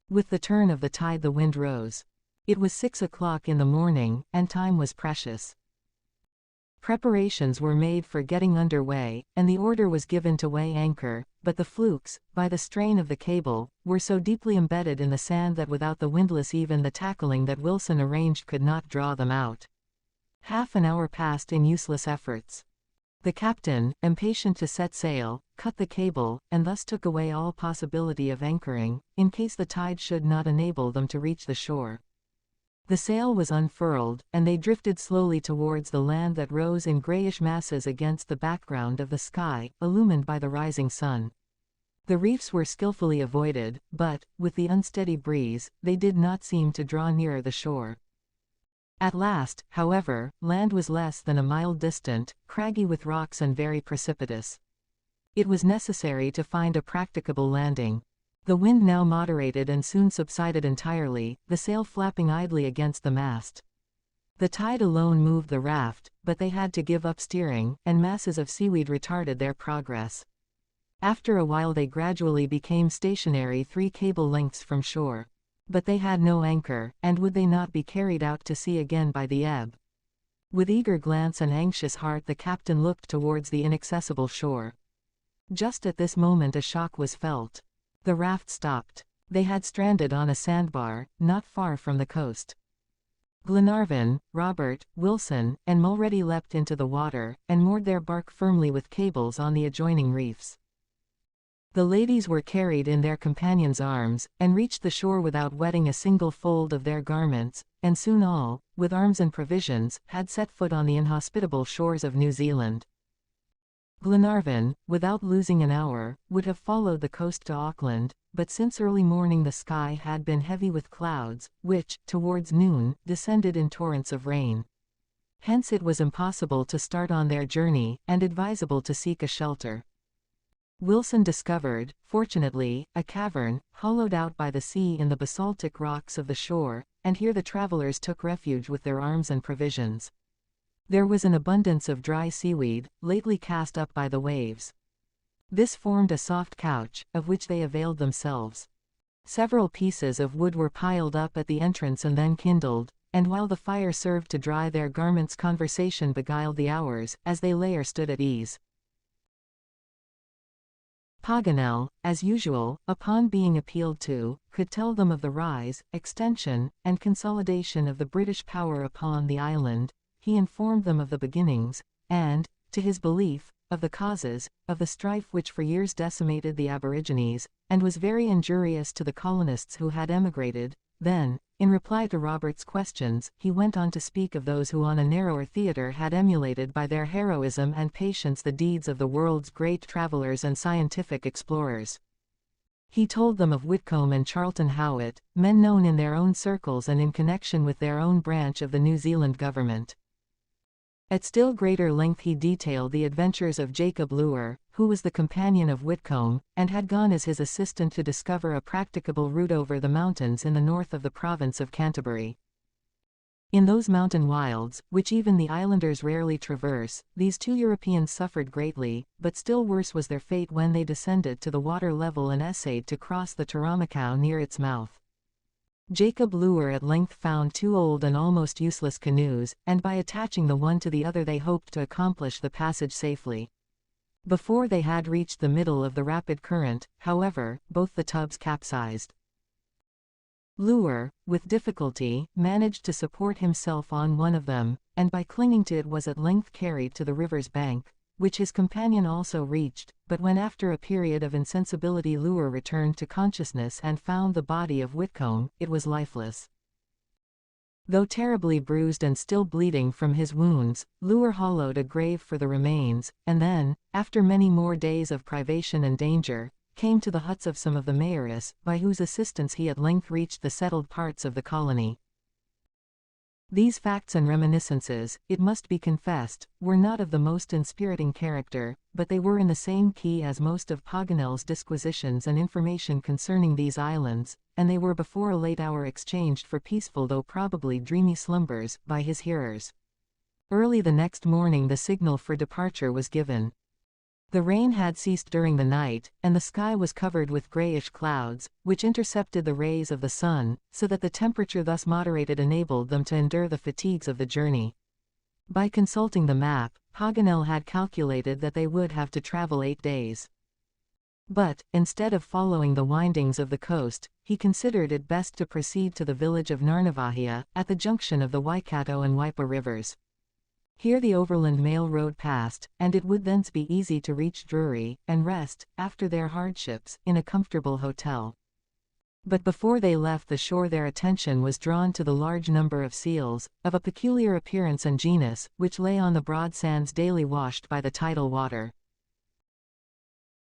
With the turn of the tide the wind rose. It was 6 o'clock in the morning, and time was precious. Preparations were made for getting under way, and the order was given to weigh anchor, but the flukes, by the strain of the cable, were so deeply embedded in the sand that without the windlass even the tackling that Wilson arranged could not draw them out. Half an hour passed in useless efforts. The captain, impatient to set sail, cut the cable, and thus took away all possibility of anchoring, in case the tide should not enable them to reach the shore. The sail was unfurled, and they drifted slowly towards the land that rose in grayish masses against the background of the sky, illumined by the rising sun. The reefs were skillfully avoided, but, with the unsteady breeze, they did not seem to draw nearer the shore. At last, however, land was less than a mile distant, craggy with rocks and very precipitous. It was necessary to find a practicable landing. The wind now moderated and soon subsided entirely, the sail flapping idly against the mast. The tide alone moved the raft, but they had to give up steering, and masses of seaweed retarded their progress. After a while they gradually became stationary 3 cable lengths from shore. But they had no anchor, and would they not be carried out to sea again by the ebb? With eager glance and anxious heart the captain looked towards the inaccessible shore. Just at this moment a shock was felt. The raft stopped. They had stranded on a sandbar, not far from the coast. Glenarvan, Robert, Wilson, and Mulready leapt into the water, and moored their bark firmly with cables on the adjoining reefs. The ladies were carried in their companions' arms, and reached the shore without wetting a single fold of their garments, and soon all, with arms and provisions, had set foot on the inhospitable shores of New Zealand. Glenarvan, without losing an hour, would have followed the coast to Auckland, but since early morning the sky had been heavy with clouds, which, towards noon, descended in torrents of rain. Hence it was impossible to start on their journey, and advisable to seek a shelter. Wilson discovered, fortunately, a cavern, hollowed out by the sea in the basaltic rocks of the shore, and here the travelers took refuge with their arms and provisions. There was an abundance of dry seaweed, lately cast up by the waves. This formed a soft couch, of which they availed themselves. Several pieces of wood were piled up at the entrance and then kindled, and while the fire served to dry their garments conversation beguiled the hours, as they lay or stood at ease. Paganel, as usual, upon being appealed to, could tell them of the rise, extension, and consolidation of the British power upon the island. He informed them of the beginnings, and, to his belief, of the causes, of the strife which for years decimated the aborigines, and was very injurious to the colonists who had emigrated. Then, in reply to Robert's questions, he went on to speak of those who on a narrower theatre had emulated by their heroism and patience the deeds of the world's great travelers and scientific explorers. He told them of Whitcomb and Charlton Howett, men known in their own circles and in connection with their own branch of the New Zealand government. At still greater length he detailed the adventures of Jacob Luer, who was the companion of Whitcomb, and had gone as his assistant to discover a practicable route over the mountains in the north of the province of Canterbury. In those mountain wilds, which even the islanders rarely traverse, these two Europeans suffered greatly, but still worse was their fate when they descended to the water level and essayed to cross the Taramacao near its mouth. Jacob Luer at length found two old and almost useless canoes, and by attaching the one to the other they hoped to accomplish the passage safely. Before they had reached the middle of the rapid current, however, both the tubs capsized. Luer, with difficulty, managed to support himself on one of them, and by clinging to it was at length carried to the river's bank, which his companion also reached, but when after a period of insensibility Luer returned to consciousness and found the body of Whitcomb, it was lifeless. Though terribly bruised and still bleeding from his wounds, Luer hollowed a grave for the remains, and then, after many more days of privation and danger, came to the huts of some of the mayoris, by whose assistance he at length reached the settled parts of the colony. These facts and reminiscences, it must be confessed, were not of the most inspiriting character, but they were in the same key as most of Paganel's disquisitions and information concerning these islands, and they were before a late hour exchanged for peaceful though probably dreamy slumbers, by his hearers. Early the next morning the signal for departure was given. The rain had ceased during the night, and the sky was covered with grayish clouds, which intercepted the rays of the sun, so that the temperature thus moderated enabled them to endure the fatigues of the journey. By consulting the map, Paganel had calculated that they would have to travel 8 days. But, instead of following the windings of the coast, he considered it best to proceed to the village of Narnavahia, at the junction of the Waikato and Waipa rivers. Here the overland mail road passed, and it would thence be easy to reach Drury, and rest, after their hardships, in a comfortable hotel. But before they left the shore their attention was drawn to the large number of seals, of a peculiar appearance and genus, which lay on the broad sands daily washed by the tidal water.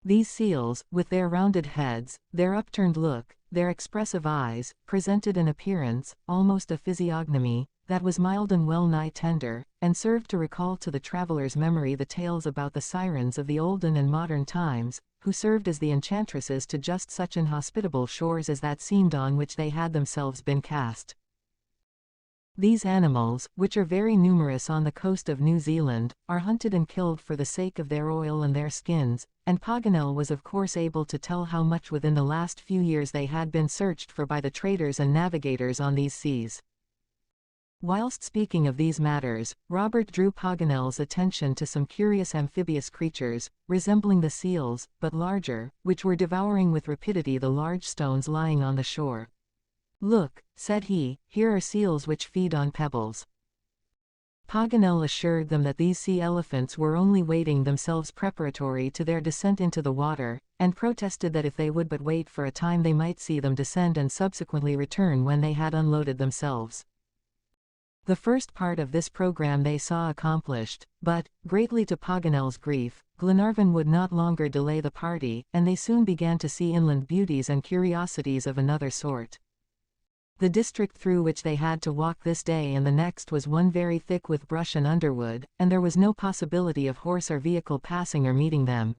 These seals, with their rounded heads, their upturned look, their expressive eyes, presented an appearance, almost a physiognomy, that was mild and well-nigh tender, and served to recall to the traveler's memory the tales about the sirens of the olden and modern times, who served as the enchantresses to just such inhospitable shores as that seemed on which they had themselves been cast. These animals, which are very numerous on the coast of New Zealand, are hunted and killed for the sake of their oil and their skins, and Paganel was of course able to tell how much within the last few years they had been searched for by the traders and navigators on these seas. Whilst speaking of these matters, Robert drew Paganel's attention to some curious amphibious creatures, resembling the seals, but larger, which were devouring with rapidity the large stones lying on the shore. "Look," said he, "here are seals which feed on pebbles." Paganel assured them that these sea elephants were only weighting themselves preparatory to their descent into the water, and protested that if they would but wait for a time they might see them descend and subsequently return when they had unloaded themselves. The first part of this program they saw accomplished, but, greatly to Paganel's grief, Glenarvan would not longer delay the party, and they soon began to see inland beauties and curiosities of another sort. The district through which they had to walk this day and the next was one very thick with brush and underwood, and there was no possibility of horse or vehicle passing or meeting them.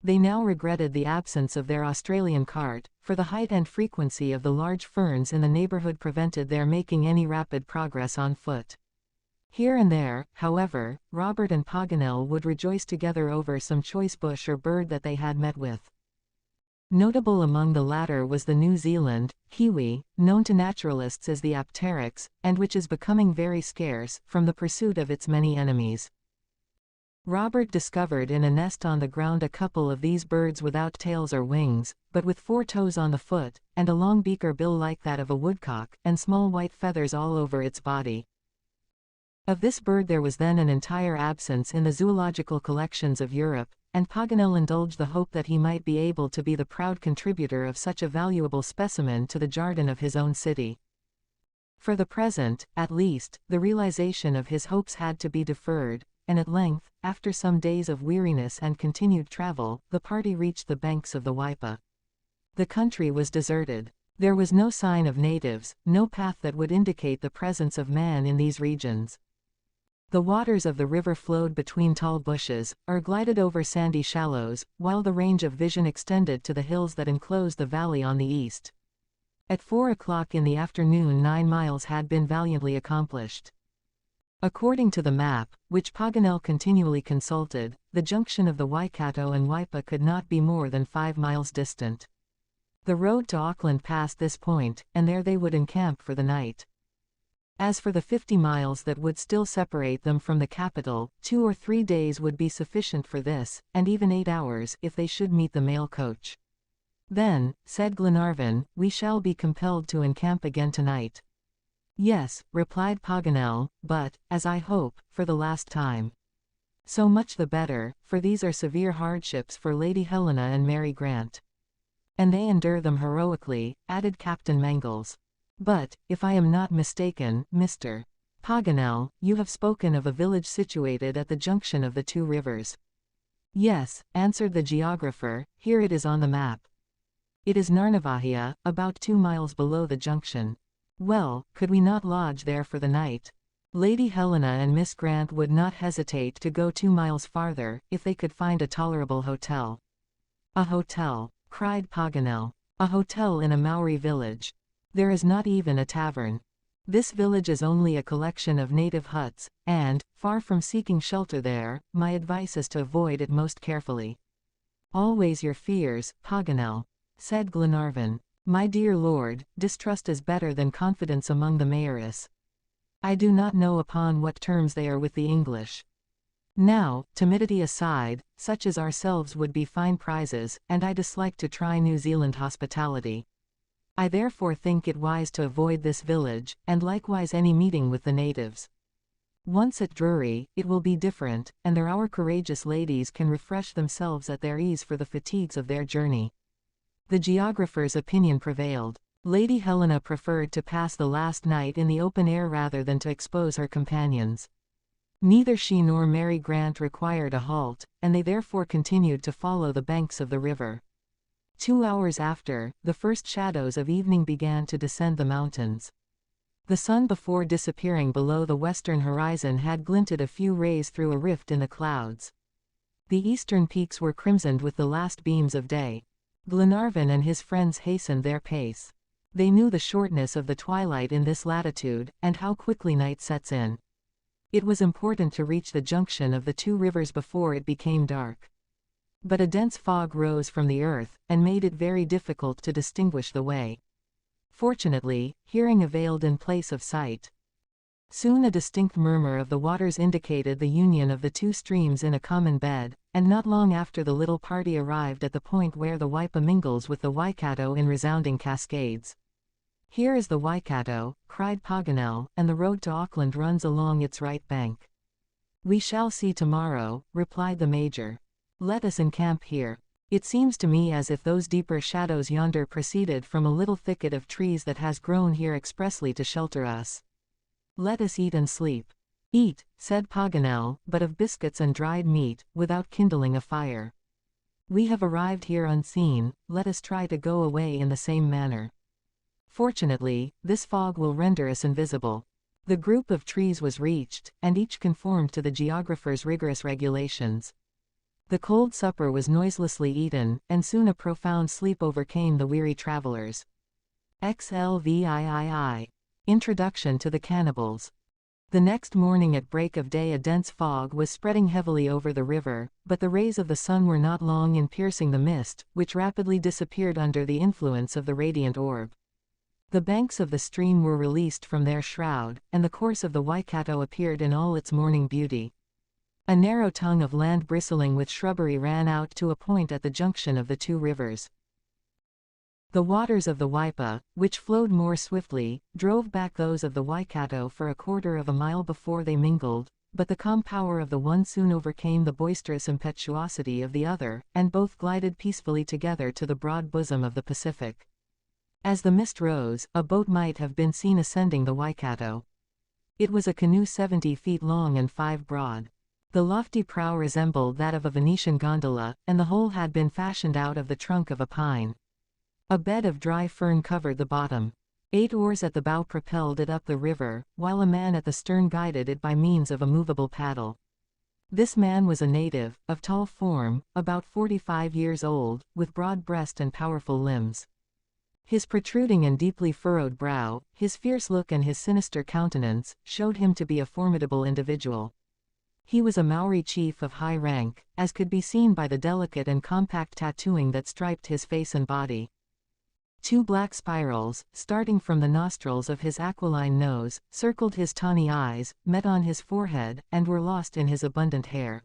They now regretted the absence of their Australian cart, for the height and frequency of the large ferns in the neighborhood prevented their making any rapid progress on foot. Here and there, however, Robert and Paganel would rejoice together over some choice bush or bird that they had met with. Notable among the latter was the New Zealand kiwi, known to naturalists as the apteryx, and which is becoming very scarce, from the pursuit of its many enemies. Robert discovered in a nest on the ground a couple of these birds without tails or wings, but with 4 toes on the foot, and a long beak or bill like that of a woodcock, and small white feathers all over its body. Of this bird there was then an entire absence in the zoological collections of Europe, and Paganel indulged the hope that he might be able to be the proud contributor of such a valuable specimen to the jardin of his own city. For the present, at least, the realization of his hopes had to be deferred, and at length, after some days of weariness and continued travel, the party reached the banks of the Waipa. The country was deserted. There was no sign of natives, no path that would indicate the presence of man in these regions. The waters of the river flowed between tall bushes, or glided over sandy shallows, while the range of vision extended to the hills that enclosed the valley on the east. At 4 o'clock in the afternoon 9 miles had been valiantly accomplished. According to the map, which Paganel continually consulted, the junction of the Waikato and Waipa could not be more than 5 miles distant. The road to Auckland passed this point, and there they would encamp for the night. As for the 50 miles that would still separate them from the capital, 2 or 3 days would be sufficient for this, and even 8 hours if they should meet the mail coach. Then, said Glenarvan, we shall be compelled to encamp again tonight. Yes, replied Paganel, but, as I hope, for the last time. So much the better, for these are severe hardships for Lady Helena and Mary Grant. And they endure them heroically, added Captain Mangles. But, if I am not mistaken, Mr. Paganel, you have spoken of a village situated at the junction of the two rivers. Yes, answered the geographer, here it is on the map. It is Narnavahia, about 2 miles below the junction. Well, could we not lodge there for the night? Lady Helena and Miss Grant would not hesitate to go 2 miles farther, if they could find a tolerable hotel. A hotel, cried Paganel. A hotel in a Maori village. There is not even a tavern. This village is only a collection of native huts, and, far from seeking shelter there, my advice is to avoid it most carefully. Always your fears, Paganel, said Glenarvan. My dear lord, distrust is better than confidence among the Maoris. I do not know upon what terms they are with the English. Now, timidity aside, such as ourselves would be fine prizes, and I dislike to try New Zealand hospitality. I therefore think it wise to avoid this village, and likewise any meeting with the natives. Once at Drury, it will be different, and there our courageous ladies can refresh themselves at their ease for the fatigues of their journey. The geographer's opinion prevailed. Lady Helena preferred to pass the last night in the open air rather than to expose her companions. Neither she nor Mary Grant required a halt, and they therefore continued to follow the banks of the river. 2 hours after, the first shadows of evening began to descend the mountains. The sun before disappearing below the western horizon had glinted a few rays through a rift in the clouds. The eastern peaks were crimsoned with the last beams of day. Glenarvan and his friends hastened their pace. They knew the shortness of the twilight in this latitude, and how quickly night sets in. It was important to reach the junction of the two rivers before it became dark. But a dense fog rose from the earth, and made it very difficult to distinguish the way. Fortunately, hearing availed in place of sight. Soon a distinct murmur of the waters indicated the union of the two streams in a common bed, and not long after the little party arrived at the point where the Waipa mingles with the Waikato in resounding cascades. Here is the Waikato, cried Paganel, and the road to Auckland runs along its right bank. We shall see tomorrow, replied the Major. Let us encamp here. It seems to me as if those deeper shadows yonder proceeded from a little thicket of trees that has grown here expressly to shelter us. Let us eat and sleep. Eat, said Paganel, but of biscuits and dried meat, without kindling a fire. We have arrived here unseen, let us try to go away in the same manner. Fortunately, this fog will render us invisible. The group of trees was reached, and each conformed to the geographer's rigorous regulations. The cold supper was noiselessly eaten, and soon a profound sleep overcame the weary travelers. XLVIII. Introduction to the Cannibals. The next morning at break of day a dense fog was spreading heavily over the river, but the rays of the sun were not long in piercing the mist, which rapidly disappeared under the influence of the radiant orb. The banks of the stream were released from their shroud, and the course of the Waikato appeared in all its morning beauty. A narrow tongue of land bristling with shrubbery ran out to a point at the junction of the two rivers. The waters of the Waipa, which flowed more swiftly, drove back those of the Waikato for a quarter of a mile before they mingled, but the calm power of the one soon overcame the boisterous impetuosity of the other, and both glided peacefully together to the broad bosom of the Pacific. As the mist rose, a boat might have been seen ascending the Waikato. It was a canoe 70 feet long and 5 broad. The lofty prow resembled that of a Venetian gondola, and the whole had been fashioned out of the trunk of a pine. A bed of dry fern covered the bottom. 8 oars at the bow propelled it up the river, while a man at the stern guided it by means of a movable paddle. This man was a native, of tall form, about 45 years old, with broad breast and powerful limbs. His protruding and deeply furrowed brow, his fierce look and his sinister countenance, showed him to be a formidable individual. He was a Maori chief of high rank, as could be seen by the delicate and compact tattooing that striped his face and body. 2 black spirals, starting from the nostrils of his aquiline nose, circled his tawny eyes, met on his forehead, and were lost in his abundant hair.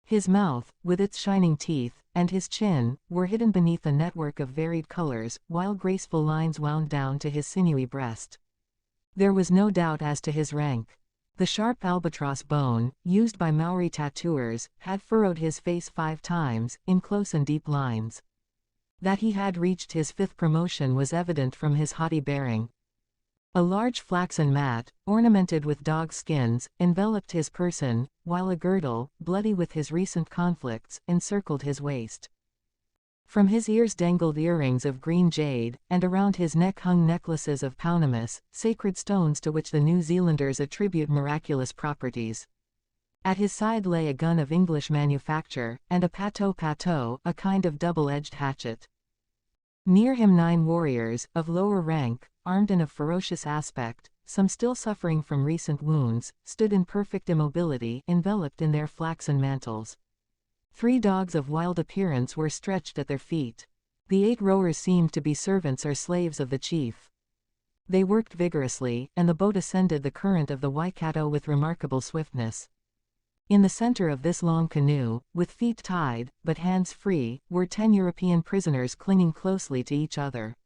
His mouth, with its shining teeth, and his chin, were hidden beneath a network of varied colors, while graceful lines wound down to his sinewy breast. There was no doubt as to his rank. The sharp albatross bone, used by Maori tattooers, had furrowed his face 5 times, in close and deep lines. That he had reached his 5th promotion was evident from his haughty bearing. A large flaxen mat, ornamented with dog skins, enveloped his person, while a girdle, bloody with his recent conflicts, encircled his waist. From his ears dangled earrings of green jade, and around his neck hung necklaces of pounamus, sacred stones to which the New Zealanders attribute miraculous properties. At his side lay a gun of English manufacture, and a pato, a kind of double-edged hatchet. Near him 9 warriors, of lower rank, armed and of ferocious aspect, some still suffering from recent wounds, stood in perfect immobility, enveloped in their flaxen mantles. 3 dogs of wild appearance were stretched at their feet. The 8 rowers seemed to be servants or slaves of the chief. They worked vigorously, and the boat ascended the current of the Waikato with remarkable swiftness. In the center of this long canoe, with feet tied, but hands free, were 10 European prisoners clinging closely to each other.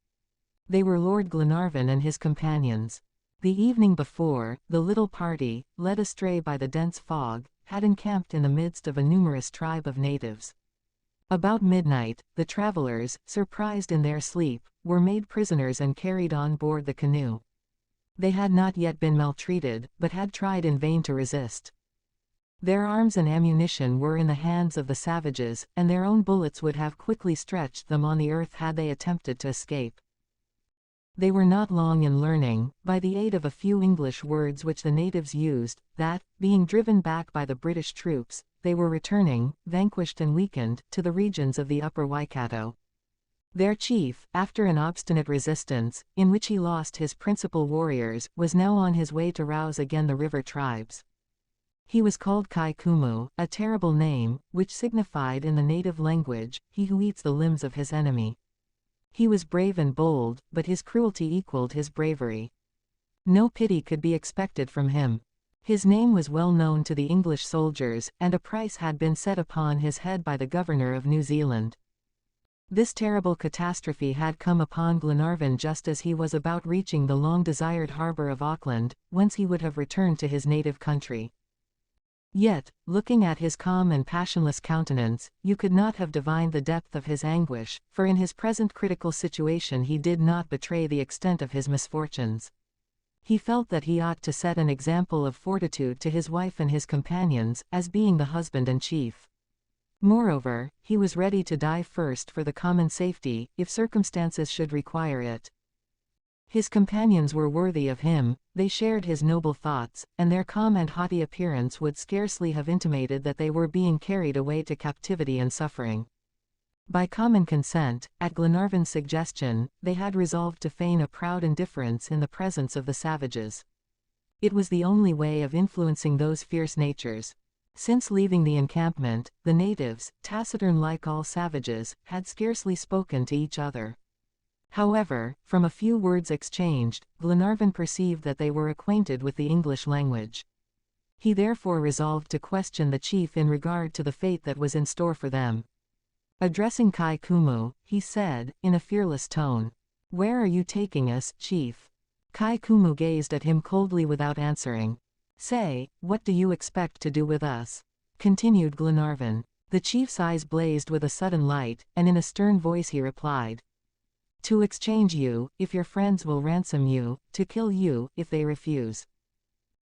They were Lord Glenarvan and his companions. The evening before, the little party, led astray by the dense fog, had encamped in the midst of a numerous tribe of natives. About midnight, the travelers, surprised in their sleep, were made prisoners and carried on board the canoe. They had not yet been maltreated, but had tried in vain to resist. Their arms and ammunition were in the hands of the savages, and their own bullets would have quickly stretched them on the earth had they attempted to escape. They were not long in learning, by the aid of a few English words which the natives used, that, being driven back by the British troops, they were returning, vanquished and weakened, to the regions of the upper Waikato. Their chief, after an obstinate resistance, in which he lost his principal warriors, was now on his way to rouse again the river tribes. He was called Kai Kumu, a terrible name, which signified in the native language, he who eats the limbs of his enemy. He was brave and bold, but his cruelty equaled his bravery. No pity could be expected from him. His name was well known to the English soldiers, and a price had been set upon his head by the governor of New Zealand. This terrible catastrophe had come upon Glenarvan just as he was about reaching the long-desired harbor of Auckland, whence he would have returned to his native country. Yet, looking at his calm and passionless countenance, you could not have divined the depth of his anguish, for in his present critical situation he did not betray the extent of his misfortunes. He felt that he ought to set an example of fortitude to his wife and his companions, as being the husband and chief. Moreover, he was ready to die first for the common safety, if circumstances should require it. His companions were worthy of him, they shared his noble thoughts, and their calm and haughty appearance would scarcely have intimated that they were being carried away to captivity and suffering. By common consent, at Glenarvan's suggestion, they had resolved to feign a proud indifference in the presence of the savages. It was the only way of influencing those fierce natures. Since leaving the encampment, the natives, taciturn like all savages, had scarcely spoken to each other. However, from a few words exchanged, Glenarvan perceived that they were acquainted with the English language. He therefore resolved to question the chief in regard to the fate that was in store for them. Addressing Kai Kumu, he said, in a fearless tone, "Where are you taking us, chief?" Kai Kumu gazed at him coldly without answering. "Say, what do you expect to do with us?" continued Glenarvan. The chief's eyes blazed with a sudden light, and in a stern voice he replied, "To exchange you, if your friends will ransom you, to kill you, if they refuse."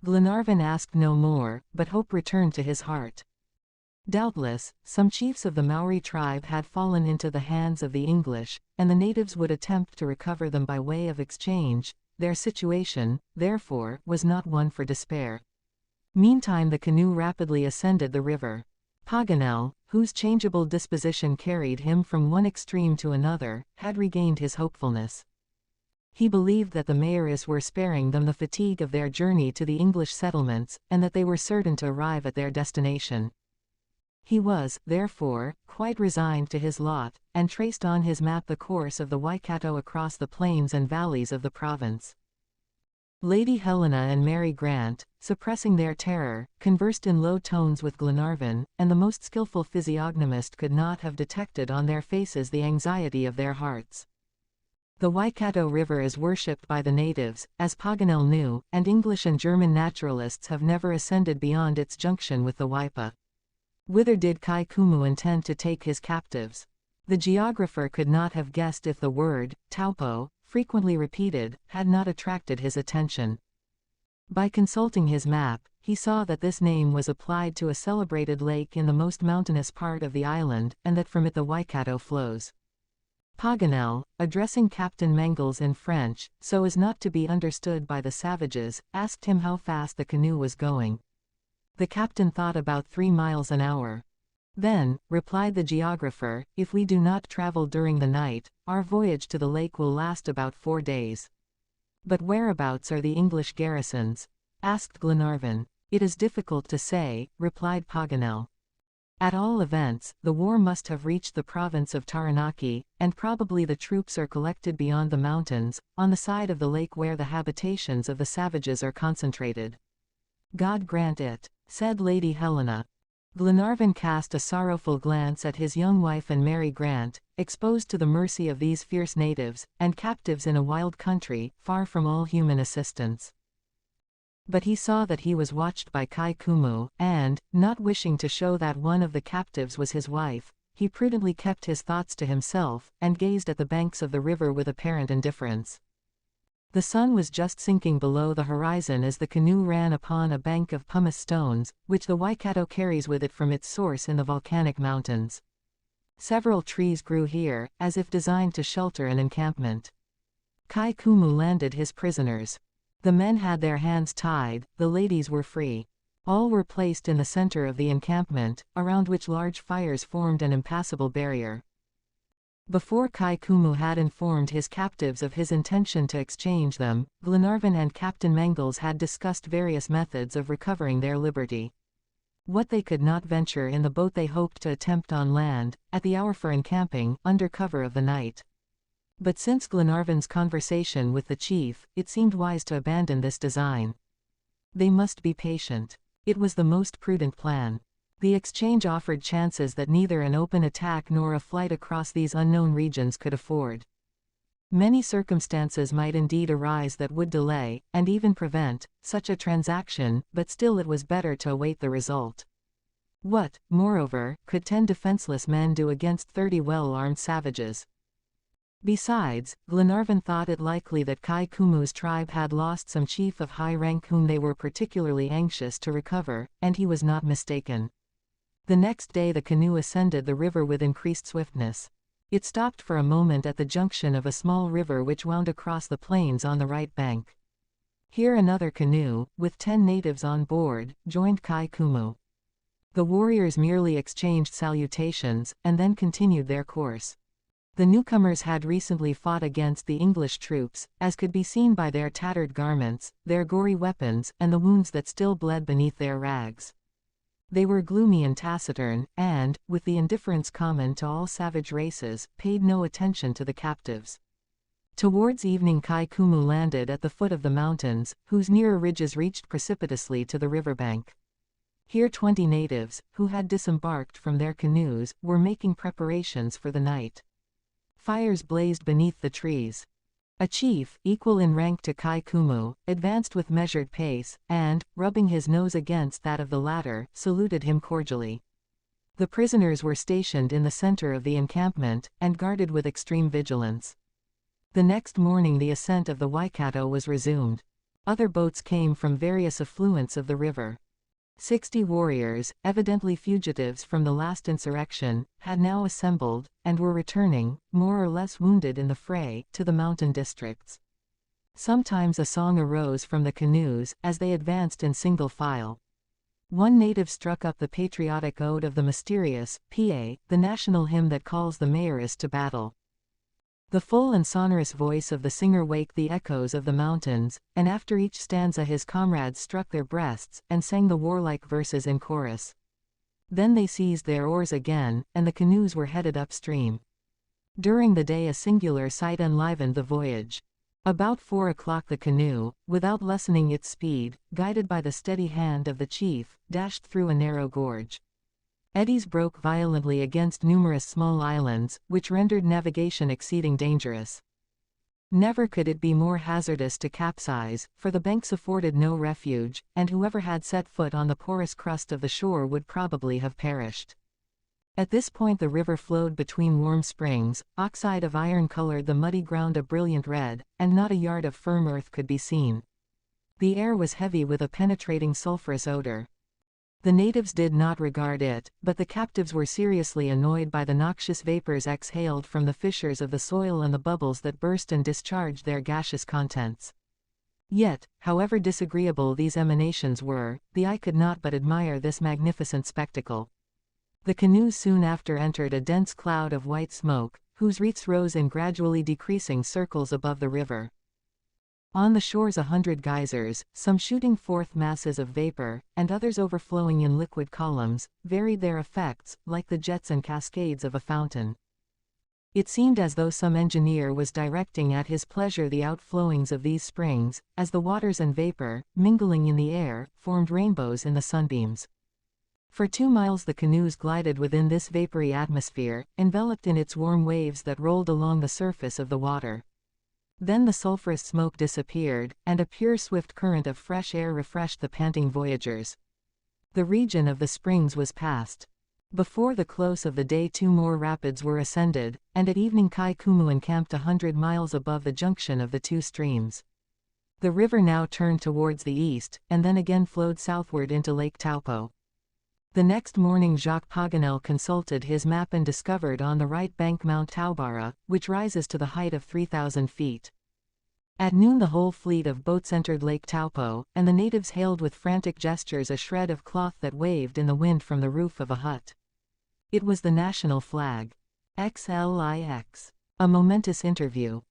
Glenarvan asked no more, but hope returned to his heart. Doubtless, some chiefs of the Maori tribe had fallen into the hands of the English, and the natives would attempt to recover them by way of exchange. Their situation, therefore, was not one for despair. Meantime the canoe rapidly ascended the river. Paganel, whose changeable disposition carried him from one extreme to another, had regained his hopefulness. He believed that the Maoris were sparing them the fatigue of their journey to the English settlements, and that they were certain to arrive at their destination. He was, therefore, quite resigned to his lot, and traced on his map the course of the Waikato across the plains and valleys of the province. Lady Helena and Mary Grant, suppressing their terror, conversed in low tones with Glenarvan, and the most skilful physiognomist could not have detected on their faces the anxiety of their hearts. The Waikato River is worshipped by the natives, as Paganel knew, and English and German naturalists have never ascended beyond its junction with the Waipa. Whither did Kai Koumou intend to take his captives? The geographer could not have guessed if the word, taupo, frequently repeated, had not attracted his attention. By consulting his map, he saw that this name was applied to a celebrated lake in the most mountainous part of the island, and that from it the Waikato flows. Paganel, addressing Captain Mangles in French, so as not to be understood by the savages, asked him how fast the canoe was going. The captain thought about 3 miles an hour. Then, replied the geographer, if we do not travel during the night, our voyage to the lake will last about 4 days. But whereabouts are the English garrisons? Asked Glenarvan. It is difficult to say, replied Paganel. At all events, the war must have reached the province of Taranaki, and probably the troops are collected beyond the mountains, on the side of the lake where the habitations of the savages are concentrated. God grant it, said Lady Helena. Glenarvan cast a sorrowful glance at his young wife and Mary Grant, exposed to the mercy of these fierce natives, and captives in a wild country, far from all human assistance. But he saw that he was watched by Kai Koumou, and, not wishing to show that one of the captives was his wife, he prudently kept his thoughts to himself, and gazed at the banks of the river with apparent indifference. The sun was just sinking below the horizon as the canoe ran upon a bank of pumice stones, which the Waikato carries with it from its source in the volcanic mountains. Several trees grew here, as if designed to shelter an encampment. Kai Koumou landed his prisoners. The men had their hands tied, the ladies were free. All were placed in the center of the encampment, around which large fires formed an impassable barrier. Before Kai Koumou had informed his captives of his intention to exchange them, Glenarvan and Captain Mangles had discussed various methods of recovering their liberty. What they could not venture in the boat they hoped to attempt on land, at the hour for encamping, under cover of the night. But since Glenarvan's conversation with the chief, it seemed wise to abandon this design. They must be patient. It was the most prudent plan. The exchange offered chances that neither an open attack nor a flight across these unknown regions could afford. Many circumstances might indeed arise that would delay, and even prevent, such a transaction, but still it was better to await the result. What, moreover, could 10 defenseless men do against 30 well-armed savages? Besides, Glenarvan thought it likely that Kai Koumou's tribe had lost some chief of high rank whom they were particularly anxious to recover, and he was not mistaken. The next day the canoe ascended the river with increased swiftness. It stopped for a moment at the junction of a small river which wound across the plains on the right bank. Here another canoe, with 10 natives on board, joined Kai Koumou. The warriors merely exchanged salutations, and then continued their course. The newcomers had recently fought against the English troops, as could be seen by their tattered garments, their gory weapons, and the wounds that still bled beneath their rags. They were gloomy and taciturn, and, with the indifference common to all savage races, paid no attention to the captives. Towards evening Kai Koumou landed at the foot of the mountains, whose nearer ridges reached precipitously to the riverbank. Here 20 natives, who had disembarked from their canoes, were making preparations for the night. Fires blazed beneath the trees. A chief, equal in rank to Kai Koumou, advanced with measured pace, and, rubbing his nose against that of the latter, saluted him cordially. The prisoners were stationed in the center of the encampment, and guarded with extreme vigilance. The next morning the ascent of the Waikato was resumed. Other boats came from various affluents of the river. 60 warriors, evidently fugitives from the last insurrection, had now assembled, and were returning, more or less wounded in the fray, to the mountain districts. Sometimes a song arose from the canoes, as they advanced in single file. One native struck up the patriotic ode of the mysterious, Pa, the national hymn that calls the mayoress to battle. The full and sonorous voice of the singer waked the echoes of the mountains, and after each stanza his comrades struck their breasts, and sang the warlike verses in chorus. Then they seized their oars again, and the canoes were headed upstream. During the day a singular sight enlivened the voyage. About 4 o'clock the canoe, without lessening its speed, guided by the steady hand of the chief, dashed through a narrow gorge. Eddies broke violently against numerous small islands, which rendered navigation exceeding dangerous. Never could it be more hazardous to capsize, for the banks afforded no refuge, and whoever had set foot on the porous crust of the shore would probably have perished. At this point the river flowed between warm springs, oxide of iron colored the muddy ground a brilliant red, and not a yard of firm earth could be seen. The air was heavy with a penetrating sulphurous odor. The natives did not regard it, but the captives were seriously annoyed by the noxious vapors exhaled from the fissures of the soil and the bubbles that burst and discharged their gaseous contents. Yet, however disagreeable these emanations were, the eye could not but admire this magnificent spectacle. The canoes soon after entered a dense cloud of white smoke, whose wreaths rose in gradually decreasing circles above the river. On the shores 100 geysers, some shooting forth masses of vapor, and others overflowing in liquid columns, varied their effects, like the jets and cascades of a fountain. It seemed as though some engineer was directing at his pleasure the outflowings of these springs, as the waters and vapor, mingling in the air, formed rainbows in the sunbeams. For 2 miles the canoes glided within this vapory atmosphere, enveloped in its warm waves that rolled along the surface of the water. Then the sulphurous smoke disappeared, and a pure swift current of fresh air refreshed the panting voyagers. The region of the springs was passed. Before the close of the day 2 more rapids were ascended, and at evening Kai Koumou encamped 100 miles above the junction of the 2 streams. The river now turned towards the east, and then again flowed southward into Lake Taupo. The next morning Jacques Paganel consulted his map and discovered on the right bank Mount Taubara, which rises to the height of 3,000 feet. At noon the whole fleet of boats entered Lake Taupo, and the natives hailed with frantic gestures a shred of cloth that waved in the wind from the roof of a hut. It was the national flag. XLIX. A momentous interview.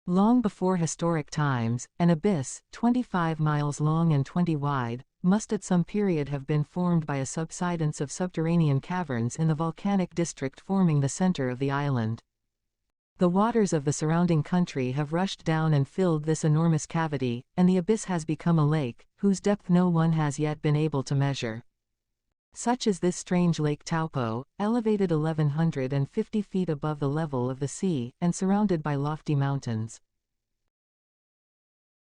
Long before historic times, an abyss, 25 miles long and 20 wide, must at some period have been formed by a subsidence of subterranean caverns in the volcanic district forming the center of the island. The waters of the surrounding country have rushed down and filled this enormous cavity, and the abyss has become a lake, whose depth no one has yet been able to measure. Such is this strange Lake Taupo, elevated 1,150 feet above the level of the sea, and surrounded by lofty mountains.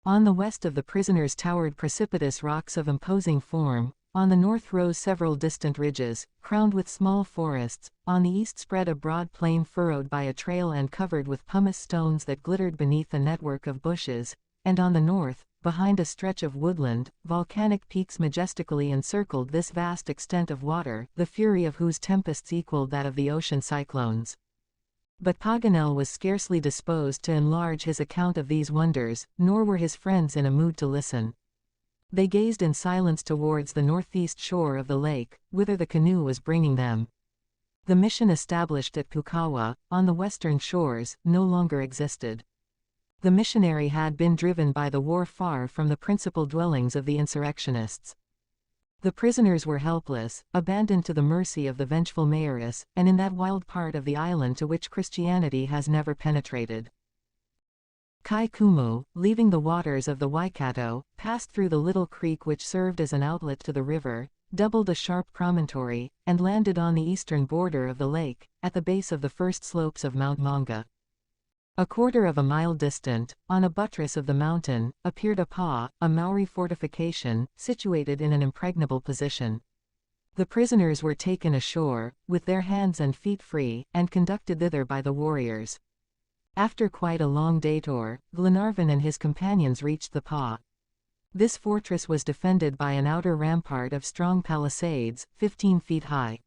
On the west of the prisoners towered precipitous rocks of imposing form, on the north rose several distant ridges, crowned with small forests, on the east spread a broad plain furrowed by a trail and covered with pumice stones that glittered beneath a network of bushes, and on the north, behind a stretch of woodland, volcanic peaks majestically encircled this vast extent of water, the fury of whose tempests equaled that of the ocean cyclones. But Paganel was scarcely disposed to enlarge his account of these wonders, nor were his friends in a mood to listen. They gazed in silence towards the northeast shore of the lake, whither the canoe was bringing them. The mission established at Pukawa, on the western shores, no longer existed. The missionary had been driven by the war far from the principal dwellings of the insurrectionists. The prisoners were helpless, abandoned to the mercy of the vengeful mayoress, and in that wild part of the island to which Christianity has never penetrated. Kai Koumou, leaving the waters of the Waikato, passed through the little creek which served as an outlet to the river, doubled a sharp promontory, and landed on the eastern border of the lake, at the base of the first slopes of Mount Manga. A quarter of a mile distant, on a buttress of the mountain, appeared a pa, a Maori fortification, situated in an impregnable position. The prisoners were taken ashore, with their hands and feet free, and conducted thither by the warriors. After quite a long detour, Glenarvan and his companions reached the pa. This fortress was defended by an outer rampart of strong palisades, 15 feet high.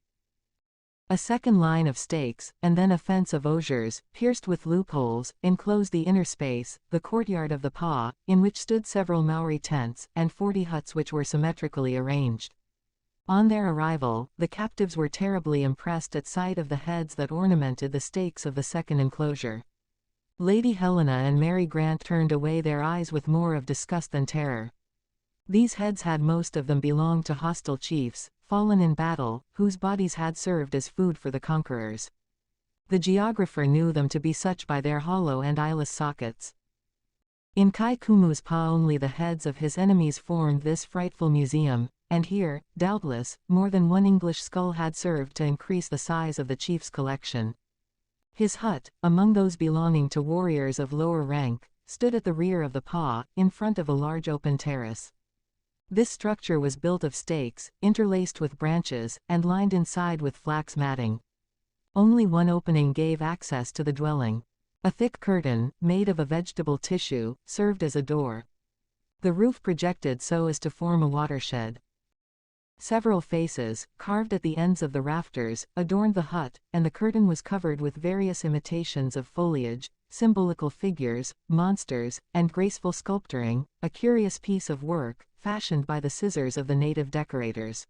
A second line of stakes, and then a fence of osiers, pierced with loopholes, enclosed the inner space, the courtyard of the pa, in which stood several Maori tents, and 40 huts which were symmetrically arranged. On their arrival, the captives were terribly impressed at sight of the heads that ornamented the stakes of the second enclosure. Lady Helena and Mary Grant turned away their eyes with more of disgust than terror. These heads had most of them belonged to hostile chiefs, fallen in battle, whose bodies had served as food for the conquerors. The geographer knew them to be such by their hollow and eyeless sockets. In Kai Koumou's pa only the heads of his enemies formed this frightful museum, and here, doubtless, more than one English skull had served to increase the size of the chief's collection. His hut, among those belonging to warriors of lower rank, stood at the rear of the pa, in front of a large open terrace. This structure was built of stakes, interlaced with branches, and lined inside with flax matting. Only one opening gave access to the dwelling. A thick curtain, made of a vegetable tissue, served as a door. The roof projected so as to form a watershed. Several faces, carved at the ends of the rafters, adorned the hut, and the curtain was covered with various imitations of foliage, symbolical figures, monsters, and graceful sculpturing, a curious piece of work, fashioned by the scissors of the native decorators.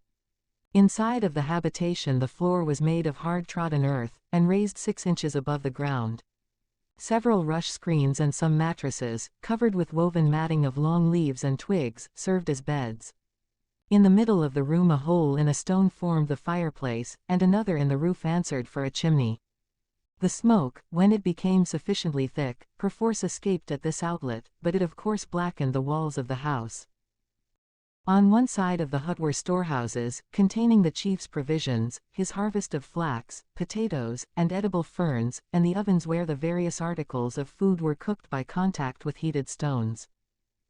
Inside of the habitation the floor was made of hard-trodden earth, and raised 6 inches above the ground. Several rush screens and some mattresses, covered with woven matting of long leaves and twigs, served as beds. In the middle of the room a hole in a stone formed the fireplace, and another in the roof answered for a chimney. The smoke, when it became sufficiently thick, perforce escaped at this outlet, but it of course blackened the walls of the house. On one side of the hut were storehouses, containing the chief's provisions, his harvest of flax, potatoes, and edible ferns, and the ovens where the various articles of food were cooked by contact with heated stones.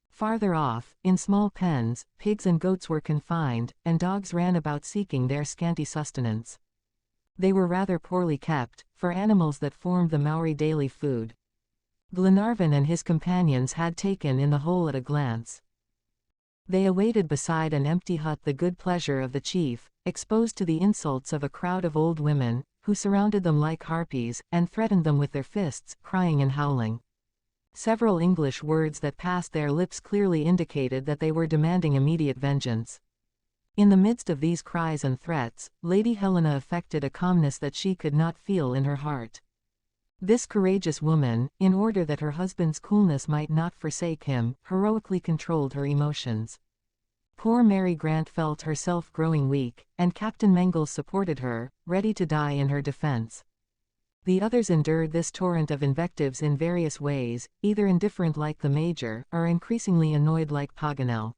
Farther off, in small pens, pigs and goats were confined, and dogs ran about seeking their scanty sustenance. They were rather poorly kept, for animals that formed the Maori daily food. Glenarvan and his companions had taken in the whole at a glance. They awaited beside an empty hut the good pleasure of the chief, exposed to the insults of a crowd of old women, who surrounded them like harpies, and threatened them with their fists, crying and howling. Several English words that passed their lips clearly indicated that they were demanding immediate vengeance. In the midst of these cries and threats, Lady Helena affected a calmness that she could not feel in her heart. This courageous woman, in order that her husband's coolness might not forsake him, heroically controlled her emotions. Poor Mary Grant felt herself growing weak, and Captain Mangles supported her, ready to die in her defense. The others endured this torrent of invectives in various ways, either indifferent like the Major, or increasingly annoyed like Paganel.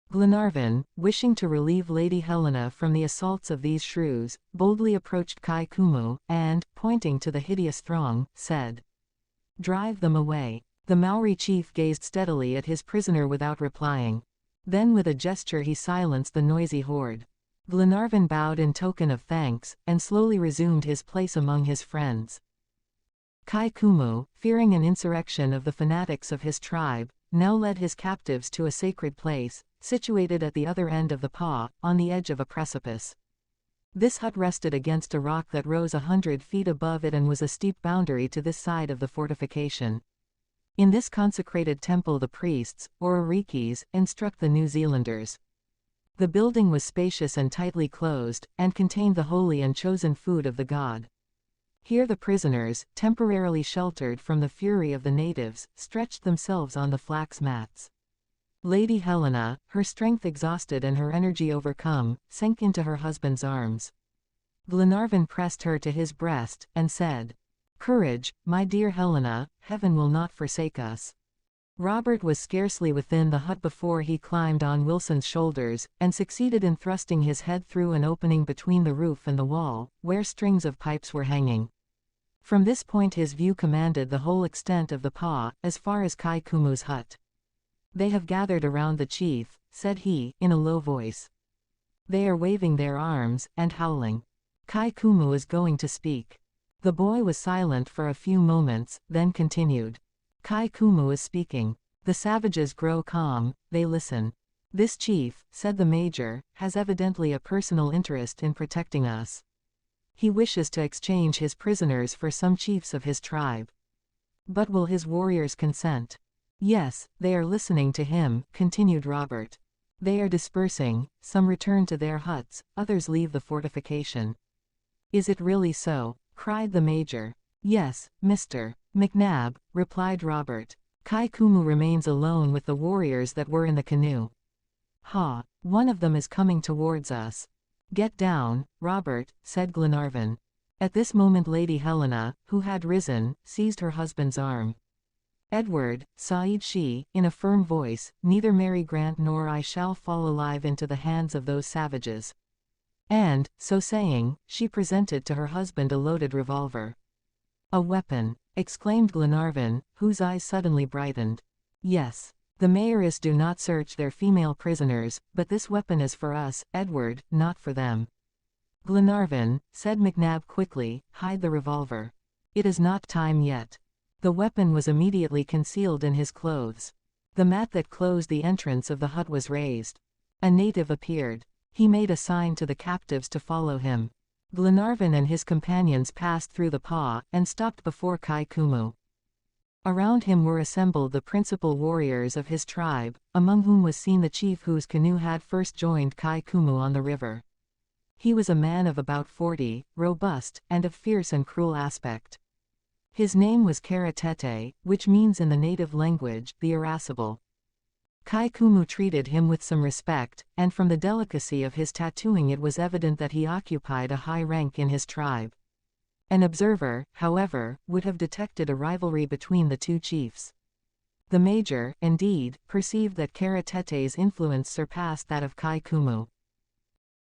Glenarvan, wishing to relieve Lady Helena from the assaults of these shrews, boldly approached Kai Koumou, and, pointing to the hideous throng, said, "Drive them away." The Maori chief gazed steadily at his prisoner without replying. Then with a gesture he silenced the noisy horde. Glenarvan bowed in token of thanks, and slowly resumed his place among his friends. Kai Koumou, fearing an insurrection of the fanatics of his tribe, now led his captives to a sacred place, situated at the other end of the pa, on the edge of a precipice. This hut rested against a rock that rose 100 feet above it and was a steep boundary to this side of the fortification. In this consecrated temple the priests, or arikis, instruct the New Zealanders. The building was spacious and tightly closed, and contained the holy and chosen food of the god. Here the prisoners, temporarily sheltered from the fury of the natives, stretched themselves on the flax mats. Lady Helena, her strength exhausted and her energy overcome, sank into her husband's arms. Glenarvan pressed her to his breast, and said, "Courage, my dear Helena, heaven will not forsake us." Robert was scarcely within the hut before he climbed on Wilson's shoulders, and succeeded in thrusting his head through an opening between the roof and the wall, where strings of pipes were hanging. From this point his view commanded the whole extent of the pa, as far as Kai Koumou's hut. "They have gathered around the chief," said he, in a low voice. "They are waving their arms, and howling. Kai Koumou is going to speak." The boy was silent for a few moments, then continued. "Kai Koumou is speaking. The savages grow calm, they listen. This chief, said the major, has evidently a personal interest in protecting us. He wishes to exchange his prisoners for some chiefs of his tribe. But will his warriors consent? Yes, they are listening to him, continued Robert. They are dispersing, some return to their huts, others leave the fortification. Is it really so? Cried the major. Yes, Mr. McNab, replied Robert. Kai Koumou remains alone with the warriors that were in the canoe. Ha! One of them is coming towards us. Get down, Robert, said Glenarvan. At this moment Lady Helena, who had risen, seized her husband's arm. Edward, sighed she, in a firm voice, neither Mary Grant nor I shall fall alive into the hands of those savages. And, so saying, she presented to her husband a loaded revolver. A weapon, exclaimed Glenarvan, whose eyes suddenly brightened. Yes. The Mayoris do not search their female prisoners, but this weapon is for us, Edward, not for them. Glenarvan, said McNab quickly, hide the revolver. It is not time yet. The weapon was immediately concealed in his clothes. The mat that closed the entrance of the hut was raised. A native appeared. He made a sign to the captives to follow him. Glenarvan and his companions passed through the pa, and stopped before Kai Koumou. Around him were assembled the principal warriors of his tribe, among whom was seen the chief whose canoe had first joined Kai Koumou on the river. He was a man of about 40, robust, and of fierce and cruel aspect. His name was Karatete, which means in the native language, the irascible. Kai Koumou treated him with some respect, and from the delicacy of his tattooing it was evident that he occupied a high rank in his tribe. An observer, however, would have detected a rivalry between the two chiefs. The major, indeed, perceived that Karatete's influence surpassed that of Kai Koumou.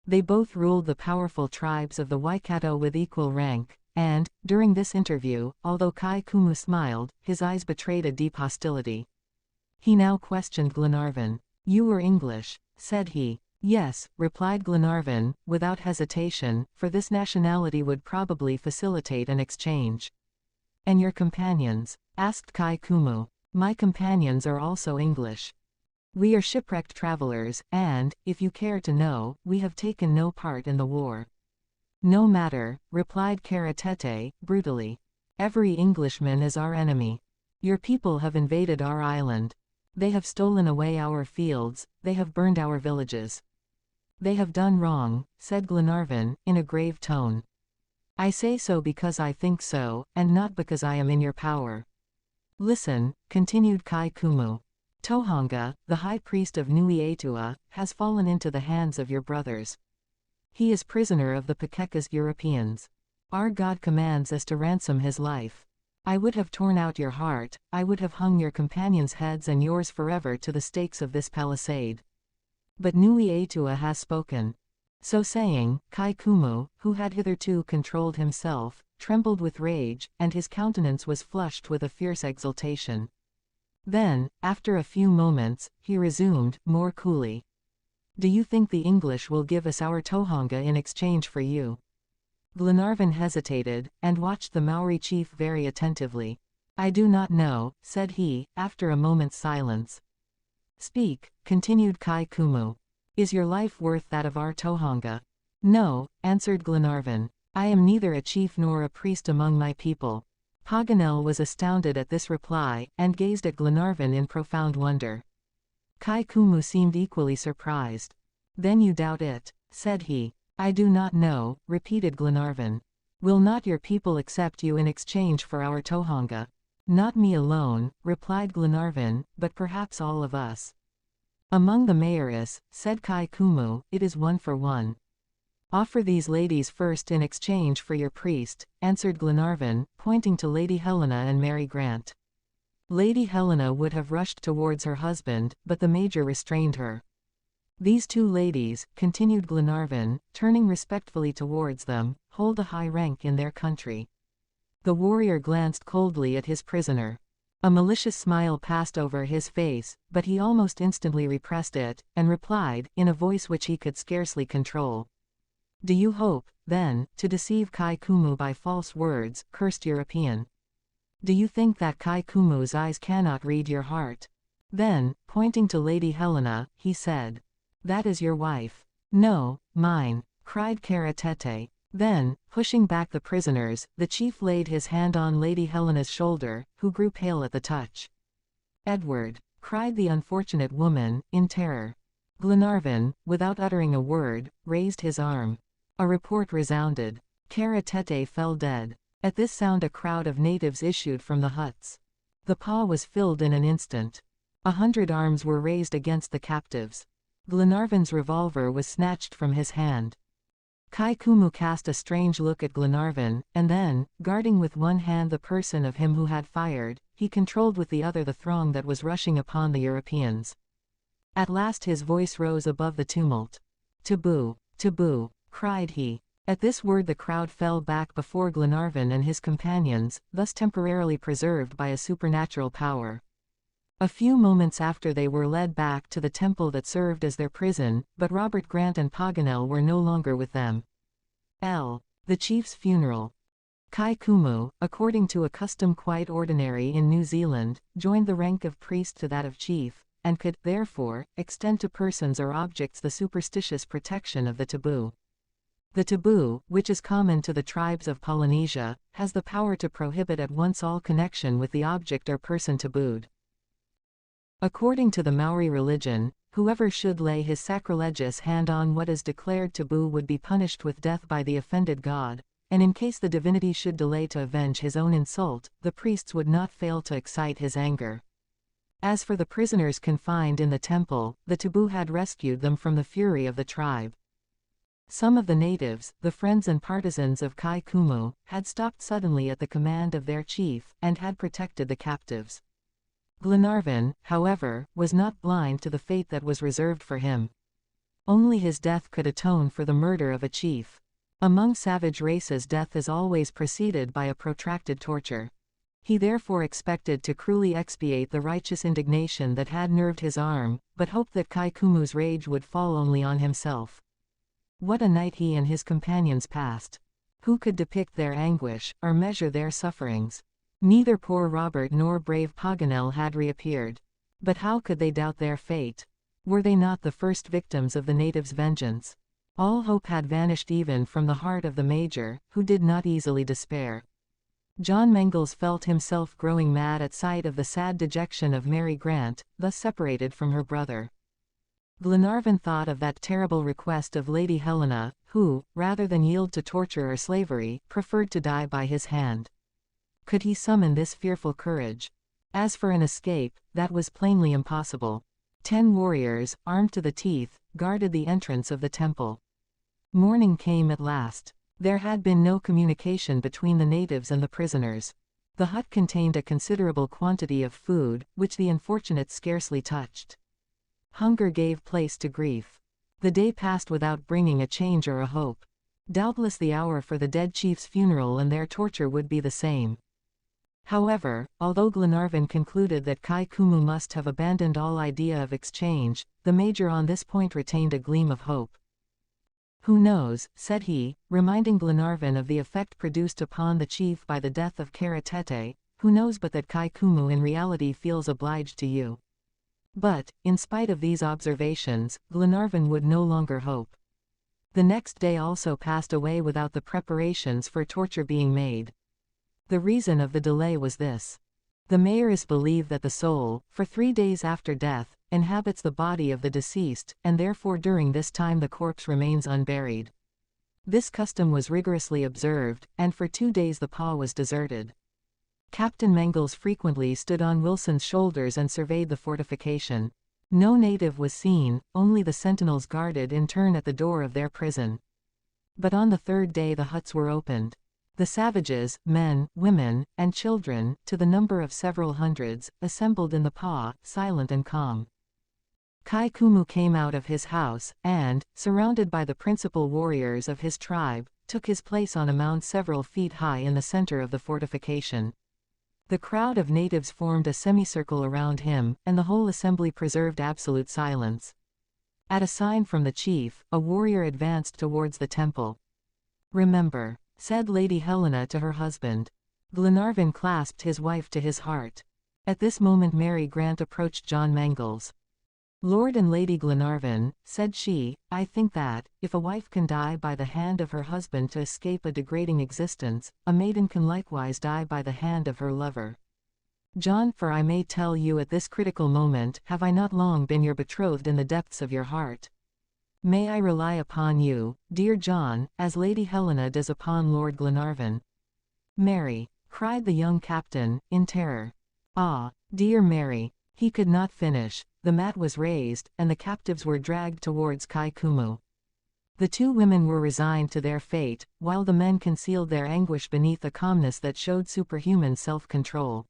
They both ruled the powerful tribes of the Waikato with equal rank, and, during this interview, although Kai Koumou smiled, his eyes betrayed a deep hostility. He now questioned Glenarvan. You were English, said he. Yes, replied Glenarvan, without hesitation, for this nationality would probably facilitate an exchange. And your companions? Asked Kai Koumou. My companions are also English. We are shipwrecked travelers, and, if you care to know, we have taken no part in the war. No matter, replied Karatete, brutally. Every Englishman is our enemy. Your people have invaded our island. They have stolen away our fields, they have burned our villages. They have done wrong, said Glenarvan, in a grave tone. I say so because I think so, and not because I am in your power. Listen, continued Kai Koumou. Tohonga, the high priest of Nui Atua, has fallen into the hands of your brothers. He is prisoner of the Pakekas Europeans. Our God commands us to ransom his life. I would have torn out your heart, I would have hung your companions' heads and yours forever to the stakes of this palisade. But Nui Atua has spoken. So saying, Kai Koumou, who had hitherto controlled himself, trembled with rage, and his countenance was flushed with a fierce exultation. Then, after a few moments, he resumed, more coolly. Do you think the English will give us our Tohonga in exchange for you? Glenarvan hesitated, and watched the Maori chief very attentively. I do not know, said he, after a moment's silence. Speak, continued Kai Koumou. Is your life worth that of our Tohonga? No, answered Glenarvan. I am neither a chief nor a priest among my people. Paganel was astounded at this reply, and gazed at Glenarvan in profound wonder. Kai Koumou seemed equally surprised. Then you doubt it, said he. I do not know, repeated Glenarvan. Will not your people accept you in exchange for our Tohonga? Not me alone, replied Glenarvan, but perhaps all of us. Among the Mayoris, said Kai Koumou, it is 1 for 1. Offer these ladies first in exchange for your priest, answered Glenarvan, pointing to Lady Helena and Mary Grant. Lady Helena would have rushed towards her husband, but the major restrained her. These two ladies, continued Glenarvan, turning respectfully towards them, hold a high rank in their country. The warrior glanced coldly at his prisoner. A malicious smile passed over his face, but he almost instantly repressed it, and replied, in a voice which he could scarcely control. Do you hope, then, to deceive Kai Koumou by false words, cursed European? Do you think that Kai Koumou's eyes cannot read your heart? Then, pointing to Lady Helena, he said, "That is your wife." "No, mine," cried Kara-Tete. Then, pushing back the prisoners, the chief laid his hand on Lady Helena's shoulder, who grew pale at the touch. "Edward!" cried the unfortunate woman, in terror. Glenarvan, without uttering a word, raised his arm. A report resounded. Kara-Tete fell dead. At this sound a crowd of natives issued from the huts. The paw was filled in an instant. 100 arms were raised against the captives. Glenarvan's revolver was snatched from his hand. Kai Koumou cast a strange look at Glenarvan, and then, guarding with one hand the person of him who had fired, he controlled with the other the throng that was rushing upon the Europeans. At last his voice rose above the tumult. "Taboo! Taboo!" cried he. At this word the crowd fell back before Glenarvan and his companions, thus temporarily preserved by a supernatural power. A few moments after they were led back to the temple that served as their prison, but Robert Grant and Paganel were no longer with them. The chief's funeral. Kai Koumou, according to a custom quite ordinary in New Zealand, joined the rank of priest to that of chief, and could, therefore, extend to persons or objects the superstitious protection of the taboo. The taboo, which is common to the tribes of Polynesia, has the power to prohibit at once all connection with the object or person tabooed. According to the Maori religion, whoever should lay his sacrilegious hand on what is declared taboo would be punished with death by the offended god, and in case the divinity should delay to avenge his own insult, the priests would not fail to excite his anger. As for the prisoners confined in the temple, the taboo had rescued them from the fury of the tribe. Some of the natives, the friends and partisans of Kai Koumou, had stopped suddenly at the command of their chief, and had protected the captives. Glenarvan, however, was not blind to the fate that was reserved for him. Only his death could atone for the murder of a chief. Among savage races death is always preceded by a protracted torture. He therefore expected to cruelly expiate the righteous indignation that had nerved his arm, but hoped that Kai Koumou's rage would fall only on himself. What a night he and his companions passed! Who could depict their anguish, or measure their sufferings? Neither poor Robert nor brave Paganel had reappeared. But how could they doubt their fate? Were they not the first victims of the natives' vengeance? All hope had vanished even from the heart of the Major, who did not easily despair. John Mangles felt himself growing mad at sight of the sad dejection of Mary Grant, thus separated from her brother. Glenarvan thought of that terrible request of Lady Helena, who, rather than yield to torture or slavery, preferred to die by his hand. Could he summon this fearful courage? As for an escape, that was plainly impossible. 10 warriors, armed to the teeth, guarded the entrance of the temple. Morning came at last. There had been no communication between the natives and the prisoners. The hut contained a considerable quantity of food, which the unfortunates scarcely touched. Hunger gave place to grief. The day passed without bringing a change or a hope. Doubtless the hour for the dead chief's funeral and their torture would be the same. However, although Glenarvan concluded that Kai Koumou must have abandoned all idea of exchange, the Major on this point retained a gleam of hope. "Who knows," said he, reminding Glenarvan of the effect produced upon the chief by the death of Kara-Tete, "who knows but that Kai Koumou in reality feels obliged to you?" But, in spite of these observations, Glenarvan would no longer hope. The next day also passed away without the preparations for torture being made. The reason of the delay was this. The Mayors believe that the soul, for 3 days after death, inhabits the body of the deceased, and therefore during this time the corpse remains unburied. This custom was rigorously observed, and for 2 days the paw was deserted. Captain Mangles frequently stood on Wilson's shoulders and surveyed the fortification. No native was seen, only the sentinels guarded in turn at the door of their prison. But on the 3rd day the huts were opened. The savages, men, women, and children, to the number of several hundreds, assembled in the paw, silent and calm. Kai Koumou came out of his house, and, surrounded by the principal warriors of his tribe, took his place on a mound several feet high in the center of the fortification. The crowd of natives formed a semicircle around him, and the whole assembly preserved absolute silence. At a sign from the chief, a warrior advanced towards the temple. "Remember," said Lady Helena to her husband. Glenarvan clasped his wife to his heart. At this moment Mary Grant approached John Mangles. "Lord and Lady Glenarvan," said she, "I think that, if a wife can die by the hand of her husband to escape a degrading existence, a maiden can likewise die by the hand of her lover. John, for I may tell you at this critical moment, have I not long been your betrothed in the depths of your heart? May I rely upon you, dear John, as Lady Helena does upon Lord Glenarvan?" "Mary!" cried the young captain, in terror. "Ah, dear Mary!" He could not finish. The mat was raised, and the captives were dragged towards Kai Koumou. The two women were resigned to their fate, while the men concealed their anguish beneath a calmness that showed superhuman self-control.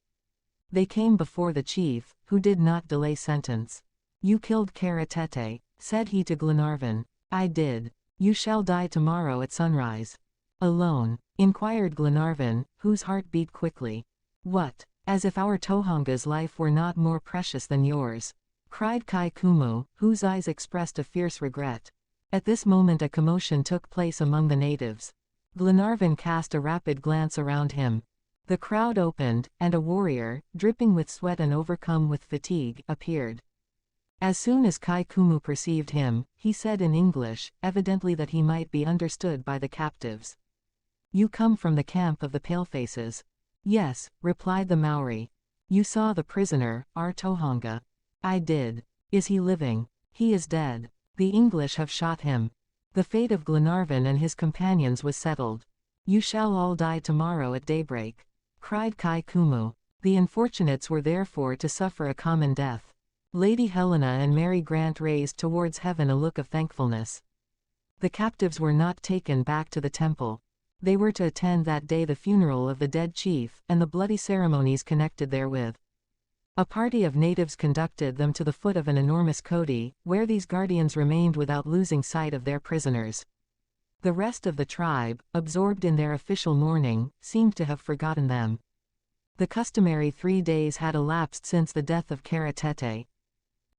They came before the chief, who did not delay sentence. "You killed Kara Tete," said he to Glenarvan. "I did. You shall die tomorrow at sunrise." "Alone?" inquired Glenarvan, whose heart beat quickly. "What? As if our Tohonga's life were not more precious than yours!" cried Kai Koumou, whose eyes expressed a fierce regret. At this moment a commotion took place among the natives. Glenarvan cast a rapid glance around him. The crowd opened, and a warrior, dripping with sweat and overcome with fatigue, appeared. As soon as Kai Koumou perceived him, he said in English, evidently that he might be understood by the captives, "You come from the camp of the Palefaces?" "Yes," replied the Maori. "You saw the prisoner, our Tohonga?" "I did." "Is he living?" "He is dead. The English have shot him." The fate of Glenarvan and his companions was settled. "You shall all die tomorrow at daybreak," cried Kai Koumou. The unfortunates were therefore to suffer a common death. Lady Helena and Mary Grant raised towards heaven a look of thankfulness. The captives were not taken back to the temple. They were to attend that day the funeral of the dead chief, and the bloody ceremonies connected therewith. A party of natives conducted them to the foot of an enormous Kodi, where these guardians remained without losing sight of their prisoners. The rest of the tribe, absorbed in their official mourning, seemed to have forgotten them. The customary 3 days had elapsed since the death of Kara Tete.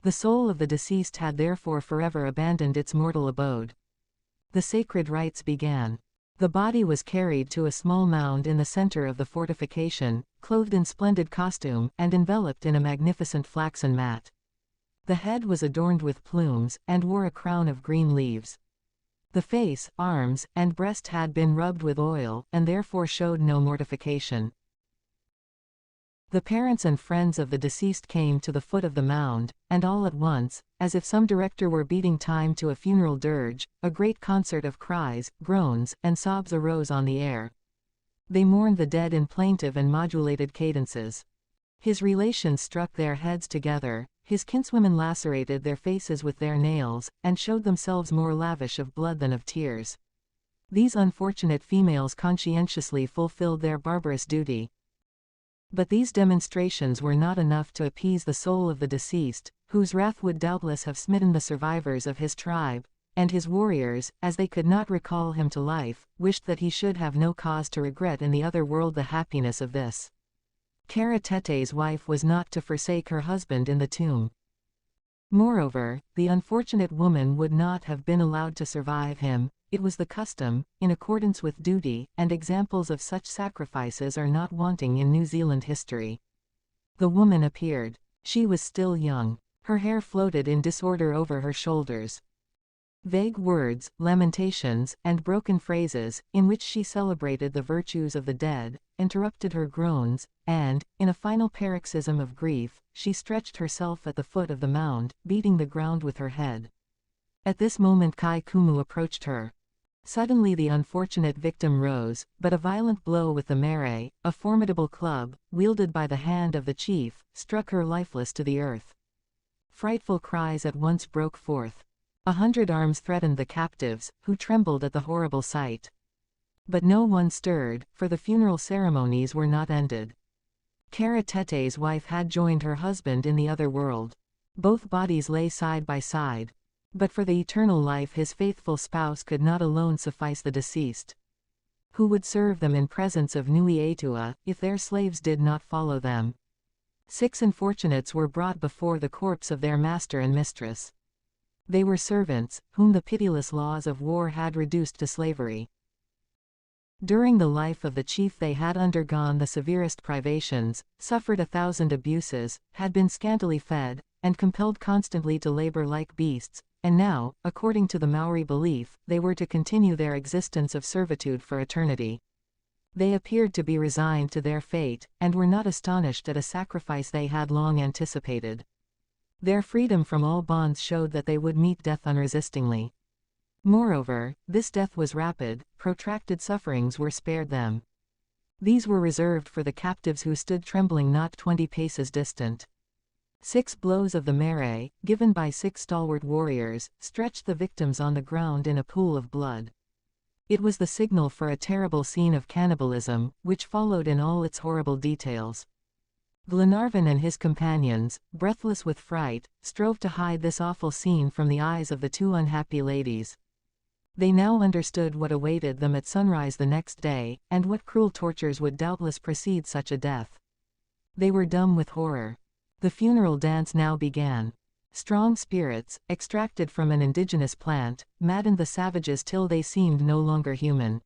The soul of the deceased had therefore forever abandoned its mortal abode. The sacred rites began. The body was carried to a small mound in the center of the fortification, clothed in splendid costume, and enveloped in a magnificent flaxen mat. The head was adorned with plumes, and wore a crown of green leaves. The face, arms, and breast had been rubbed with oil, and therefore showed no mortification. The parents and friends of the deceased came to the foot of the mound, and all at once, as if some director were beating time to a funeral dirge, a great concert of cries, groans, and sobs arose on the air. They mourned the dead in plaintive and modulated cadences. His relations struck their heads together, his kinswomen lacerated their faces with their nails, and showed themselves more lavish of blood than of tears. These unfortunate females conscientiously fulfilled their barbarous duty. But these demonstrations were not enough to appease the soul of the deceased, whose wrath would doubtless have smitten the survivors of his tribe, and his warriors, as they could not recall him to life, wished that he should have no cause to regret in the other world the happiness of this. Kara Tete's wife was not to forsake her husband in the tomb. Moreover, the unfortunate woman would not have been allowed to survive him. It was the custom, in accordance with duty, and examples of such sacrifices are not wanting in New Zealand history. The woman appeared. She was still young. Her hair floated in disorder over her shoulders. Vague words, lamentations, and broken phrases, in which she celebrated the virtues of the dead, interrupted her groans, and, in a final paroxysm of grief, she stretched herself at the foot of the mound, beating the ground with her head. At this moment Kai Koumou approached her. Suddenly the unfortunate victim rose, but a violent blow with the mare, a formidable club, wielded by the hand of the chief, struck her lifeless to the earth. Frightful cries at once broke forth. 100 arms threatened the captives, who trembled at the horrible sight. But no one stirred, for the funeral ceremonies were not ended. Kara Tete's wife had joined her husband in the other world. Both bodies lay side by side. But for the eternal life his faithful spouse could not alone suffice the deceased. Who would serve them in presence of Nui Atua, if their slaves did not follow them? 6 unfortunates were brought before the corpse of their master and mistress. They were servants, whom the pitiless laws of war had reduced to slavery. During the life of the chief they had undergone the severest privations, suffered 1,000 abuses, had been scantily fed, and compelled constantly to labor like beasts, and now, according to the Maori belief, they were to continue their existence of servitude for eternity. They appeared to be resigned to their fate, and were not astonished at a sacrifice they had long anticipated. Their freedom from all bonds showed that they would meet death unresistingly. Moreover, this death was rapid, protracted sufferings were spared them. These were reserved for the captives who stood trembling not 20 paces distant. 6 blows of the mere, given by 6 stalwart warriors, stretched the victims on the ground in a pool of blood. It was the signal for a terrible scene of cannibalism, which followed in all its horrible details. Glenarvan and his companions, breathless with fright, strove to hide this awful scene from the eyes of the 2 unhappy ladies. They now understood what awaited them at sunrise the next day, and what cruel tortures would doubtless precede such a death. They were dumb with horror. The funeral dance now began. Strong spirits, extracted from an indigenous plant, maddened the savages till they seemed no longer human.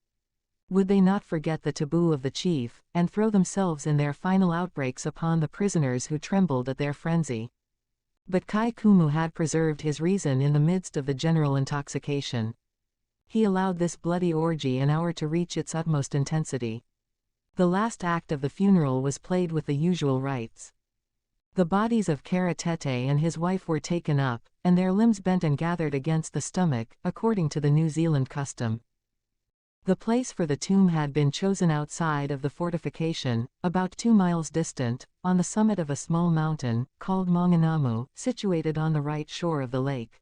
Would they not forget the taboo of the chief, and throw themselves in their final outbreaks upon the prisoners who trembled at their frenzy? But Kai Koumou had preserved his reason in the midst of the general intoxication. He allowed this bloody orgy an hour to reach its utmost intensity. The last act of the funeral was played with the usual rites. The bodies of Karatete and his wife were taken up, and their limbs bent and gathered against the stomach, according to the New Zealand custom. The place for the tomb had been chosen outside of the fortification, about 2 miles distant, on the summit of a small mountain, called Maunganamu, situated on the right shore of the lake.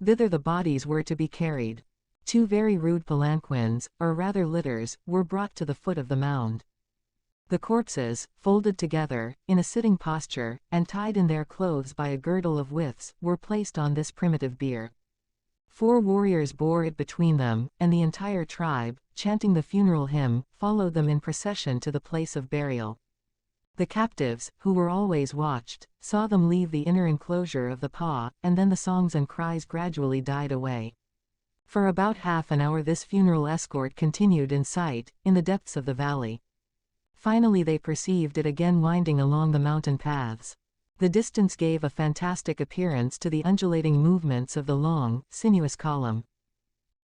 Thither the bodies were to be carried. 2 very rude palanquins, or rather litters, were brought to the foot of the mound. The corpses, folded together, in a sitting posture, and tied in their clothes by a girdle of withes, were placed on this primitive bier. 4 warriors bore it between them, and the entire tribe, chanting the funeral hymn, followed them in procession to the place of burial. The captives, who were always watched, saw them leave the inner enclosure of the pa, and then the songs and cries gradually died away. For about half an hour this funeral escort continued in sight, in the depths of the valley. Finally they perceived it again winding along the mountain paths. The distance gave a fantastic appearance to the undulating movements of the long, sinuous column.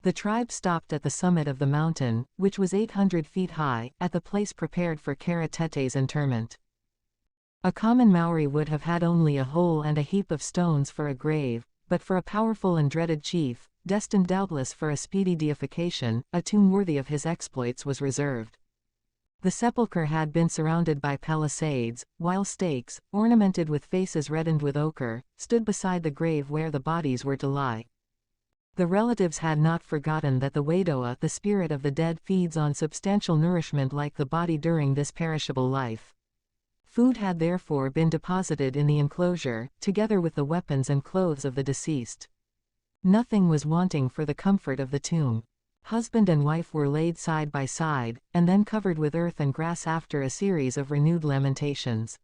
The tribe stopped at the summit of the mountain, which was 800 feet high, at the place prepared for Karatete's interment. A common Maori would have had only a hole and a heap of stones for a grave, but for a powerful and dreaded chief, destined doubtless for a speedy deification, a tomb worthy of his exploits was reserved. The sepulchre had been surrounded by palisades, while stakes, ornamented with faces reddened with ochre, stood beside the grave where the bodies were to lie. The relatives had not forgotten that the Wadoa, the spirit of the dead, feeds on substantial nourishment like the body during this perishable life. Food had therefore been deposited in the enclosure, together with the weapons and clothes of the deceased. Nothing was wanting for the comfort of the tomb. Husband and wife were laid side by side, and then covered with earth and grass after a series of renewed lamentations.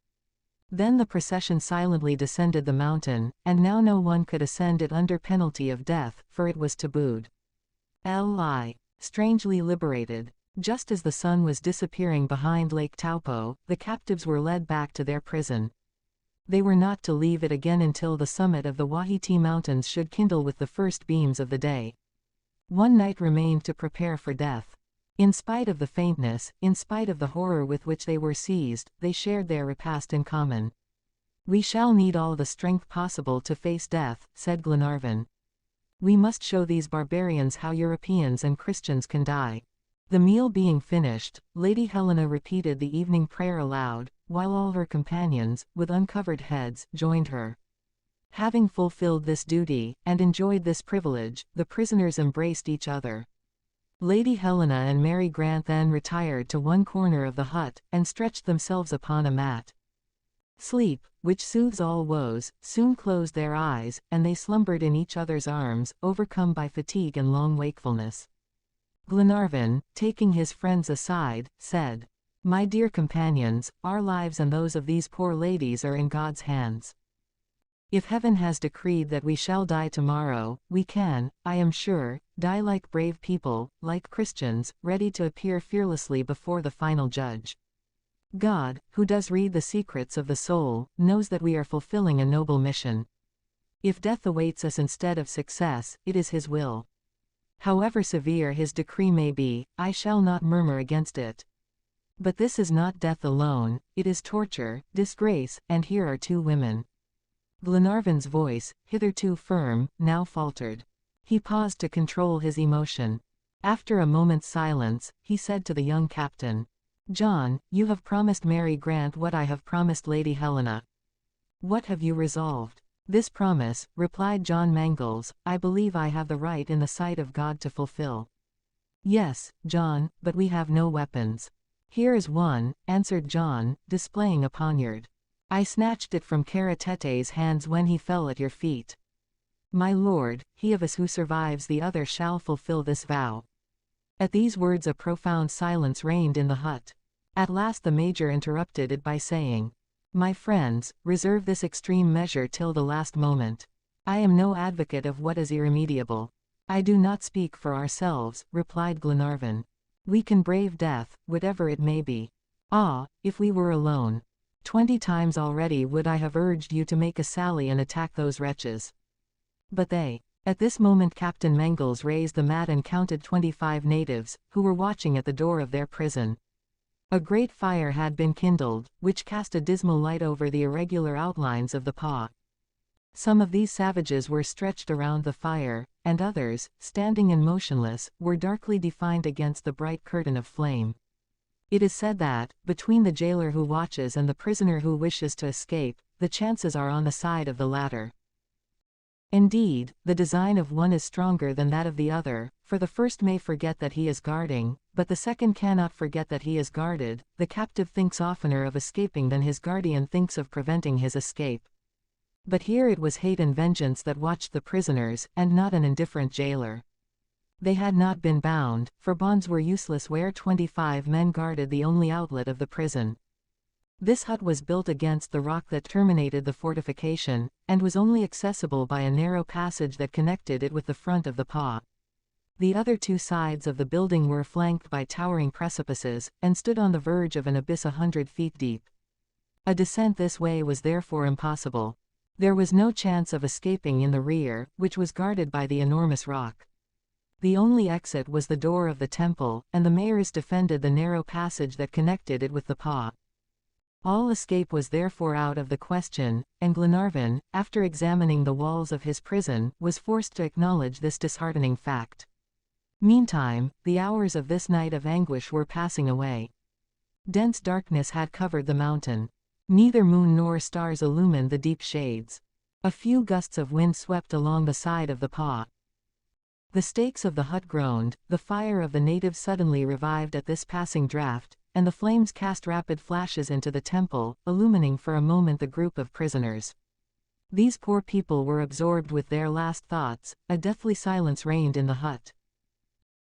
Then the procession silently descended the mountain, and now no one could ascend it under penalty of death, for it was tabooed. Li. Strangely liberated. Just as the sun was disappearing behind Lake Taupo, the captives were led back to their prison. They were not to leave it again until the summit of the Wahiti Mountains should kindle with the first beams of the day. 1 night remained to prepare for death. In spite of the faintness, in spite of the horror with which they were seized, they shared their repast in common. "We shall need all the strength possible to face death," said Glenarvan. "We must show these barbarians how Europeans and Christians can die." The meal being finished, Lady Helena repeated the evening prayer aloud, while all her companions, with uncovered heads, joined her. Having fulfilled this duty, and enjoyed this privilege, the prisoners embraced each other. Lady Helena and Mary Grant then retired to one corner of the hut, and stretched themselves upon a mat. Sleep, which soothes all woes, soon closed their eyes, and they slumbered in each other's arms, overcome by fatigue and long wakefulness. Glenarvan, taking his friends aside, said, "My dear companions, our lives and those of these poor ladies are in God's hands. If heaven has decreed that we shall die tomorrow, we can, I am sure, die like brave people, like Christians, ready to appear fearlessly before the final judge. God, who does read the secrets of the soul, knows that we are fulfilling a noble mission. If death awaits us instead of success, it is His will. However severe His decree may be, I shall not murmur against it. But this is not death alone, it is torture, disgrace, and here are 2 women. Glenarvan's voice, hitherto firm, now faltered. He paused to control his emotion. After a moment's silence, he said to the young captain, "John, you have promised Mary Grant what I have promised Lady Helena. What have you resolved?" "This promise," replied John Mangles, "I believe I have the right in the sight of God to fulfill." "Yes, John, but we have no weapons." "Here is one," answered John, displaying a poniard. "I snatched it from Karatete's hands when he fell at your feet. My lord, he of us who survives the other shall fulfill this vow." At these words a profound silence reigned in the hut. At last the major interrupted it by saying, "My friends, reserve this extreme measure till the last moment. I am no advocate of what is irremediable." "I do not speak for ourselves," replied Glenarvan. "We can brave death, whatever it may be. Ah, if we were alone! 20 times already would I have urged you to make a sally and attack those wretches. But they—" At this moment Captain Mangles raised the mat and counted 25 natives, who were watching at the door of their prison. A great fire had been kindled, which cast a dismal light over the irregular outlines of the paw. Some of these savages were stretched around the fire, and others, standing and motionless, were darkly defined against the bright curtain of flame. It is said that, between the jailer who watches and the prisoner who wishes to escape, the chances are on the side of the latter. Indeed, the design of one is stronger than that of the other, for the first may forget that he is guarding, but the second cannot forget that he is guarded. The captive thinks oftener of escaping than his guardian thinks of preventing his escape. But here it was hate and vengeance that watched the prisoners, and not an indifferent jailer. They had not been bound, for bonds were useless where 25 men guarded the only outlet of the prison. This hut was built against the rock that terminated the fortification, and was only accessible by a narrow passage that connected it with the front of the paw. The other 2 sides of the building were flanked by towering precipices, and stood on the verge of an abyss 100 feet deep. A descent this way was therefore impossible. There was no chance of escaping in the rear, which was guarded by the enormous rock. The only exit was the door of the temple, and the mayors defended the narrow passage that connected it with the paw. All escape was therefore out of the question, and Glenarvan, after examining the walls of his prison, was forced to acknowledge this disheartening fact. Meantime, the hours of this night of anguish were passing away. Dense darkness had covered the mountain. Neither moon nor stars illumined the deep shades. A few gusts of wind swept along the side of the paw. The stakes of the hut groaned, the fire of the natives suddenly revived at this passing draught, and the flames cast rapid flashes into the temple, illumining for a moment the group of prisoners. These poor people were absorbed with their last thoughts. A deathly silence reigned in the hut.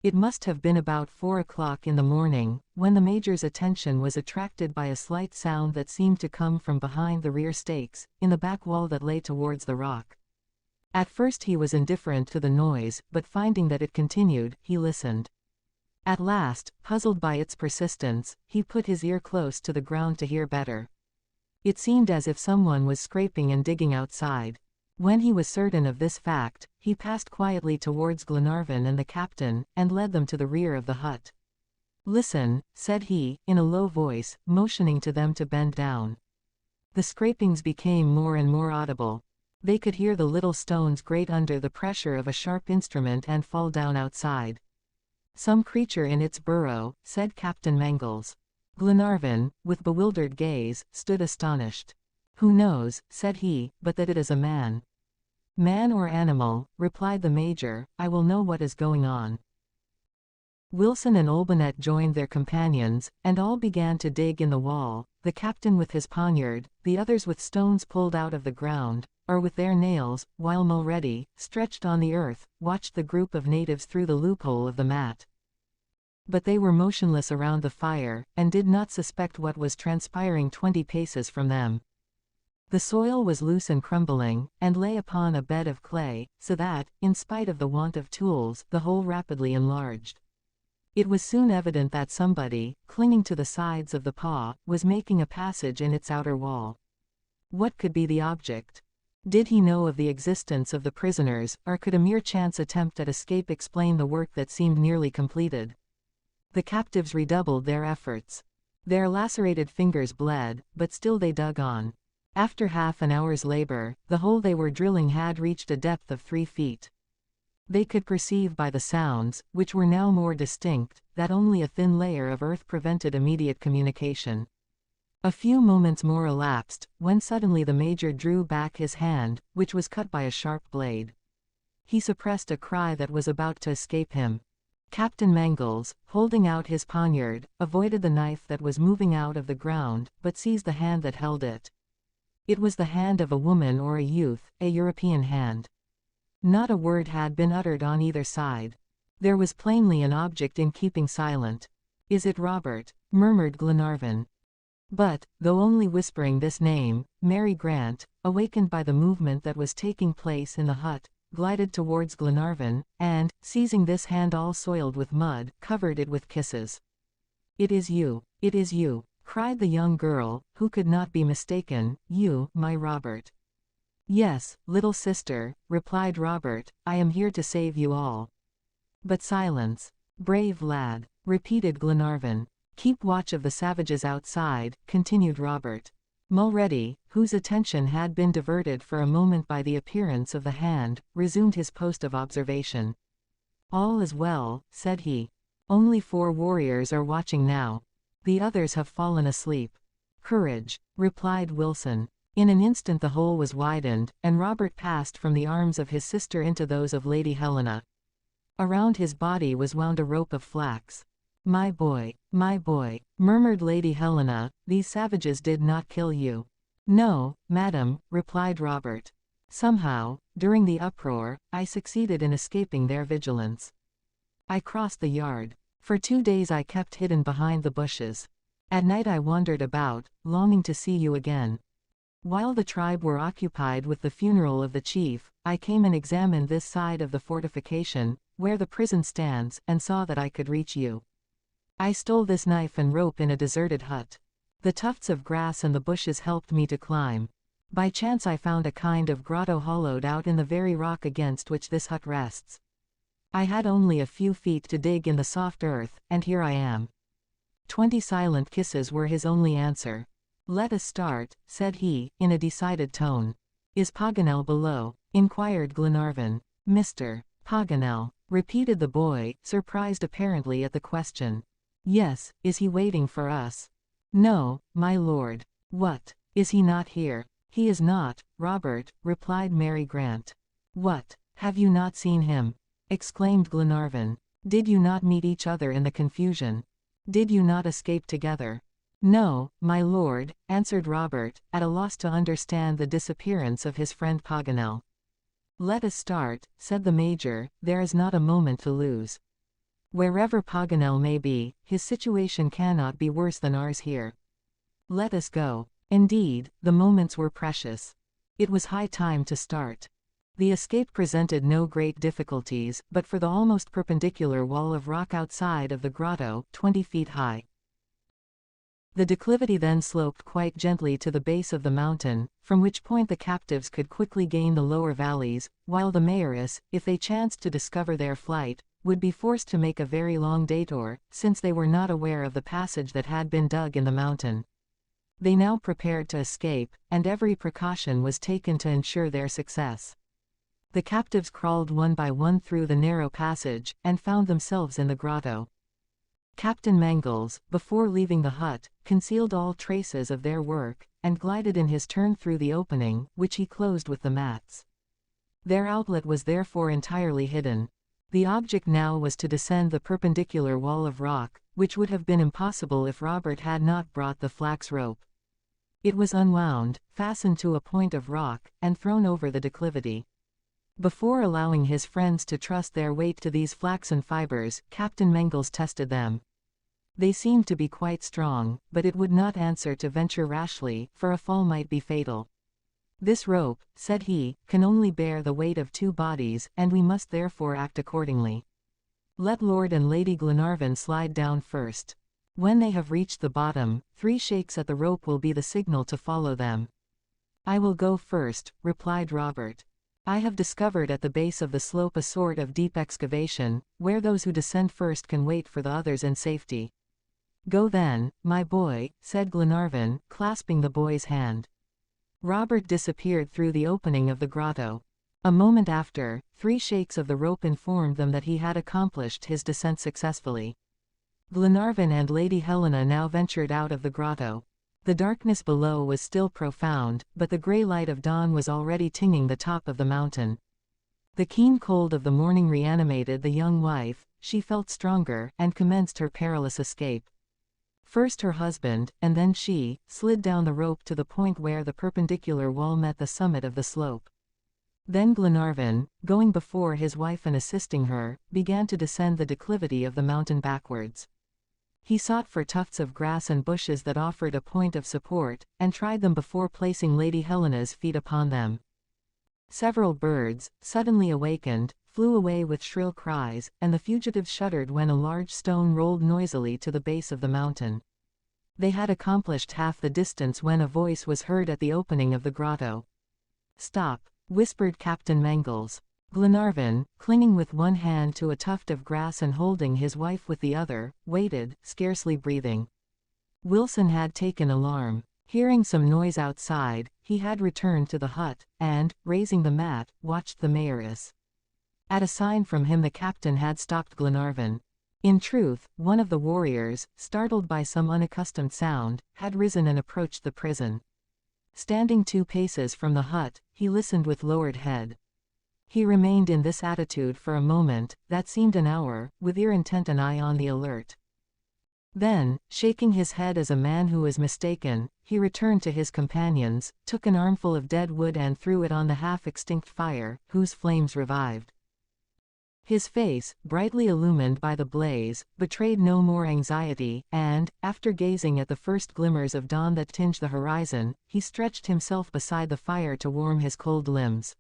It must have been about 4 o'clock in the morning, when the major's attention was attracted by a slight sound that seemed to come from behind the rear stakes, in the back wall that lay towards the rock. At first he was indifferent to the noise, but finding that it continued, he listened. At last, puzzled by its persistence, he put his ear close to the ground to hear better. It seemed as if someone was scraping and digging outside. When he was certain of this fact, he passed quietly towards Glenarvan and the captain, and led them to the rear of the hut. "Listen," said he, in a low voice, motioning to them to bend down. The scrapings became more and more audible. They could hear the little stones grate under the pressure of a sharp instrument and fall down outside. "Some creature in its burrow," said Captain Mangles. Glenarvan, with bewildered gaze, stood astonished. "Who knows," said he, "but that it is a man?" "Man or animal," replied the major, "I will know what is going on." Wilson and Olbinett joined their companions, and all began to dig in the wall, the captain with his poniard, the others with stones pulled out of the ground, or with their nails, while Mulready, stretched on the earth, watched the group of natives through the loophole of the mat. But they were motionless around the fire, and did not suspect what was transpiring 20 paces from them. The soil was loose and crumbling, and lay upon a bed of clay, so that, in spite of the want of tools, the hole rapidly enlarged. It was soon evident that somebody, clinging to the sides of the paw, was making a passage in its outer wall. What could be the object? Did he know of the existence of the prisoners, or could a mere chance attempt at escape explain the work that seemed nearly completed? The captives redoubled their efforts. Their lacerated fingers bled, but still they dug on. After half an hour's labor, the hole they were drilling had reached a depth of 3 feet. They could perceive by the sounds, which were now more distinct, that only a thin layer of earth prevented immediate communication. A few moments more elapsed, when suddenly the major drew back his hand, which was cut by a sharp blade. He suppressed a cry that was about to escape him. Captain Mangles, holding out his poniard, avoided the knife that was moving out of the ground, but seized the hand that held it. It was the hand of a woman or a youth, a European hand. Not a word had been uttered on either side. There was plainly an object in keeping silent. "Is it Robert?" murmured Glenarvan. But, though only whispering this name, Mary Grant, awakened by the movement that was taking place in the hut, glided towards Glenarvan, and, seizing this hand all soiled with mud, covered it with kisses. "It is you! It is you!" cried the young girl, who could not be mistaken. "You, my Robert." "Yes, little sister," replied Robert, "I am here to save you all." "But silence, brave lad," repeated Glenarvan. "Keep watch of the savages outside," continued Robert. Mulready, whose attention had been diverted for a moment by the appearance of the hand, resumed his post of observation. "All is well," said he. "Only 4 warriors are watching now. The others have fallen asleep." "Courage," replied Wilson. In an instant the hole was widened, and Robert passed from the arms of his sister into those of Lady Helena. Around his body was wound a rope of flax. My boy," murmured Lady Helena, "these savages did not kill you." "No, madam," replied Robert. "Somehow, during the uproar, I succeeded in escaping their vigilance. I crossed the yard. For 2 days I kept hidden behind the bushes. At night I wandered about, longing to see you again. While the tribe were occupied with the funeral of the chief, I came and examined this side of the fortification, where the prison stands, and saw that I could reach you. I stole this knife and rope in a deserted hut. The tufts of grass and the bushes helped me to climb. By chance I found a kind of grotto hollowed out in the very rock against which this hut rests. I had only a few feet to dig in the soft earth, and here I am." 20 silent kisses were his only answer. "Let us start," said he, in a decided tone. "Is Paganel below?" inquired Glenarvan. "Mr. Paganel," repeated the boy, surprised apparently at the question. "Yes, is he waiting for us?" "No, my lord." "What, is he not here?" "He is not, Robert," replied Mary Grant. "What, have you not seen him?" exclaimed Glenarvan. "Did you not meet each other in the confusion? Did you not escape together?" "No, my lord," answered Robert, at a loss to understand the disappearance of his friend Paganel. "Let us start," said the major, "there is not a moment to lose. Wherever Paganel may be, his situation cannot be worse than ours here. Let us go." Indeed, the moments were precious. It was high time to start. The escape presented no great difficulties, but for the almost perpendicular wall of rock outside of the grotto, 20 feet high. The declivity then sloped quite gently to the base of the mountain, from which point the captives could quickly gain the lower valleys, while the mayoress, if they chanced to discover their flight, would be forced to make a very long detour, since they were not aware of the passage that had been dug in the mountain. They now prepared to escape, and every precaution was taken to ensure their success. The captives crawled one by one through the narrow passage, and found themselves in the grotto. Captain Mangles, before leaving the hut, concealed all traces of their work, and glided in his turn through the opening, which he closed with the mats. Their outlet was therefore entirely hidden. The object now was to descend the perpendicular wall of rock, which would have been impossible if Robert had not brought the flax rope. It was unwound, fastened to a point of rock, and thrown over the declivity. Before allowing his friends to trust their weight to these flaxen fibers, Captain Mangles tested them. They seemed to be quite strong, but it would not answer to venture rashly, for a fall might be fatal. "This rope," said he, "can only bear the weight of 2 bodies, and we must therefore act accordingly. Let Lord and Lady Glenarvan slide down first. When they have reached the bottom, 3 shakes at the rope will be the signal to follow them." "I will go first," replied Robert. "I have discovered at the base of the slope a sort of deep excavation, where those who descend first can wait for the others in safety." "Go then, my boy," said Glenarvan, clasping the boy's hand. Robert disappeared through the opening of the grotto. A moment after, 3 shakes of the rope informed them that he had accomplished his descent successfully. Glenarvan and Lady Helena now ventured out of the grotto. The darkness below was still profound, but the gray light of dawn was already tinging the top of the mountain. The keen cold of the morning reanimated the young wife. She felt stronger, and commenced her perilous escape. First her husband, and then she, slid down the rope to the point where the perpendicular wall met the summit of the slope. Then Glenarvan, going before his wife and assisting her, began to descend the declivity of the mountain backwards. He sought for tufts of grass and bushes that offered a point of support, and tried them before placing Lady Helena's feet upon them. Several birds, suddenly awakened, flew away with shrill cries, and the fugitives shuddered when a large stone rolled noisily to the base of the mountain. They had accomplished half the distance when a voice was heard at the opening of the grotto. "Stop," whispered Captain Mangles. Glenarvan, clinging with one hand to a tuft of grass and holding his wife with the other, waited, scarcely breathing. Wilson had taken alarm. Hearing some noise outside, he had returned to the hut, and, raising the mat, watched the mayoress. At a sign from him the captain had stopped Glenarvan. In truth, one of the warriors, startled by some unaccustomed sound, had risen and approached the prison. Standing 2 paces from the hut, he listened with lowered head. He remained in this attitude for a moment, that seemed an hour, with ear intent and eye on the alert. Then, shaking his head as a man who is mistaken, he returned to his companions, took an armful of dead wood and threw it on the half-extinct fire, whose flames revived. His face, brightly illumined by the blaze, betrayed no more anxiety, and, after gazing at the first glimmers of dawn that tinged the horizon, he stretched himself beside the fire to warm his cold limbs.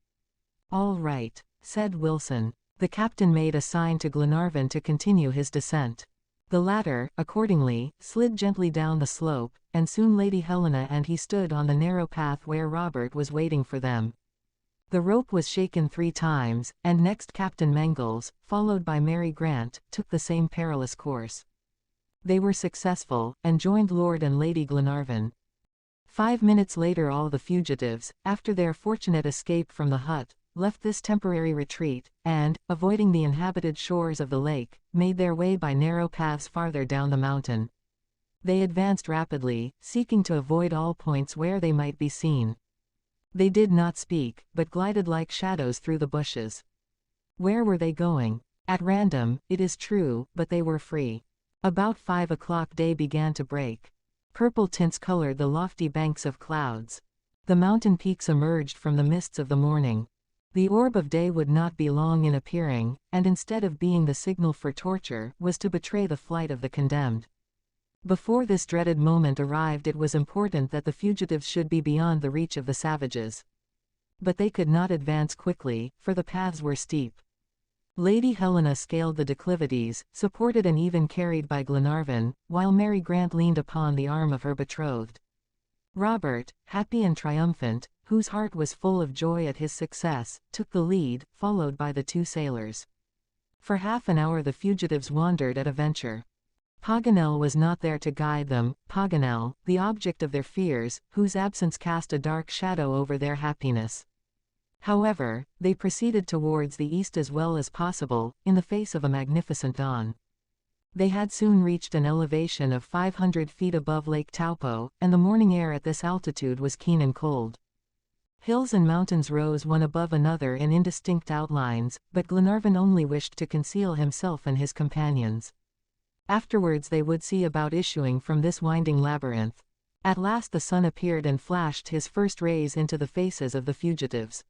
"All right," said Wilson. The captain made a sign to Glenarvan to continue his descent. The latter, accordingly, slid gently down the slope, and soon Lady Helena and he stood on the narrow path where Robert was waiting for them. The rope was shaken 3 times, and next Captain Mangles, followed by Mary Grant, took the same perilous course. They were successful, and joined Lord and Lady Glenarvan. 5 minutes later all the fugitives, after their fortunate escape from the hut, left this temporary retreat, and, avoiding the inhabited shores of the lake, made their way by narrow paths farther down the mountain. They advanced rapidly, seeking to avoid all points where they might be seen. They did not speak, but glided like shadows through the bushes. Where were they going? At random, it is true, but they were free. About 5 o'clock day began to break. Purple tints colored the lofty banks of clouds. The mountain peaks emerged from the mists of the morning. The orb of day would not be long in appearing, and instead of being the signal for torture, was to betray the flight of the condemned. Before this dreaded moment arrived it was important that the fugitives should be beyond the reach of the savages. But they could not advance quickly, for the paths were steep. Lady Helena scaled the declivities, supported and even carried by Glenarvan, while Mary Grant leaned upon the arm of her betrothed. Robert, happy and triumphant, whose heart was full of joy at his success, took the lead, followed by the 2 sailors. For half an hour the fugitives wandered at a venture. Paganel was not there to guide them, Paganel, the object of their fears, whose absence cast a dark shadow over their happiness. However, they proceeded towards the east as well as possible, in the face of a magnificent dawn. They had soon reached an elevation of 500 feet above Lake Taupo, and the morning air at this altitude was keen and cold. Hills and mountains rose one above another in indistinct outlines, but Glenarvan only wished to conceal himself and his companions. Afterwards they would see about issuing from this winding labyrinth. At last the sun appeared and flashed his first rays into the faces of the fugitives.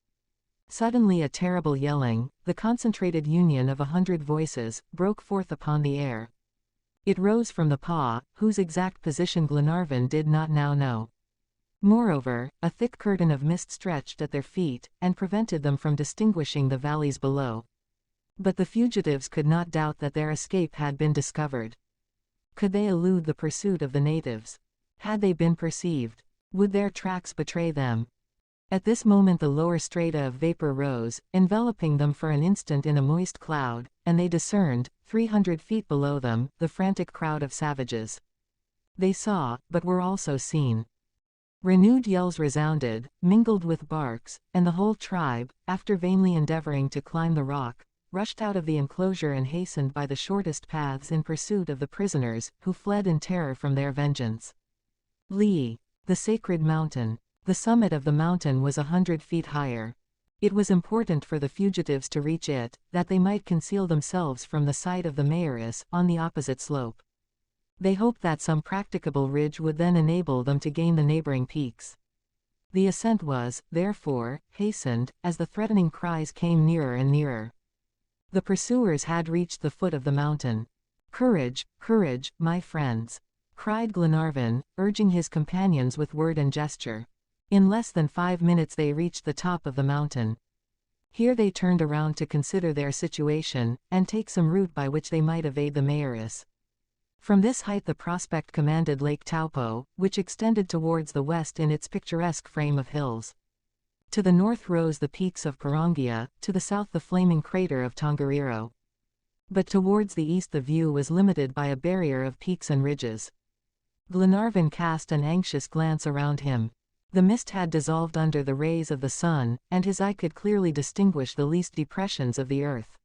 Suddenly a terrible yelling, the concentrated union of 100 voices, broke forth upon the air. It rose from the paw, whose exact position Glenarvan did not now know. Moreover, a thick curtain of mist stretched at their feet, and prevented them from distinguishing the valleys below. But the fugitives could not doubt that their escape had been discovered. Could they elude the pursuit of the natives? Had they been perceived? Would their tracks betray them? At this moment the lower strata of vapor rose, enveloping them for an instant in a moist cloud, and they discerned, 300 feet below them, the frantic crowd of savages. They saw, but were also seen. Renewed yells resounded, mingled with barks, and the whole tribe, after vainly endeavoring to climb the rock, rushed out of the enclosure and hastened by the shortest paths in pursuit of the prisoners, who fled in terror from their vengeance. Lee, the sacred mountain. The summit of the mountain was 100 feet higher. It was important for the fugitives to reach it, that they might conceal themselves from the sight of the mayoress on the opposite slope. They hoped that some practicable ridge would then enable them to gain the neighboring peaks. The ascent was, therefore, hastened, as the threatening cries came nearer and nearer. The pursuers had reached the foot of the mountain. "Courage, courage, my friends!" cried Glenarvan, urging his companions with word and gesture. In less than 5 minutes they reached the top of the mountain. Here they turned around to consider their situation, and take some route by which they might evade the mayoress. From this height the prospect commanded Lake Taupo, which extended towards the west in its picturesque frame of hills. To the north rose the peaks of Karangia, to the south the flaming crater of Tongariro. But towards the east the view was limited by a barrier of peaks and ridges. Glenarvan cast an anxious glance around him. The mist had dissolved under the rays of the sun, and his eye could clearly distinguish the least depressions of the earth.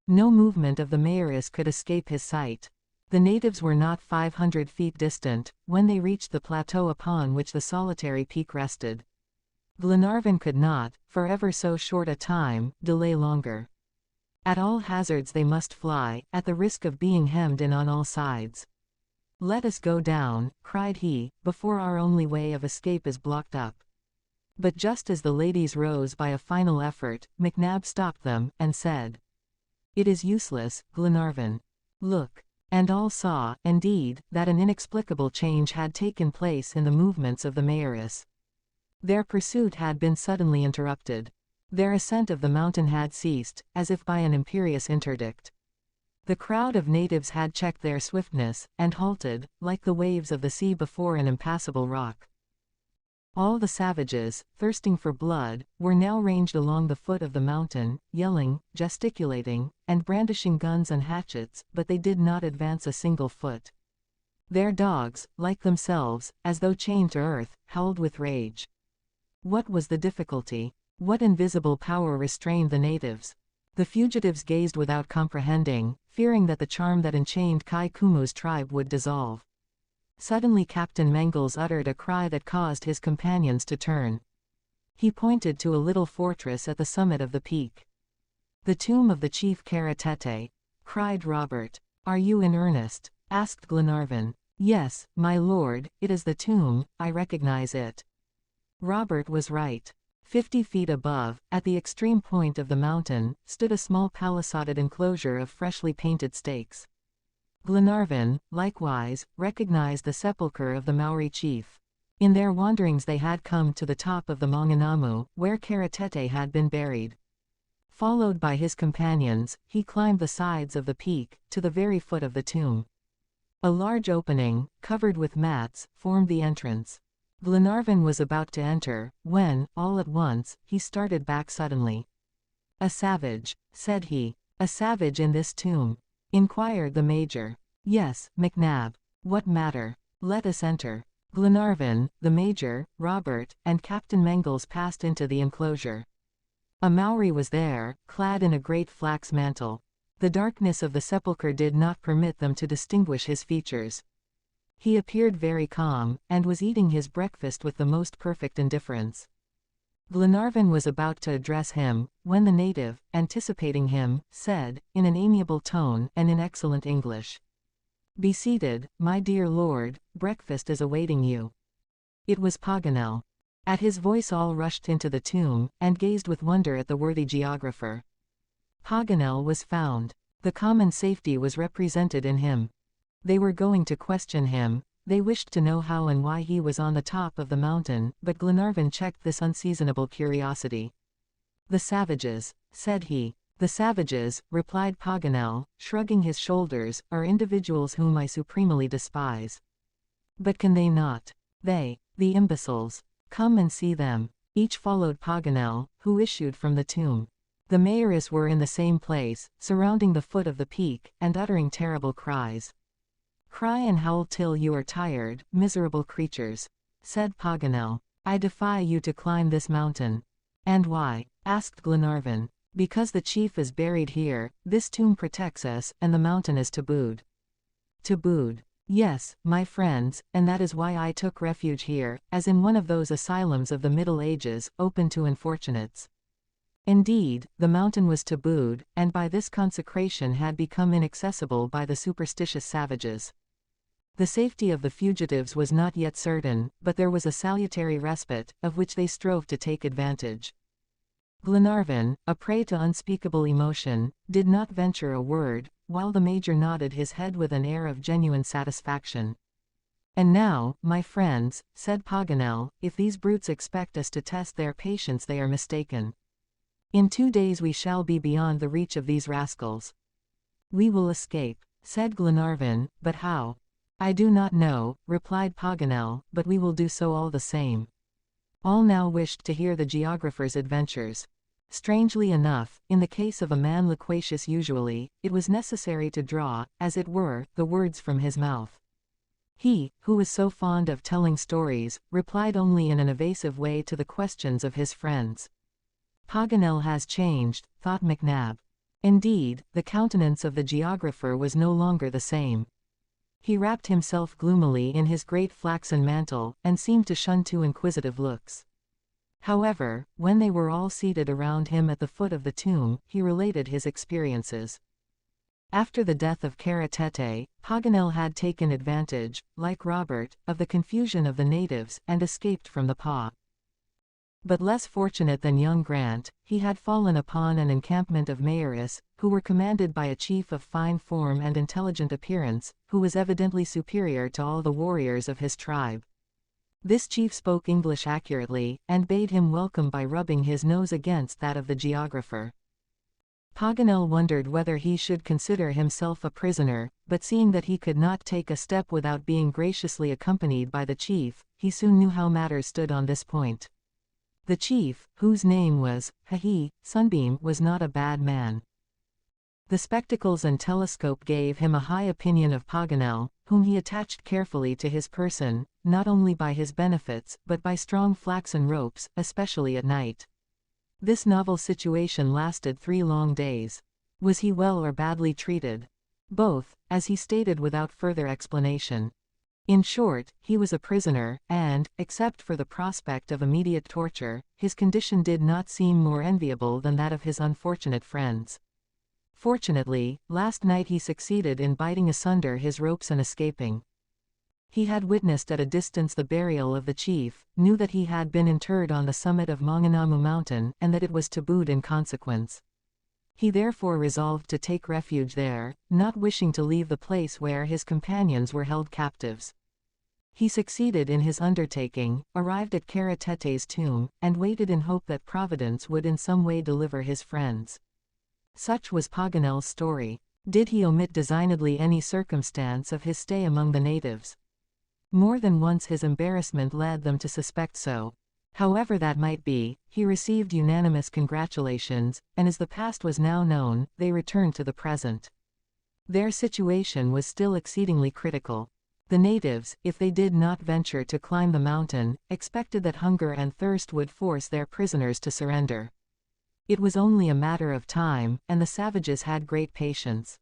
No movement of the mayoress could escape his sight. The natives were not 500 feet distant, when they reached the plateau upon which the solitary peak rested. Glenarvan could not, for ever so short a time, delay longer. At all hazards they must fly, at the risk of being hemmed in on all sides. "Let us go down," cried he, "before our only way of escape is blocked up." But just as the ladies rose by a final effort, McNab stopped them, and said, "It is useless, Glenarvan. Look." And all saw, indeed, that an inexplicable change had taken place in the movements of the mayoress. Their pursuit had been suddenly interrupted. Their ascent of the mountain had ceased, as if by an imperious interdict. The crowd of natives had checked their swiftness, and halted, like the waves of the sea before an impassable rock. All the savages, thirsting for blood, were now ranged along the foot of the mountain, yelling, gesticulating, and brandishing guns and hatchets, but they did not advance a single foot. Their dogs, like themselves, as though chained to earth, howled with rage. What was the difficulty? What invisible power restrained the natives? The fugitives gazed without comprehending, fearing that the charm that enchained Kai Koumou's tribe would dissolve. Suddenly Captain Mangles uttered a cry that caused his companions to turn. He pointed to a little fortress at the summit of the peak. "The tomb of the chief Karatete," cried Robert. "Are you in earnest?" asked Glenarvan. "Yes, my lord, it is the tomb, I recognize it." Robert was right. 50 feet above, at the extreme point of the mountain, stood a small palisaded enclosure of freshly painted stakes. Glenarvan, likewise, recognized the sepulchre of the Maori chief. In their wanderings they had come to the top of the Maunganamu, where Karatete had been buried. Followed by his companions, he climbed the sides of the peak, to the very foot of the tomb. A large opening, covered with mats, formed the entrance. Glenarvan was about to enter, when, all at once, he started back suddenly. "A savage," said he. "A savage in this tomb?" inquired the major. "Yes, McNab. What matter? Let us enter." Glenarvan, the major, Robert, and Captain Mangles passed into the enclosure. A Maori was there, clad in a great flax mantle. The darkness of the sepulchre did not permit them to distinguish his features. He appeared very calm, and was eating his breakfast with the most perfect indifference. Glenarvan was about to address him, when the native, anticipating him, said, in an amiable tone and in excellent English, "Be seated, my dear lord, breakfast is awaiting you." It was Paganel. At his voice all rushed into the tomb, and gazed with wonder at the worthy geographer. Paganel was found. The common safety was represented in him. They were going to question him. They wished to know how and why he was on the top of the mountain, but Glenarvan checked this unseasonable curiosity. "The savages," said he. "The savages," replied Paganel, shrugging his shoulders, "are individuals whom I supremely despise." "But can they not? They, the imbeciles. Come and see them." Each followed Paganel, who issued from the tomb. The Maoris were in the same place, surrounding the foot of the peak, and uttering terrible cries. "Cry and howl till you are tired, miserable creatures," said Paganel. "I defy you to climb this mountain." "And why?" asked Glenarvan. "Because the chief is buried here, this tomb protects us, and the mountain is tabooed." "Tabooed?" "Yes, my friends, and that is why I took refuge here, as in one of those asylums of the Middle Ages, open to unfortunates." Indeed, the mountain was tabooed, and by this consecration had become inaccessible by the superstitious savages. The safety of the fugitives was not yet certain, but there was a salutary respite, of which they strove to take advantage. Glenarvan, a prey to unspeakable emotion, did not venture a word, while the Major nodded his head with an air of genuine satisfaction. "And now, my friends," said Paganel, "if these brutes expect us to test their patience they are mistaken. In 2 days we shall be beyond the reach of these rascals." "We will escape," said Glenarvan, "but how?" "I do not know," replied Paganel, "but we will do so all the same." All now wished to hear the geographer's adventures. Strangely enough, in the case of a man loquacious usually, it was necessary to draw, as it were, the words from his mouth. He, who was so fond of telling stories, replied only in an evasive way to the questions of his friends. "Paganel has changed," thought McNab. Indeed, the countenance of the geographer was no longer the same. He wrapped himself gloomily in his great flaxen mantle, and seemed to shun too inquisitive looks. However, when they were all seated around him at the foot of the tomb, he related his experiences. After the death of Kara Tete, Paganel had taken advantage, like Robert, of the confusion of the natives, and escaped from the paw. But less fortunate than young Grant, he had fallen upon an encampment of Maoris, who were commanded by a chief of fine form and intelligent appearance, who was evidently superior to all the warriors of his tribe. This chief spoke English accurately, and bade him welcome by rubbing his nose against that of the geographer. Paganel wondered whether he should consider himself a prisoner, but seeing that he could not take a step without being graciously accompanied by the chief, he soon knew how matters stood on this point. The chief, whose name was Sunbeam, was not a bad man. The spectacles and telescope gave him a high opinion of Paganel, whom he attached carefully to his person, not only by his benefits, but by strong flaxen ropes, especially at night. This novel situation lasted 3 long days. Was he well or badly treated? Both, as he stated without further explanation. In short, he was a prisoner, and, except for the prospect of immediate torture, his condition did not seem more enviable than that of his unfortunate friends. Fortunately, last night he succeeded in biting asunder his ropes and escaping. He had witnessed at a distance the burial of the chief, knew that he had been interred on the summit of Maunganamu Mountain, and that it was tabooed in consequence. He therefore resolved to take refuge there, not wishing to leave the place where his companions were held captives. He succeeded in his undertaking, arrived at Kara Tete's tomb, and waited in hope that Providence would in some way deliver his friends. Such was Paganel's story. Did he omit designedly any circumstance of his stay among the natives? More than once his embarrassment led them to suspect so. However that might be, he received unanimous congratulations, and as the past was now known, they returned to the present. Their situation was still exceedingly critical. The natives, if they did not venture to climb the mountain, expected that hunger and thirst would force their prisoners to surrender. It was only a matter of time, and the savages had great patience.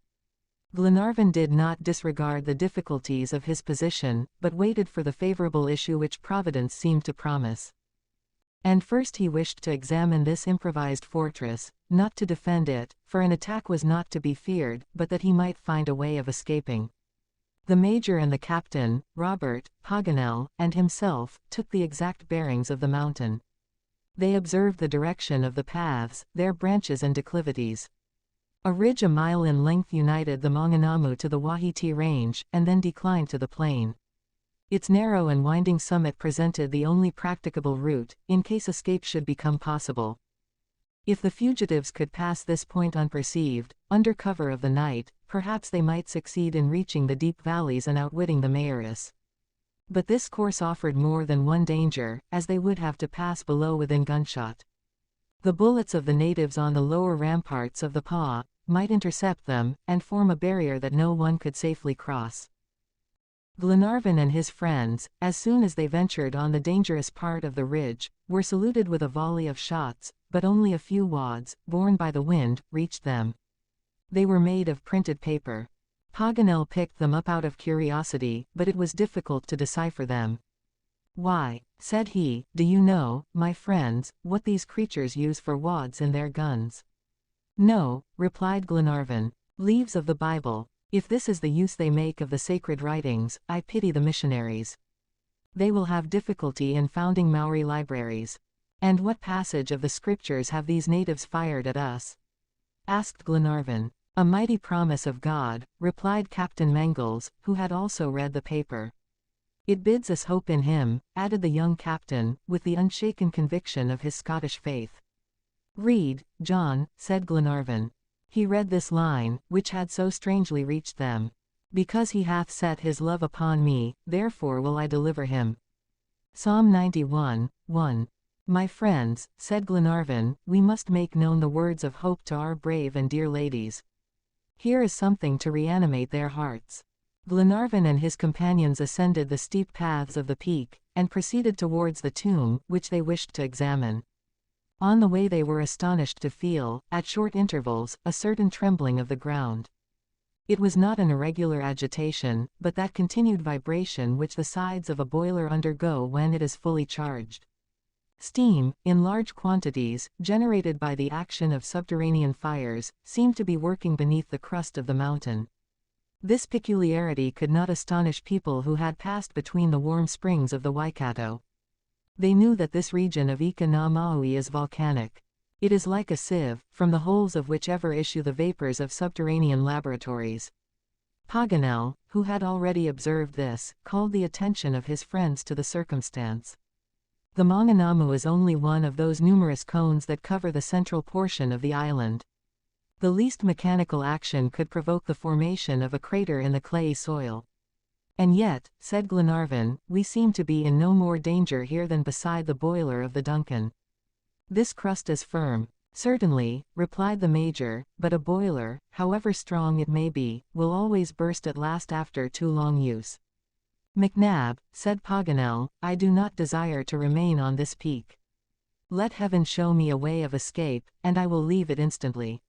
Glenarvan did not disregard the difficulties of his position, but waited for the favorable issue which Providence seemed to promise. And first he wished to examine this improvised fortress, not to defend it, for an attack was not to be feared, but that he might find a way of escaping. The Major and the Captain, Robert, Paganel, and himself, took the exact bearings of the mountain. They observed the direction of the paths, their branches and declivities. A ridge a mile in length united the Maunganamu to the Wahiti range, and then declined to the plain. Its narrow and winding summit presented the only practicable route, in case escape should become possible. If the fugitives could pass this point unperceived, under cover of the night, perhaps they might succeed in reaching the deep valleys and outwitting the Maoris. But this course offered more than one danger, as they would have to pass below within gunshot. The bullets of the natives on the lower ramparts of the Pa might intercept them, and form a barrier that no one could safely cross. Glenarvan and his friends, as soon as they ventured on the dangerous part of the ridge, were saluted with a volley of shots, but only a few wads, borne by the wind, reached them. They were made of printed paper. Paganel picked them up out of curiosity, but it was difficult to decipher them. "Why," said he, "do you know, my friends, what these creatures use for wads in their guns?" "No," replied Glenarvan. "Leaves of the Bible. If this is the use they make of the sacred writings, I pity the missionaries. They will have difficulty in founding Maori libraries." "And what passage of the scriptures have these natives fired at us?" asked Glenarvan. "A mighty promise of God," replied Captain Mangles, who had also read the paper. "It bids us hope in him," added the young captain, with the unshaken conviction of his Scottish faith. "Read, John," said Glenarvan. He read this line, which had so strangely reached them. "Because he hath set his love upon me, therefore will I deliver him." Psalm 91, 1. "My friends," said Glenarvan, "we must make known the words of hope to our brave and dear ladies. Here is something to reanimate their hearts." Glenarvan and his companions ascended the steep paths of the peak, and proceeded towards the tomb, which they wished to examine. On the way they were astonished to feel, at short intervals, a certain trembling of the ground. It was not an irregular agitation, but that continued vibration which the sides of a boiler undergo when it is fully charged. Steam, in large quantities, generated by the action of subterranean fires, seemed to be working beneath the crust of the mountain. This peculiarity could not astonish people who had passed between the warm springs of the Waikato. They knew that this region of Ika na Maui is volcanic. It is like a sieve, from the holes of which ever issue the vapors of subterranean laboratories. Paganel, who had already observed this, called the attention of his friends to the circumstance. The Maunganamu is only one of those numerous cones that cover the central portion of the island. The least mechanical action could provoke the formation of a crater in the clayey soil. "And yet," said Glenarvan, "we seem to be in no more danger here than beside the boiler of the Duncan. This crust is firm." "Certainly," replied the Major, "but a boiler, however strong it may be, will always burst at last after too long use." "McNab," said Paganel, "I do not desire to remain on this peak. Let heaven show me a way of escape, and I will leave it instantly."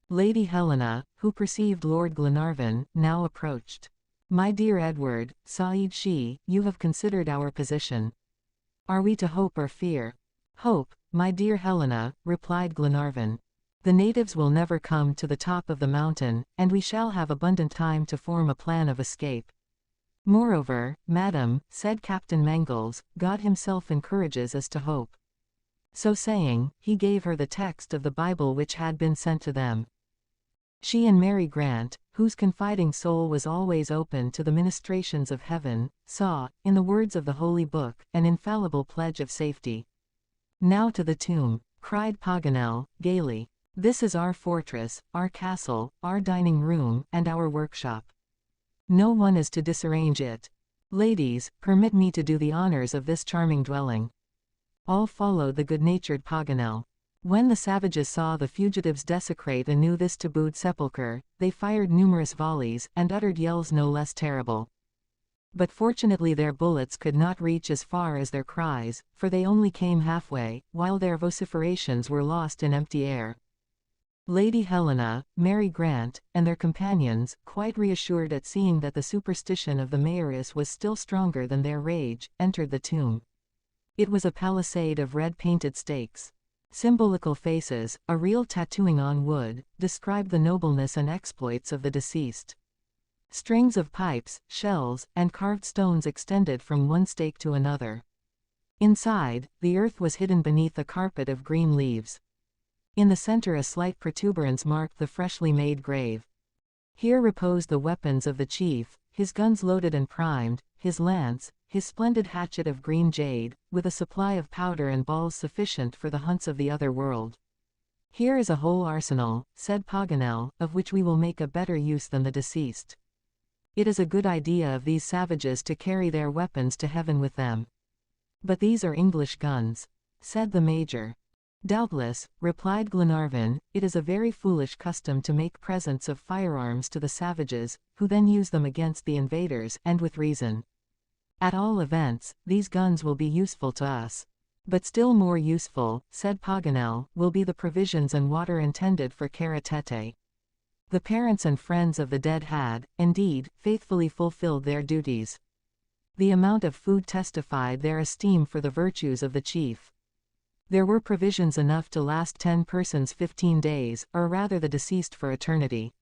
Lady Helena, who perceived Lord Glenarvan, now approached. "My dear Edward," sighed she, "you have considered our position. Are we to hope or fear?" "Hope, my dear Helena," replied Glenarvan. "The natives will never come to the top of the mountain, and we shall have abundant time to form a plan of escape. Moreover, madam," said Captain Mangles, "God himself encourages us to hope." So saying, he gave her the text of the Bible which had been sent to them. She and Mary Grant, whose confiding soul was always open to the ministrations of heaven, saw, in the words of the Holy Book, an infallible pledge of safety. "Now to the tomb," cried Paganel, gaily. "This is our fortress, our castle, our dining room, and our workshop. No one is to disarrange it. Ladies, permit me to do the honors of this charming dwelling." All followed the good-natured Paganel. When the savages saw the fugitives desecrate anew this tabooed sepulchre, they fired numerous volleys, and uttered yells no less terrible. But fortunately their bullets could not reach as far as their cries, for they only came halfway, while their vociferations were lost in empty air. Lady Helena, Mary Grant, and their companions, quite reassured at seeing that the superstition of the Maoris was still stronger than their rage, entered the tomb. It was a palisade of red-painted stakes. Symbolical faces, a real tattooing on wood, described the nobleness and exploits of the deceased. Strings of pipes, shells, and carved stones extended from one stake to another. Inside, the earth was hidden beneath a carpet of green leaves. In the center a slight protuberance marked the freshly made grave. Here reposed the weapons of the chief, his guns loaded and primed, his lance, his splendid hatchet of green jade, with a supply of powder and balls sufficient for the hunts of the other world. "Here is a whole arsenal," said Paganel, "of which we will make a better use than the deceased. It is a good idea of these savages to carry their weapons to heaven with them." "But these are English guns," said the major. "Doubtless," replied Glenarvan, "it is a very foolish custom to make presents of firearms to the savages, who then use them against the invaders, and with reason. At all events, these guns will be useful to us. But still more useful," said Paganel, "will be the provisions and water intended for Kara Tete." The parents and friends of the dead had, indeed, faithfully fulfilled their duties. The amount of food testified their esteem for the virtues of the chief. There were provisions enough to last 10 persons 15 days, or rather the deceased for eternity.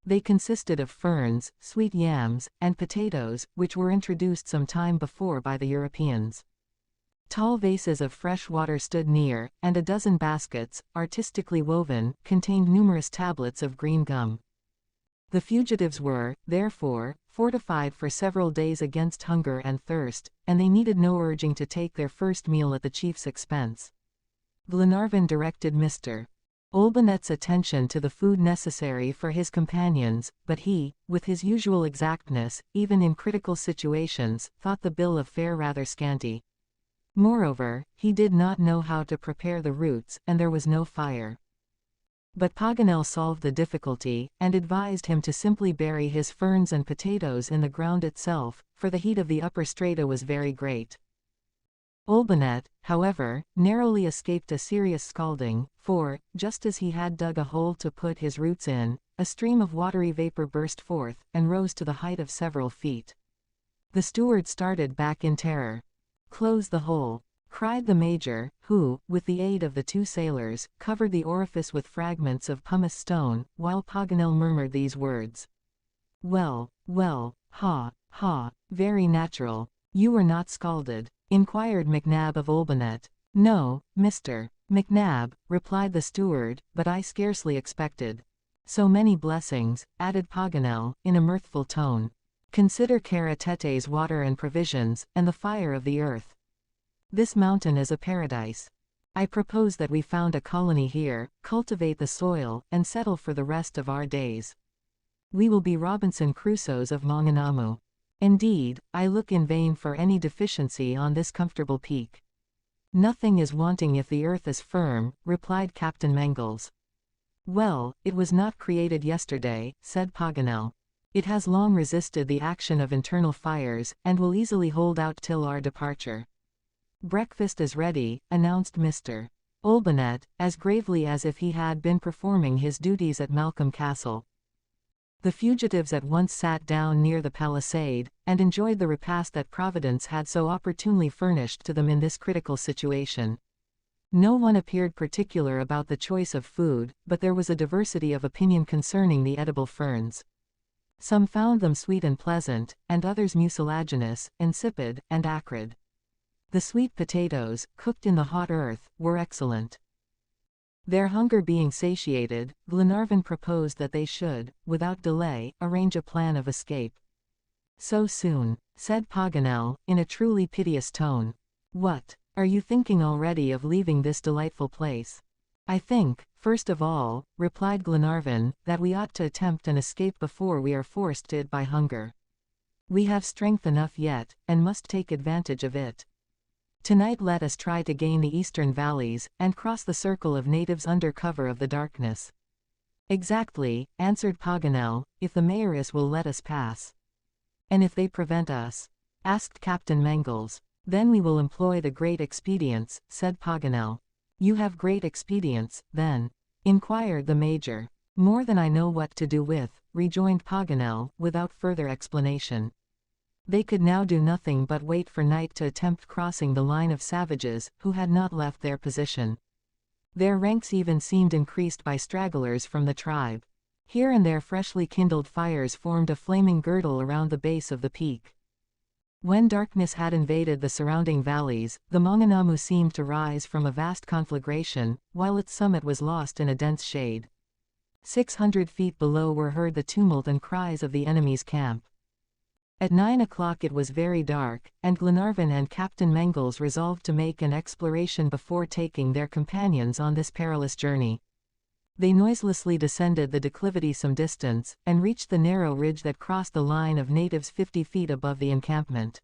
They consisted of ferns, sweet yams, and potatoes, which were introduced some time before by the Europeans. Tall vases of fresh water stood near, and a dozen baskets, artistically woven, contained numerous tablets of green gum. The fugitives were, therefore, fortified for several days against hunger and thirst, and they needed no urging to take their first meal at the chief's expense. Glenarvan directed Mr. Olbinett's attention to the food necessary for his companions, but he, with his usual exactness, even in critical situations, thought the bill of fare rather scanty. Moreover, he did not know how to prepare the roots, and there was no fire. But Paganel solved the difficulty, and advised him to simply bury his ferns and potatoes in the ground itself, for the heat of the upper strata was very great. Olbinett, however, narrowly escaped a serious scalding, for, just as he had dug a hole to put his roots in, a stream of watery vapor burst forth, and rose to the height of several feet. The steward started back in terror. "Close the hole," cried the major, who, with the aid of the 2 sailors, covered the orifice with fragments of pumice stone, while Paganel murmured these words. "Well, well, ha, ha, very natural. You were not scalded?" inquired McNab of Olbinett. "No, Mr. McNab," replied the steward, "but I scarcely expected so many blessings," added Paganel, in a mirthful tone. "Consider Kara Tete's water and provisions, and the fire of the earth. This mountain is a paradise. I propose that we found a colony here, cultivate the soil, and settle for the rest of our days. We will be Robinson Crusoes of Maunganamu. Indeed, I look in vain for any deficiency on this comfortable peak." "Nothing is wanting if the earth is firm," replied Captain Mangles. "Well, it was not created yesterday," said Paganel. "It has long resisted the action of internal fires, and will easily hold out till our departure." "Breakfast is ready," announced Mr. Olbinett, as gravely as if he had been performing his duties at Malcolm Castle. The fugitives at once sat down near the palisade, and enjoyed the repast that Providence had so opportunely furnished to them in this critical situation. No one appeared particular about the choice of food, but there was a diversity of opinion concerning the edible ferns. Some found them sweet and pleasant, and others mucilaginous, insipid, and acrid. The sweet potatoes, cooked in the hot earth, were excellent. Their hunger being satiated, Glenarvan proposed that they should, without delay, arrange a plan of escape. "So soon?" said Paganel, in a truly piteous tone. "What, are you thinking already of leaving this delightful place?" "I think, first of all," replied Glenarvan, "that we ought to attempt an escape before we are forced to it by hunger. We have strength enough yet, and must take advantage of it. Tonight let us try to gain the eastern valleys, and cross the circle of natives under cover of the darkness." "Exactly," answered Paganel, "if the mayoress will let us pass." "And if they prevent us?" asked Captain Mangles. "Then we will employ the great expedients," said Paganel. "You have great expedients, then?" inquired the major. "More than I know what to do with," rejoined Paganel, without further explanation. They could now do nothing but wait for night to attempt crossing the line of savages, who had not left their position. Their ranks even seemed increased by stragglers from the tribe. Here and there freshly kindled fires formed a flaming girdle around the base of the peak. When darkness had invaded the surrounding valleys, the Maunganamu seemed to rise from a vast conflagration, while its summit was lost in a dense shade. 600 feet below were heard the tumult and cries of the enemy's camp. At 9 o'clock it was very dark, and Glenarvan and Captain Mangles resolved to make an exploration before taking their companions on this perilous journey. They noiselessly descended the declivity some distance, and reached the narrow ridge that crossed the line of natives 50 feet above the encampment.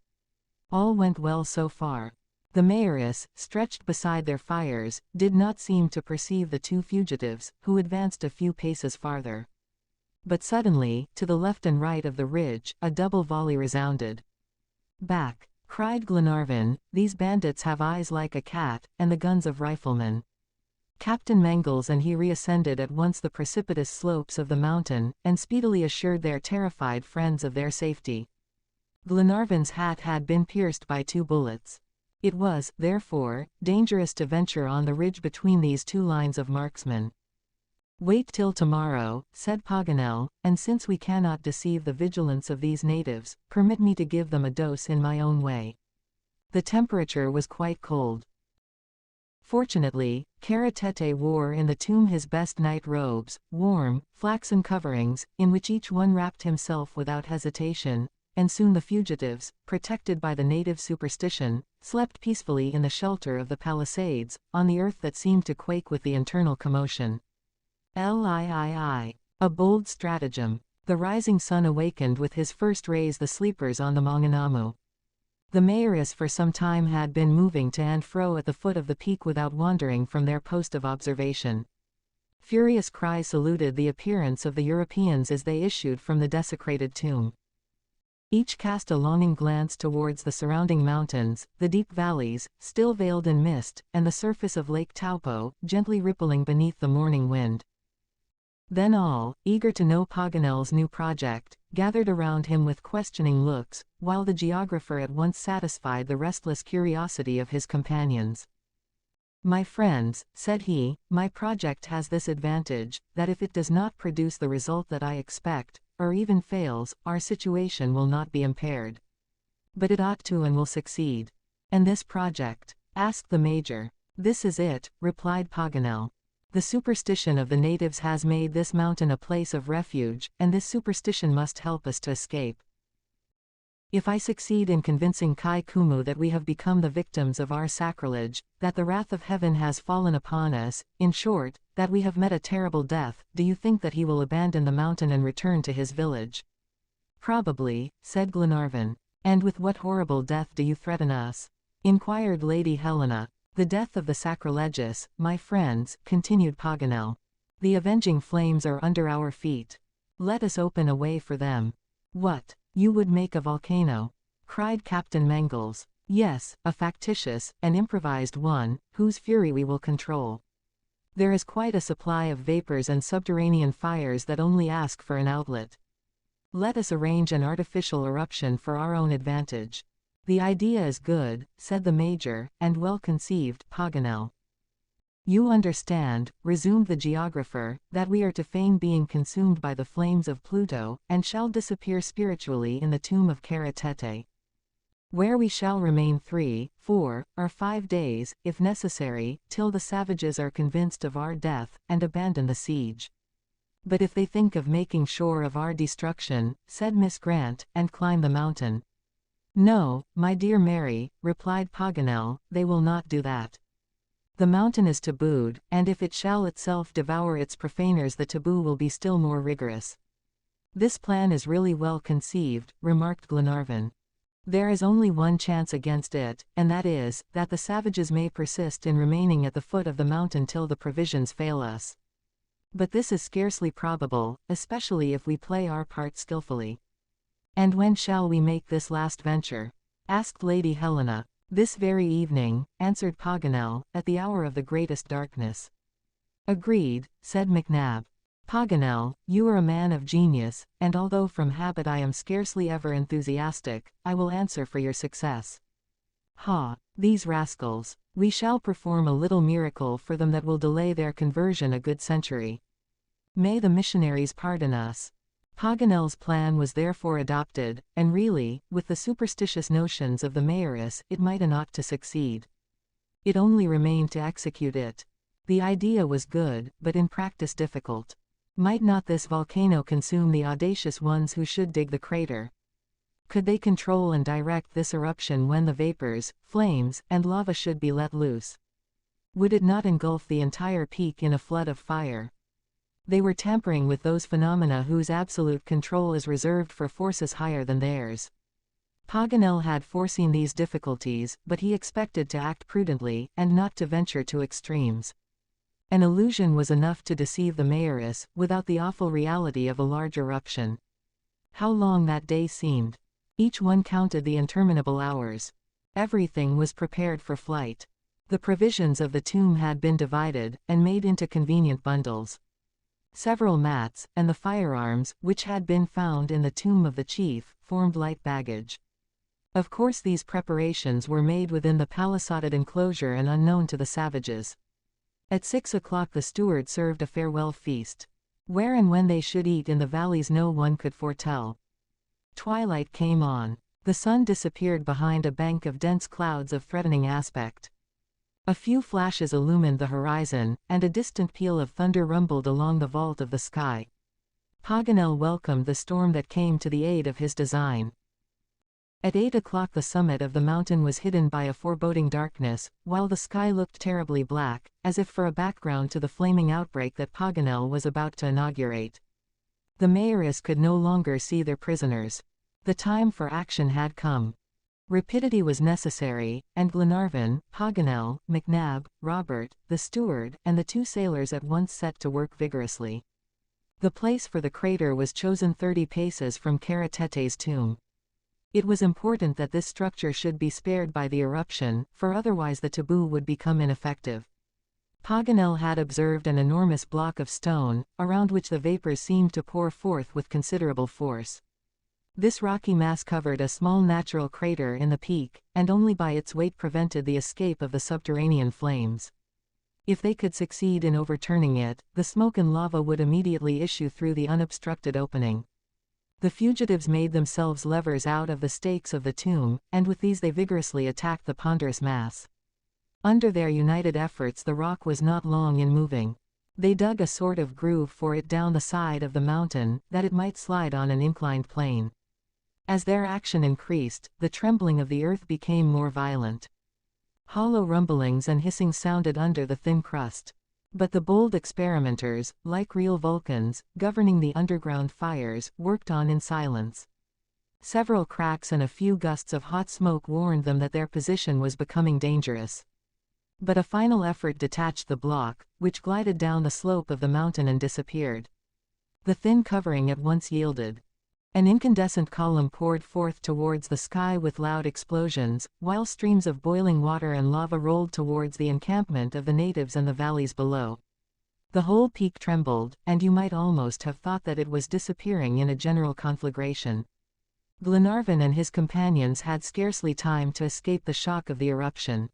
All went well so far. The mayoress, stretched beside their fires, did not seem to perceive the two fugitives, who advanced a few paces farther. But suddenly, to the left and right of the ridge, a double volley resounded. "Back!" cried Glenarvan, "these bandits have eyes like a cat, and the guns of riflemen." Captain Mangles and he reascended at once the precipitous slopes of the mountain, and speedily assured their terrified friends of their safety. Glenarvan's hat had been pierced by 2 bullets. It was, therefore, dangerous to venture on the ridge between these 2 lines of marksmen. "Wait till tomorrow," said Paganel, "and since we cannot deceive the vigilance of these natives, permit me to give them a dose in my own way." The temperature was quite cold. Fortunately, Kara Tete wore in the tomb his best night robes, warm, flaxen coverings, in which each one wrapped himself without hesitation, and soon the fugitives, protected by the native superstition, slept peacefully in the shelter of the palisades, on the earth that seemed to quake with the internal commotion. A bold stratagem. The rising sun awakened with his first rays the sleepers on the Maunganamu. The mayoress for some time had been moving to and fro at the foot of the peak without wandering from their post of observation. Furious cries saluted the appearance of the Europeans as they issued from the desecrated tomb. Each cast a longing glance towards the surrounding mountains, the deep valleys, still veiled in mist, and the surface of Lake Taupo, gently rippling beneath the morning wind. Then all, eager to know Paganel's new project, gathered around him with questioning looks, while the geographer at once satisfied the restless curiosity of his companions. "My friends," said he, "my project has this advantage, that if it does not produce the result that I expect, or even fails, our situation will not be impaired. But it ought to and will succeed." "And this project?" asked the major. "This is it," replied Paganel. "The superstition of the natives has made this mountain a place of refuge, and this superstition must help us to escape. If I succeed in convincing Kai Kumu that we have become the victims of our sacrilege, that the wrath of heaven has fallen upon us, in short, that we have met a terrible death, do you think that he will abandon the mountain and return to his village?" "Probably," said Glenarvan. "And with what horrible death do you threaten us?" inquired Lady Helena. "The death of the sacrilegious, my friends," continued Paganel. "The avenging flames are under our feet. Let us open a way for them." "What? You would make a volcano?" cried Captain Mangles. "Yes, a factitious, an improvised one, whose fury we will control. There is quite a supply of vapors and subterranean fires that only ask for an outlet. Let us arrange an artificial eruption for our own advantage." "The idea is good," said the major, "and well conceived, Paganel." "You understand," resumed the geographer, "that we are to feign being consumed by the flames of Pluto, and shall disappear spiritually in the tomb of Kara Tete, where we shall remain 3, 4, or 5 days, if necessary, till the savages are convinced of our death, and abandon the siege. But if they think of making sure of our destruction," said Miss Grant, "and climb the mountain—" "No, my dear Mary," replied Paganel, "they will not do that. The mountain is tabooed, and if it shall itself devour its profaners the taboo will be still more rigorous." "This plan is really well conceived," remarked Glenarvan. "There is only one chance against it, and that is, that the savages may persist in remaining at the foot of the mountain till the provisions fail us. But this is scarcely probable, especially if we play our part skillfully." "And when shall we make this last venture?" asked Lady Helena. "This very evening," answered Paganel, "at the hour of the greatest darkness." "Agreed," said McNab. "Paganel, you are a man of genius, and although from habit I am scarcely ever enthusiastic, I will answer for your success. Ha! These rascals! We shall perform a little miracle for them that will delay their conversion a good century. May the missionaries pardon us." Paganel's plan was therefore adopted, and really, with the superstitious notions of the mayoress, it might and ought to succeed. It only remained to execute it. The idea was good, but in practice difficult. Might not this volcano consume the audacious ones who should dig the crater? Could they control and direct this eruption when the vapors, flames, and lava should be let loose? Would it not engulf the entire peak in a flood of fire? They were tampering with those phenomena whose absolute control is reserved for forces higher than theirs. Paganel had foreseen these difficulties, but he expected to act prudently, and not to venture to extremes. An illusion was enough to deceive the mayoress, without the awful reality of a large eruption. How long that day seemed! Each one counted the interminable hours. Everything was prepared for flight. The provisions of the tomb had been divided, and made into convenient bundles. Several mats, and the firearms, which had been found in the tomb of the chief, formed light baggage. Of course these preparations were made within the palisaded enclosure and unknown to the savages. At 6 o'clock the steward served a farewell feast. Where and when they should eat in the valleys no one could foretell. Twilight came on. The sun disappeared behind a bank of dense clouds of threatening aspect. A few flashes illumined the horizon, and a distant peal of thunder rumbled along the vault of the sky. Paganel welcomed the storm that came to the aid of his design. At 8 o'clock the summit of the mountain was hidden by a foreboding darkness, while the sky looked terribly black, as if for a background to the flaming outbreak that Paganel was about to inaugurate. The mayoress could no longer see their prisoners. The time for action had come. Rapidity was necessary, and Glenarvan, Paganel, McNab, Robert, the steward, and the 2 sailors at once set to work vigorously. The place for the crater was chosen 30 paces from Karatete's tomb. It was important that this structure should be spared by the eruption, for otherwise the taboo would become ineffective. Paganel had observed an enormous block of stone, around which the vapors seemed to pour forth with considerable force. This rocky mass covered a small natural crater in the peak, and only by its weight prevented the escape of the subterranean flames. If they could succeed in overturning it, the smoke and lava would immediately issue through the unobstructed opening. The fugitives made themselves levers out of the stakes of the tomb, and with these they vigorously attacked the ponderous mass. Under their united efforts the rock was not long in moving. They dug a sort of groove for it down the side of the mountain, that it might slide on an inclined plane. As their action increased, the trembling of the earth became more violent. Hollow rumblings and hissing sounded under the thin crust. But the bold experimenters, like real Vulcans, governing the underground fires, worked on in silence. Several cracks and a few gusts of hot smoke warned them that their position was becoming dangerous. But a final effort detached the block, which glided down the slope of the mountain and disappeared. The thin covering at once yielded. An incandescent column poured forth towards the sky with loud explosions, while streams of boiling water and lava rolled towards the encampment of the natives and the valleys below. The whole peak trembled, and you might almost have thought that it was disappearing in a general conflagration. Glenarvan and his companions had scarcely time to escape the shock of the eruption.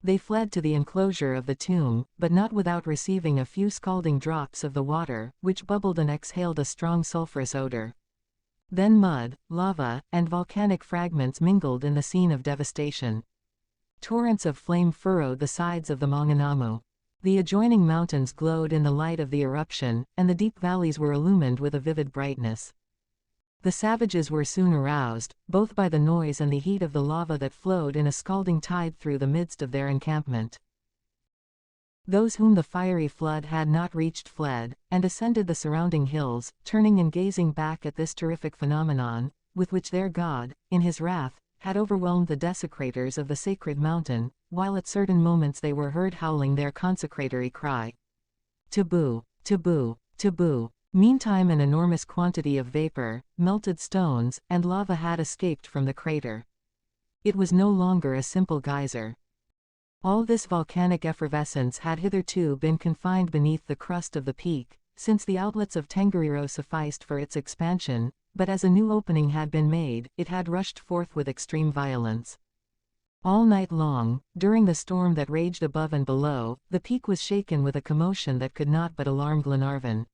They fled to the enclosure of the tomb, but not without receiving a few scalding drops of the water, which bubbled and exhaled a strong sulphurous odor. Then mud, lava, and volcanic fragments mingled in the scene of devastation. Torrents of flame furrowed the sides of the Maunganamu. The adjoining mountains glowed in the light of the eruption, and the deep valleys were illumined with a vivid brightness. The savages were soon aroused, both by the noise and the heat of the lava that flowed in a scalding tide through the midst of their encampment. Those whom the fiery flood had not reached fled, and ascended the surrounding hills, turning and gazing back at this terrific phenomenon, with which their god, in his wrath, had overwhelmed the desecrators of the sacred mountain, while at certain moments they were heard howling their consecratory cry. Taboo! Taboo! Taboo! Meantime an enormous quantity of vapor, melted stones, and lava had escaped from the crater. It was no longer a simple geyser. All this volcanic effervescence had hitherto been confined beneath the crust of the peak, since the outlets of Tongariro sufficed for its expansion, but as a new opening had been made, it had rushed forth with extreme violence. All night long, during the storm that raged above and below, the peak was shaken with a commotion that could not but alarm Glenarvan.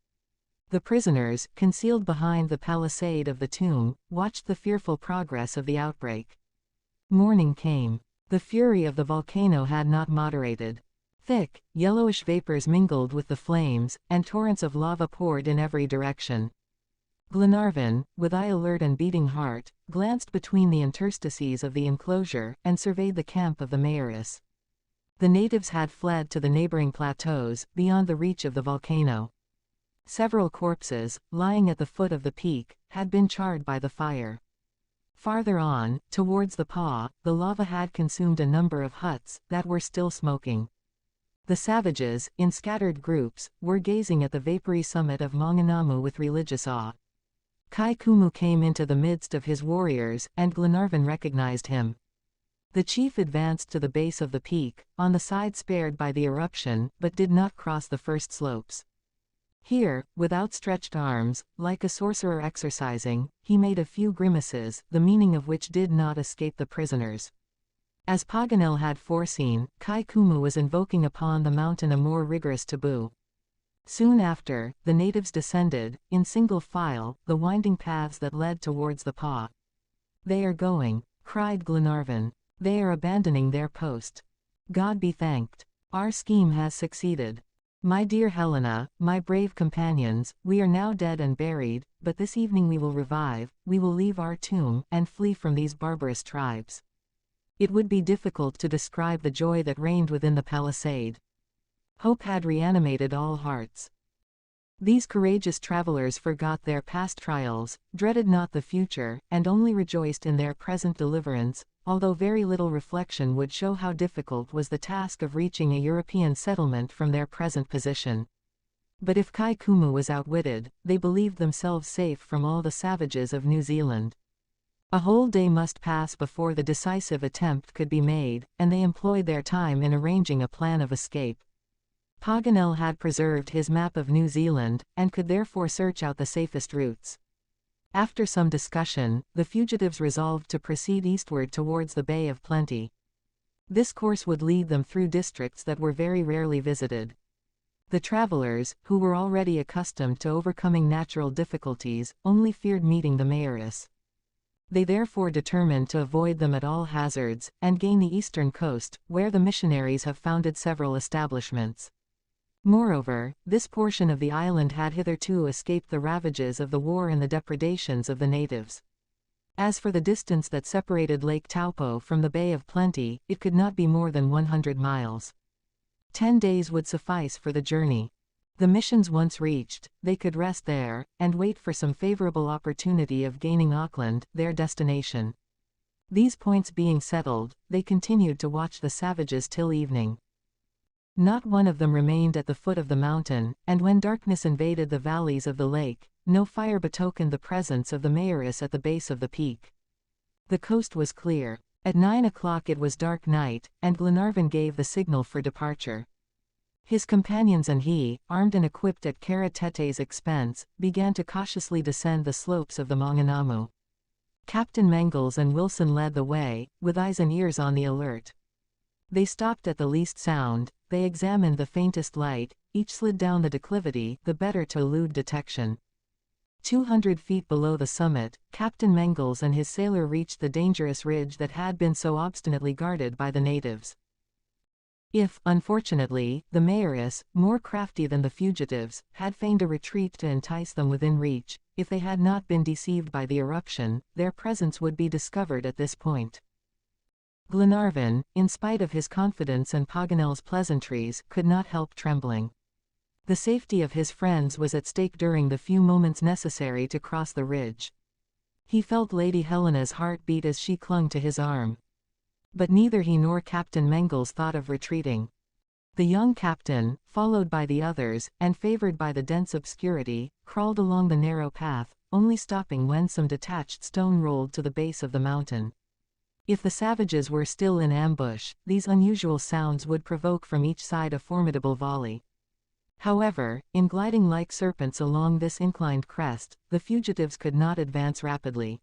The prisoners, concealed behind the palisade of the tomb, watched the fearful progress of the outbreak. Morning came. The fury of the volcano had not moderated. Thick, yellowish vapors mingled with the flames, and torrents of lava poured in every direction. Glenarvan, with eye alert and beating heart, glanced between the interstices of the enclosure, and surveyed the camp of the mayoress. The natives had fled to the neighboring plateaus, beyond the reach of the volcano. Several corpses, lying at the foot of the peak, had been charred by the fire. Farther on, towards the paw, the lava had consumed a number of huts that were still smoking. The savages, in scattered groups, were gazing at the vapory summit of Maunganamu with religious awe. Kai Kumu came into the midst of his warriors, and Glenarvan recognized him. The chief advanced to the base of the peak, on the side spared by the eruption, but did not cross the first slopes. Here, with outstretched arms, like a sorcerer exercising, he made a few grimaces, the meaning of which did not escape the prisoners. As Paganel had foreseen, Kai Kumu was invoking upon the mountain a more rigorous taboo. Soon after, the natives descended, in single file, the winding paths that led towards the paw. "They are going," cried Glenarvan. "They are abandoning their post. God be thanked. Our scheme has succeeded. My dear Helena, my brave companions, we are now dead and buried, but this evening we will revive, we will leave our tomb, and flee from these barbarous tribes." It would be difficult to describe the joy that reigned within the palisade. Hope had reanimated all hearts. These courageous travelers forgot their past trials, dreaded not the future, and only rejoiced in their present deliverance, although very little reflection would show how difficult was the task of reaching a European settlement from their present position. But if Kai Kumu was outwitted, they believed themselves safe from all the savages of New Zealand. A whole day must pass before the decisive attempt could be made, and they employed their time in arranging a plan of escape. Paganel had preserved his map of New Zealand, and could therefore search out the safest routes. After some discussion, the fugitives resolved to proceed eastward towards the Bay of Plenty. This course would lead them through districts that were very rarely visited. The travelers, who were already accustomed to overcoming natural difficulties, only feared meeting the mayoress. They therefore determined to avoid them at all hazards, and gain the eastern coast, where the missionaries have founded several establishments. Moreover, this portion of the island had hitherto escaped the ravages of the war and the depredations of the natives. As for the distance that separated Lake Taupo from the Bay of Plenty, it could not be more than 100 miles. 10 days would suffice for the journey. The missions once reached, they could rest there, and wait for some favorable opportunity of gaining Auckland, their destination. These points being settled, they continued to watch the savages till evening. Not one of them remained at the foot of the mountain, and when darkness invaded the valleys of the lake, no fire betokened the presence of the mayoress at the base of the peak. The coast was clear. At 9 o'clock it was dark night, and Glenarvan gave the signal for departure. His companions and he, armed and equipped at Karatete's expense, began to cautiously descend the slopes of the Maunganamu. Captain Mangles and Wilson led the way, with eyes and ears on the alert. They stopped at the least sound, they examined the faintest light, each slid down the declivity, the better to elude detection. 200 feet below the summit, Captain Mangles and his sailor reached the dangerous ridge that had been so obstinately guarded by the natives. If, unfortunately, the mayoress, more crafty than the fugitives, had feigned a retreat to entice them within reach, if they had not been deceived by the eruption, their presence would be discovered at this point. Glenarvan, in spite of his confidence and Paganel's pleasantries, could not help trembling. The safety of his friends was at stake during the few moments necessary to cross the ridge. He felt Lady Helena's heart beat as she clung to his arm. But neither he nor Captain Mangles thought of retreating. The young captain, followed by the others, and favored by the dense obscurity, crawled along the narrow path, only stopping when some detached stone rolled to the base of the mountain. If the savages were still in ambush, these unusual sounds would provoke from each side a formidable volley. However, in gliding like serpents along this inclined crest, the fugitives could not advance rapidly.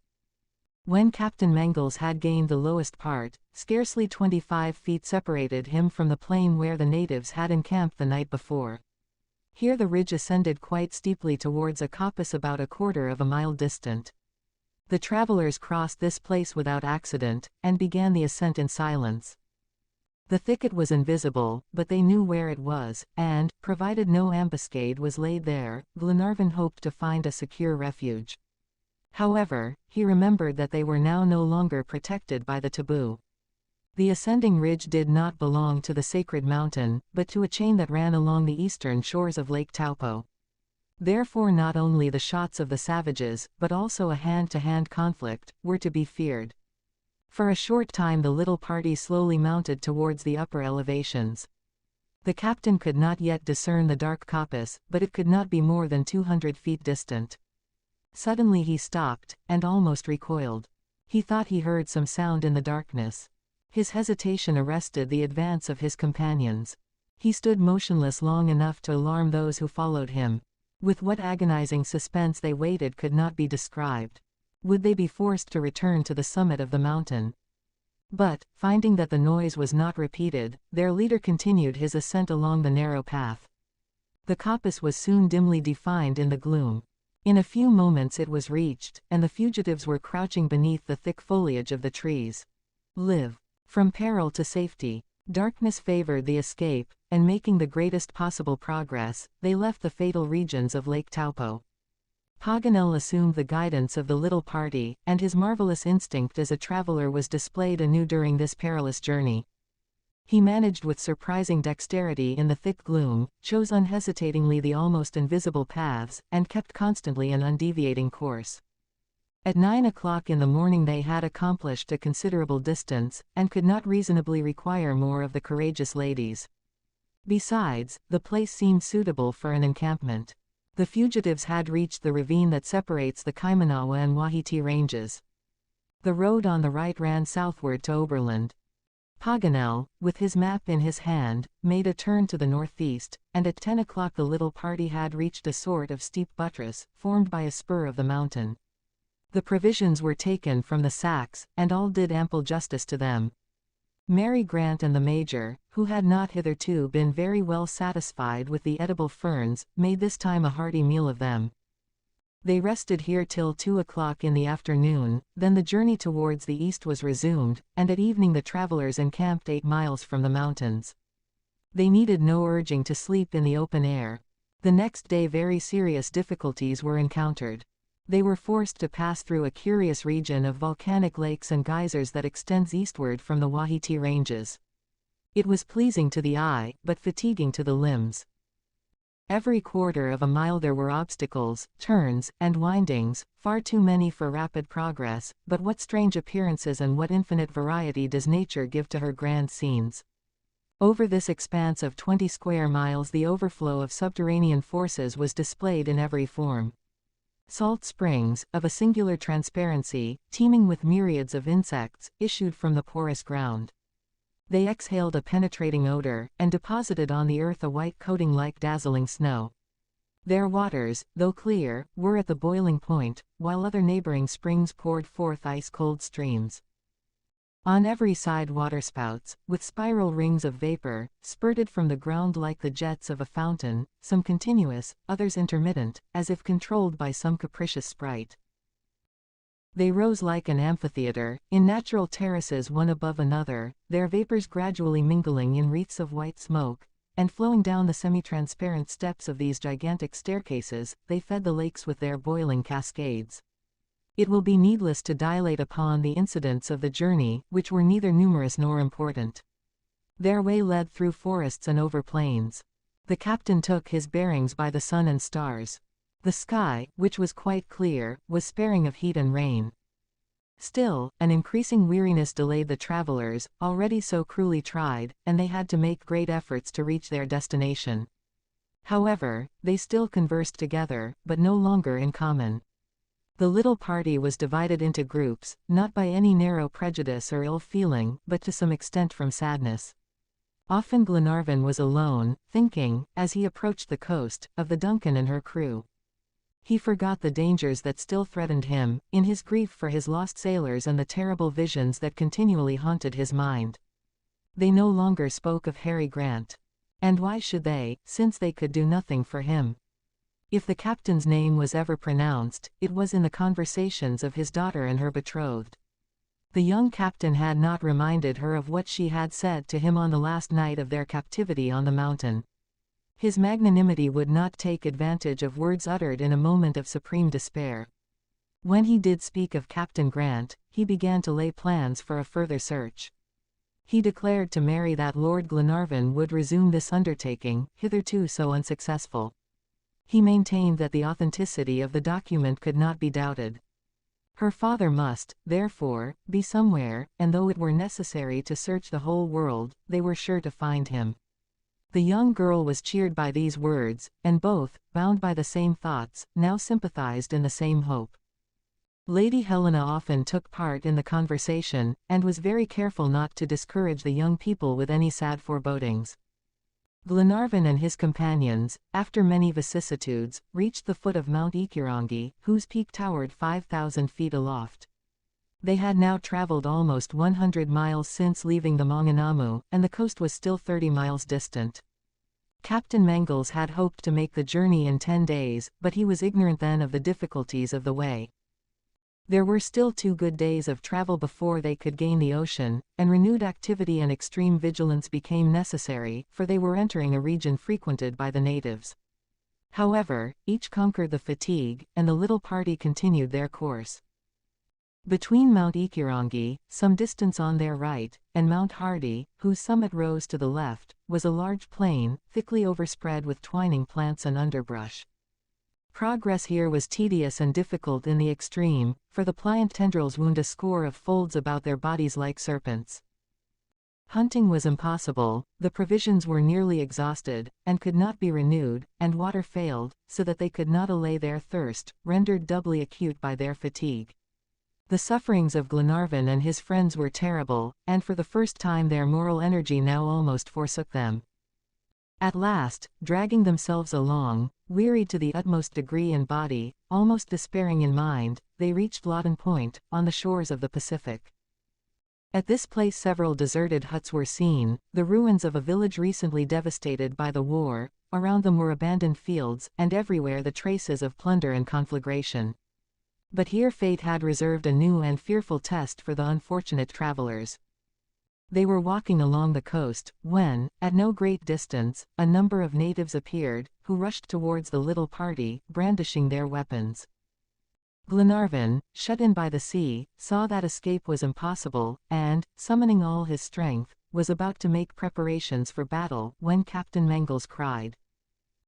When Captain Mangles had gained the lowest part, scarcely 25 feet separated him from the plain where the natives had encamped the night before. Here the ridge ascended quite steeply towards a coppice about a quarter of a mile distant. The travelers crossed this place without accident, and began the ascent in silence. The thicket was invisible, but they knew where it was, and, provided no ambuscade was laid there, Glenarvan hoped to find a secure refuge. However, he remembered that they were now no longer protected by the taboo. The ascending ridge did not belong to the sacred mountain, but to a chain that ran along the eastern shores of Lake Taupo. Therefore not only the shots of the savages, but also a hand-to-hand conflict, were to be feared. For a short time the little party slowly mounted towards the upper elevations. The captain could not yet discern the dark coppice, but it could not be more than 200 feet distant. Suddenly he stopped, and almost recoiled. He thought he heard some sound in the darkness. His hesitation arrested the advance of his companions. He stood motionless long enough to alarm those who followed him. With what agonizing suspense they waited could not be described. Would they be forced to return to the summit of the mountain? But, finding that the noise was not repeated, their leader continued his ascent along the narrow path. The coppice was soon dimly defined in the gloom. In a few moments it was reached, and the fugitives were crouching beneath the thick foliage of the trees. Live. From peril to safety. Darkness favored the escape, and making the greatest possible progress, they left the fatal regions of Lake Taupo. Paganel assumed the guidance of the little party, and his marvelous instinct as a traveler was displayed anew during this perilous journey. He managed with surprising dexterity in the thick gloom, chose unhesitatingly the almost invisible paths, and kept constantly an undeviating course. At 9 o'clock in the morning they had accomplished a considerable distance, and could not reasonably require more of the courageous ladies. Besides, the place seemed suitable for an encampment. The fugitives had reached the ravine that separates the Kaimanawa and Wahiti ranges. The road on the right ran southward to Oberland. Paganel, with his map in his hand, made a turn to the northeast, and at 10 o'clock the little party had reached a sort of steep buttress, formed by a spur of the mountain. The provisions were taken from the sacks, and all did ample justice to them. Mary Grant and the Major, who had not hitherto been very well satisfied with the edible ferns, made this time a hearty meal of them. They rested here till 2 o'clock in the afternoon, then the journey towards the east was resumed, and at evening the travelers encamped 8 miles from the mountains. They needed no urging to sleep in the open air. The next day very serious difficulties were encountered. They were forced to pass through a curious region of volcanic lakes and geysers that extends eastward from the Wahiti ranges. It was pleasing to the eye, but fatiguing to the limbs. Every quarter of a mile there were obstacles, turns, and windings, far too many for rapid progress, but what strange appearances and what infinite variety does nature give to her grand scenes. Over this expanse of 20 square miles the overflow of subterranean forces was displayed in every form. Salt springs, of a singular transparency, teeming with myriads of insects, issued from the porous ground. They exhaled a penetrating odor, and deposited on the earth a white coating like dazzling snow. Their waters, though clear, were at the boiling point, while other neighboring springs poured forth ice-cold streams. On every side waterspouts, with spiral rings of vapor, spurted from the ground like the jets of a fountain, some continuous, others intermittent, as if controlled by some capricious sprite. They rose like an amphitheater, in natural terraces one above another, their vapors gradually mingling in wreaths of white smoke, and flowing down the semi-transparent steps of these gigantic staircases, they fed the lakes with their boiling cascades. It will be needless to dilate upon the incidents of the journey, which were neither numerous nor important. Their way led through forests and over plains. The captain took his bearings by the sun and stars. The sky, which was quite clear, was sparing of heat and rain. Still, an increasing weariness delayed the travelers, already so cruelly tried, and they had to make great efforts to reach their destination. However, they still conversed together, but no longer in common. The little party was divided into groups, not by any narrow prejudice or ill feeling, but to some extent from sadness. Often Glenarvan was alone, thinking, as he approached the coast, of the Duncan and her crew. He forgot the dangers that still threatened him, in his grief for his lost sailors and the terrible visions that continually haunted his mind. They no longer spoke of Harry Grant. And why should they, since they could do nothing for him? If the captain's name was ever pronounced, it was in the conversations of his daughter and her betrothed. The young captain had not reminded her of what she had said to him on the last night of their captivity on the mountain. His magnanimity would not take advantage of words uttered in a moment of supreme despair. When he did speak of Captain Grant, he began to lay plans for a further search. He declared to Mary that Lord Glenarvan would resume this undertaking, hitherto so unsuccessful. He maintained that the authenticity of the document could not be doubted. Her father must, therefore, be somewhere, and though it were necessary to search the whole world, they were sure to find him. The young girl was cheered by these words, and both, bound by the same thoughts, now sympathized in the same hope. Lady Helena often took part in the conversation, and was very careful not to discourage the young people with any sad forebodings. Glenarvan and his companions, after many vicissitudes, reached the foot of Mount Ikirangi, whose peak towered 5,000 feet aloft. They had now traveled almost 100 miles since leaving the Maunganamu, and the coast was still 30 miles distant. Captain Mangles had hoped to make the journey in 10 days, but he was ignorant then of the difficulties of the way. There were still 2 good days of travel before they could gain the ocean, and renewed activity and extreme vigilance became necessary, for they were entering a region frequented by the natives. However, each conquered the fatigue, and the little party continued their course. Between Mount Ikirangi, some distance on their right, and Mount Hardy, whose summit rose to the left, was a large plain, thickly overspread with twining plants and underbrush. Progress here was tedious and difficult in the extreme, for the pliant tendrils wound a score of folds about their bodies like serpents. Hunting was impossible, the provisions were nearly exhausted, and could not be renewed, and water failed, so that they could not allay their thirst, rendered doubly acute by their fatigue. The sufferings of Glenarvan and his friends were terrible, and for the first time their moral energy now almost forsook them. At last, dragging themselves along, wearied to the utmost degree in body, almost despairing in mind, they reached Loudon Point, on the shores of the Pacific. At this place several deserted huts were seen, the ruins of a village recently devastated by the war. Around them were abandoned fields, and everywhere the traces of plunder and conflagration. But here fate had reserved a new and fearful test for the unfortunate travelers. They were walking along the coast, when, at no great distance, a number of natives appeared, who rushed towards the little party, brandishing their weapons. Glenarvan, shut in by the sea, saw that escape was impossible, and, summoning all his strength, was about to make preparations for battle, when Captain Mangles cried,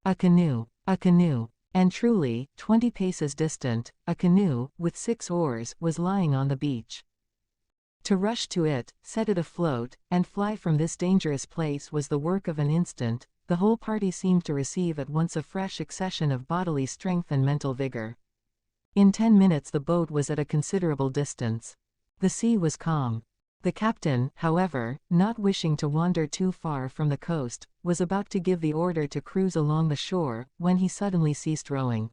"A canoe! A canoe!" And truly, 20 paces distant, a canoe, with 6 oars, was lying on the beach. To rush to it, set it afloat, and fly from this dangerous place was the work of an instant. The whole party seemed to receive at once a fresh accession of bodily strength and mental vigor. In 10 minutes the boat was at a considerable distance. The sea was calm. The captain, however, not wishing to wander too far from the coast, was about to give the order to cruise along the shore, when he suddenly ceased rowing.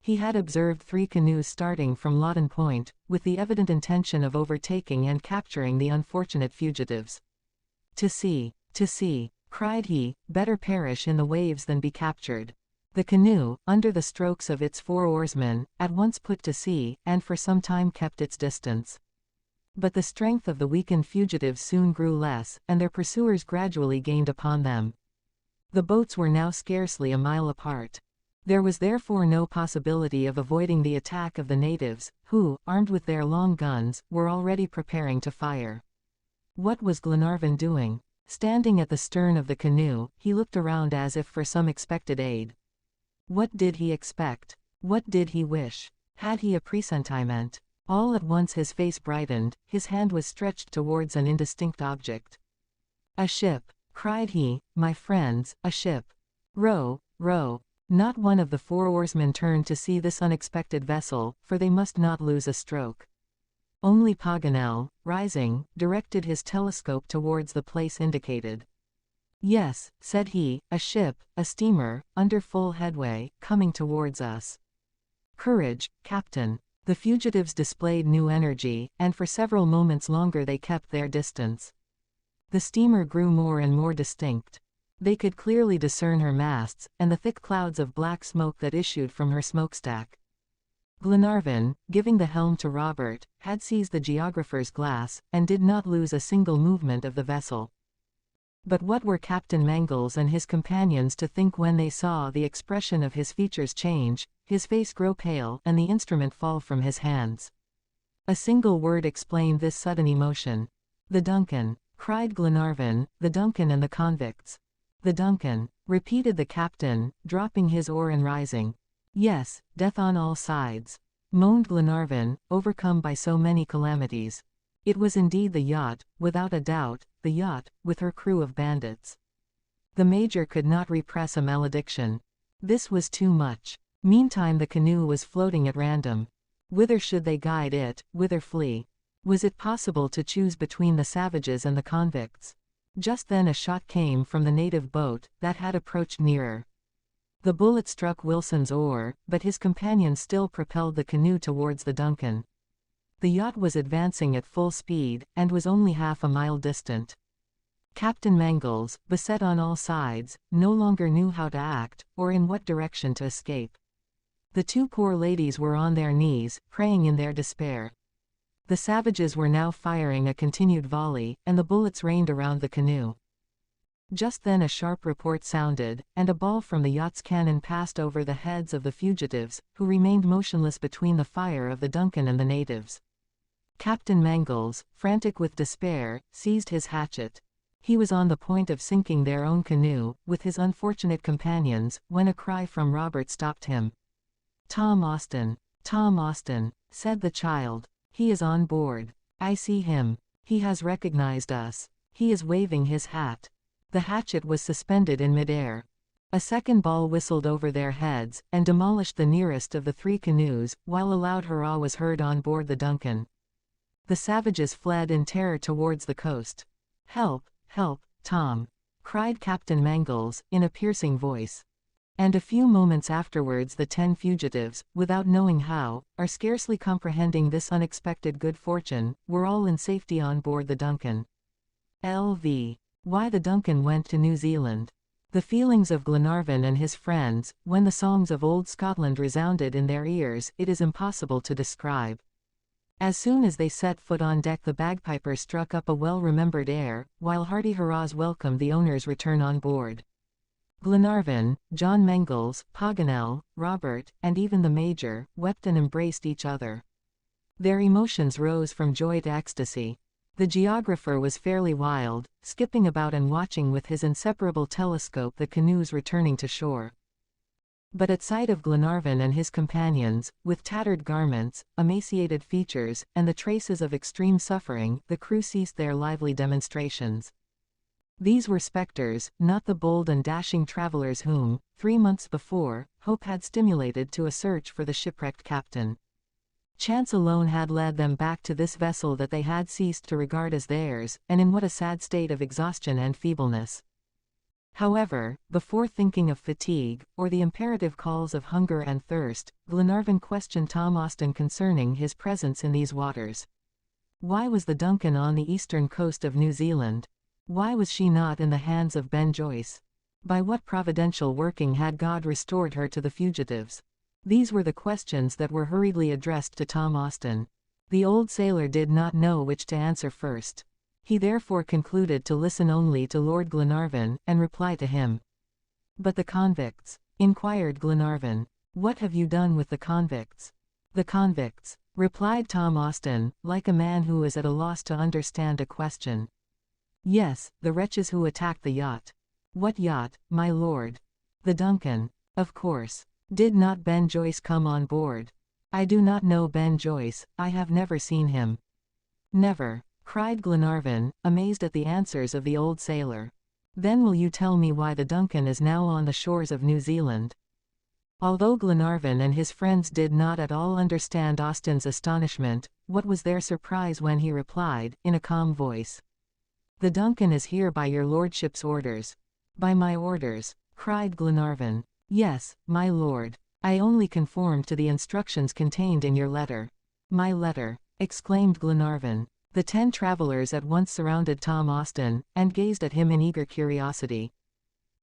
He had observed 3 canoes starting from Loudon Point, with the evident intention of overtaking and capturing the unfortunate fugitives. To sea, cried he, better perish in the waves than be captured. The canoe, under the strokes of its 4 oarsmen, at once put to sea, and for some time kept its distance. But the strength of the weakened fugitives soon grew less, and their pursuers gradually gained upon them. The boats were now scarcely a mile apart. There was therefore no possibility of avoiding the attack of the natives, who, armed with their long guns, were already preparing to fire. What was Glenarvan doing? Standing at the stern of the canoe, he looked around as if for some expected aid. What did he expect? What did he wish? Had he a presentiment? All at once his face brightened, his hand was stretched towards an indistinct object. "A ship!" cried he, "my friends, a ship! Row, row!" Not one of the 4 oarsmen turned to see this unexpected vessel, for they must not lose a stroke. Only Paganel, rising, directed his telescope towards the place indicated. "Yes," said he, "a ship, a steamer, under full headway, coming towards us." "Courage, Captain!" The fugitives displayed new energy, and for several moments longer they kept their distance. The steamer grew more and more distinct. They could clearly discern her masts, and the thick clouds of black smoke that issued from her smokestack. Glenarvan, giving the helm to Robert, had seized the geographer's glass, and did not lose a single movement of the vessel. But what were Captain Mangles and his companions to think when they saw the expression of his features change, his face grow pale, and the instrument fall from his hands? A single word explained this sudden emotion. "The Duncan!" cried Glenarvan, "the Duncan and the convicts!" "The Duncan!" repeated the captain, dropping his oar and rising. "Yes, death on all sides," moaned Glenarvan, overcome by so many calamities. It was indeed the yacht, without a doubt, the yacht, with her crew of bandits. The Major could not repress a malediction. This was too much. Meantime the canoe was floating at random. Whither should they guide it, whither flee? Was it possible to choose between the savages and the convicts? Just then a shot came from the native boat, that had approached nearer. The bullet struck Wilson's oar, but his companions still propelled the canoe towards the Duncan. The yacht was advancing at full speed, and was only half a mile distant. Captain Mangles, beset on all sides, no longer knew how to act, or in what direction to escape. The two poor ladies were on their knees, praying in their despair. The savages were now firing a continued volley, and the bullets rained around the canoe. Just then a sharp report sounded, and a ball from the yacht's cannon passed over the heads of the fugitives, who remained motionless between the fire of the Duncan and the natives. Captain Mangles, frantic with despair, seized his hatchet. He was on the point of sinking their own canoe, with his unfortunate companions, when a cry from Robert stopped him. "Tom Austin! Tom Austin!" said the child. "He is on board. I see him. He has recognized us. He is waving his hat." The hatchet was suspended in midair. A second ball whistled over their heads, and demolished the nearest of the three canoes, while a loud hurrah was heard on board the Duncan. The savages fled in terror towards the coast. "Help! Help, Tom!" cried Captain Mangles, in a piercing voice. And a few moments afterwards the 10 fugitives, without knowing how, or scarcely comprehending this unexpected good fortune, were all in safety on board the Duncan. L.V. Why the Duncan went to New Zealand. The feelings of Glenarvan and his friends, when the songs of old Scotland resounded in their ears, it is impossible to describe. As soon as they set foot on deck the bagpiper struck up a well-remembered air, while hearty hurrahs welcomed the owner's return on board. Glenarvan, John Mangles, Paganel, Robert, and even the Major, wept and embraced each other. Their emotions rose from joy to ecstasy. The geographer was fairly wild, skipping about and watching with his inseparable telescope the canoes returning to shore. But at sight of Glenarvan and his companions, with tattered garments, emaciated features, and the traces of extreme suffering, the crew ceased their lively demonstrations. These were specters, not the bold and dashing travelers whom, 3 months before, hope had stimulated to a search for the shipwrecked captain. Chance alone had led them back to this vessel that they had ceased to regard as theirs, and in what a sad state of exhaustion and feebleness. However, before thinking of fatigue, or the imperative calls of hunger and thirst, Glenarvan questioned Tom Austin concerning his presence in these waters. Why was the Duncan on the eastern coast of New Zealand? Why was she not in the hands of Ben Joyce? By what providential working had God restored her to the fugitives? These were the questions that were hurriedly addressed to Tom Austin. The old sailor did not know which to answer first. He therefore concluded to listen only to Lord Glenarvan, and reply to him. "But the convicts?" inquired Glenarvan. "What have you done with the convicts?" "The convicts," replied Tom Austin, like a man who is at a loss to understand a question. "Yes, the wretches who attacked the yacht." "What yacht, my lord?" "The Duncan." "Of course. Did not Ben Joyce come on board?" "I do not know Ben Joyce, I have never seen him." "Never," cried Glenarvan, amazed at the answers of the old sailor. "Then will you tell me why the Duncan is now on the shores of New Zealand?" Although Glenarvan and his friends did not at all understand Austin's astonishment, what was their surprise when he replied, in a calm voice, "The Duncan is here by your lordship's orders." "By my orders?" cried Glenarvan. "Yes, my lord. I only conformed to the instructions contained in your letter." "My letter!" exclaimed Glenarvan. The 10 travelers at once surrounded Tom Austin, and gazed at him in eager curiosity.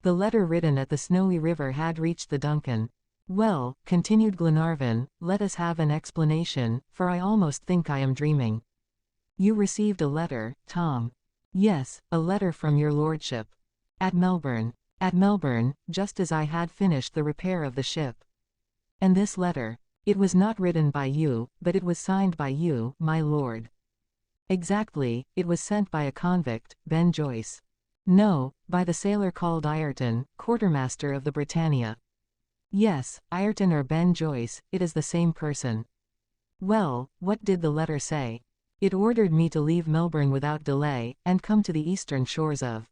The letter written at the Snowy River had reached the Duncan. "Well," continued Glenarvan, "let us have an explanation, for I almost think I am dreaming." "You received a letter, Tom?" Yes, a letter from your lordship. At Melbourne. At Melbourne, just as I had finished the repair of the ship. And this letter? It was not written by you, but it was signed by you, my lord. Exactly, it was sent by a convict, Ben Joyce. No, by the sailor called Ayrton, quartermaster of the Britannia. Yes, Ayrton or Ben Joyce, it is the same person. Well, what did the letter say? It ordered me to leave Melbourne without delay, and come to the eastern shores of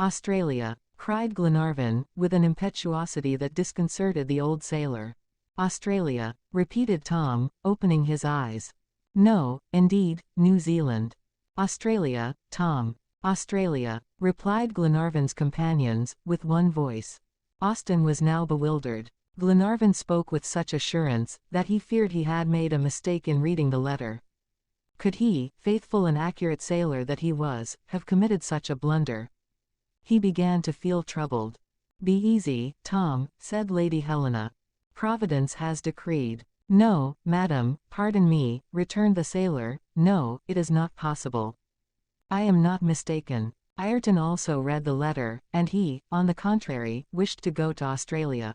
Australia, cried Glenarvan, with an impetuosity that disconcerted the old sailor. Australia, repeated Tom, opening his eyes. No, indeed, New Zealand. Australia, Tom. Australia, replied Glenarvan's companions, with one voice. Austin was now bewildered. Glenarvan spoke with such assurance, that he feared he had made a mistake in reading the letter. Could he, faithful and accurate sailor that he was, have committed such a blunder? He began to feel troubled. Be easy, Tom, said Lady Helena. Providence has decreed. No, madam, pardon me, returned the sailor, no, it is not possible. I am not mistaken. Ayrton also read the letter, and he, on the contrary, wished to go to Australia.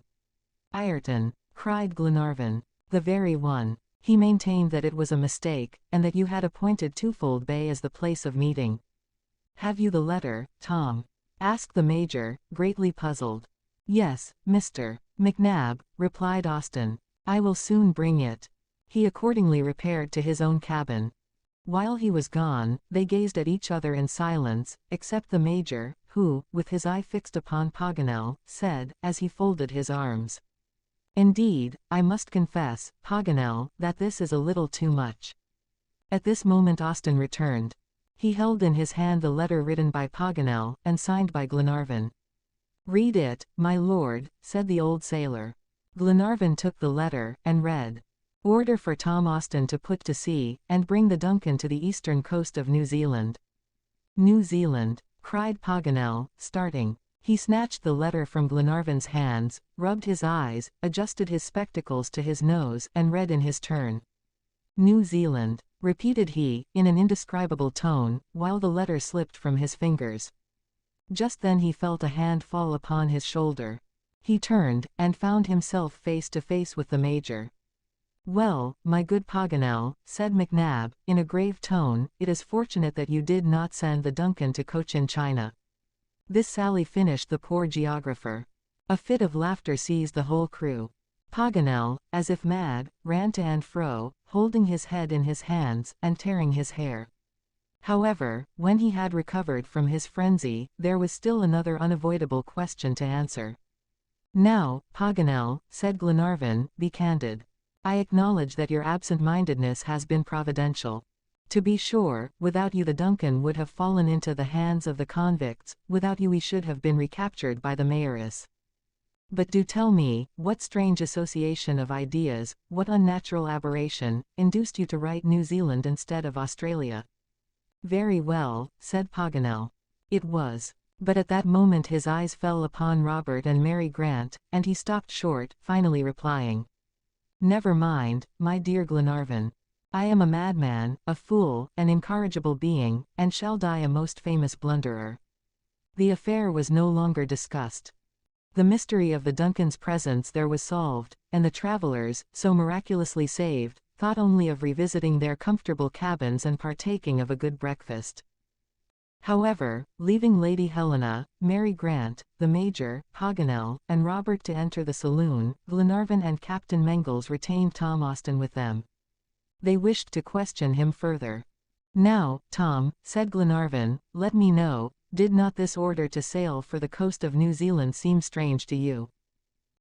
Ayrton, cried Glenarvan. The very one. He maintained that it was a mistake, and that you had appointed Twofold Bay as the place of meeting. Have you the letter, Tom? Asked the Major, greatly puzzled. Yes, Mr. McNab, replied Austin. I will soon bring it. He accordingly repaired to his own cabin. While he was gone, they gazed at each other in silence, except the Major, who, with his eye fixed upon Paganel, said, as he folded his arms. Indeed, I must confess, Paganel, that this is a little too much. At this moment Austin returned. He held in his hand the letter written by Paganel, and signed by Glenarvan. Read it, my lord, said the old sailor. Glenarvan took the letter, and read. Order for Tom Austin to put to sea, and bring the Duncan to the eastern coast of New Zealand. New Zealand, cried Paganel, starting. He snatched the letter from Glenarvan's hands, rubbed his eyes, adjusted his spectacles to his nose, and read in his turn. New Zealand, repeated he, in an indescribable tone, while the letter slipped from his fingers. Just then he felt a hand fall upon his shoulder. He turned, and found himself face to face with the Major. Well, my good Paganel, said McNab, in a grave tone, it is fortunate that you did not send the Duncan to Cochin China. This sally finished the poor geographer. A fit of laughter seized the whole crew. Paganel, as if mad, ran to and fro, holding his head in his hands, and tearing his hair. However, when he had recovered from his frenzy, there was still another unavoidable question to answer. Now, Paganel, said Glenarvan, be candid. I acknowledge that your absent-mindedness has been providential. To be sure, without you the Duncan would have fallen into the hands of the convicts, without you we should have been recaptured by the mayoress. But do tell me, what strange association of ideas, what unnatural aberration, induced you to write New Zealand instead of Australia? Very well, said Paganel. It was. But at that moment his eyes fell upon Robert and Mary Grant, and he stopped short, finally replying. Never mind, my dear Glenarvan. I am a madman, a fool, an incorrigible being, and shall die a most famous blunderer. The affair was no longer discussed. The mystery of the Duncan's presence there was solved, and the travelers, so miraculously saved, thought only of revisiting their comfortable cabins and partaking of a good breakfast. However, leaving Lady Helena, Mary Grant, the Major, Paganel, and Robert to enter the saloon, Glenarvan and Captain Mangles retained Tom Austin with them. They wished to question him further. Now, Tom, said Glenarvan, let me know, did not this order to sail for the coast of New Zealand seem strange to you?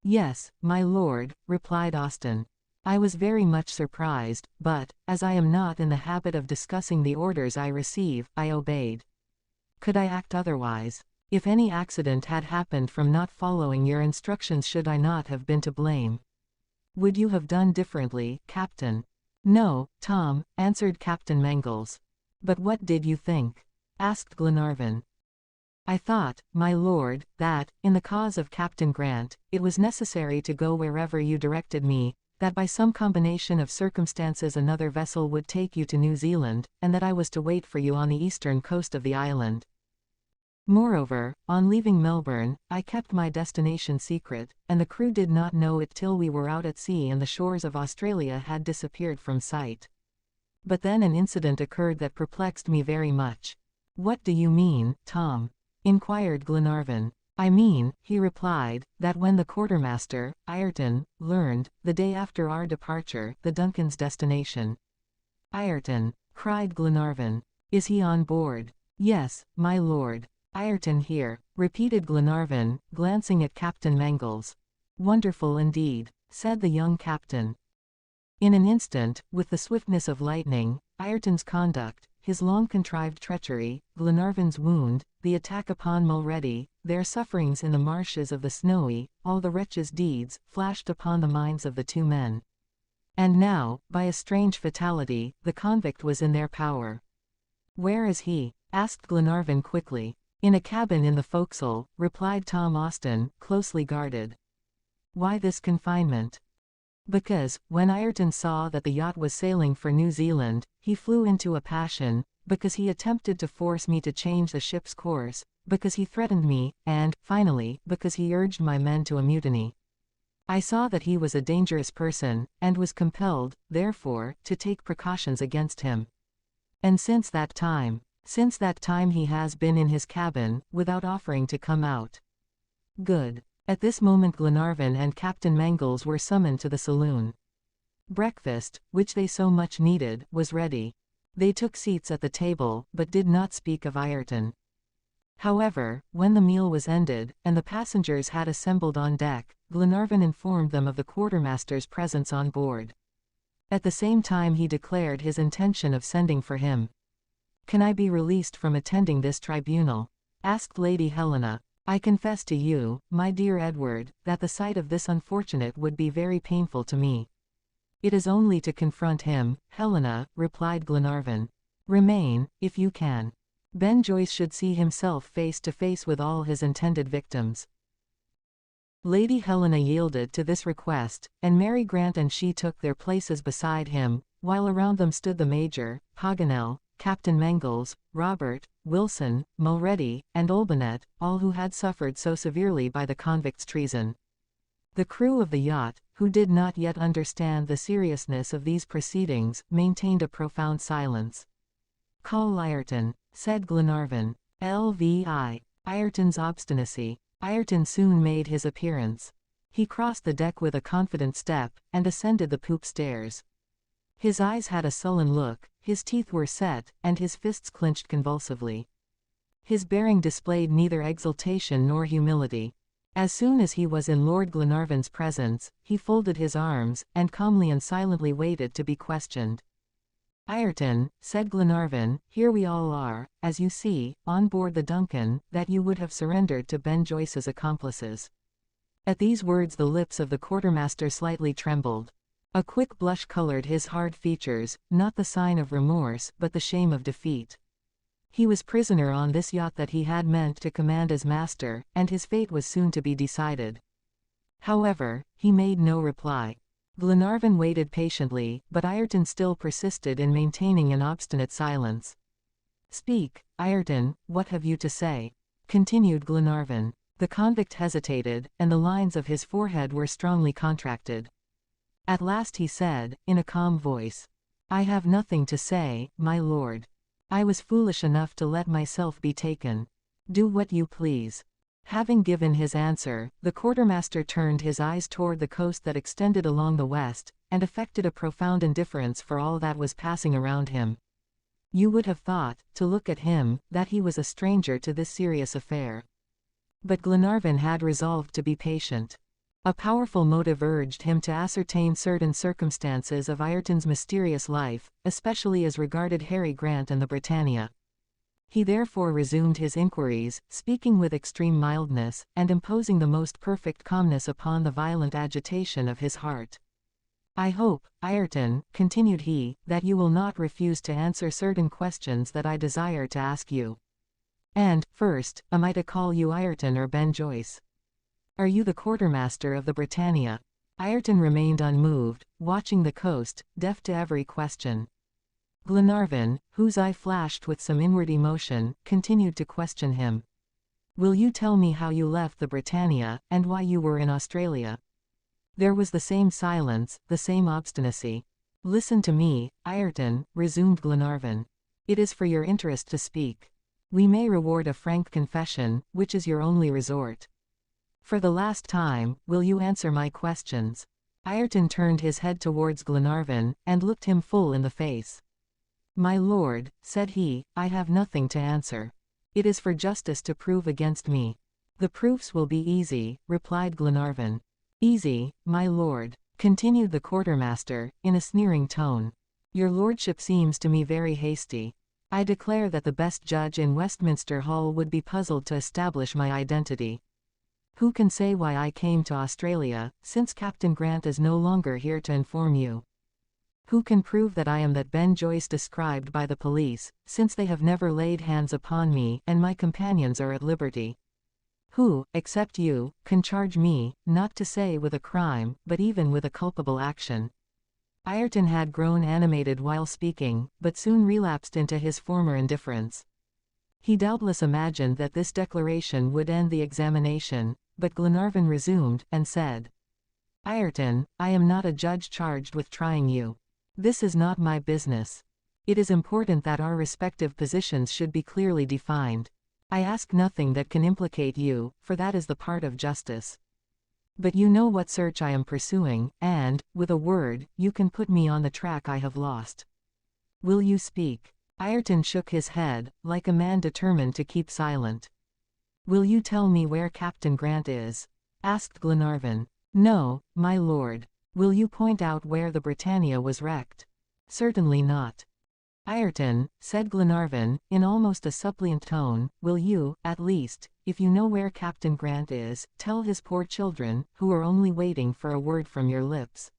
Yes, my lord, replied Austin. I was very much surprised, but, as I am not in the habit of discussing the orders I receive, I obeyed. Could I act otherwise? If any accident had happened from not following your instructions, should I not have been to blame? Would you have done differently, Captain? No, Tom, answered Captain Mangles. But what did you think? Asked Glenarvan. I thought, my lord, that, in the cause of Captain Grant, it was necessary to go wherever you directed me, that by some combination of circumstances another vessel would take you to New Zealand, and that I was to wait for you on the eastern coast of the island. Moreover, on leaving Melbourne, I kept my destination secret, and the crew did not know it till we were out at sea and the shores of Australia had disappeared from sight. But then an incident occurred that perplexed me very much. "What do you mean, Tom?" inquired Glenarvan. "I mean," he replied, "that when the quartermaster, Ayrton, learned, the day after our departure, the Duncan's destination." "Ayrton!" cried Glenarvan. "Is he on board?" "Yes, my lord. Ayrton here," repeated Glenarvan, glancing at Captain Mangles. "Wonderful indeed," said the young captain. In an instant, with the swiftness of lightning, Ayrton's conduct, his long-contrived treachery, Glenarvan's wound, the attack upon Mulready, their sufferings in the marshes of the Snowy, all the wretches' deeds, flashed upon the minds of the two men. And now, by a strange fatality, the convict was in their power. "Where is he?" asked Glenarvan quickly. "In a cabin in the forecastle," replied Tom Austin, "closely guarded." "Why this confinement?" "Because, when Ayrton saw that the yacht was sailing for New Zealand, he flew into a passion, because he attempted to force me to change the ship's course, because he threatened me, and, finally, because he urged my men to a mutiny. I saw that he was a dangerous person, and was compelled, therefore, to take precautions against him. And since that time he has been in his cabin, without offering to come out." "Good." At this moment Glenarvan and Captain Mangles were summoned to the saloon. Breakfast, which they so much needed, was ready. They took seats at the table, but did not speak of Ayrton. However, when the meal was ended, and the passengers had assembled on deck, Glenarvan informed them of the quartermaster's presence on board. At the same time he declared his intention of sending for him. "Can I be released from attending this tribunal?" asked Lady Helena. "I confess to you, my dear Edward, that the sight of this unfortunate would be very painful to me." "It is only to confront him, Helena," replied Glenarvan. "Remain, if you can. Ben Joyce should see himself face to face with all his intended victims." Lady Helena yielded to this request, and Mary Grant and she took their places beside him, while around them stood the Major, Paganel, Captain Mangles, Robert, Wilson, Mulready, and Olbinett, all who had suffered so severely by the convict's treason. The crew of the yacht, who did not yet understand the seriousness of these proceedings, maintained a profound silence. "Call Ayrton," said Glenarvan. "Lvi. Ayrton's obstinacy." Ayrton soon made his appearance. He crossed the deck with a confident step, and ascended the poop stairs. His eyes had a sullen look, his teeth were set, and his fists clenched convulsively. His bearing displayed neither exultation nor humility. As soon as he was in Lord Glenarvan's presence, he folded his arms, and calmly and silently waited to be questioned. "Ayrton," said Glenarvan, "here we all are, as you see, on board the Duncan, that you would have surrendered to Ben Joyce's accomplices." At these words the lips of the quartermaster slightly trembled. A quick blush colored his hard features, not the sign of remorse but the shame of defeat. He was prisoner on this yacht that he had meant to command as master, and his fate was soon to be decided. However, he made no reply. Glenarvan waited patiently, but Ayrton still persisted in maintaining an obstinate silence. "Speak, Ayrton, what have you to say?" continued Glenarvan. The convict hesitated, and the lines of his forehead were strongly contracted. At last he said, in a calm voice, "I have nothing to say, my lord. I was foolish enough to let myself be taken. Do what you please." Having given his answer, the quartermaster turned his eyes toward the coast that extended along the west, and affected a profound indifference for all that was passing around him. You would have thought, to look at him, that he was a stranger to this serious affair. But Glenarvan had resolved to be patient. A powerful motive urged him to ascertain certain circumstances of Ayrton's mysterious life, especially as regarded Harry Grant and the Britannia. He therefore resumed his inquiries, speaking with extreme mildness, and imposing the most perfect calmness upon the violent agitation of his heart. "I hope, Ayrton," continued he, "that you will not refuse to answer certain questions that I desire to ask you. And, first, am I to call you Ayrton or Ben Joyce? Are you the quartermaster of the Britannia?" Ayrton remained unmoved, watching the coast, deaf to every question. Glenarvan, whose eye flashed with some inward emotion, continued to question him. "Will you tell me how you left the Britannia, and why you were in Australia?" There was the same silence, the same obstinacy. "Listen to me, Ayrton," resumed Glenarvan. "It is for your interest to speak. We may reward a frank confession, which is your only resort. For the last time, will you answer my questions?" Ayrton turned his head towards Glenarvan, and looked him full in the face. "My lord," said he, "I have nothing to answer. It is for justice to prove against me." "The proofs will be easy," replied Glenarvan. "Easy, my lord," continued the quartermaster, in a sneering tone. "Your lordship seems to me very hasty. I declare that the best judge in Westminster Hall would be puzzled to establish my identity. Who can say why I came to Australia, since Captain Grant is no longer here to inform you? Who can prove that I am that Ben Joyce described by the police, since they have never laid hands upon me and my companions are at liberty? Who, except you, can charge me, not to say with a crime, but even with a culpable action?" Ayrton had grown animated while speaking, but soon relapsed into his former indifference. He doubtless imagined that this declaration would end the examination, but Glenarvan resumed, and said, "Ayrton, I am not a judge charged with trying you. This is not my business. It is important that our respective positions should be clearly defined. I ask nothing that can implicate you, for that is the part of justice. But you know what search I am pursuing, and, with a word, you can put me on the track I have lost. Will you speak?" Ayrton shook his head, like a man determined to keep silent. "Will you tell me where Captain Grant is?" asked Glenarvan. "No, my lord." "Will you point out where the Britannia was wrecked?" "Certainly not." "Ayrton," said Glenarvan, in almost a suppliant tone, "will you, at least, if you know where Captain Grant is, tell his poor children, who are only waiting for a word from your lips?"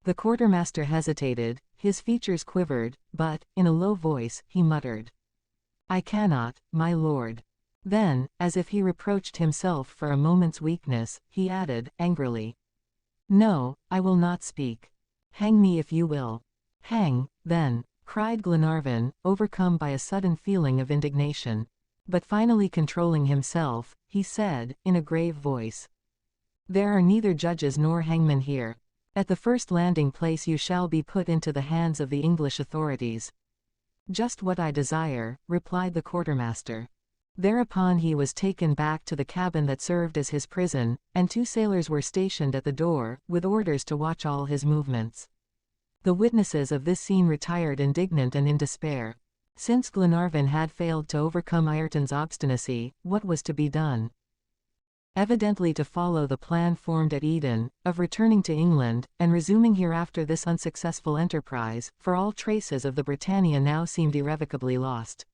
The quartermaster hesitated, his features quivered, but, in a low voice, he muttered, "I cannot, my lord." Then, as if he reproached himself for a moment's weakness, he added, angrily, "No, I will not speak. Hang me if you will." "Hang, then," cried Glenarvan, overcome by a sudden feeling of indignation. But finally controlling himself, he said, in a grave voice, "There are neither judges nor hangmen here. At the first landing place you shall be put into the hands of the English authorities." "Just what I desire," replied the quartermaster. Thereupon he was taken back to the cabin that served as his prison, and 2 sailors were stationed at the door, with orders to watch all his movements. The witnesses of this scene retired indignant and in despair. Since Glenarvan had failed to overcome Ayrton's obstinacy, what was to be done? Evidently to follow the plan formed at Eden, of returning to England, and resuming hereafter this unsuccessful enterprise, for all traces of the Britannia now seemed irrevocably lost.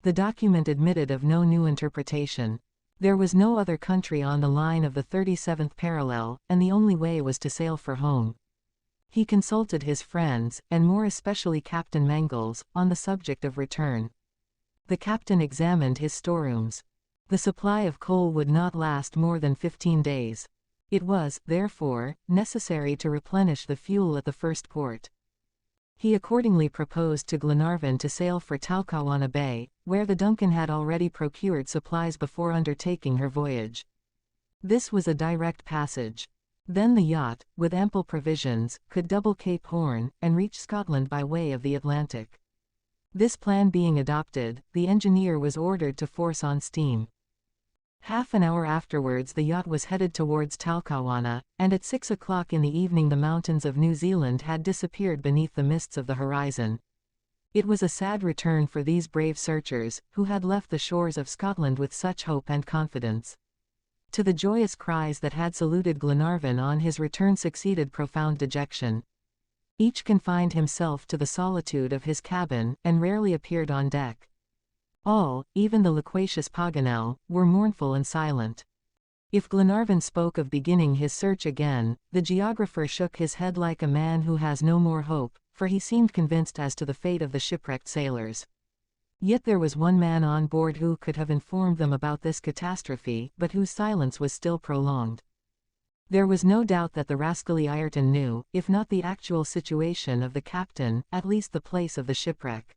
The document admitted of no new interpretation. There was no other country on the line of the 37th parallel, and the only way was to sail for home. He consulted his friends, and more especially Captain Mangles, on the subject of return. The captain examined his storerooms. The supply of coal would not last more than 15 days. It was, therefore, necessary to replenish the fuel at the first port. He accordingly proposed to Glenarvan to sail for Talcahuano Bay, where the Duncan had already procured supplies before undertaking her voyage. This was a direct passage. Then the yacht, with ample provisions, could double Cape Horn, and reach Scotland by way of the Atlantic. This plan being adopted, the engineer was ordered to force on steam. Half an hour afterwards the yacht was headed towards Talcahuano, and at 6 o'clock in the evening the mountains of New Zealand had disappeared beneath the mists of the horizon. It was a sad return for these brave searchers, who had left the shores of Scotland with such hope and confidence. To the joyous cries that had saluted Glenarvan on his return succeeded profound dejection. Each confined himself to the solitude of his cabin, and rarely appeared on deck. All, even the loquacious Paganel, were mournful and silent. If Glenarvan spoke of beginning his search again, the geographer shook his head like a man who has no more hope, for he seemed convinced as to the fate of the shipwrecked sailors. Yet there was one man on board who could have informed them about this catastrophe, but whose silence was still prolonged. There was no doubt that the rascally Ayrton knew, if not the actual situation of the captain, at least the place of the shipwreck.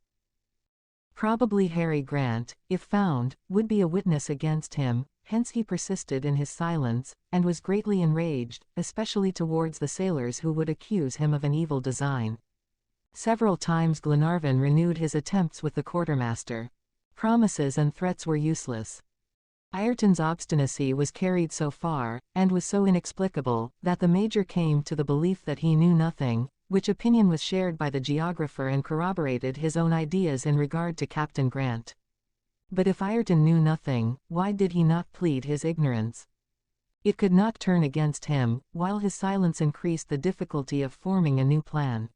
Probably Harry Grant, if found, would be a witness against him, hence he persisted in his silence, and was greatly enraged, especially towards the sailors who would accuse him of an evil design. Several times Glenarvan renewed his attempts with the quartermaster. Promises and threats were useless. Ayrton's obstinacy was carried so far, and was so inexplicable, that the Major came to the belief that he knew nothing, which opinion was shared by the geographer and corroborated his own ideas in regard to Captain Grant. But if Ayrton knew nothing, why did he not plead his ignorance? It could not turn against him, while his silence increased the difficulty of forming a new plan.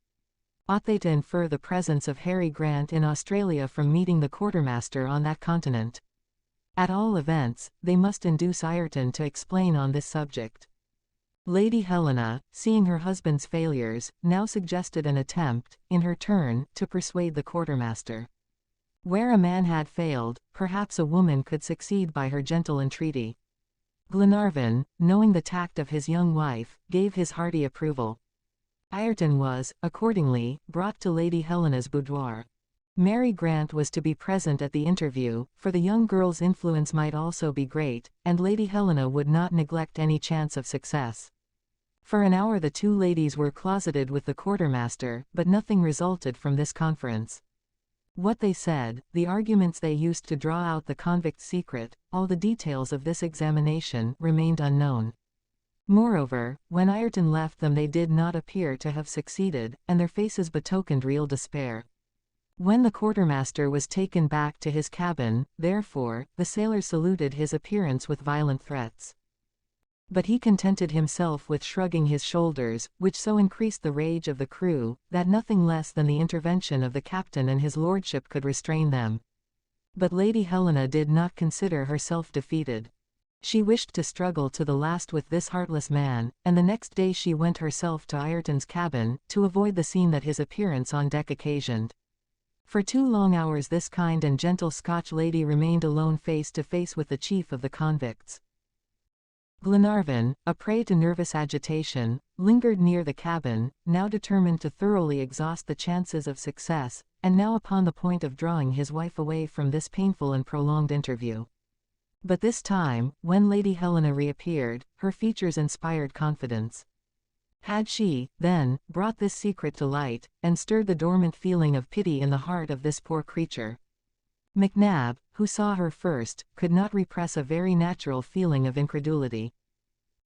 Ought they to infer the presence of Harry Grant in Australia from meeting the quartermaster on that continent? At all events, they must induce Ayrton to explain on this subject. Lady Helena, seeing her husband's failures, now suggested an attempt, in her turn, to persuade the quartermaster. Where a man had failed, perhaps a woman could succeed by her gentle entreaty. Glenarvan, knowing the tact of his young wife, gave his hearty approval. Ayrton was, accordingly, brought to Lady Helena's boudoir. Mary Grant was to be present at the interview, for the young girl's influence might also be great, and Lady Helena would not neglect any chance of success. For an hour the two ladies were closeted with the quartermaster, but nothing resulted from this conference. What they said, the arguments they used to draw out the convict's secret, all the details of this examination, remained unknown. Moreover, when Ayrton left them they did not appear to have succeeded, and their faces betokened real despair. When the quartermaster was taken back to his cabin, therefore, the sailors saluted his appearance with violent threats. But he contented himself with shrugging his shoulders, which so increased the rage of the crew, that nothing less than the intervention of the captain and his lordship could restrain them. But Lady Helena did not consider herself defeated. She wished to struggle to the last with this heartless man, and the next day she went herself to Ayrton's cabin, to avoid the scene that his appearance on deck occasioned. For 2 long hours this kind and gentle Scotch lady remained alone face to face with the chief of the convicts. Glenarvan, a prey to nervous agitation, lingered near the cabin, now determined to thoroughly exhaust the chances of success, and now upon the point of drawing his wife away from this painful and prolonged interview. But this time, when Lady Helena reappeared, her features inspired confidence. Had she, then, brought this secret to light, and stirred the dormant feeling of pity in the heart of this poor creature? McNab, who saw her first, could not repress a very natural feeling of incredulity.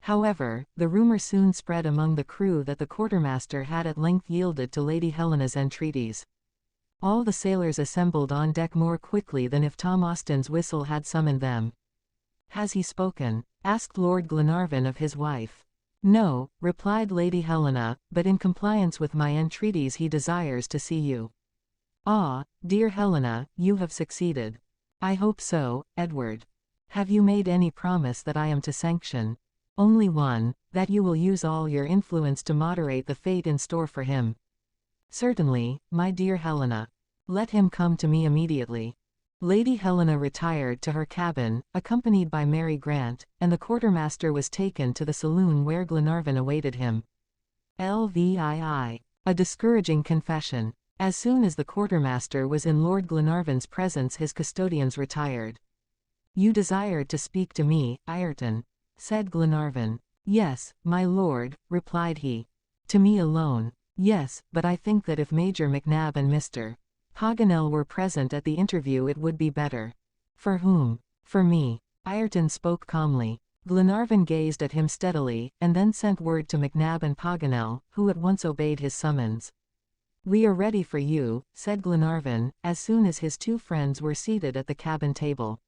However, the rumor soon spread among the crew that the quartermaster had at length yielded to Lady Helena's entreaties. All the sailors assembled on deck more quickly than if Tom Austin's whistle had summoned them. "Has he spoken?" asked Lord Glenarvan of his wife. "No," replied Lady Helena, "but in compliance with my entreaties he desires to see you." "Ah, dear Helena, you have succeeded." "I hope so, Edward." "Have you made any promise that I am to sanction?" "Only one, that you will use all your influence to moderate the fate in store for him." "Certainly, my dear Helena. Let him come to me immediately." Lady Helena retired to her cabin, accompanied by Mary Grant, and the quartermaster was taken to the saloon where Glenarvan awaited him. LVII. A discouraging confession. As soon as the quartermaster was in Lord Glenarvan's presence his custodians retired. "You desired to speak to me, Ayrton," said Glenarvan. "Yes, my lord," replied he. "To me alone." "Yes, but I think that if Major McNab and Mr. Paganel were present at the interview it would be better." "For whom?" "For me." Ayrton spoke calmly. Glenarvan gazed at him steadily, and then sent word to McNab and Paganel, who at once obeyed his summons. "We are ready for you," said Glenarvan, as soon as his two friends were seated at the cabin table.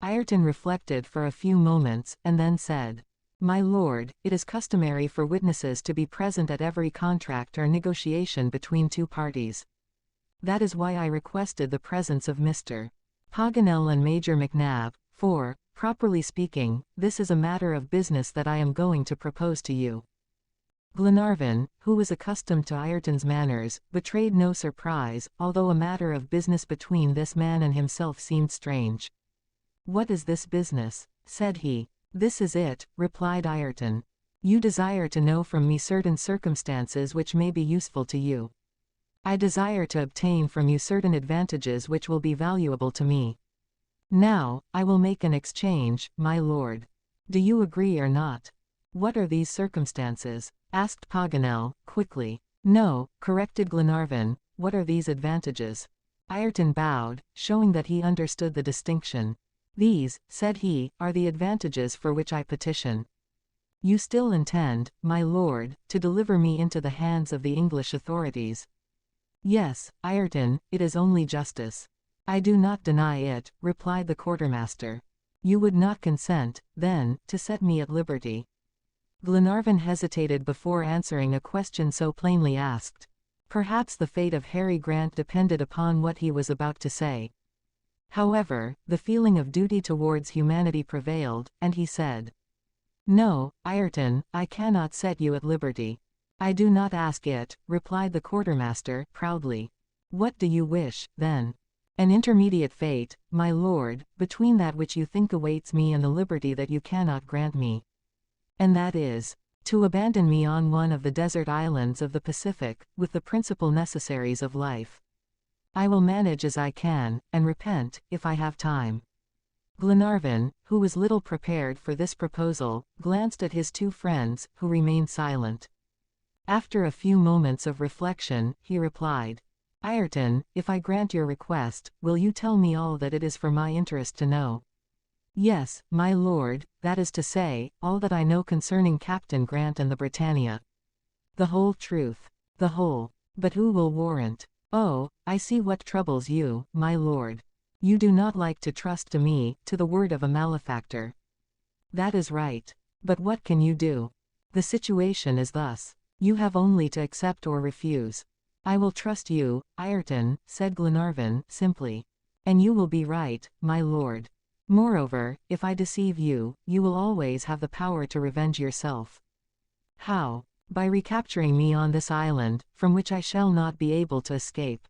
Ayrton reflected for a few moments, and then said, "My lord, it is customary for witnesses to be present at every contract or negotiation between two parties. That is why I requested the presence of Mr. Paganel and Major McNab, for, properly speaking, this is a matter of business that I am going to propose to you." Glenarvan, who was accustomed to Ayrton's manners, betrayed no surprise, although a matter of business between this man and himself seemed strange. "What is this business?" said he. "This is it," replied Ayrton. You desire to know from me certain circumstances which may be useful to you. I desire to obtain from you certain advantages which will be valuable to me. Now, I will make an exchange, my lord. Do you agree or not? What are these circumstances? Asked Paganel, quickly. No, corrected Glenarvan, what are these advantages? Ayrton bowed, showing that he understood the distinction. These, said he, are the advantages for which I petition. You still intend, my lord, to deliver me into the hands of the English authorities? Yes, Ayrton, it is only justice. I do not deny it, replied the quartermaster. You would not consent, then, to set me at liberty? Glenarvan hesitated before answering a question so plainly asked. Perhaps the fate of Harry Grant depended upon what he was about to say. However, the feeling of duty towards humanity prevailed, and he said, No, Ayrton, I cannot set you at liberty. I do not ask it, replied the quartermaster, proudly. What do you wish, then? An intermediate fate, my lord, between that which you think awaits me and the liberty that you cannot grant me. And that is, to abandon me on one of the desert islands of the Pacific, with the principal necessaries of life. I will manage as I can, and repent, if I have time. Glenarvan, who was little prepared for this proposal, glanced at his two friends, who remained silent. After a few moments of reflection, he replied, Ayrton, if I grant your request, will you tell me all that it is for my interest to know? Yes, my lord, that is to say, all that I know concerning Captain Grant and the Britannia. The whole truth. The whole. But who will warrant? Oh, I see what troubles you, my lord. You do not like to trust to me, to the word of a malefactor. That is right. But what can you do? The situation is thus. You have only to accept or refuse. I will trust you, Ayrton, said Glenarvan, simply. And you will be right, my lord. Moreover, if I deceive you, you will always have the power to revenge yourself. How? By recapturing me on this island, from which I shall not be able to escape.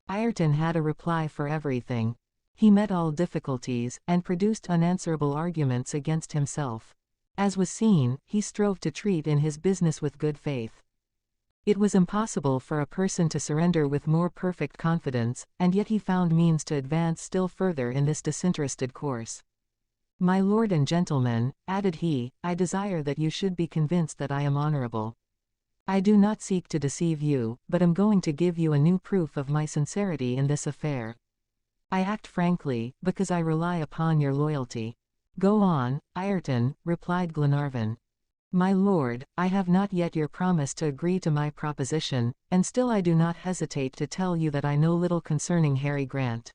Ayrton had a reply for everything. He met all difficulties, and produced unanswerable arguments against himself. As was seen, he strove to treat in his business with good faith. It was impossible for a person to surrender with more perfect confidence, and yet he found means to advance still further in this disinterested course. My lord and gentlemen, added he, I desire that you should be convinced that I am honorable. I do not seek to deceive you, but am going to give you a new proof of my sincerity in this affair. I act frankly, because I rely upon your loyalty. Go on, Ayrton, replied Glenarvan. My lord, I have not yet your promise to agree to my proposition, and still I do not hesitate to tell you that I know little concerning Harry Grant.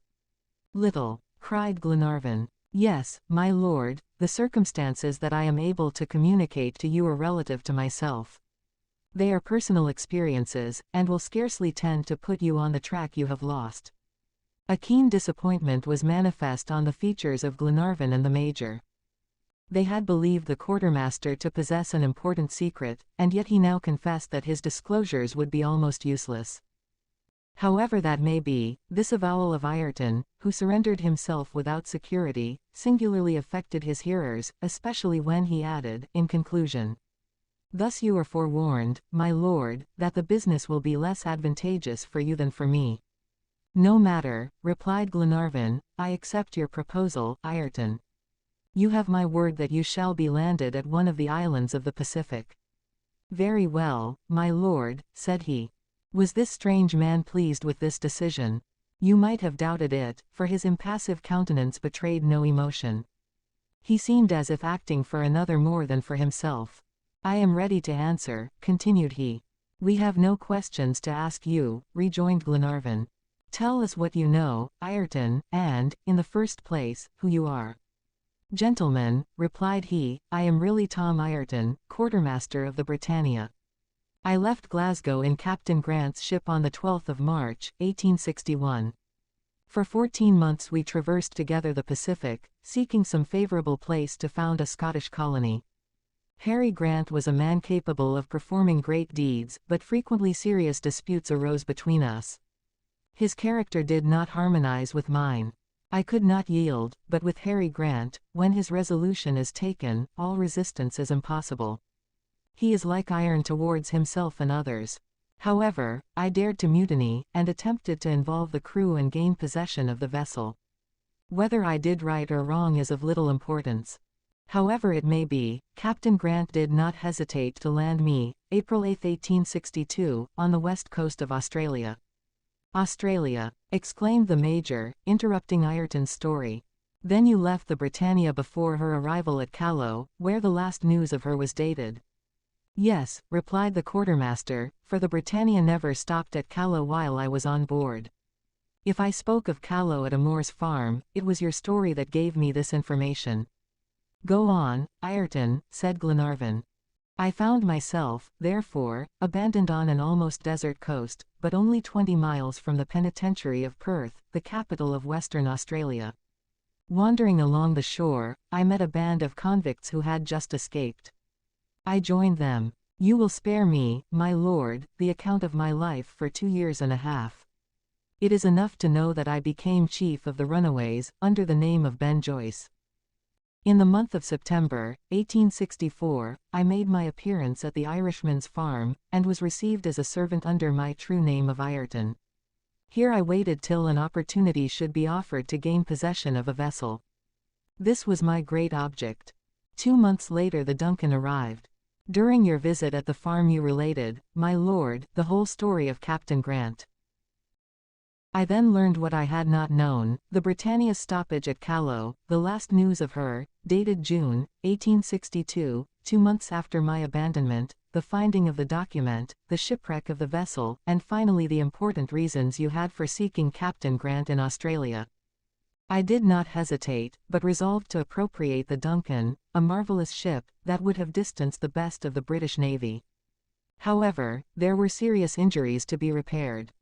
Little, cried Glenarvan. Yes, my lord, the circumstances that I am able to communicate to you are relative to myself. They are personal experiences, and will scarcely tend to put you on the track you have lost. A keen disappointment was manifest on the features of Glenarvan and the Major. They had believed the quartermaster to possess an important secret, and yet he now confessed that his disclosures would be almost useless. However that may be, this avowal of Ayrton, who surrendered himself without security, singularly affected his hearers, especially when he added, in conclusion, Thus you are forewarned, my lord, that the business will be less advantageous for you than for me. No matter, replied Glenarvan, I accept your proposal, Ayrton. You have my word that you shall be landed at one of the islands of the Pacific. Very well, my lord, said he. Was this strange man pleased with this decision? You might have doubted it, for his impassive countenance betrayed no emotion. He seemed as if acting for another more than for himself. I am ready to answer, continued he. We have no questions to ask you, rejoined Glenarvan. Tell us what you know, Ayrton, and, in the first place, who you are. Gentlemen, replied he, I am really Tom Ayrton, quartermaster of the Britannia. I left Glasgow in Captain Grant's ship on the 12th of March, 1861. For 14 months we traversed together the Pacific, seeking some favorable place to found a Scottish colony. Harry Grant was a man capable of performing great deeds, but frequently serious disputes arose between us. His character did not harmonize with mine. I could not yield, but with Harry Grant, when his resolution is taken, all resistance is impossible. He is like iron towards himself and others. However, I dared to mutiny, and attempted to involve the crew and gain possession of the vessel. Whether I did right or wrong is of little importance. However it may be, Captain Grant did not hesitate to land me, April 8, 1862, on the west coast of Australia. Australia, exclaimed the Major, interrupting Ayrton's story. Then you left the Britannia before her arrival at Callao, where the last news of her was dated. Yes, replied the quartermaster, for the Britannia never stopped at Callao while I was on board. If I spoke of Callao at a Moor's farm, it was your story that gave me this information. Go on, Ayrton, said Glenarvan. I found myself, therefore, abandoned on an almost desert coast, but only 20 miles from the penitentiary of Perth, the capital of Western Australia. Wandering along the shore, I met a band of convicts who had just escaped. I joined them. You will spare me, my lord, the account of my life for 2 years and a half. It is enough to know that I became chief of the runaways, under the name of Ben Joyce. In the month of September, 1864, I made my appearance at the Irishman's farm, and was received as a servant under my true name of Ayrton. Here I waited till an opportunity should be offered to gain possession of a vessel. This was my great object. 2 months later the Duncan arrived. During your visit at the farm you related, my lord, the whole story of Captain Grant. I then learned what I had not known, the Britannia's stoppage at Callao, the last news of her, dated June, 1862, 2 months after my abandonment, the finding of the document, the shipwreck of the vessel, and finally the important reasons you had for seeking Captain Grant in Australia. I did not hesitate, but resolved to appropriate the Duncan, a marvelous ship, that would have distanced the best of the British Navy. However, there were serious injuries to be repaired.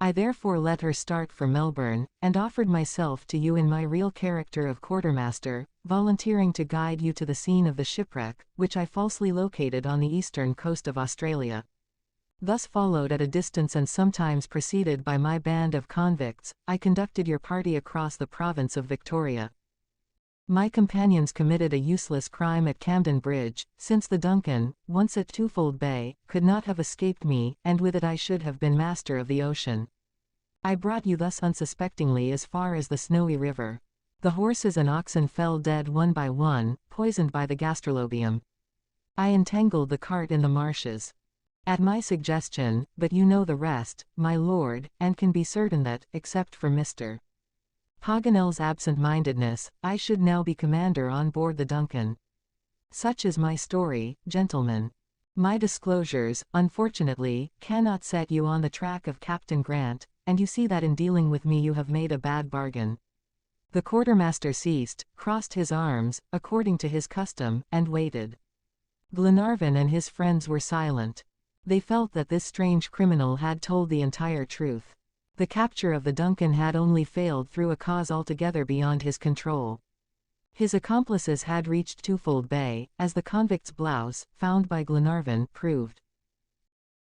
I therefore let her start for Melbourne, and offered myself to you in my real character of quartermaster, volunteering to guide you to the scene of the shipwreck, which I falsely located on the eastern coast of Australia. Thus followed at a distance and sometimes preceded by my band of convicts, I conducted your party across the province of Victoria. My companions committed a useless crime at Camden Bridge, since the Duncan, once at Twofold Bay, could not have escaped me, and with it I should have been master of the ocean. I brought you thus unsuspectingly as far as the Snowy River. The horses and oxen fell dead one by one, poisoned by the gastrolobium. I entangled the cart in the marshes. At my suggestion, but you know the rest, my lord, and can be certain that, except for Mr. Paganel's absent-mindedness, I should now be commander on board the Duncan. Such is my story, gentlemen. My disclosures, unfortunately, cannot set you on the track of Captain Grant, and you see that in dealing with me you have made a bad bargain. The quartermaster ceased, crossed his arms, according to his custom, and waited. Glenarvan and his friends were silent. They felt that this strange criminal had told the entire truth. The capture of the Duncan had only failed through a cause altogether beyond his control. His accomplices had reached Twofold Bay, as the convict's blouse, found by Glenarvan, proved.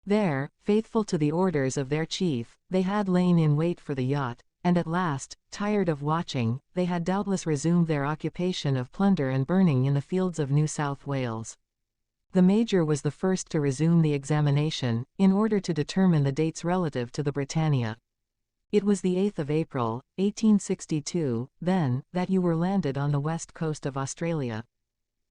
There, faithful to the orders of their chief, they had lain in wait for the yacht, and at last, tired of watching, they had doubtless resumed their occupation of plunder and burning in the fields of New South Wales. The Major was the first to resume the examination, in order to determine the dates relative to the Britannia. It was the 8th of April, 1862, then, that you were landed on the west coast of Australia.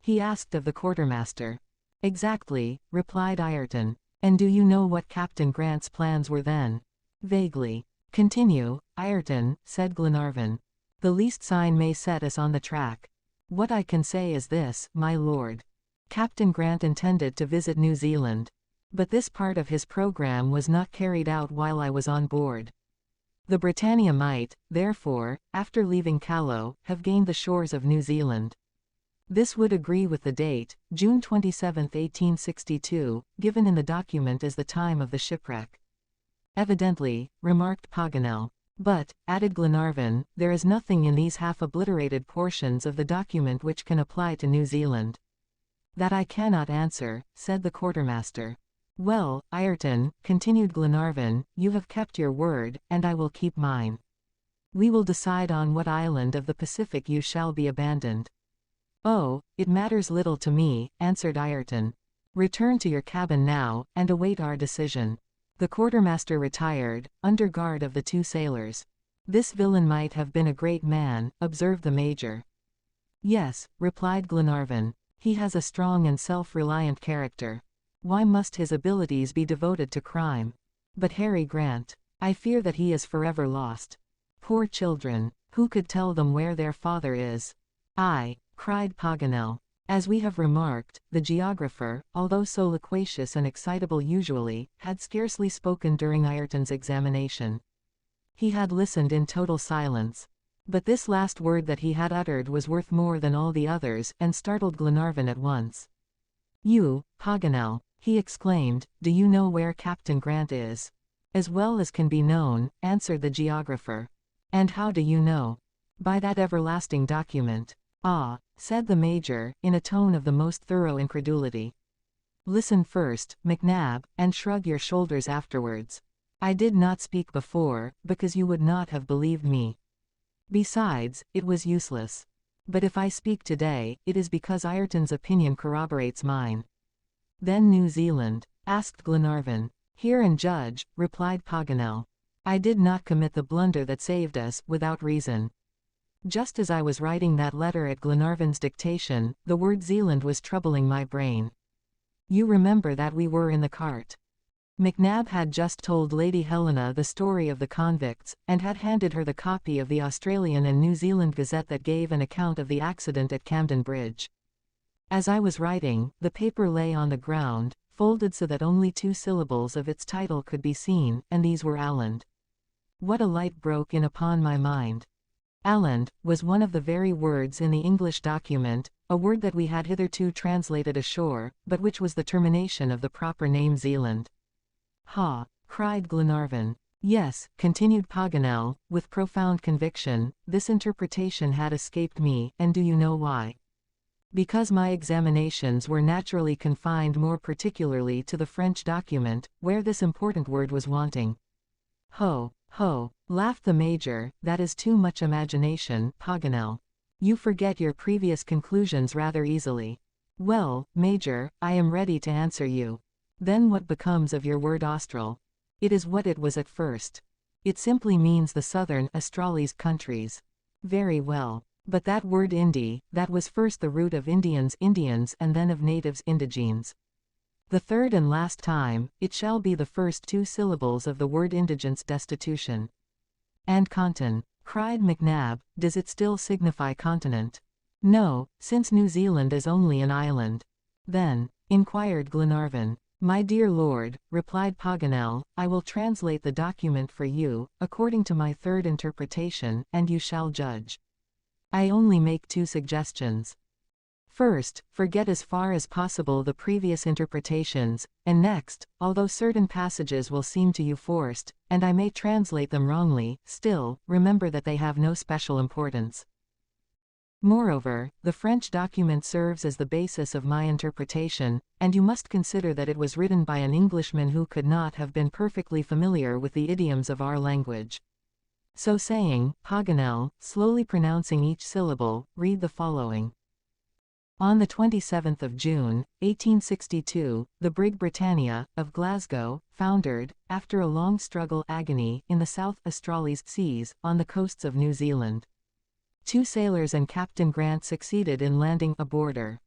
He asked of the quartermaster. Exactly, replied Ayrton. And do you know what Captain Grant's plans were then? Vaguely. Continue, Ayrton, said Glenarvan. The least sign may set us on the track. What I can say is this, my lord. Captain Grant intended to visit New Zealand. But this part of his program was not carried out while I was on board. The Britannia might, therefore, after leaving Callao, have gained the shores of New Zealand. This would agree with the date, June 27, 1862, given in the document as the time of the shipwreck. Evidently, remarked Paganel. But, added Glenarvan, there is nothing in these half-obliterated portions of the document which can apply to New Zealand. That I cannot answer, said the quartermaster. Well, Ayrton, continued Glenarvan, you have kept your word, and I will keep mine. We will decide on what island of the Pacific you shall be abandoned. Oh, it matters little to me, answered Ayrton. Return to your cabin now, and await our decision." The quartermaster retired, under guard of the two sailors. "This villain might have been a great man," observed the major. "Yes," replied Glenarvan. "He has a strong and self-reliant character. Why must his abilities be devoted to crime? But Harry Grant, I fear that he is forever lost. Poor children, who could tell them where their father is?" "Aye," cried Paganel. As we have remarked, the geographer, although so loquacious and excitable usually, had scarcely spoken during Ayrton's examination. He had listened in total silence. But this last word that he had uttered was worth more than all the others, and startled Glenarvan at once. "You, Paganel," he exclaimed, "do you know where Captain Grant is?" "As well as can be known," answered the geographer. "And how do you know?" "By that everlasting document." "Ah," said the major, in a tone of the most thorough incredulity. "Listen first, McNab, and shrug your shoulders afterwards. I did not speak before, because you would not have believed me. Besides, it was useless. But if I speak today, it is because Ayrton's opinion corroborates mine." "Then New Zealand?" asked Glenarvan. "Hear and judge," replied Paganel. "I did not commit the blunder that saved us, without reason." Just as I was writing that letter at Glenarvan's dictation, the word Zealand was troubling my brain. You remember that we were in the cart. McNab had just told Lady Helena the story of the convicts, and had handed her the copy of the Australian and New Zealand Gazette that gave an account of the accident at Camden Bridge. As I was writing, the paper lay on the ground, folded so that only 2 syllables of its title could be seen, and these were Aland. What a light broke in upon my mind! Aland was one of the very words in the English document, a word that we had hitherto translated ashore, but which was the termination of the proper name Zealand. "Ha!" cried Glenarvan. "Yes," continued Paganel, with profound conviction, "this interpretation had escaped me, and do you know why? Because my examinations were naturally confined more particularly to the French document, where this important word was wanting." "Ho, ho," laughed the major, "that is too much imagination, Paganel. You forget your previous conclusions rather easily." "Well, Major, I am ready to answer you. Then what becomes of your word Austral?" "It is what it was at first. It simply means the southern Australese countries." "Very well. But that word Indi, that was first the root of Indians and then of natives indigenes. The third and last time, it shall be the first 2 syllables of the word indigence destitution." "And Contin," cried McNab, "does it still signify continent?" "No, since New Zealand is only an island." "Then?" inquired Glenarvan. "My dear lord," replied Paganel, "I will translate the document for you, according to my third interpretation, and you shall judge. I only make 2 suggestions. First, forget as far as possible the previous interpretations, and next, although certain passages will seem to you forced, and I may translate them wrongly, still, remember that they have no special importance. Moreover, the French document serves as the basis of my interpretation, and you must consider that it was written by an Englishman who could not have been perfectly familiar with the idioms of our language." So saying, Paganel, slowly pronouncing each syllable, read the following. On the 27th of June, 1862, the brig Britannia, of Glasgow, foundered, after a long struggle agony, in the South Australese seas, on the coasts of New Zealand. 2 sailors and Captain Grant succeeded in landing aboard her.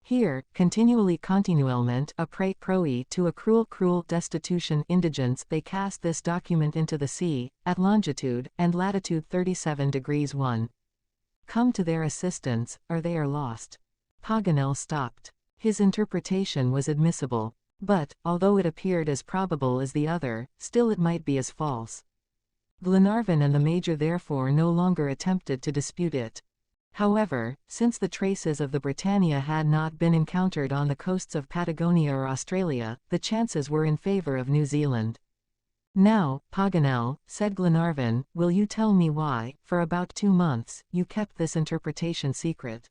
Here, continuellement après proi to a cruel destitution indigence they cast this document into the sea, at longitude and latitude 37 degrees 1. Come to their assistance, or they are lost. Paganel stopped. His interpretation was admissible. But, although it appeared as probable as the other, still it might be as false. Glenarvan and the Major therefore no longer attempted to dispute it. However, since the traces of the Britannia had not been encountered on the coasts of Patagonia or Australia, the chances were in favor of New Zealand. "Now, Paganel," said Glenarvan, "will you tell me why, for about 2 months, you kept this interpretation secret?"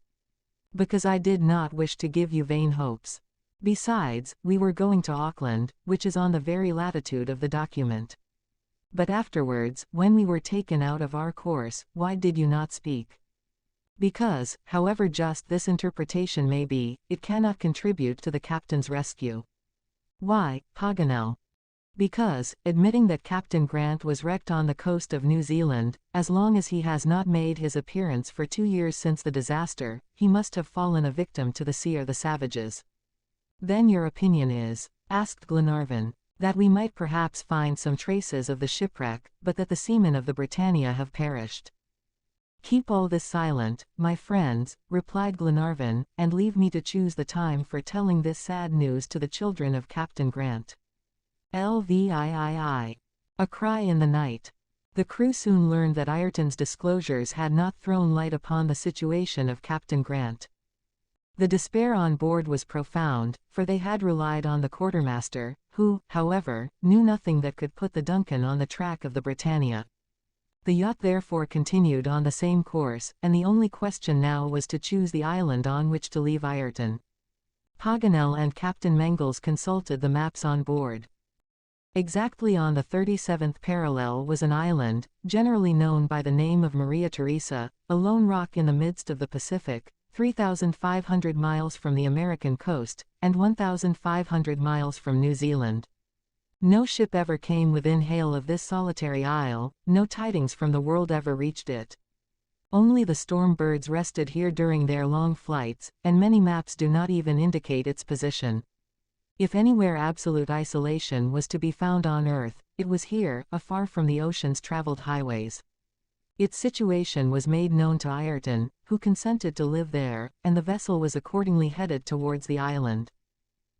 "Because I did not wish to give you vain hopes. Besides, we were going to Auckland, which is on the very latitude of the document." "But afterwards, when we were taken out of our course, why did you not speak?" Because, however just this interpretation may be, it cannot contribute to the captain's rescue. Why, Paganel? Because, admitting that Captain Grant was wrecked on the coast of New Zealand, as long as he has not made his appearance for 2 years since the disaster, he must have fallen a victim to the sea or the savages. Then your opinion is, asked Glenarvan, that we might perhaps find some traces of the shipwreck, but that the seamen of the Britannia have perished. Keep all this silent, my friends, replied Glenarvan, and leave me to choose the time for telling this sad news to the children of Captain Grant. LVIII. A cry in the night. The crew soon learned that Ayrton's disclosures had not thrown light upon the situation of Captain Grant. The despair on board was profound, for they had relied on the quartermaster, who, however, knew nothing that could put the Duncan on the track of the Britannia. The yacht therefore continued on the same course, and the only question now was to choose the island on which to leave Ayrton. Paganel and Captain Mangles consulted the maps on board. Exactly on the 37th parallel was an island, generally known by the name of Maria Theresa, a lone rock in the midst of the Pacific, 3,500 miles from the American coast, and 1,500 miles from New Zealand. No ship ever came within hail of this solitary isle, no tidings from the world ever reached it. Only the storm birds rested here during their long flights, and many maps do not even indicate its position. If anywhere absolute isolation was to be found on Earth, it was here, afar from the ocean's traveled highways. Its situation was made known to Ayrton, who consented to live there, and the vessel was accordingly headed towards the island.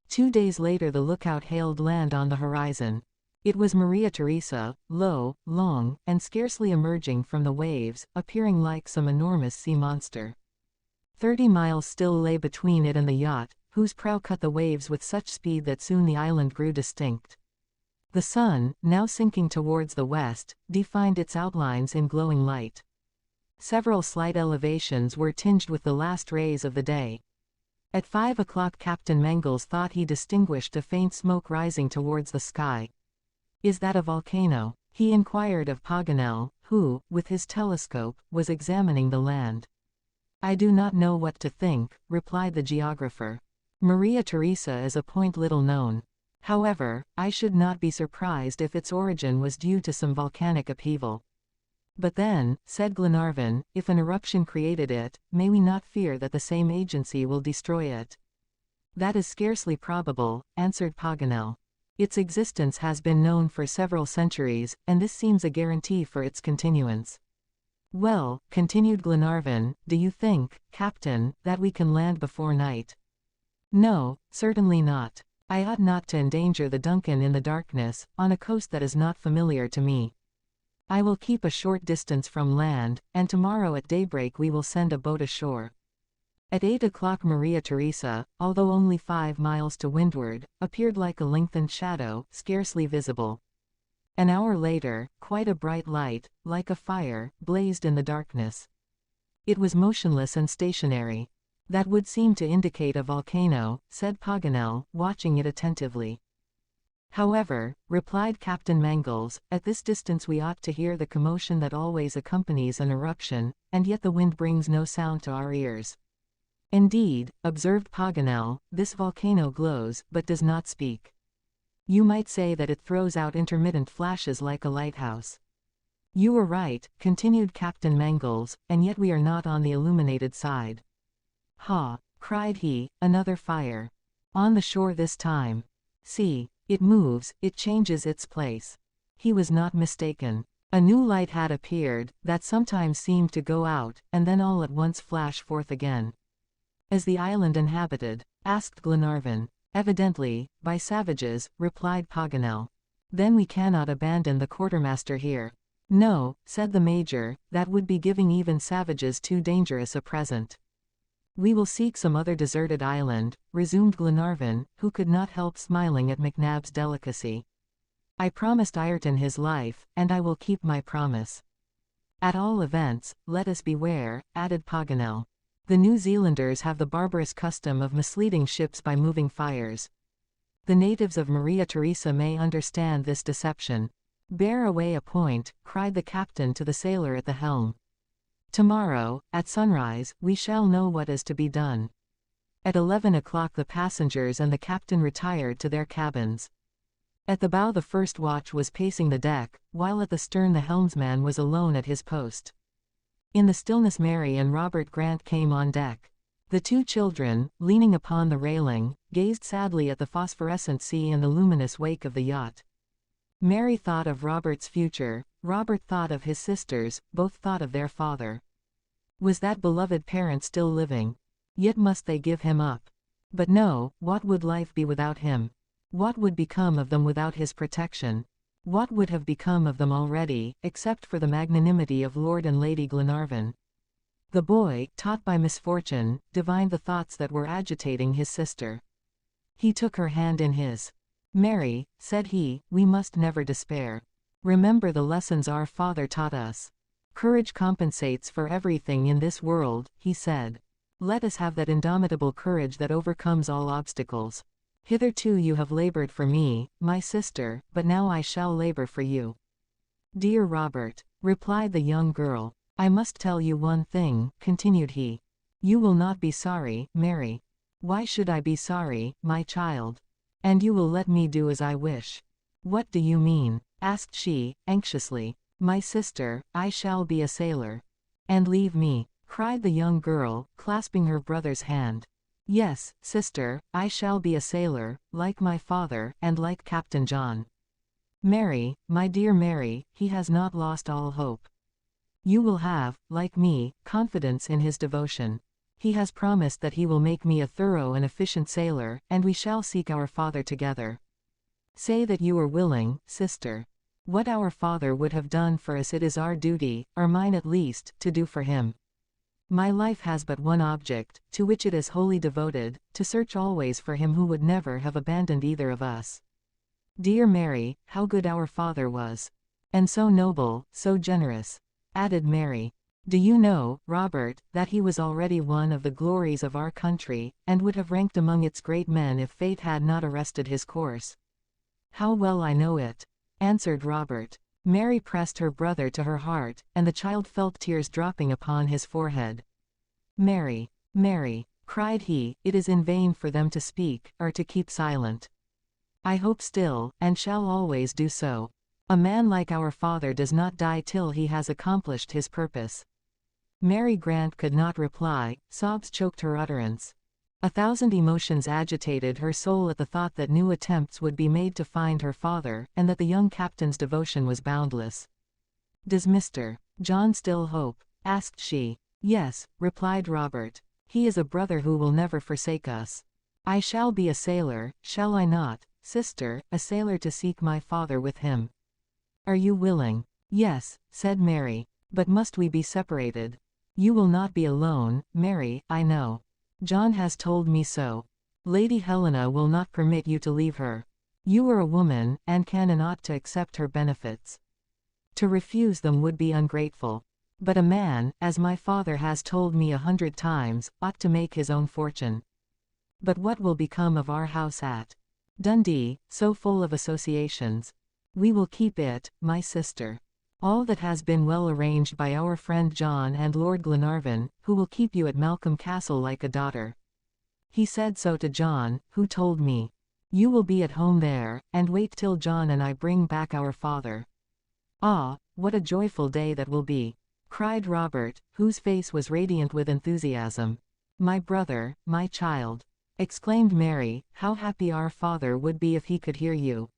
2 days later the lookout hailed land on the horizon. It was Maria Theresa, low, long, and scarcely emerging from the waves, appearing like some enormous sea monster. 30 miles still lay between it and the yacht, whose prow cut the waves with such speed that soon the island grew distinct. The sun, now sinking towards the west, defined its outlines in glowing light. Several slight elevations were tinged with the last rays of the day. At 5 o'clock Captain Mangles thought he distinguished a faint smoke rising towards the sky. "Is that a volcano?" he inquired of Paganel, who, with his telescope, was examining the land. "I do not know what to think," replied the geographer. "Maria Theresa is a point little known. However, I should not be surprised if its origin was due to some volcanic upheaval." "But then," said Glenarvan, "if an eruption created it, may we not fear that the same agency will destroy it?" "That is scarcely probable," answered Paganel. "Its existence has been known for several centuries, and this seems a guarantee for its continuance." "Well," continued Glenarvan, "do you think, Captain, that we can land before night?" "No, certainly not. I ought not to endanger the Duncan in the darkness, on a coast that is not familiar to me. I will keep a short distance from land, and tomorrow at daybreak we will send a boat ashore." At 8 o'clock Maria Theresa, although only 5 miles to windward, appeared like a lengthened shadow, scarcely visible. An hour later, quite a bright light, like a fire, blazed in the darkness. It was motionless and stationary. "That would seem to indicate a volcano," said Paganel, watching it attentively. "However," replied Captain Mangles, "at this distance we ought to hear the commotion that always accompanies an eruption, and yet the wind brings no sound to our ears." "Indeed," observed Paganel, "this volcano glows, but does not speak. You might say that it throws out intermittent flashes like a lighthouse." "You were right," continued Captain Mangles, "and yet we are not on the illuminated side." "Ha!" cried he, "another fire. On the shore this time. See, it moves, it changes its place." He was not mistaken. A new light had appeared, that sometimes seemed to go out, and then all at once flash forth again. "Is the island inhabited?" asked Glenarvan. "Evidently, by savages," replied Paganel. "Then we cannot abandon the quartermaster here." "No," said the Major, "that would be giving even savages too dangerous a present." "We will seek some other deserted island," resumed Glenarvan, who could not help smiling at McNab's delicacy. "I promised Ayrton his life, and I will keep my promise." "At all events, let us beware," added Paganel. "The New Zealanders have the barbarous custom of misleading ships by moving fires. The natives of Maria Theresa may understand this deception." "Bear away a point," cried the captain to the sailor at the helm. Tomorrow, at sunrise, we shall know what is to be done. At 11 o'clock the passengers and the captain retired to their cabins. At the bow the first watch was pacing the deck, while at the stern the helmsman was alone at his post. In the stillness Mary and Robert Grant came on deck. The two children, leaning upon the railing, gazed sadly at the phosphorescent sea and the luminous wake of the yacht. Mary thought of Robert's future, Robert thought of his sisters, both thought of their father. Was that beloved parent still living? Yet must they give him up? But no, what would life be without him? What would become of them without his protection? What would have become of them already, except for the magnanimity of Lord and Lady Glenarvan? The boy, taught by misfortune, divined the thoughts that were agitating his sister. He took her hand in his. "Mary," said he, "we must never despair. Remember the lessons our father taught us. Courage compensates for everything in this world," he said. "Let us have that indomitable courage that overcomes all obstacles. Hitherto you have labored for me, my sister, but now I shall labor for you." "Dear Robert," replied the young girl, "I must tell you one thing," continued he. "You will not be sorry, Mary." "Why should I be sorry, my child? And you will let me do as I wish." "What do you mean?" asked she, anxiously. "My sister, I shall be a sailor." "And leave me?" cried the young girl, clasping her brother's hand. "Yes, sister, I shall be a sailor, like my father, and like Captain John." "Mary, my dear Mary, he has not lost all hope. You will have, like me, confidence in his devotion. He has promised that he will make me a thorough and efficient sailor, and we shall seek our father together. Say that you are willing, sister. What our father would have done for us it is our duty, or mine at least, to do for him. My life has but one object, to which it is wholly devoted, to search always for him who would never have abandoned either of us. Dear Mary, how good our father was! And so noble, so generous," added Mary. "Do you know, Robert, that he was already one of the glories of our country, and would have ranked among its great men if fate had not arrested his course?" "How well I know it," answered Robert. Mary pressed her brother to her heart, and the child felt tears dropping upon his forehead. "Mary, Mary," cried he, "it is in vain for them to speak, or to keep silent. I hope still, and shall always do so. A man like our father does not die till he has accomplished his purpose." Mary Grant could not reply, sobs choked her utterance. 1,000 emotions agitated her soul at the thought that new attempts would be made to find her father, and that the young captain's devotion was boundless. "Does Mr. John still hope?" asked she. "Yes," replied Robert. "He is a brother who will never forsake us. I shall be a sailor, shall I not, sister, a sailor to seek my father with him." "Are you willing?" "Yes," said Mary. "But must we be separated?" "You will not be alone, Mary, I know. John has told me so. Lady Helena will not permit you to leave her. You are a woman, and can and ought to accept her benefits. To refuse them would be ungrateful. But a man, as my father has told me 100 times, ought to make his own fortune. But what will become of our house at Dundee, so full of associations? We will keep it, my sister. All that has been well arranged by our friend John and Lord Glenarvan, who will keep you at Malcolm Castle like a daughter. He said so to John, who told me. You will be at home there, and wait till John and I bring back our father." "Ah, what a joyful day that will be!" cried Robert, whose face was radiant with enthusiasm. "My brother, my child," exclaimed Mary, "how happy our father would be if he could hear you.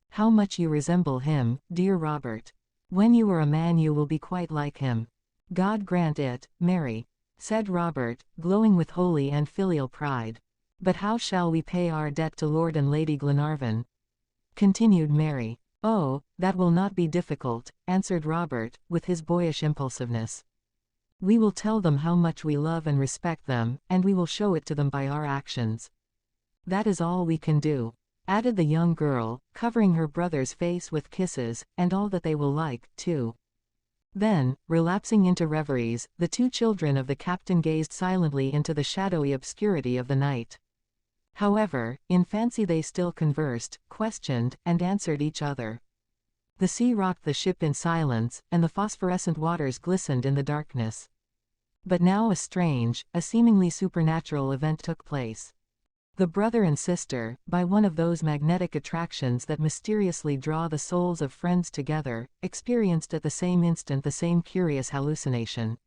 How much you resemble him, dear Robert. When you are a man you will be quite like him." "God grant it, Mary," said Robert, glowing with holy and filial pride. "But how shall we pay our debt to Lord and Lady Glenarvan?" continued Mary. "Oh, that will not be difficult," answered Robert, with his boyish impulsiveness. "We will tell them how much we love and respect them, and we will show it to them by our actions. That is all we can do," added the young girl, covering her brother's face with kisses, "and all that they will like, too." Then, relapsing into reveries, the two children of the captain gazed silently into the shadowy obscurity of the night. However, in fancy they still conversed, questioned, and answered each other. The sea rocked the ship in silence, and the phosphorescent waters glistened in the darkness. But now a strange, a seemingly supernatural event took place. The brother and sister, by one of those magnetic attractions that mysteriously draw the souls of friends together, experienced at the same instant the same curious hallucination.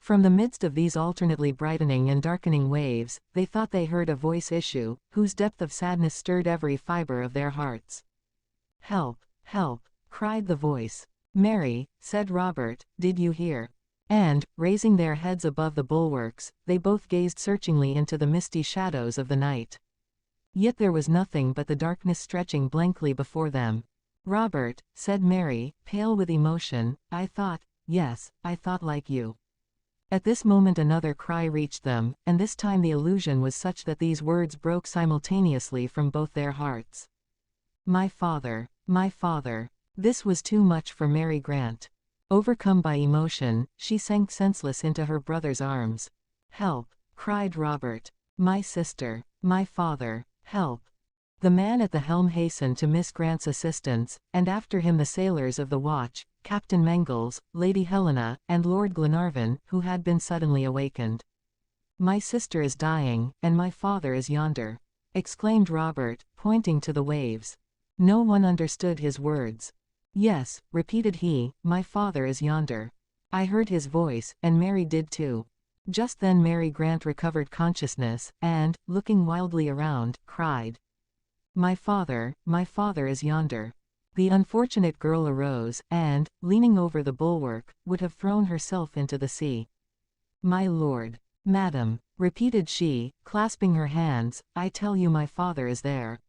From the midst of these alternately brightening and darkening waves, they thought they heard a voice issue, whose depth of sadness stirred every fiber of their hearts. "Help! Help!" cried the voice. "Mary," said Robert, "did you hear?" And, raising their heads above the bulwarks, they both gazed searchingly into the misty shadows of the night. Yet there was nothing but the darkness stretching blankly before them. "Robert," said Mary, pale with emotion, yes, I thought like you." At this moment another cry reached them, and this time the illusion was such that these words broke simultaneously from both their hearts. "My father, my father." This was too much for Mary Grant. Overcome by emotion, she sank senseless into her brother's arms. "Help!" cried Robert. "My sister, my father, help!" The man at the helm hastened to Miss Grant's assistance, and after him the sailors of the watch, Captain Mangles, Lady Helena, and Lord Glenarvan, who had been suddenly awakened. "My sister is dying, and my father is yonder," exclaimed Robert, pointing to the waves. No one understood his words. "Yes," repeated he, "my father is yonder. I heard his voice, and Mary did too." Just then Mary Grant recovered consciousness, and, looking wildly around, cried, my father is yonder." The unfortunate girl arose, and, leaning over the bulwark, would have thrown herself into the sea. "My lord, madam," repeated she, clasping her hands, "I tell you my father is there.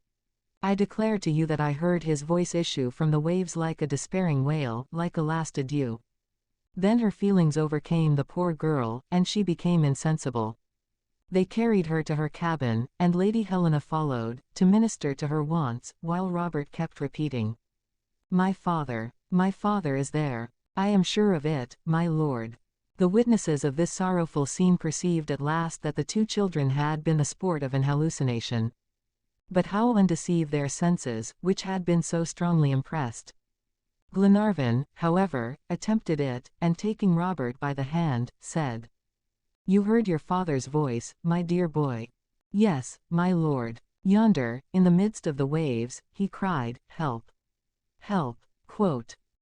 I declare to you that I heard his voice issue from the waves like a despairing wail, like a last adieu." Then her feelings overcame the poor girl, and she became insensible. They carried her to her cabin, and Lady Helena followed, to minister to her wants, while Robert kept repeating, my father is there. I am sure of it, my lord." The witnesses of this sorrowful scene perceived at last that the two children had been the sport of an hallucination. But how undeceive their senses, which had been so strongly impressed? Glenarvan, however, attempted it, and taking Robert by the hand, said, "You heard your father's voice, my dear boy." "Yes, my lord. Yonder, in the midst of the waves, he cried, 'Help! Help!'"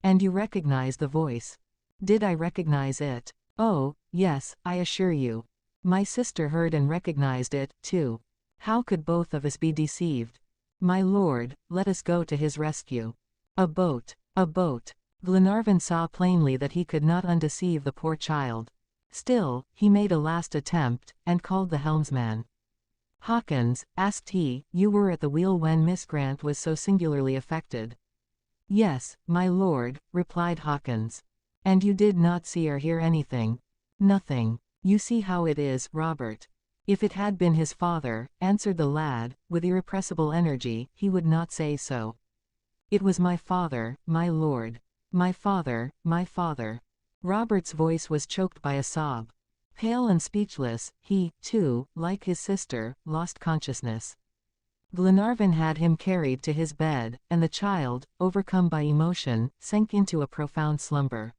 "And you recognize the voice?" "Did I recognize it? Oh, yes, I assure you. My sister heard and recognized it, too. How could both of us be deceived? My lord, let us go to his rescue." A boat! A boat! Glenarvan saw plainly that he could not undeceive the poor child. Still, he made a last attempt, and called the helmsman. "Hawkins," asked he, "you were at the wheel when Miss Grant was so singularly affected?" "Yes, my lord," replied Hawkins. "And you did not see or hear anything?" "Nothing. You see how it is, Robert." "If it had been his father," answered the lad, with irrepressible energy, "he would not say so." "It was my father, my lord. My father, my father." Robert's voice was choked by a sob. Pale and speechless, he, too, like his sister, lost consciousness. Glenarvan had him carried to his bed, and the child, overcome by emotion, sank into a profound slumber.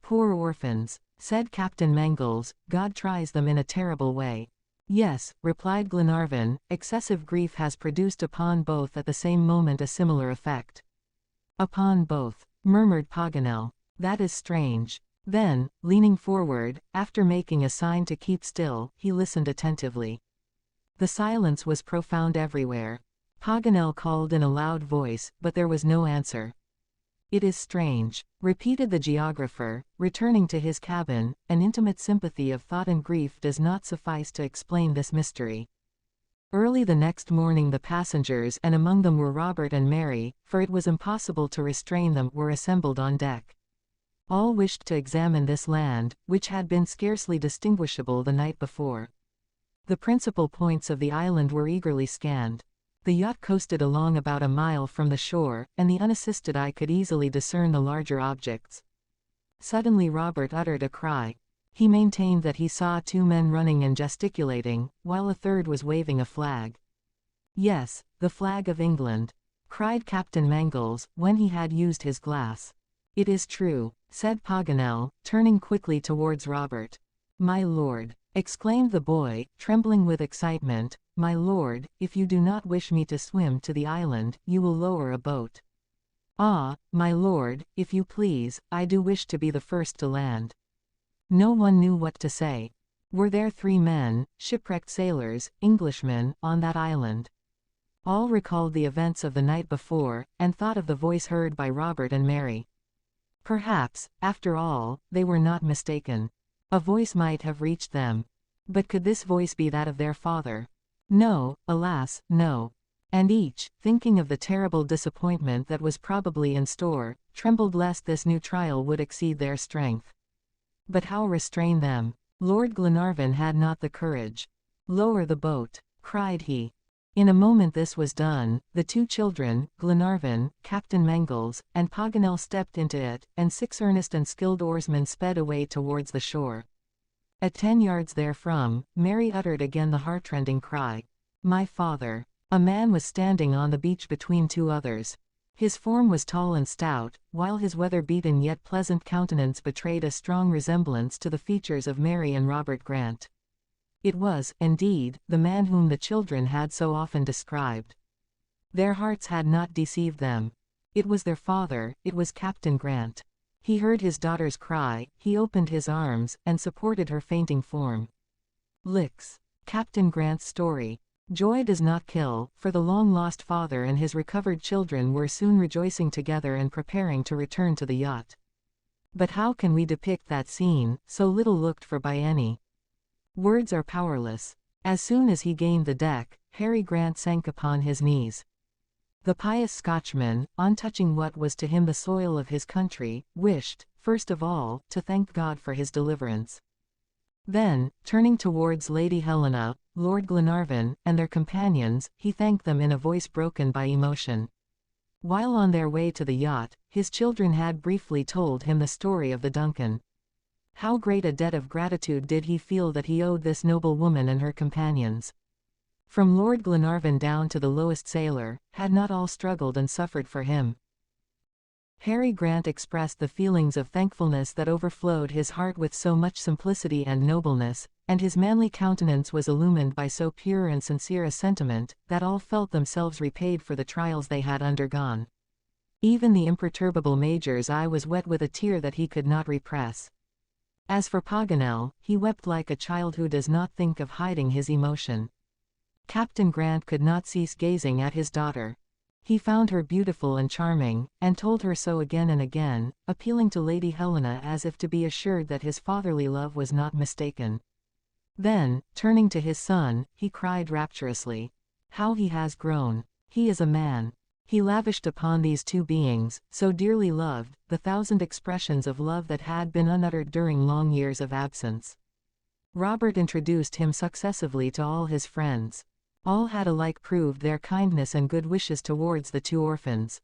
"Poor orphans," said Captain Mangles, "God tries them in a terrible way." "Yes," replied Glenarvan, "excessive grief has produced upon both at the same moment a similar effect." "Upon both," murmured Paganel. "That is strange." Then, leaning forward, after making a sign to keep still, he listened attentively. The silence was profound everywhere. Paganel called in a loud voice, but there was no answer. "It is strange," repeated the geographer, returning to his cabin. An intimate sympathy of thought and grief does not suffice to explain this mystery. Early the next morning the passengers, and among them were Robert and Mary, for it was impossible to restrain them, were assembled on deck. All wished to examine this land, which had been scarcely distinguishable the night before. The principal points of the island were eagerly scanned. The yacht coasted along about a mile from the shore, and the unassisted eye could easily discern the larger objects. Suddenly Robert uttered a cry. He maintained that he saw two men running and gesticulating, while a third was waving a flag. "Yes, the flag of England," cried Captain Mangles, when he had used his glass. "It is true," said Paganel, turning quickly towards Robert. "My lord," exclaimed the boy, trembling with excitement, "my lord, if you do not wish me to swim to the island, you will lower a boat." "Ah, my lord, if you please, I do wish to be the first to land." No one knew what to say. Were there 3 men, shipwrecked sailors, Englishmen, on that island? All recalled the events of the night before, and thought of the voice heard by Robert and Mary. Perhaps, after all, they were not mistaken. A voice might have reached them. But could this voice be that of their father? No, alas, no. And each, thinking of the terrible disappointment that was probably in store, trembled lest this new trial would exceed their strength. But how restrain them? Lord Glenarvan had not the courage. "Lower the boat," cried he. In a moment this was done. The 2 children, Glenarvan, Captain Mangles, and Paganel stepped into it, and 6 earnest and skilled oarsmen sped away towards the shore. At 10 yards therefrom, Mary uttered again the heartrending cry, "My father!" A man was standing on the beach between 2 others. His form was tall and stout, while his weather-beaten yet pleasant countenance betrayed a strong resemblance to the features of Mary and Robert Grant. It was, indeed, the man whom the children had so often described. Their hearts had not deceived them. It was their father, it was Captain Grant. He heard his daughter's cry, he opened his arms, and supported her fainting form. Licks. Captain Grant's story. Joy does not kill, for the long-lost father and his recovered children were soon rejoicing together and preparing to return to the yacht. But how can we depict that scene, so little looked for by any? Words are powerless. As soon as he gained the deck, Harry Grant sank upon his knees. The pious Scotchman, on touching what was to him the soil of his country, wished, first of all, to thank God for his deliverance. Then, turning towards Lady Helena, Lord Glenarvan, and their companions, he thanked them in a voice broken by emotion. While on their way to the yacht, his children had briefly told him the story of the Duncan. How great a debt of gratitude did he feel that he owed this noble woman and her companions. From Lord Glenarvan down to the lowest sailor, had not all struggled and suffered for him? Harry Grant expressed the feelings of thankfulness that overflowed his heart with so much simplicity and nobleness, and his manly countenance was illumined by so pure and sincere a sentiment, that all felt themselves repaid for the trials they had undergone. Even the imperturbable Major's eye was wet with a tear that he could not repress. As for Paganel, he wept like a child who does not think of hiding his emotion. Captain Grant could not cease gazing at his daughter. He found her beautiful and charming, and told her so again and again, appealing to Lady Helena as if to be assured that his fatherly love was not mistaken. Then, turning to his son, he cried rapturously, "How he has grown! He is a man!" He lavished upon these 2 beings, so dearly loved, the 1,000 expressions of love that had been unuttered during long years of absence. Robert introduced him successively to all his friends. All had alike proved their kindness and good wishes towards the 2 orphans.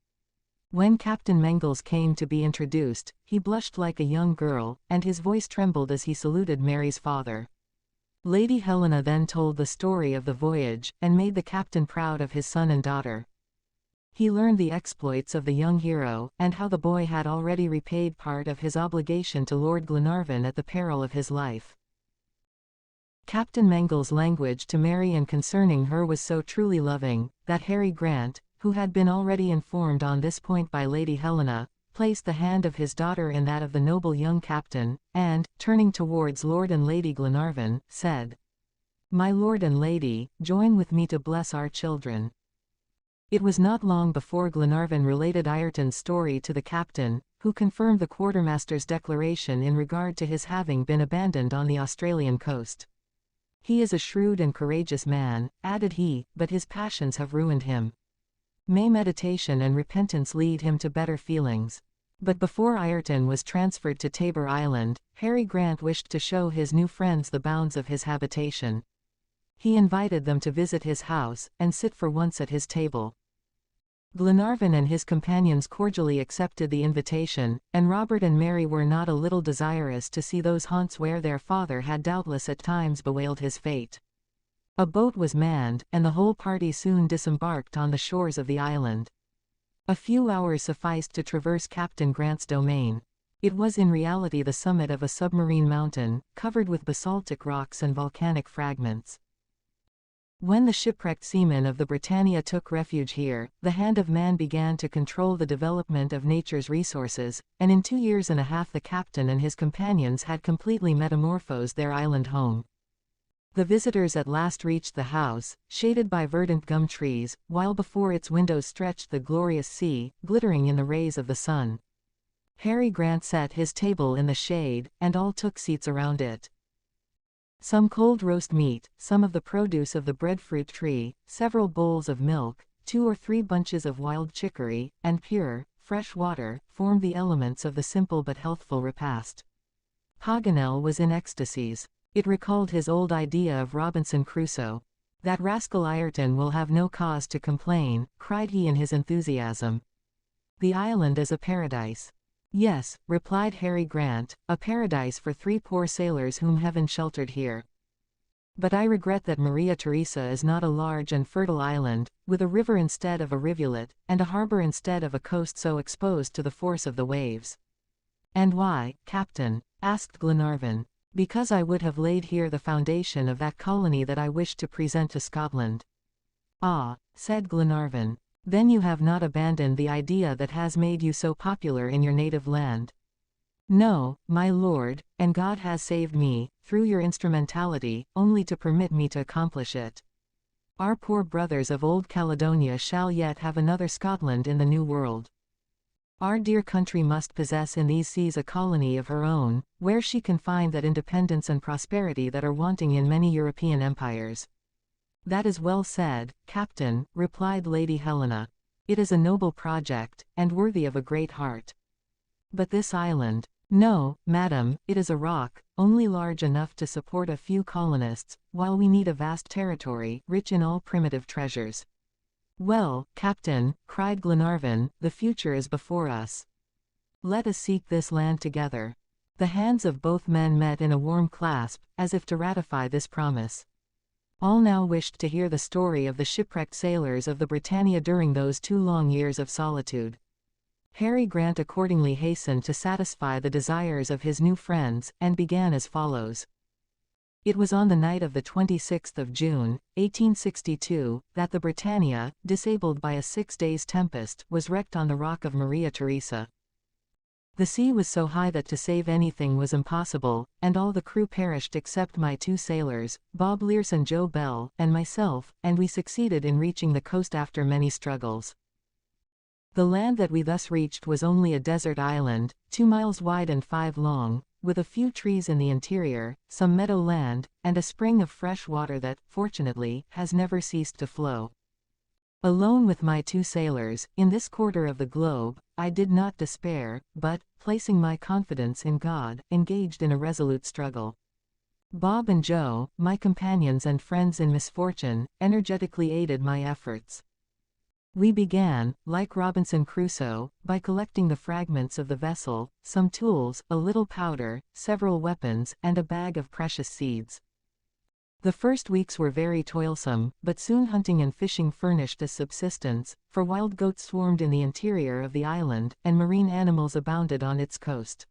When Captain Mangles came to be introduced, he blushed like a young girl, and his voice trembled as he saluted Mary's father. Lady Helena then told the story of the voyage, and made the captain proud of his son and daughter. He learned the exploits of the young hero, and how the boy had already repaid part of his obligation to Lord Glenarvan at the peril of his life. Captain Mangles' language to Mary and concerning her was so truly loving, that Harry Grant, who had been already informed on this point by Lady Helena, placed the hand of his daughter in that of the noble young captain, and, turning towards Lord and Lady Glenarvan, said, "My lord and lady, join with me to bless our children." It was not long before Glenarvan related Ayrton's story to the captain, who confirmed the quartermaster's declaration in regard to his having been abandoned on the Australian coast. "He is a shrewd and courageous man," added he, "but his passions have ruined him. May meditation and repentance lead him to better feelings." But before Ayrton was transferred to Tabor Island, Harry Grant wished to show his new friends the bounds of his habitation. He invited them to visit his house, and sit for once at his table. Glenarvan and his companions cordially accepted the invitation, and Robert and Mary were not a little desirous to see those haunts where their father had doubtless at times bewailed his fate. A boat was manned, and the whole party soon disembarked on the shores of the island. A few hours sufficed to traverse Captain Grant's domain. It was in reality the summit of a submarine mountain, covered with basaltic rocks and volcanic fragments. When the shipwrecked seamen of the Britannia took refuge here, the hand of man began to control the development of nature's resources, and in 2 years and a half the captain and his companions had completely metamorphosed their island home. The visitors at last reached the house, shaded by verdant gum trees, while before its windows stretched the glorious sea, glittering in the rays of the sun. Harry Grant set his table in the shade, and all took seats around it. Some cold roast meat, some of the produce of the breadfruit tree, several bowls of milk, 2 or 3 bunches of wild chicory, and pure, fresh water, formed the elements of the simple but healthful repast. Paganel was in ecstasies. It recalled his old idea of Robinson Crusoe. "That rascal Ayrton will have no cause to complain," cried he in his enthusiasm. "The island is a paradise." "Yes," replied Harry Grant, "a paradise for 3 poor sailors whom heaven sheltered here. But I regret that Maria Theresa is not a large and fertile island, with a river instead of a rivulet, and a harbor instead of a coast so exposed to the force of the waves." "And why, Captain?" asked Glenarvan. "Because I would have laid here the foundation of that colony that I wished to present to Scotland." "Ah," said Glenarvan. "Then you have not abandoned the idea that has made you so popular in your native land." "No, my lord, and God has saved me, through your instrumentality, only to permit me to accomplish it. Our poor brothers of Old Caledonia shall yet have another Scotland in the New World. Our dear country must possess in these seas a colony of her own, where she can find that independence and prosperity that are wanting in many European empires." "That is well said, Captain," replied Lady Helena. "It is a noble project, and worthy of a great heart. But this island—" "No, madam, it is a rock, only large enough to support a few colonists, while we need a vast territory, rich in all primitive treasures." "Well, Captain," cried Glenarvan, "the future is before us. Let us seek this land together." The hands of both men met in a warm clasp, as if to ratify this promise. All now wished to hear the story of the shipwrecked sailors of the Britannia during those 2 long years of solitude. Harry Grant accordingly hastened to satisfy the desires of his new friends, and began as follows. It was on the night of the 26th of June, 1862, that the Britannia, disabled by a 6 days' tempest, was wrecked on the rock of Maria Theresa. The sea was so high that to save anything was impossible, and all the crew perished except my 2 sailors, Bob Learse and Joe Bell, and myself, and we succeeded in reaching the coast after many struggles. The land that we thus reached was only a desert island, 2 miles wide and 5 long, with a few trees in the interior, some meadow land, and a spring of fresh water that, fortunately, has never ceased to flow. Alone with my 2 sailors, in this quarter of the globe, I did not despair, but, placing my confidence in God, engaged in a resolute struggle. Bob and Joe, my companions and friends in misfortune, energetically aided my efforts. We began, like Robinson Crusoe, by collecting the fragments of the vessel, some tools, a little powder, several weapons, and a bag of precious seeds. The first weeks were very toilsome, but soon hunting and fishing furnished us subsistence, for wild goats swarmed in the interior of the island, and marine animals abounded on its coast.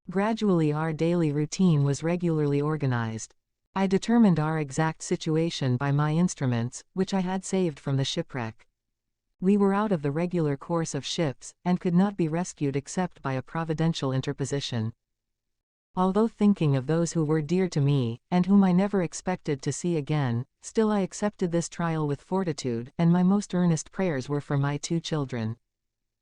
Gradually our daily routine was regularly organized. I determined our exact situation by my instruments, which I had saved from the shipwreck. We were out of the regular course of ships, and could not be rescued except by a providential interposition. Although thinking of those who were dear to me, and whom I never expected to see again, still I accepted this trial with fortitude, and my most earnest prayers were for my 2 children.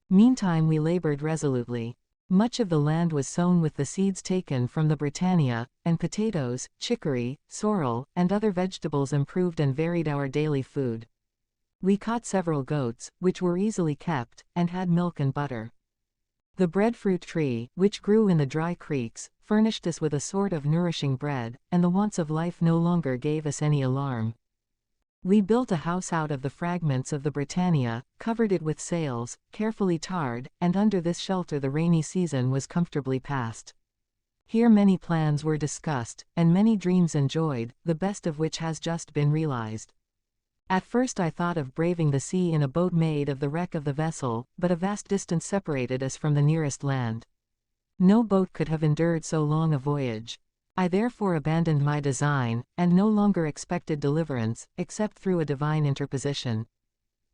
Meantime we labored resolutely. Much of the land was sown with the seeds taken from the Britannia, and potatoes, chicory, sorrel, and other vegetables improved and varied our daily food. We caught several goats, which were easily kept, and had milk and butter. The breadfruit tree, which grew in the dry creeks, furnished us with a sort of nourishing bread, and the wants of life no longer gave us any alarm. We built a house out of the fragments of the Britannia, covered it with sails, carefully tarred, and under this shelter the rainy season was comfortably passed. Here many plans were discussed, and many dreams enjoyed, the best of which has just been realized. At first I thought of braving the sea in a boat made of the wreck of the vessel, but a vast distance separated us from the nearest land. No boat could have endured so long a voyage. I therefore abandoned my design, and no longer expected deliverance, except through a divine interposition.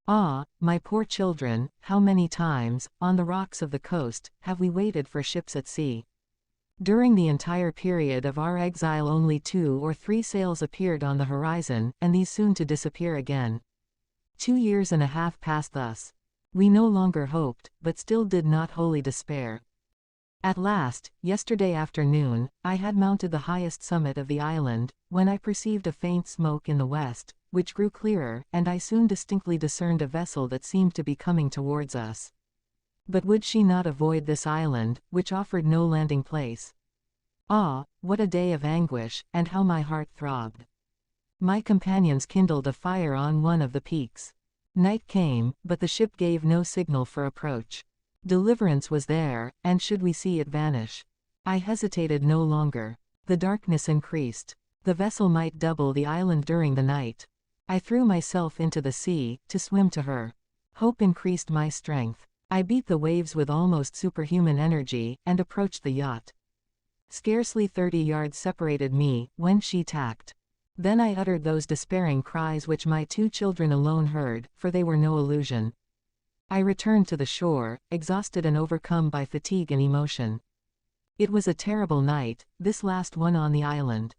Ah, my poor children, how many times, on the rocks of the coast, have we waited for ships at sea? During the entire period of our exile only 2 or 3 sails appeared on the horizon, and these soon to disappear again. 2 years and a half passed thus. We no longer hoped, but still did not wholly despair. At last, yesterday afternoon, I had mounted the highest summit of the island, when I perceived a faint smoke in the west, which grew clearer, and I soon distinctly discerned a vessel that seemed to be coming towards us. But would she not avoid this island, which offered no landing place? Ah, what a day of anguish, and how my heart throbbed! My companions kindled a fire on one of the peaks. Night came, but the ship gave no signal for approach. Deliverance was there, and should we see it vanish? I hesitated no longer. The darkness increased. The vessel might double the island during the night. I threw myself into the sea, to swim to her. Hope increased my strength. I beat the waves with almost superhuman energy, and approached the yacht. Scarcely 30 yards separated me, when she tacked. Then I uttered those despairing cries which my 2 children alone heard, for they were no illusion. I returned to the shore, exhausted and overcome by fatigue and emotion. It was a terrible night, this last one on the island.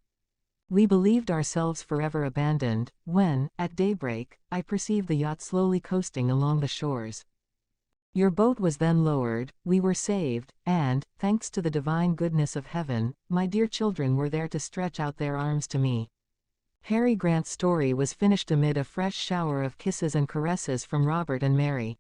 We believed ourselves forever abandoned, when, at daybreak, I perceived the yacht slowly coasting along the shores. Your boat was then lowered, we were saved, and, thanks to the divine goodness of heaven, my dear children were there to stretch out their arms to me. Harry Grant's story was finished amid a fresh shower of kisses and caresses from Robert and Mary.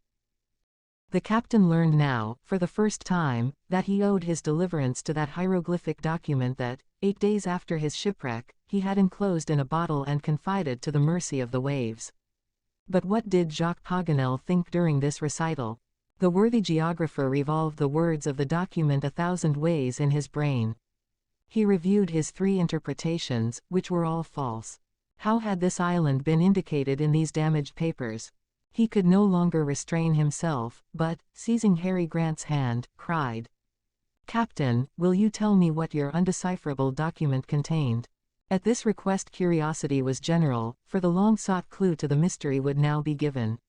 The captain learned now, for the first time, that he owed his deliverance to that hieroglyphic document that, 8 days after his shipwreck, he had enclosed in a bottle and confided to the mercy of the waves. But what did Jacques Paganel think during this recital? The worthy geographer revolved the words of the document 1,000 ways in his brain. He reviewed his 3 interpretations, which were all false. How had this island been indicated in these damaged papers? He could no longer restrain himself, but, seizing Harry Grant's hand, cried, "Captain, will you tell me what your undecipherable document contained?" At this request curiosity was general, for the long-sought clue to the mystery would now be given.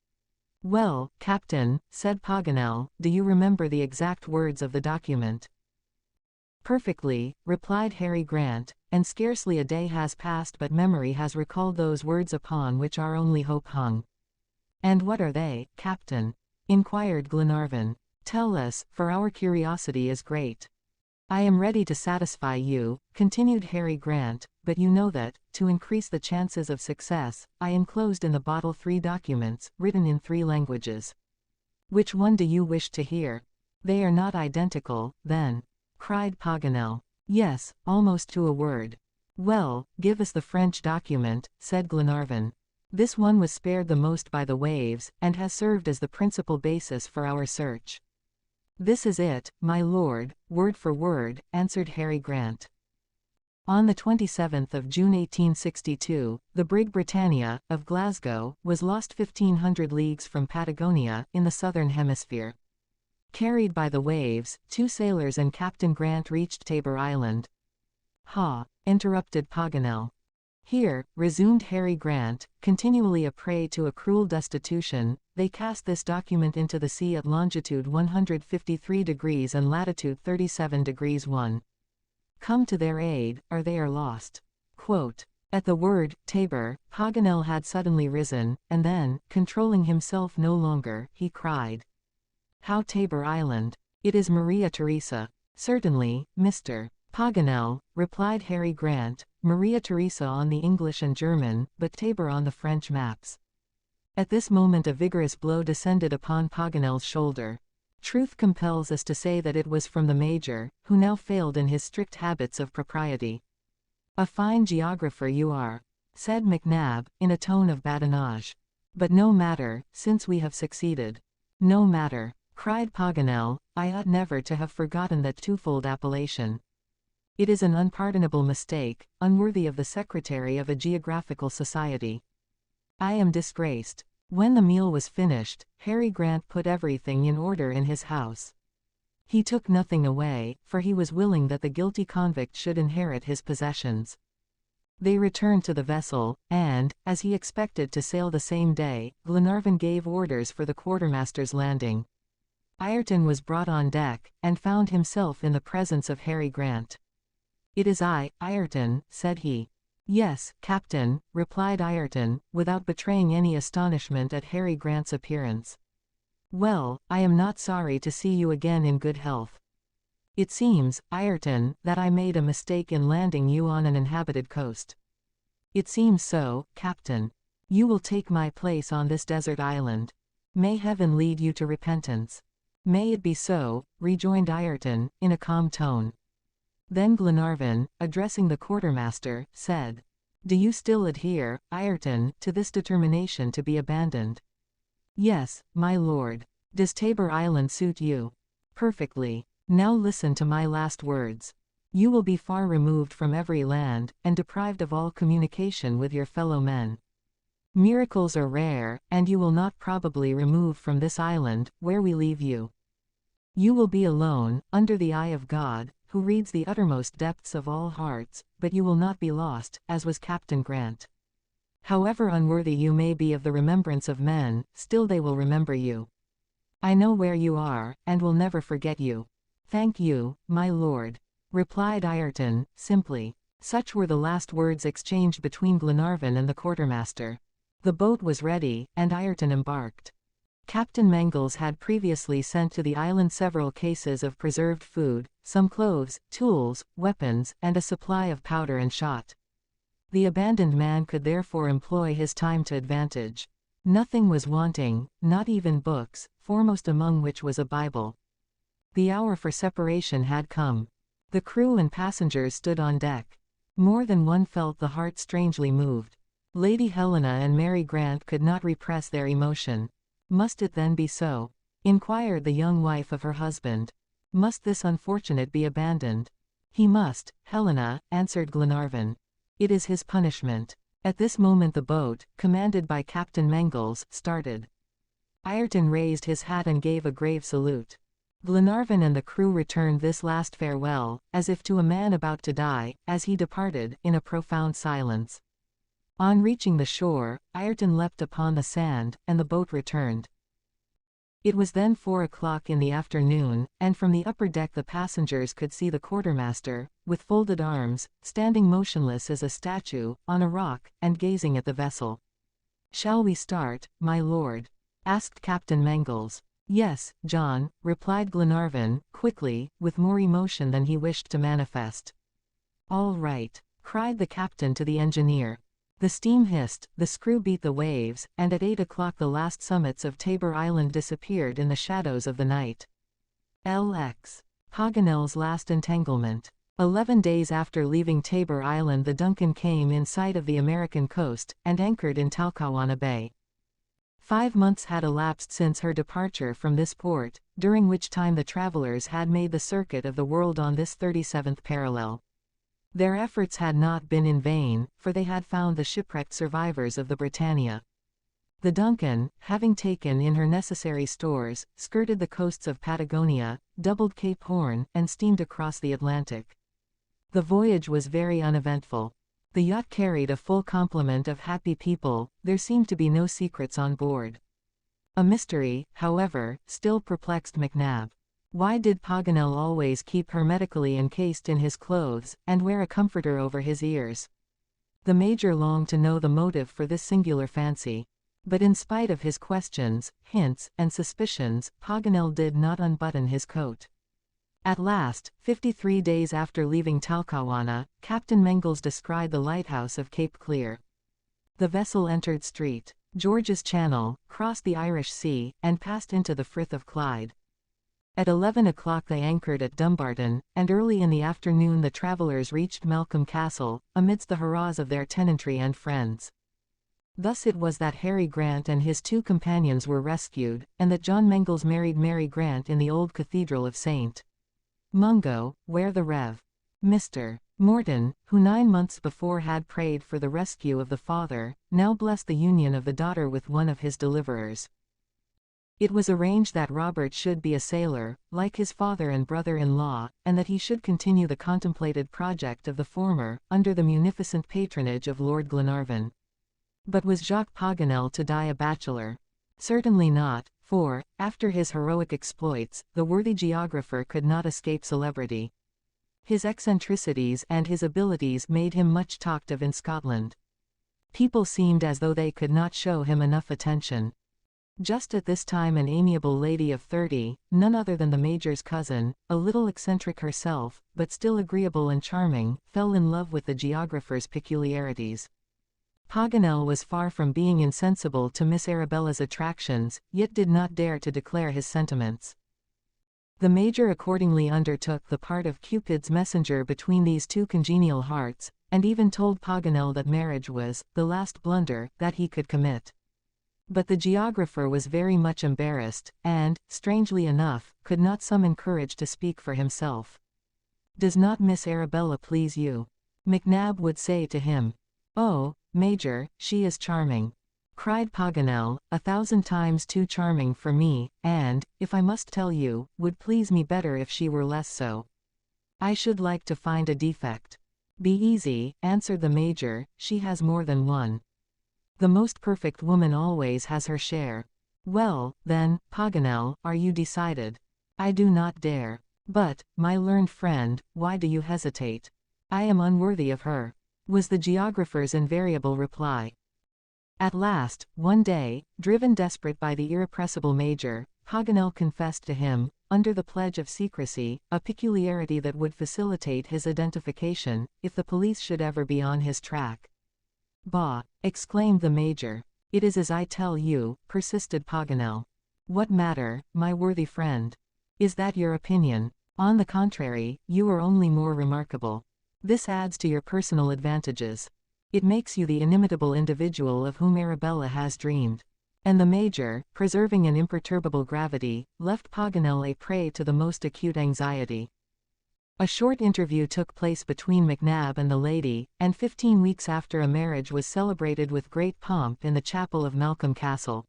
"Well, Captain," said Paganel, "do you remember the exact words of the document?" "Perfectly," replied Harry Grant, "and scarcely a day has passed but memory has recalled those words upon which our only hope hung." "And what are they, Captain?" inquired Glenarvan. "Tell us, for our curiosity is great." "I am ready to satisfy you," continued Harry Grant, "but you know that, to increase the chances of success, I enclosed in the bottle 3 documents, written in 3 languages. Which one do you wish to hear?" "They are not identical, then?" cried Paganel. "Yes, almost to a word." "Well, give us the French document," said Glenarvan. "This one was spared the most by the waves, and has served as the principal basis for our search." "This is it, my lord, word for word," answered Harry Grant. On the 27th of June 1862, the brig Britannia, of Glasgow, was lost 1,500 leagues from Patagonia, in the southern hemisphere. Carried by the waves, 2 sailors and Captain Grant reached Tabor Island. "Ha!" interrupted Paganel. "Here," resumed Harry Grant, continually a prey to a cruel destitution, "they cast this document into the sea at longitude 153 degrees and latitude 37 degrees 1. Come to their aid, or they are lost." At the word, Tabor, Paganel had suddenly risen, and then, controlling himself no longer, he cried, "How Tabor Island? It is Maria Theresa." "Certainly, Mr. Paganel," replied Harry Grant, "Maria Theresa on the English and German, but Tabor on the French maps." At this moment a vigorous blow descended upon Paganel's shoulder. Truth compels us to say that it was from the Major, who now failed in his strict habits of propriety. "A fine geographer you are," said McNab, in a tone of badinage. "But no matter, since we have succeeded." "No matter," cried Paganel, "I ought never to have forgotten that twofold appellation. It is an unpardonable mistake, unworthy of the secretary of a geographical society." I am disgraced." When the meal was finished, Harry Grant put everything in order in his house. He took nothing away, for he was willing that the guilty convict should inherit his possessions. They returned to the vessel, and, as he expected to sail the same day, Glenarvan gave orders for the quartermaster's landing. Ayrton was brought on deck, and found himself in the presence of Harry Grant. "It is I, Ayrton," said he. "Yes, Captain," replied Ayrton, without betraying any astonishment at Harry Grant's appearance. "Well, I am not sorry to see you again in good health. It seems, Ayrton, that I made a mistake in landing you on an inhabited coast." "It seems so, Captain. You will take my place on this desert island. May Heaven lead you to repentance." "May it be so," rejoined Ayrton, in a calm tone. Then Glenarvan, addressing the quartermaster, said, "Do you still adhere, Ayrton, to this determination to be abandoned?" "Yes, my lord." "Does Tabor Island suit you?" "Perfectly. Now listen to my last words. You will be far removed from every land, and deprived of all communication with your fellow men. Miracles are rare, and you will not probably remove from this island, where we leave you. You will be alone, under the eye of God, who reads the uttermost depths of all hearts, but you will not be lost, as was Captain Grant. However unworthy you may be of the remembrance of men, still they will remember you. I know where you are, and will never forget you." "Thank you, my lord," replied Ayrton, simply. Such were the last words exchanged between Glenarvan and the quartermaster. The boat was ready, and Ayrton embarked. Captain Mangles had previously sent to the island several cases of preserved food, some clothes, tools, weapons, and a supply of powder and shot. The abandoned man could therefore employ his time to advantage. Nothing was wanting, not even books, foremost among which was a Bible. The hour for separation had come. The crew and passengers stood on deck. More than one felt the heart strangely moved. Lady Helena and Mary Grant could not repress their emotion. "Must it then be so?" inquired the young wife of her husband. "Must this unfortunate be abandoned?" "He must, Helena," answered Glenarvan. "It is his punishment." At this moment the boat, commanded by Captain Mangles, started. Ayrton raised his hat and gave a grave salute. Glenarvan and the crew returned this last farewell, as if to a man about to die, as he departed, in a profound silence. On reaching the shore, Ayrton leapt upon the sand, and the boat returned. It was then 4 o'clock in the afternoon, and from the upper deck the passengers could see the quartermaster, with folded arms, standing motionless as a statue, on a rock, and gazing at the vessel. "Shall we start, my lord?" asked Captain Mangles. "Yes, John," replied Glenarvan, quickly, with more emotion than he wished to manifest. "All right," cried the captain to the engineer. The steam hissed, the screw beat the waves, and at 8 o'clock the last summits of Tabor Island disappeared in the shadows of the night. LX. Paganel's last entanglement. 11 days after leaving Tabor Island the Duncan came in sight of the American coast, and anchored in Talcahuano Bay. 5 months had elapsed since her departure from this port, during which time the travelers had made the circuit of the world on this 37th parallel. Their efforts had not been in vain, for they had found the shipwrecked survivors of the Britannia. The Duncan, having taken in her necessary stores, skirted the coasts of Patagonia, doubled Cape Horn, and steamed across the Atlantic. The voyage was very uneventful. The yacht carried a full complement of happy people, there seemed to be no secrets on board. A mystery, however, still perplexed McNab. Why did Paganel always keep hermetically encased in his clothes, and wear a comforter over his ears? The Major longed to know the motive for this singular fancy. But in spite of his questions, hints, and suspicions, Paganel did not unbutton his coat. At last, 53 days after leaving Talcahuano, Captain Mangles descried the lighthouse of Cape Clear. The vessel entered St. George's Channel, crossed the Irish Sea, and passed into the Frith of Clyde. At 11 o'clock they anchored at Dumbarton, and early in the afternoon the travelers reached Malcolm Castle, amidst the hurrahs of their tenantry and friends. Thus it was that Harry Grant and his 2 companions were rescued, and that John Mangles married Mary Grant in the old Cathedral of St. Mungo, where the Rev. Mr. Morton, who 9 months before had prayed for the rescue of the father, now blessed the union of the daughter with one of his deliverers. It was arranged that Robert should be a sailor, like his father and brother-in-law, and that he should continue the contemplated project of the former, under the munificent patronage of Lord Glenarvan. But was Jacques Paganel to die a bachelor? Certainly not, for, after his heroic exploits, the worthy geographer could not escape celebrity. His eccentricities and his abilities made him much talked of in Scotland. People seemed as though they could not show him enough attention. Just at this time an amiable lady of 30, none other than the Major's cousin, a little eccentric herself, but still agreeable and charming, fell in love with the geographer's peculiarities. Paganel was far from being insensible to Miss Arabella's attractions, yet did not dare to declare his sentiments. The Major accordingly undertook the part of Cupid's messenger between these two congenial hearts, and even told Paganel that marriage was the last blunder that he could commit. But the geographer was very much embarrassed, and, strangely enough, could not summon courage to speak for himself. "Does not Miss Arabella please you?" McNab would say to him. "Oh, Major, she is charming," cried Paganel, "1,000 times too charming for me, and, if I must tell you, would please me better if she were less so. I should like to find a defect." "Be easy," answered the Major, "she has more than one. The most perfect woman always has her share." "Well, then, Paganel, are you decided?" "I do not dare." "But, my learned friend, why do you hesitate?" "I am unworthy of her," was the geographer's invariable reply. At last, one day, driven desperate by the irrepressible Major, Paganel confessed to him, under the pledge of secrecy, a peculiarity that would facilitate his identification, if the police should ever be on his track. "Bah!" exclaimed the Major. "It is as I tell you," persisted Paganel. "What matter, my worthy friend? Is that your opinion? On the contrary, you are only more remarkable. This adds to your personal advantages. It makes you the inimitable individual of whom Arabella has dreamed." And the Major, preserving an imperturbable gravity, left Paganel a prey to the most acute anxiety. A short interview took place between McNab and the lady, and 15 weeks after a marriage was celebrated with great pomp in the chapel of Malcolm Castle.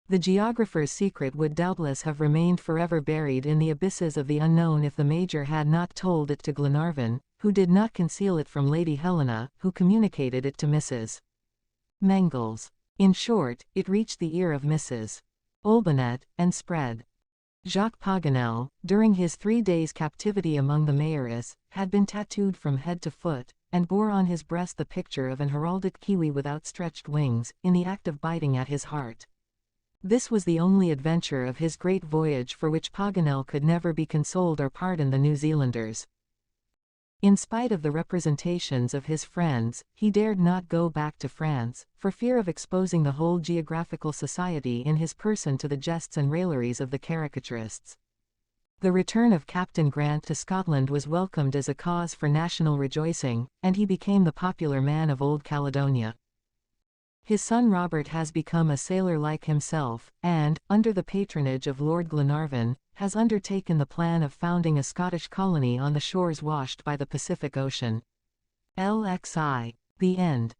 The geographer's secret would doubtless have remained forever buried in the abysses of the unknown if the Major had not told it to Glenarvan, who did not conceal it from Lady Helena, who communicated it to Mrs. Mangles. In short, it reached the ear of Mrs. Olbinett, and spread. Jacques Paganel, during his 3 days' captivity among the Maoris, had been tattooed from head to foot, and bore on his breast the picture of an heralded kiwi with outstretched wings, in the act of biting at his heart. This was the only adventure of his great voyage for which Paganel could never be consoled or pardon the New Zealanders. In spite of the representations of his friends, he dared not go back to France, for fear of exposing the whole Geographical Society in his person to the jests and railleries of the caricaturists. The return of Captain Grant to Scotland was welcomed as a cause for national rejoicing, and he became the popular man of Old Caledonia. His son Robert has become a sailor like himself, and, under the patronage of Lord Glenarvan, has undertaken the plan of founding a Scottish colony on the shores washed by the Pacific Ocean. LXI. The End.